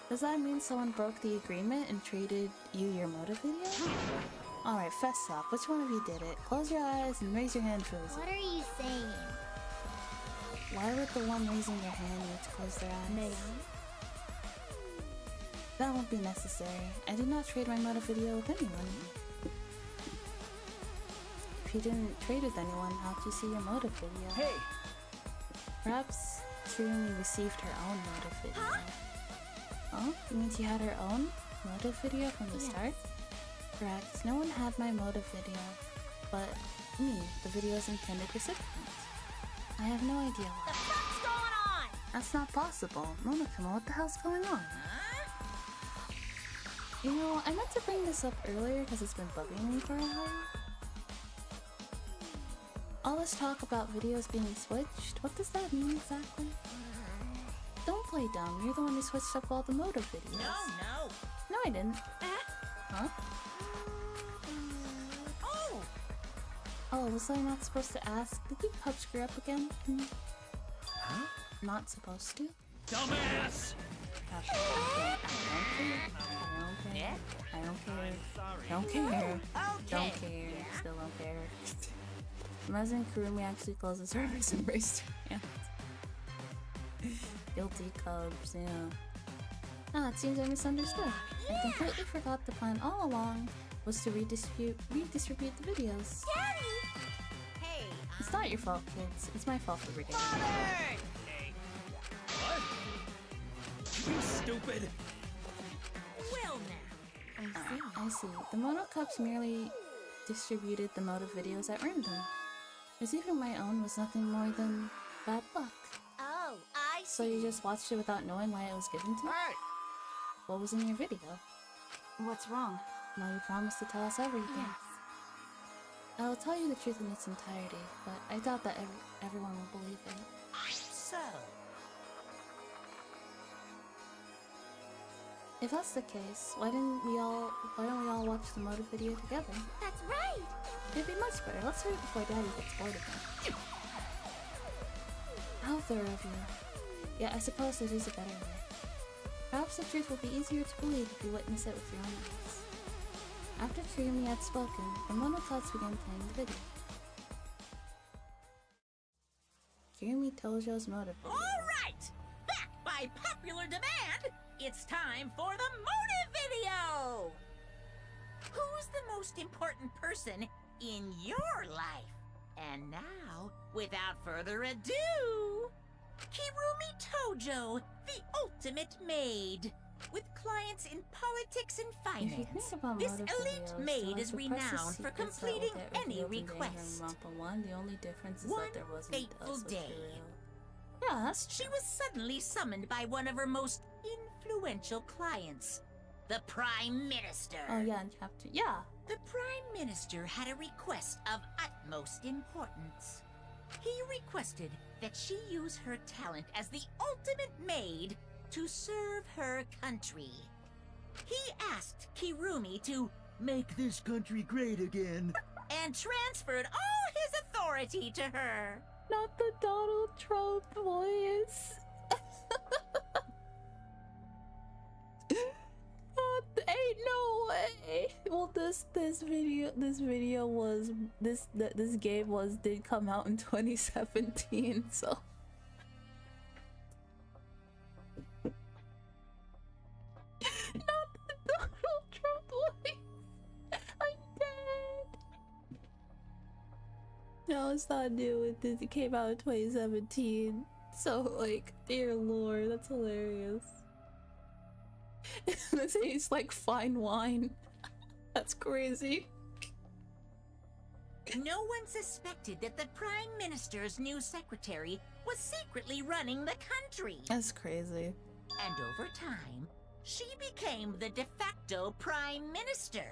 Does that mean someone broke the agreement and traded you your motive video? Alright, fess up. Which one of you did it? Close your eyes and raise your hand for this. What are you saying? Why would the one raising their hand need to close their eyes? May That won't be necessary. I did not trade my motive video with anyone. If you didn't trade with anyone, how'd you see your motive video? Hey! Perhaps Tsurumi received her own motive video. Oh? You mean she had her own motive video from the start? Correct. No one had my motive video, but me, the video's intended recipient. I have no idea why. The fuck's going on? That's not possible. Nukkunuku, what the hell's going on? You know, I meant to bring this up earlier because it's been bugging me for a while. All this talk about videos being switched, what does that mean exactly? Don't play dumb, you're the one who switched up all the motive videos. No. No, I didn't. Huh? Oh! Oh, was I not supposed to ask? Did the cup screw up again? Huh? Not supposed to? Dumbass! I don't care. Sorry. Don't care. Okay. Don't care. Still don't care. Imagine Kurumi actually closes her eyes and raised her hand. Guilty cubs, yeah. Ah, it seems I misunderstood. I completely forgot the plan all along was to redistribute the videos. Daddy! Hey, It's not your fault, kids. It's my fault for forgetting. Father! What? You stupid! Well now. I see. The Mono Cups merely distributed the motive videos at random. Receiving my own was nothing more than bad luck. Oh, I So you just watched it without knowing why it was given to you? Hey! What was in your video? What's wrong? Well, you promised to tell us everything. Yes. I will tell you the truth in its entirety, but I doubt that everyone will believe it. So, If that's the case, why don't we all watch the motive video together? That's right! It'd be much better. Let's hurry before Daddy gets bored again. How thorough of you. Yeah, I suppose it is a better way. Perhaps the truth will be easier to believe if you witness it with your own eyes. After Kirumi had spoken, the Monocuts began playing the video. Kirumi Tojo's motive video. all right! Back by popular demand, it's time for the motive video! Who's the most important person in your life? And now, without further ado, Kirumi Tojo, the ultimate maid. With clients in politics and If you think finance, about this motive elite videos, maid like is the precious renowned for secrets that will completing get any revealed in request. Danganronpa 1, the only difference is One that there wasn't a fateful switcheroo. day. Yeah, that's true. She was suddenly summoned by one of her most influential clients, the Prime Minister. Oh yeah, in chapter. Yeah. The Prime Minister had a request of utmost importance. He requested that she use her talent as the ultimate maid to serve her country. He asked Kirumi to Make this country great again. and transferred all his authority to her. Not the Donald Trump voice. Ain't no way. Well, this game did come out in 2017, so. Not the Donald Trump voice. I'm dead. No, it's not new. It came out in 2017. So, like, dear lord, that's hilarious. It tastes like fine wine. That's crazy. No one suspected that the Prime Minister's new secretary was secretly running the country. That's crazy. And over time, she became the de facto Prime Minister.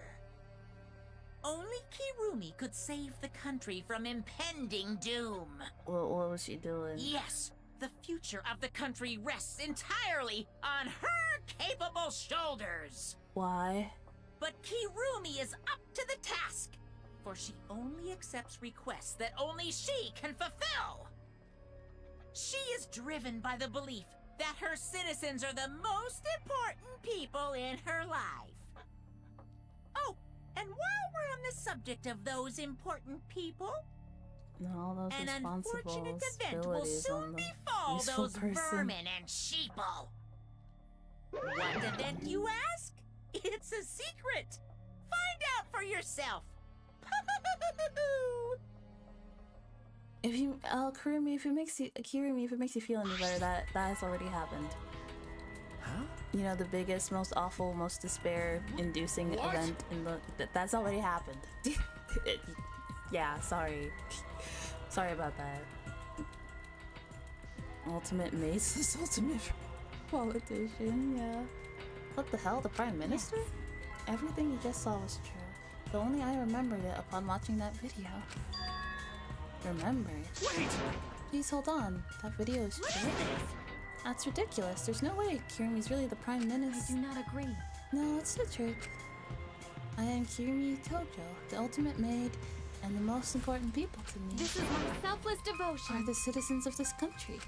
Only Kirumi could save the country from impending doom. What was she doing? Yes, the future of the country rests entirely on her capable shoulders. Why? But Kirumi is up to the task, for she only accepts requests that only she can fulfill. She is driven by the belief that her citizens are the most important people in her life. Oh, and while we're on the subject of those important people, No, those an unfortunate event will responsibilities soon on the befall useful those person. vermin and sheeple. What event, you ask? It's a secret. Find out for yourself. If you, Kirumi, if it makes you feel any better, that has already happened. Huh? You know, the biggest, most awful, most despair-inducing event in the that's already happened. Yeah, sorry. Sorry about that. Ultimate Mace's ultimate politician, yeah. What the hell, the Prime Minister? Everything you just saw was true. But only I remembered it upon watching that video. Remember? Wait! Please hold on. That video is true? That's ridiculous. There's no way Kirumi's really the Prime Minister. I do not agree. No, it's the truth. I am Kirumi Tojo, the ultimate maid, and the most important people to me This is my selfless devotion. are the citizens of this country.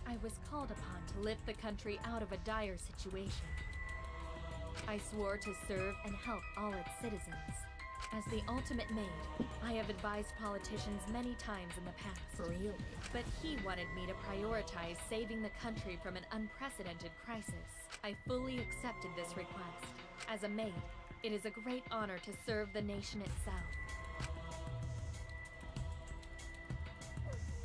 I was called upon to lift the country out of a dire situation. I swore to serve and help all its citizens. As the ultimate maid, I have advised politicians many times in the past. Really? But he wanted me to prioritize saving the country from an unprecedented crisis. I fully accepted this request. As a maid, it is a great honor to serve the nation itself.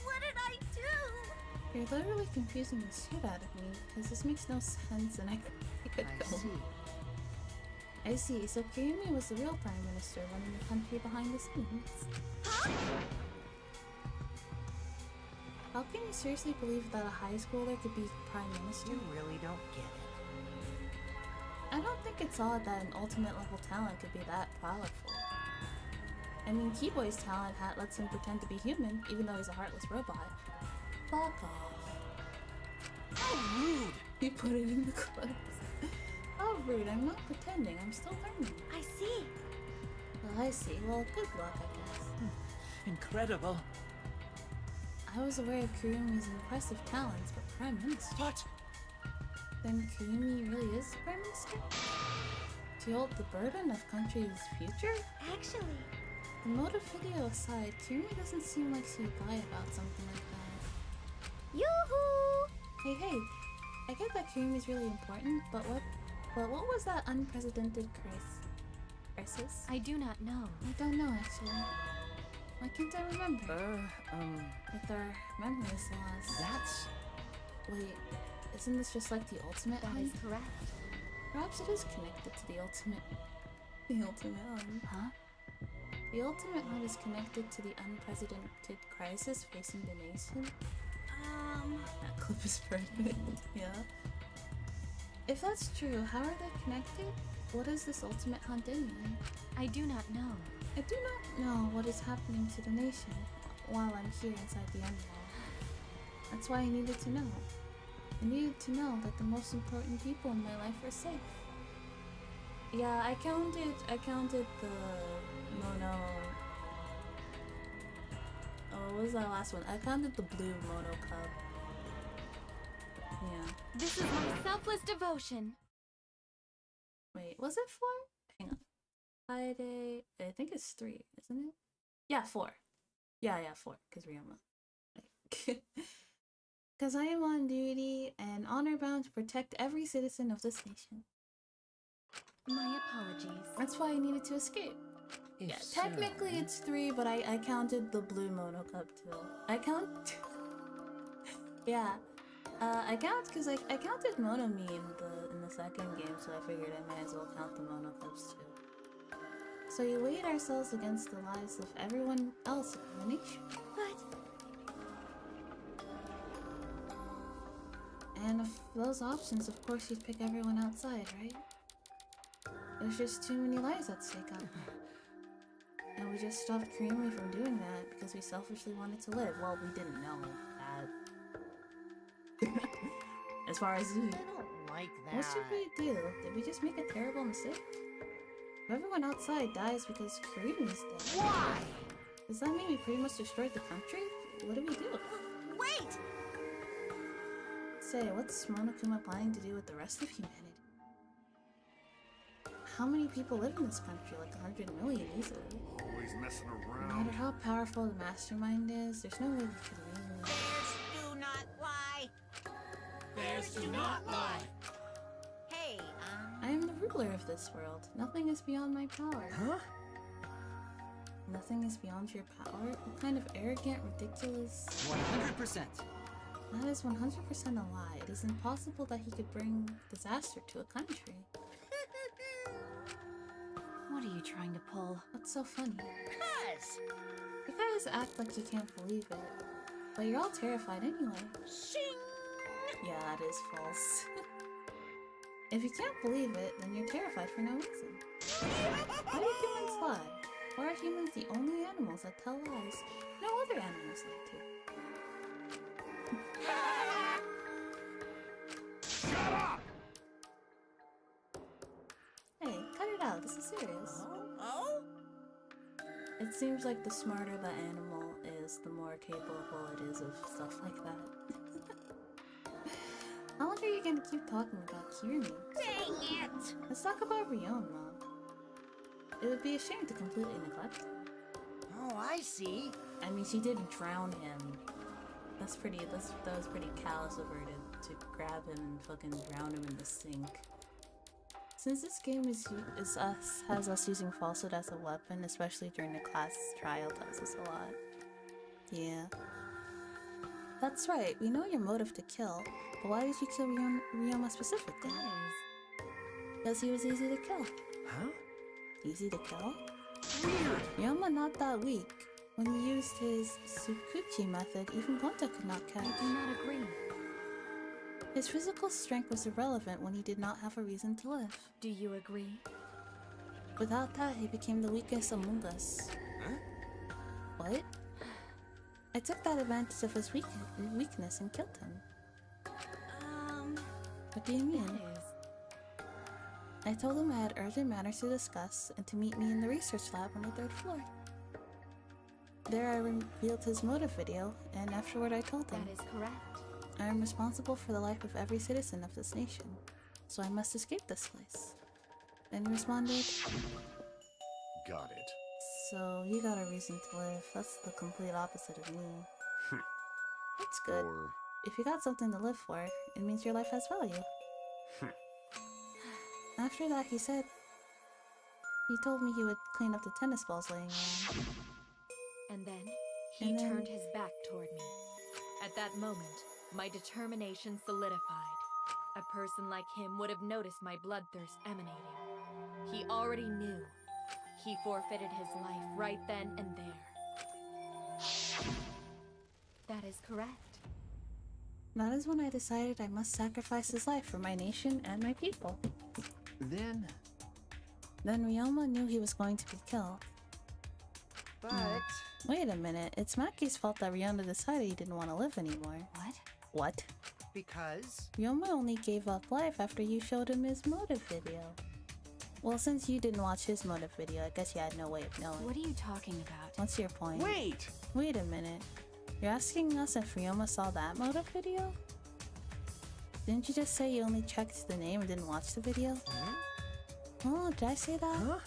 What did I do? You're literally confusing the shit out of me, because this makes no sense and I don't. I see, so Kirumi was the real Prime Minister running the country behind the scenes. Huh? How can you seriously believe that a high schooler could be Prime Minister? You really don't get it. I don't think it's odd that an ultimate level talent could be that powerful. I mean, Keyboy's talent hat lets him pretend to be human, even though he's a heartless robot. Fuck off. How rude! You put it in the clips. How rude, I'm not pretending, I'm still learning. I see. Well, I see. Well, good luck, I guess. Incredible. I was aware of Kirumi's impressive talents, but Prime Minister? What? Then Kirumi really is the Prime Minister? To hold the burden of country's future? Actually, The motive video aside, Kirumi doesn't seem like she'd lie about something like that. yoo-hoo! Hey, I get that Kirumi's really important, but what was that unprecedented crisis? I do not know. I don't know, actually. Why can't I remember? With our memories lost. That's... Wait, isn't this just like the ultimate That hunt? is correct. Perhaps it is connected to the ultimate... The ultimate hunt, huh? The ultimate hunt is connected to the unprecedented crisis facing the nation? That clip is perfect, yeah. If that's true, how are they connected? What is this ultimate hunt anyway? I do not know. I do not know what is happening to the nation while I'm here inside the Emerald. That's why I needed to know. I needed to know that the most important people in my life are safe. Yeah, I counted the Mono... Oh, what was that last one? I counted the blue Mono Cub. Yeah. This is my selfless devotion. Wait, was it 4? Hang on. Friday... I think it's 3, isn't it? Yeah, 4. Yeah, 4, because Ryoma. Because I am on duty and honor bound to protect every citizen of this nation. My apologies. That's why I needed to escape. Yeah, technically it's 3, but I counted the blue Mono Cup too. Yeah. I count because I counted Monomi in the the second game, so I figured I may as well count the mono clips too. So you weighed ourselves against the lives of everyone else in the nation. What? And of those options, of course you'd pick everyone outside, right? There's just too many lives at stake up. And we just stopped Ryoma from doing that because we selfishly wanted to live. Well, we didn't know that. As far as you. I don't like that. What should we do? Did we just make a terrible mistake? If everyone outside dies because Kyuumi's dead. Why? Does that mean we pretty much destroyed the country? What do we do? Wait! Say, what's Monokuma planning to do with the rest of humanity? How many people live in this country? Like 100 million easily. Always messing No around. matter how powerful the mastermind is, there's no way we could win. Bears do not lie. Bears do not lie. Hey, I am the ruler of this world. Nothing is beyond my power. Huh? Nothing is beyond your power? What kind of arrogant, ridiculous... 100%. That is 100% a lie. It is impossible that he could bring disaster to a country. What are you trying to pull? What's so funny? cuz. You guys act like you can't believe it. But you're all terrified anyway. Shing! Yeah, that is false. If you can't believe it, then you're terrified for no reason. Why do humans lie? Why are humans the only animals that tell lies? No other animals lie too. Shut up! Hey, cut it out. This is serious. Oh? It seems like the smarter the animal is, the more capable it is of stuff like that. How long are you gonna keep talking about Kyuremi? Dang it! Let's talk about Ryoma. It would be a shame to completely neglect him. Oh, I see. I mean, she didn't drown him. That was pretty callous of her to grab him and fucking drown him in the sink. Since this game has us using falsehood as a weapon, especially during the class trial, tells us a lot. Yeah. That's right, we know your motive to kill, but why did you kill Ryoma specifically? Because he was easy to kill. Huh? Easy to kill? Weird! Ryoma not that weak. When he used his Tsukuchi method, even Gonta could not catch. I do not agree. His physical strength was irrelevant when he did not have a reason to live. Do you agree? Without that, he became the weakest among us. Huh? What? I took that advantage of his weakness and killed him. What do you mean? I told him I had urgent matters to discuss and to meet me in the research lab on the 3rd floor. There I revealed his motive video, and afterward I told him. That is correct. I am responsible for the life of every citizen of this nation, so I must escape this place. Then he responded, Got it. so you got a reason to live. That's the complete opposite of me. That's good. Or If you got something to live for, it means your life has value. After that, he told me he would clean up the tennis balls laying around. And then he turned his back toward me. At that moment, my determination solidified. A person like him would have noticed my bloodthirst emanating. He already knew. He forfeited his life right then and there. That is correct. That is when I decided I must sacrifice his life for my nation and my people. Then Ryoma knew he was going to be killed. But... Wait a minute, it's Maki's fault that Ryoma decided he didn't want to live anymore. What? What? Because... Ryoma only gave up life after you showed him his motive video. Well, since you didn't watch his motive video, I guess you had no way of knowing. What are you talking about? What's your point? Wait! Wait a minute. You're asking us if Ryoma saw that motive video? Didn't you just say you only checked the name and didn't watch the video? Huh? Oh, did I say that? Huh?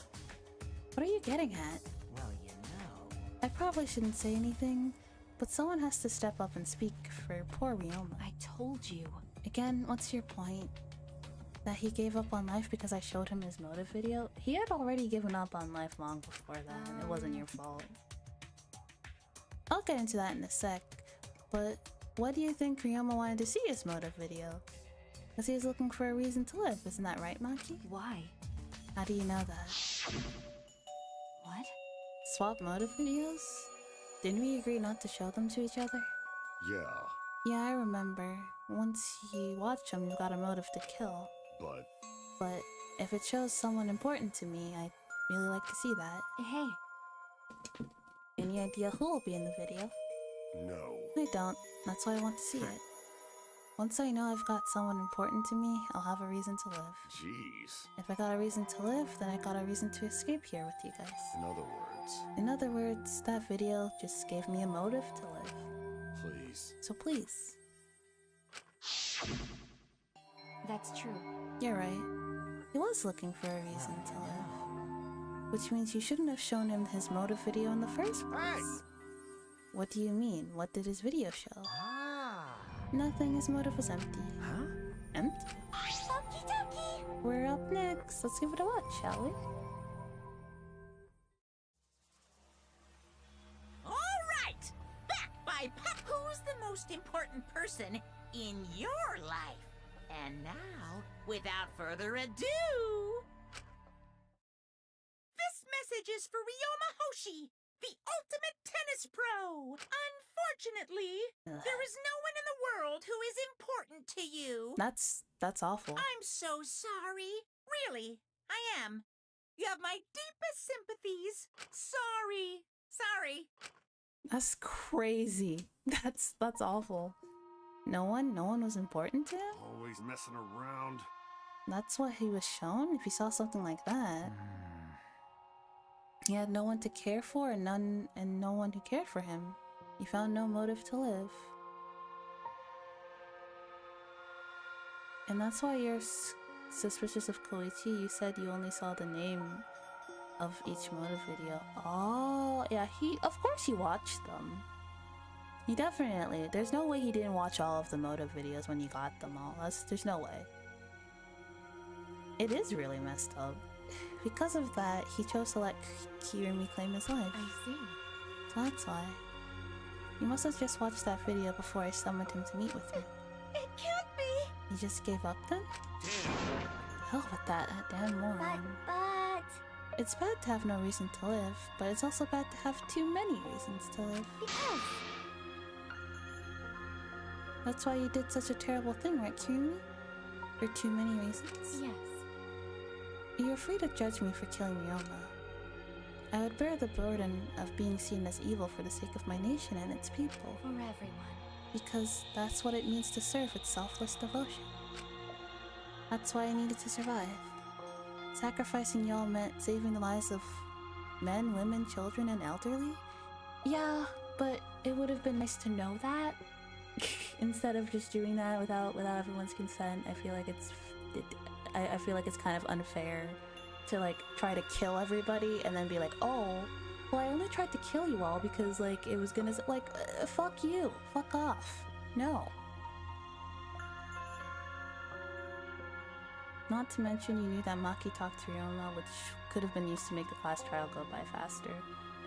What are you getting at? Well, you know... I probably shouldn't say anything, but someone has to step up and speak for poor Ryoma. I told you. Again, what's your point? That he gave up on life because I showed him his motive video? He had already given up on life long before that, and it wasn't your fault. I'll get into that in a sec, but what do you think Ryoma wanted to see his motive video? Because he was looking for a reason to live, isn't that right, Maki? Why? How do you know that? What? Swap motive videos? Didn't we agree not to show them to each other? Yeah, Yeah, I remember. Once you watch them, you've got a motive to kill. But if it shows someone important to me, I'd really like to see that. Hey. Any idea who will be in the video? no. I don't. That's why I want to see it. Once I know I've got someone important to me, I'll have a reason to live. Jeez. If I got a reason to live, then I got a reason to escape here with you guys. In other words, that video just gave me a motive to live. please. So please. That's true. You're right. He was looking for a reason to live. Which means you shouldn't have shown him his motive video in the first place. Hey! What do you mean? What did his video show? Ah. Nothing, his motive was empty. Huh? Empty? Okie dokie. We're up next. Let's give it a watch, shall we? All right, back by who's the most important person in your life? And now, without further ado, this message is for Ryoma Hoshi, the ultimate tennis pro. Unfortunately, there is no one in the world who is important to you. That's awful. I'm so sorry. Really, I am. You have my deepest sympathies. Sorry. That's crazy. That's awful. No one was important to him? Always messing around. That's what he was shown? If he saw something like that. He had no one to care for and no one who cared for him. He found no motive to live. And that's why you're suspicious of Koichi. You said you only saw the name of each motive video. Oh, yeah, of course he watched them. He definitely, there's no way he didn't watch all of the motive videos when he got them all. There's no way. It is really messed up. Because of that, he chose to let Kirumi claim his life. I see. So that's why. You must have just watched that video before I summoned him to meet with me. It can't be. You just gave up then? Hell with that damn moron. But... It's bad to have no reason to live, but it's also bad to have too many reasons to live. Because... That's why you did such a terrible thing, right, Kirumi? For too many reasons? Yes. You're free to judge me for killing Ryoma. I would bear the burden of being seen as evil for the sake of my nation and its people. For everyone. Because that's what it means to serve with selfless devotion. That's why I needed to survive. Sacrificing y'all meant saving the lives of men, women, children, and elderly? Yeah, but it would have been nice to know that. Instead of just doing that without everyone's consent. I feel like I feel like it's kind of unfair to like try to kill everybody and then be like, oh, well, I only tried to kill you all because like it was gonna like fuck you, fuck off. No. Not to mention you knew that Maki talked to Ryoma, which could have been used to make the class trial go by faster.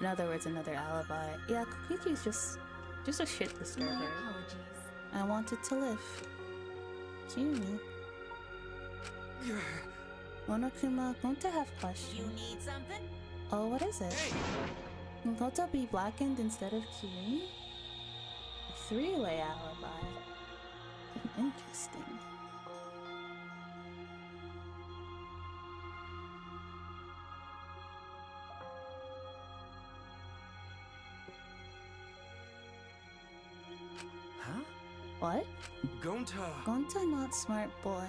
In other words, another alibi. Yeah, Kokichi's just a shit disturber. My apologies. I wanted to live. Kirumi. Monokuma, going to have questions. You need something? Oh, what is it? Gota be blackened instead of Kirumi? A three-way alibi. Interesting. Huh? What? Gonta not smart boy.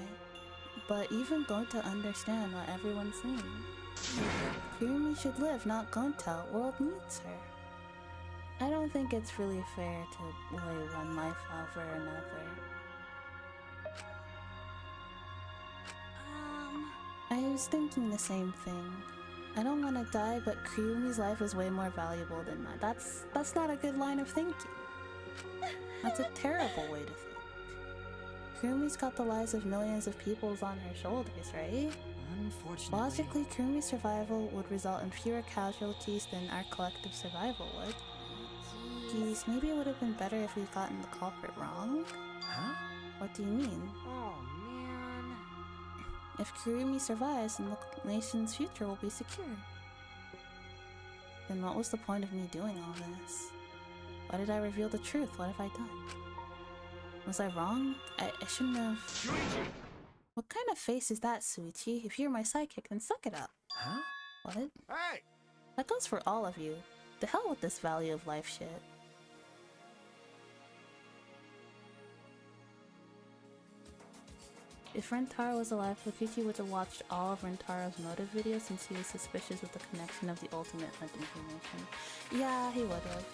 But even Gonta understand what everyone's saying. Kirumi should live, not Gonta. World needs her. I don't think it's really fair to weigh one life over another. I was thinking the same thing. I don't want to die, but Kirumi's life is way more valuable than mine. That's not a good line of thinking. That's a terrible way to think. Kirumi's got the lives of millions of people on her shoulders, right? Unfortunately. Logically, Kirumi's survival would result in fewer casualties than our collective survival would. Geez, maybe it would have been better if we'd gotten the culprit wrong? Huh? What do you mean? Oh, man. If Kirumi survives, then the nation's future will be secure. Then what was the point of me doing all this? Why did I reveal the truth? What have I done? Was I wrong? I shouldn't have... Shuichi! What kind of face is that, Suichi? If you're my sidekick, then suck it up. Huh? What? Hey! That goes for all of you. The hell with this value of life shit. If Rentaro was alive, Kokichi would have watched all of Rentaro's motive videos since he was suspicious with the connection of the ultimate hunt information. Yeah, he would have.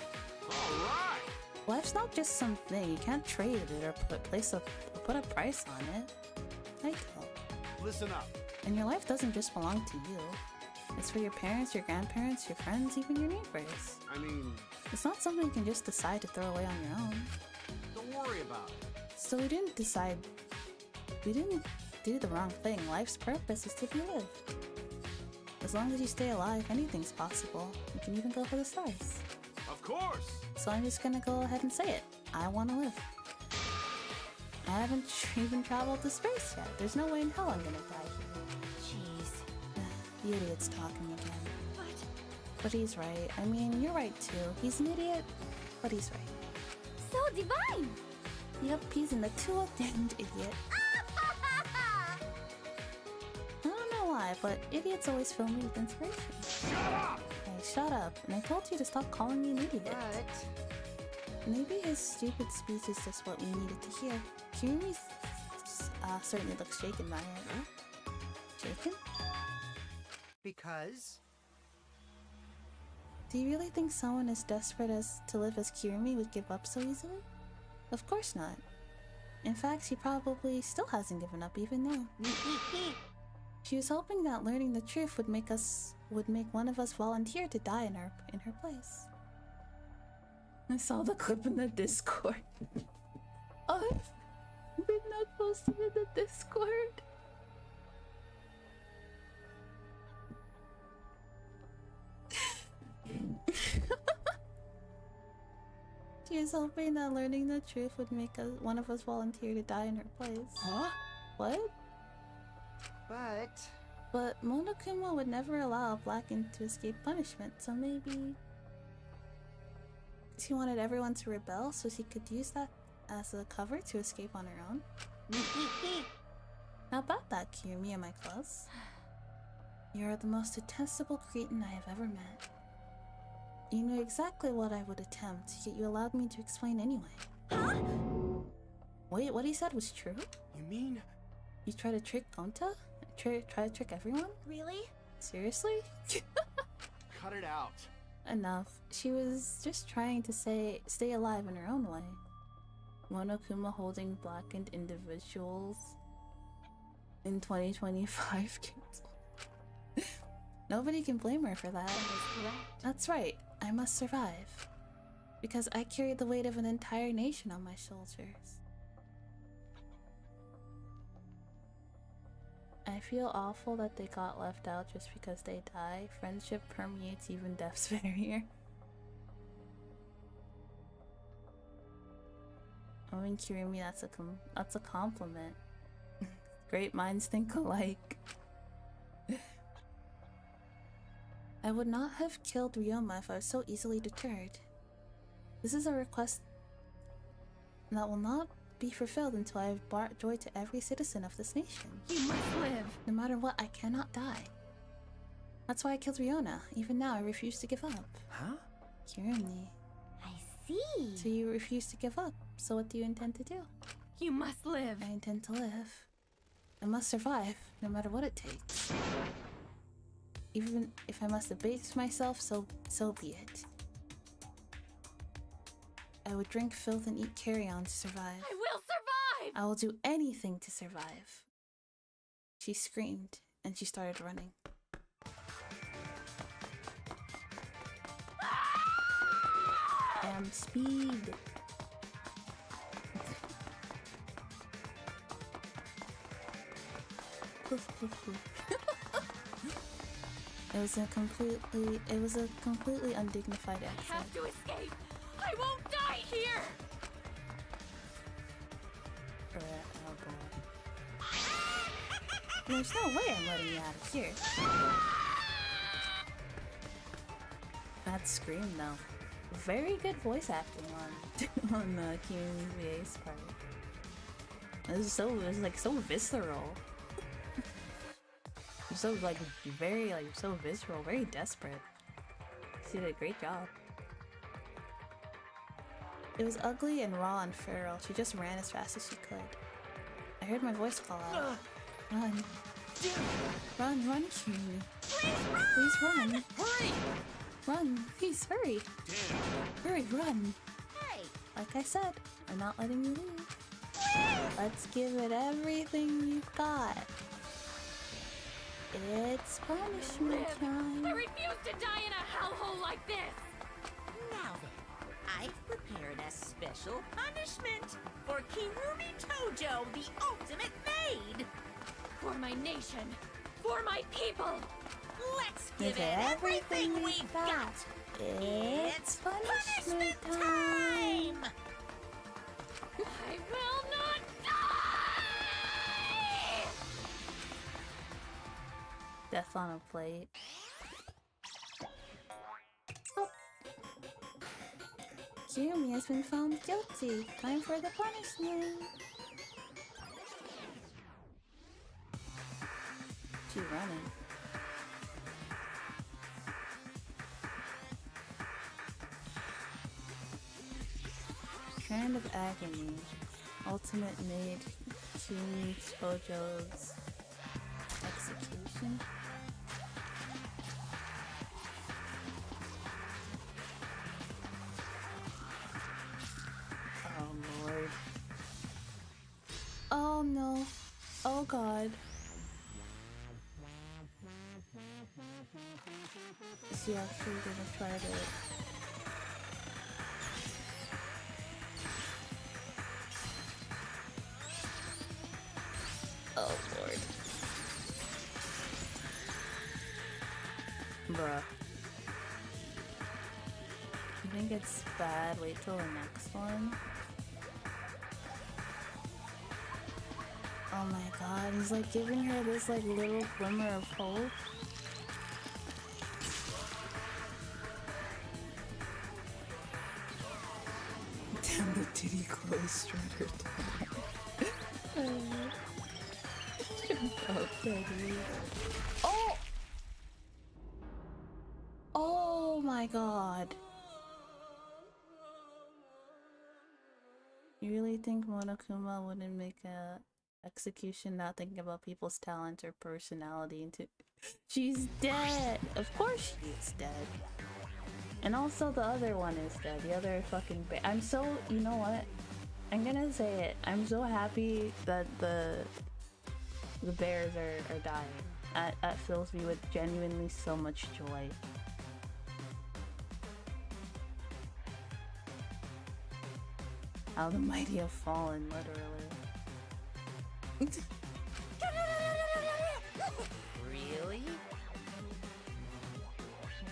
Alright! Life's not just something. You can't trade it or put a price on it. Hateful. Listen up. And your life doesn't just belong to you. It's for your parents, your grandparents, your friends, even your neighbors. I mean... It's not something you can just decide to throw away on your own. Don't worry about it. So we didn't decide... We didn't do the wrong thing. Life's purpose is to be lived. As long as you stay alive, anything's possible. You can even go for the stars. Of course! So I'm just gonna go ahead and say it. I want to live. I haven't even traveled to space yet. There's no way in hell I'm gonna die here. Jeez. The idiot's talking again. But he's right. I mean, you're right too. He's an idiot, but he's right. So divine! Yep, he's an damned idiot. I don't know why, but idiots always fill me with inspiration. Shut up! Hey, shut up. And I told you to stop calling me an idiot. But Maybe his stupid speech is just what we needed to hear. Kirumi certainly looks shaken by it. Huh? Shaken? because Do you really think someone as desperate as to live as Kirumi would give up so easily? Of course not. In fact, she probably still hasn't given up even now. She was hoping that learning the truth would make one of us volunteer to die in her place. I saw the clip in the Discord. I've been not posted in the Discord. She was hoping that learning the truth would make one of us volunteer to die in her place. Huh? What? But Monokuma would never allow a Blackened to escape punishment, so maybe she wanted everyone to rebel so she could use that as a cover to escape on her own. How about that, Kirumi? Am I close? You are the most detestable cretin I have ever met. You knew exactly what I would attempt, yet you allowed me to explain anyway. Huh? Wait, what he said was true? You mean? You try to trick Gonta? Try to trick everyone? Really? Seriously? Cut it out. Enough. She was just trying to stay alive in her own way. Monokuma holding blackened individuals in 2025 games. Nobody can blame her for that. That's right. I must survive. Because I carry the weight of an entire nation on my shoulders. I feel awful that they got left out just because they die. Friendship permeates even death's barrier. I mean, Kirumi, that's a compliment. Great minds think alike. I would not have killed Ryoma if I was so easily deterred. This is a request that will not be fulfilled until I have brought joy to every citizen of this nation. You must live. No matter what, I cannot die. That's why I killed Ryoma. Even now, I refuse to give up. Huh? Kirumi. I see. So you refuse to give up. So what do you intend to do? You must live. I intend to live. I must survive, no matter what it takes. Even if I must abase myself, so be it. I would drink filth and eat carrion to survive. I will survive! I will do anything to survive. She screamed, and she started running. Speed! It was a completely undignified exit. I have to escape! I won't die here! Oh boy. There's no way I'm letting you out of here. That scream though. Very good voice acting on Kiyomi's VA's part. It was like so visceral. So like very like so visceral, very desperate. She did a great job. It was ugly and raw and feral. She just ran as fast as she could. I heard my voice call out. Run. Run, run, Kiyomi. Please run. Hurry! Run, please hurry. Hurry, run. Hey! Like I said, I'm not letting you leave. Let's give it everything you've got. It's punishment time. I refuse to die in a hellhole like this! Now then, I've prepared a special punishment for Kirumi Tojo, the ultimate maid! For my nation! For my people! Let's give it everything we've got! It's punishment time! I will not die! Death on a plate. Oh. Kirumi has been found guilty. Time for the punishment. She's running. Strand of Agony. Ultimate Maid Kirumi Tojo's execution. Oh lord. Oh no. Oh god. Is she actually gonna try to... Oh lord. Bruh. You think it's bad? Wait till the next one. Oh my god, he's like giving her this like little glimmer of hope. Damn, the titty clothes straight her down. Oh, Teddy. Oh! Oh my god. You really think Monokuma wouldn't make a execution not thinking about people's talent or personality into... She's dead! Of course she is dead. And also the other one is dead. The other fucking I'm so... You know what? I'm gonna say it. I'm so happy that the bears are dying. That fills me with genuinely so much joy. How the mighty have fallen, literally. Really?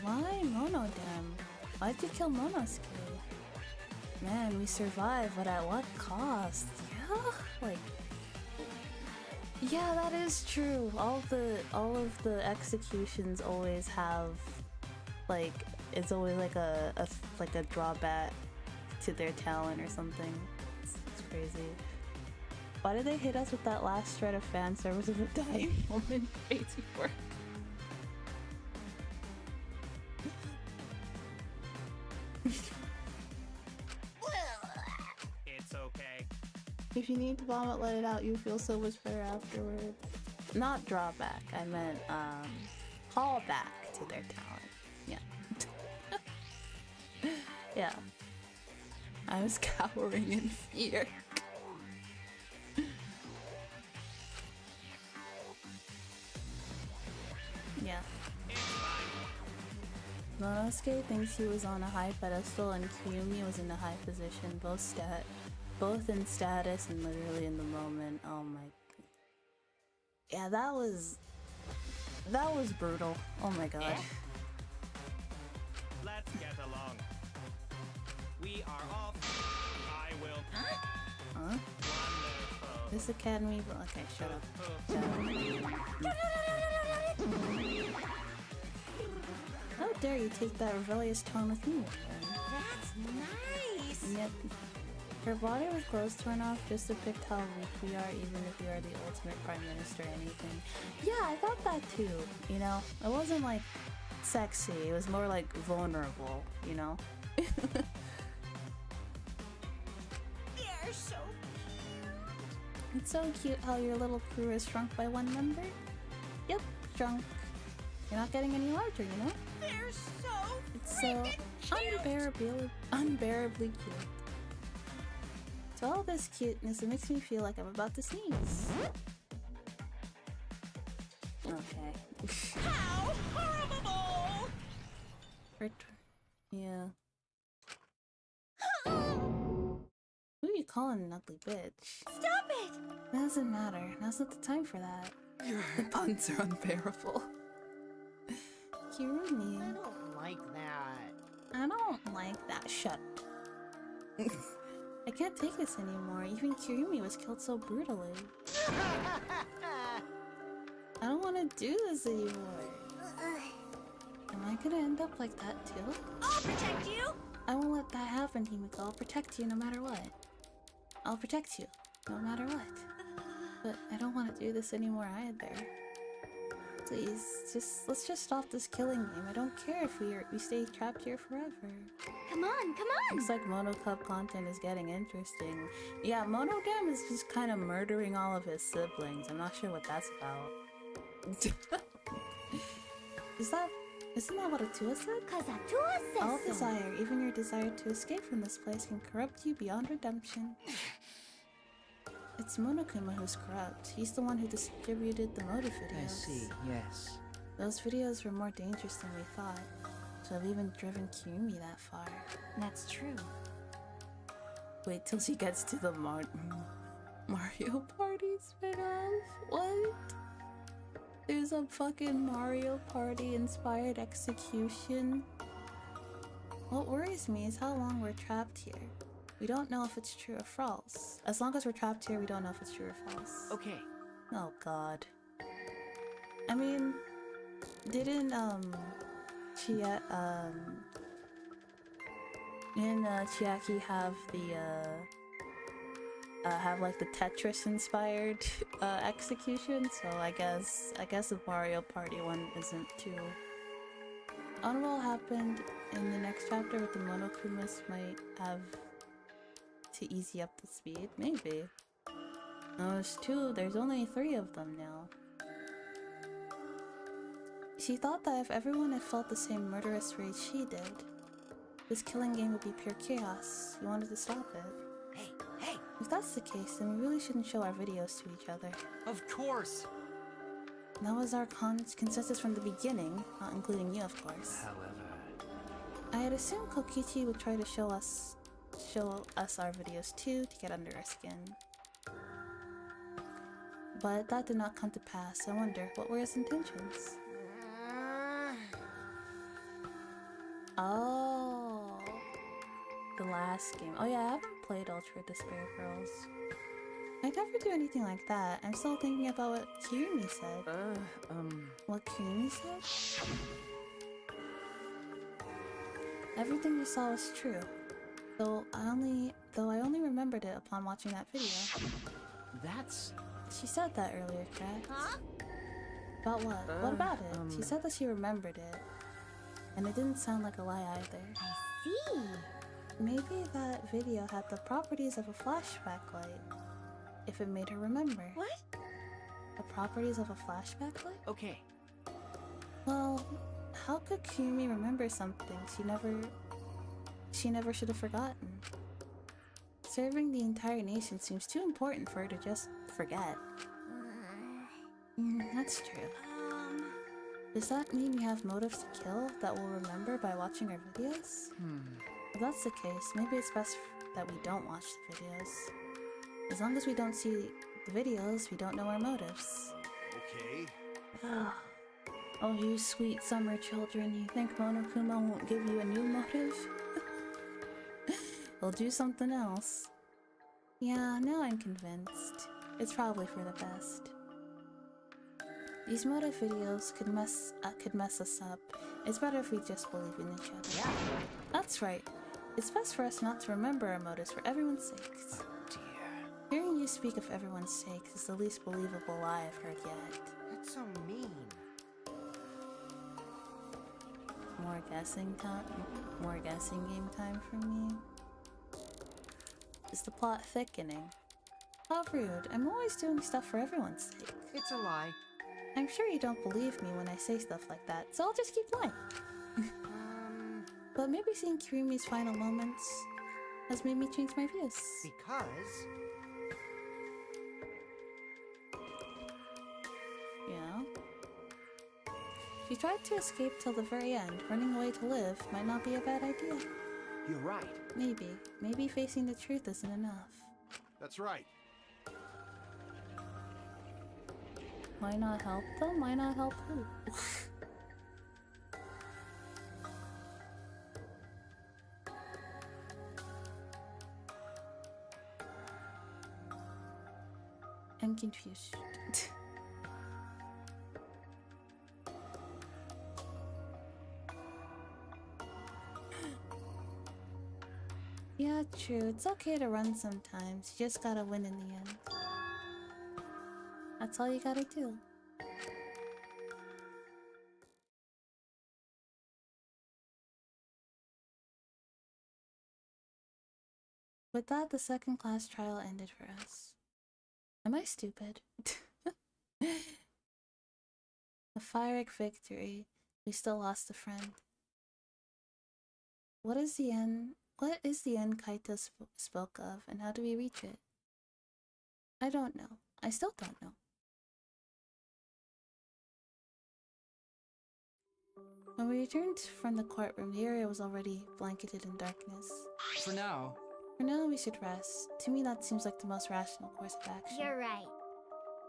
Why Monodam? Why'd you kill Monosuke? Man, we survived, but at what cost? Yeah, like... Yeah, that is true. All of the executions always have, like, it's always like a drawback to their talent or something. It's crazy. Why did they hit us with that last shred of fan service of a dying woman? Crazy work. It's okay. If you need to vomit, let it out. You feel so much better afterwards. Not drawback. I meant call back to their talent. Yeah. Yeah. I was cowering in fear. Yeah. Monosuke thinks he was on a high pedestal and Kirumi was in a high position, both in status and literally in the moment. Oh my. Yeah, that was brutal. Oh my god. Let's get along. We are off. I will. Huh? Wonderful. This academy, but okay, shut up. How dare you take that rebellious tone with me? That's nice! And yet, her body with clothes torn off just depict how weak we are, even if we are the ultimate prime minister or anything. Yeah, I thought that too, you know? It wasn't like sexy, it was more like vulnerable, you know? They're so cute! It's so cute how your little crew is shrunk by one member. Yep, shrunk. You're not getting any larger, you know? They're so It's so unbearably cute. To all this cuteness, it makes me feel like I'm about to sneeze. Okay. How horrible! Yeah. Who are you calling an ugly bitch? Stop it! It doesn't matter. Now's not the time for that. The puns are unbearable. Kirumi. I don't like that. I don't like that. Shut up. I can't take this anymore. Even Kirumi was killed so brutally. I don't want to do this anymore. Am I gonna end up like that too? I'll protect you! I won't let that happen, Himiko. I'll protect you no matter what. I'll protect you no matter what. But I don't want to do this anymore either. Please, let's just stop this killing game. I don't care if we stay trapped here forever. Come on, come on! Looks like Mono Cup content is getting interesting. Yeah, Monogam is just kind of murdering all of his siblings. I'm not sure what that's about. Isn't that what Atua said? Cause Atua says All so. desire, even your desire to escape from this place, can corrupt you beyond redemption. It's Monokuma who's corrupt. He's the one who distributed the motive videos. I see, yes. Those videos were more dangerous than we thought, to have even driven Kirumi that far. That's true. Wait till she gets to the Mario Party spin-off? What? There's a fucking Mario Party inspired execution? What worries me is how long we're trapped here. We don't know if it's true or false. As long as we're trapped here, we don't know if it's true or false. Okay. Oh god. I mean, didn't Chiaki have the have like the Tetris inspired execution? So I guess the Mario Party one isn't too. I don't know what happened in the next chapter with the Monokumas might have to easy up the speed, maybe. No, there's only 3 of them now. She thought that if everyone had felt the same murderous rage she did, this killing game would be pure chaos. We wanted to stop it. Hey! If that's the case, then we really shouldn't show our videos to each other. Of course! That was our consensus from the beginning, not including you, of course. However... I had assumed Kokichi would try to show us our videos too, to get under our skin. But that did not come to pass. I wonder, what were his intentions? Oh, the last game. Oh yeah, I haven't played Ultra Despair Girls. I'd never do anything like that. I'm still thinking about what Kirumi said. What Kirumi said? Everything you saw was true. Though I only remembered it upon watching that video. That's... She said that earlier, Kat. Huh? About what? What about it? She said that she remembered it. And it didn't sound like a lie either. I see. Maybe that video had the properties of a flashback light. If it made her remember. What? The properties of a flashback light? Okay. Well, how could Kirumi remember something she never should have forgotten? Serving the entire nation seems too important for her to just forget. That's true. Does that mean we have motives to kill that we'll remember by watching our videos? If that's the case, maybe it's best that we don't watch the videos. As long as we don't see the videos, we don't know our motives. Okay. Oh, you sweet summer children, you think Monokuma won't give you a new motive? We'll do something else. Yeah, now I'm convinced. It's probably for the best. These motive videos could mess us up. It's better if we just believe in each other. Yeah. That's right. It's best for us not to remember our motives for everyone's sakes. Oh dear. Hearing you speak of everyone's sakes is the least believable lie I've heard yet. That's so mean. More guessing time? More guessing game time for me? Is the plot thickening? How rude. I'm always doing stuff for everyone's sake. It's a lie. I'm sure you don't believe me when I say stuff like that, so I'll just keep lying. But maybe seeing Kirimi's final moments has made me change my views. Because... Yeah? She tried to escape till the very end. Running away to live might not be a bad idea. You're right. Maybe. Maybe facing the truth isn't enough. That's right. Why not help them? Why not help who? I'm confused. Yeah, true. It's okay to run sometimes. You just gotta win in the end. That's all you gotta do. With that, the second class trial ended for us. Am I stupid? A Pyrrhic victory. We still lost a friend. What is the end Kaito spoke of, and how do we reach it? I don't know. I still don't know. When we returned from the courtroom, the area was already blanketed in darkness. For now. For now, we should rest. To me, that seems like the most rational course of action. You're right.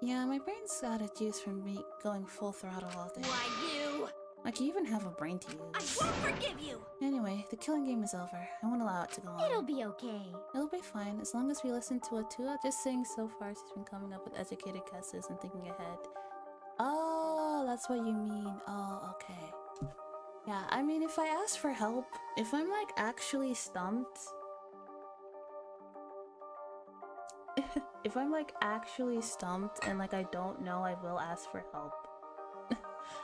Yeah, my brain's out of juice from me going full throttle all day. Why you? Like, you even have a brain to use. I won't forgive you! Anyway, the killing game is over. I won't allow it to go on. It'll be okay. It'll be fine, as long as we listen to Atua. Just saying so far she's been coming up with educated guesses and thinking ahead. Oh, that's what you mean. Oh, okay. Yeah, I mean, if I ask for help, if I'm, like, actually stumped... if I'm, like, actually stumped and, like, I don't know, I will ask for help.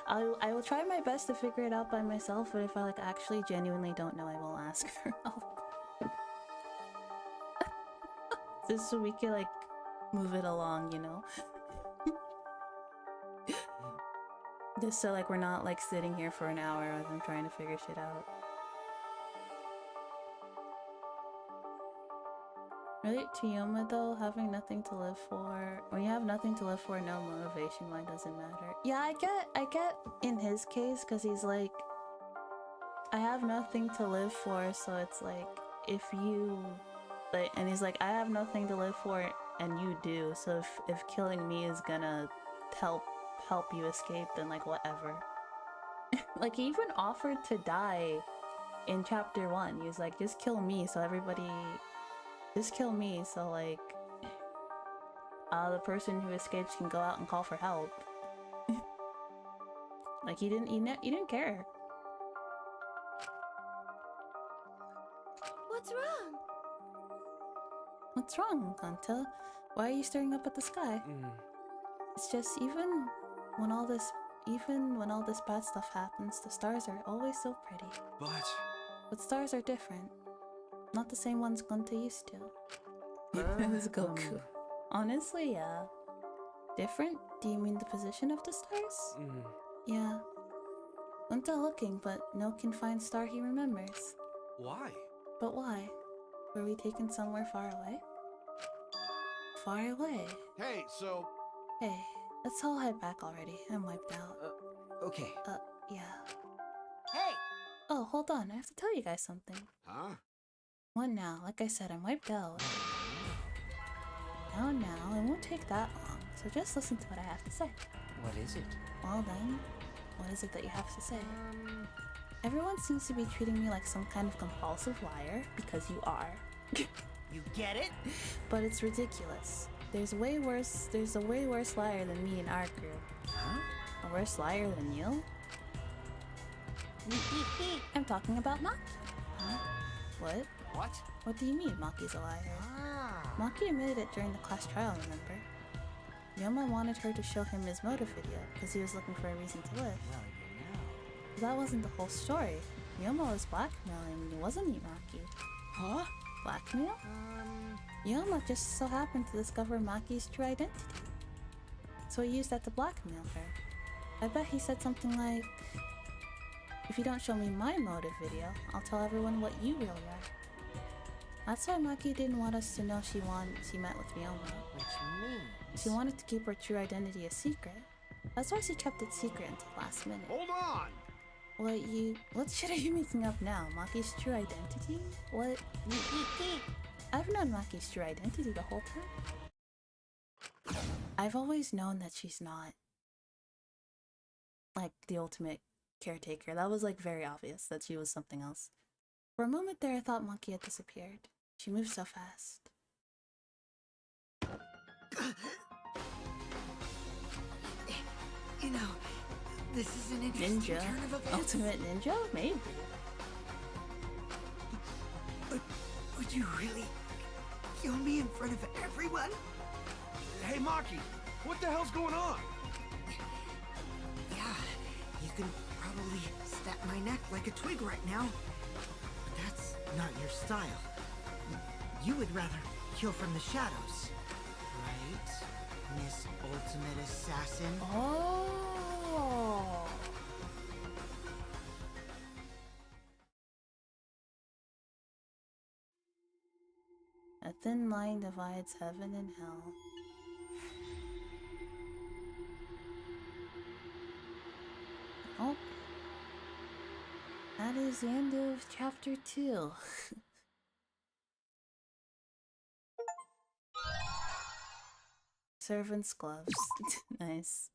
I will try my best to figure it out by myself, but if I, like, actually genuinely don't know, I will ask for help. Just so we can, like, move it along, you know? Just so, like, we're not, like, sitting here for an hour as I'm trying to figure shit out. Really, Ryoma though, having nothing to live for. When you have nothing to live for, no motivation, why doesn't matter? Yeah, I get in his case, because he's like, I have nothing to live for, so it's like, if you, like, and he's like, I have nothing to live for, and you do, so if killing me is gonna help you escape, then like, whatever. Like, he even offered to die in chapter 1. He was like, just kill me, so everybody... Just kill me, so like, the person who escapes can go out and call for help. Like, he didn't care. What's wrong? What's wrong, Kanta? Why are you staring up at the sky? It's just, even when all this bad stuff happens, the stars are always so pretty. But stars are different. Not the same ones Gunta used to. It's Goku. Honestly, yeah. Different? Do you mean the position of the stars? Yeah. Gunta looking, but no confined star he remembers. Why? But why? Were we taken somewhere far away? Far away? Hey, so... Hey, let's all head back already. I'm wiped out. Okay. Yeah. Hey! Oh, hold on. I have to tell you guys something. Huh? What now? Like I said, I'm wiped out. Now, it won't take that long, so just listen to what I have to say. What is it? Well then, what is it that you have to say? Everyone seems to be treating me like some kind of compulsive liar, because you are. You get it? But it's ridiculous. There's a way worse liar than me in our group. Huh? A worse liar than you? I'm talking about Maki. Huh? What? What? What do you mean Maki's a liar? Maki admitted it during the class trial, remember? Ryoma wanted her to show him his motive video because he was looking for a reason to live. Well, you know. But that wasn't the whole story. Ryoma was blackmailing, wasn't he, Maki? Huh? Blackmail? Ryoma just so happened to discover Maki's true identity. So he used that to blackmail her. I bet he said something like, if you don't show me my motive video, I'll tell everyone what you really are. That's why Maki didn't want us to know she met with Ryoma. Which means... She wanted to keep her true identity a secret. That's why she kept it secret until last minute. Hold on! What shit are you making up now? Maki's true identity? What? I've known Maki's true identity the whole time. I've always known that she's not like the ultimate caretaker. That was like very obvious that she was something else. For a moment there I thought Maki had disappeared. She moved so fast. You know, this is an interesting Ninja? turn of events. Ultimate ninja? Maybe. Would you really kill me in front of everyone? Hey, Maki, what the hell's going on? Yeah, you can probably snap my neck like a twig right now. But that's not your style. You would rather kill from the shadows, right, Miss Ultimate Assassin? Oh. A thin line divides heaven and hell. Oh. That is the end of chapter 2. Servant's gloves. Nice.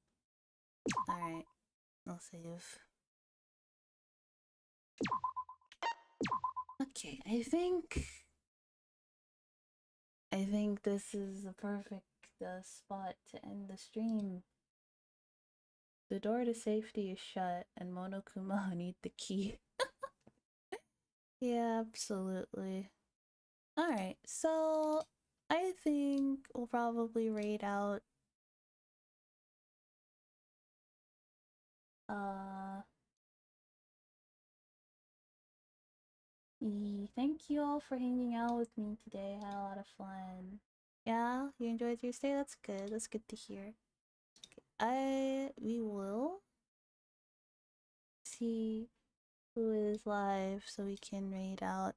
Alright. I'll save. Okay, I think this is the perfect spot to end the stream. The door to safety is shut and Monokuma need the key. Yeah, absolutely. Alright, so I think we'll probably raid out thank you all for hanging out with me today. I had a lot of fun. Yeah, you enjoyed your stay? That's good. That's good to hear. We will see who is live so we can raid out.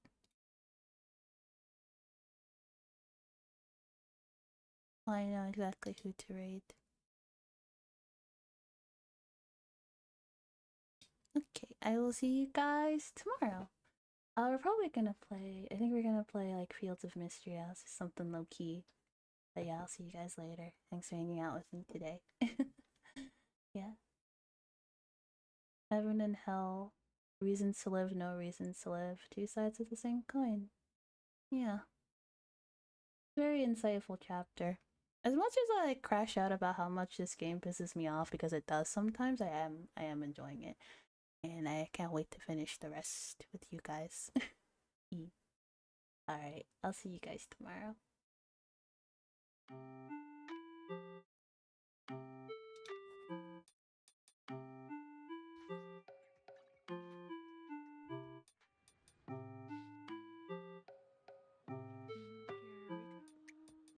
I know exactly who to raid. Okay, I will see you guys tomorrow. We're probably gonna play, I think we're gonna play like Fields of Mystery House, something low key. But yeah, I'll see you guys later. Thanks for hanging out with me today. Yeah. Heaven and hell. Reasons to live, no reasons to live. Two sides of the same coin. Yeah. Very insightful chapter. As much as I crash out about how much this game pisses me off, because it does sometimes, I am enjoying it. And I can't wait to finish the rest with you guys. Alright, I'll see you guys tomorrow.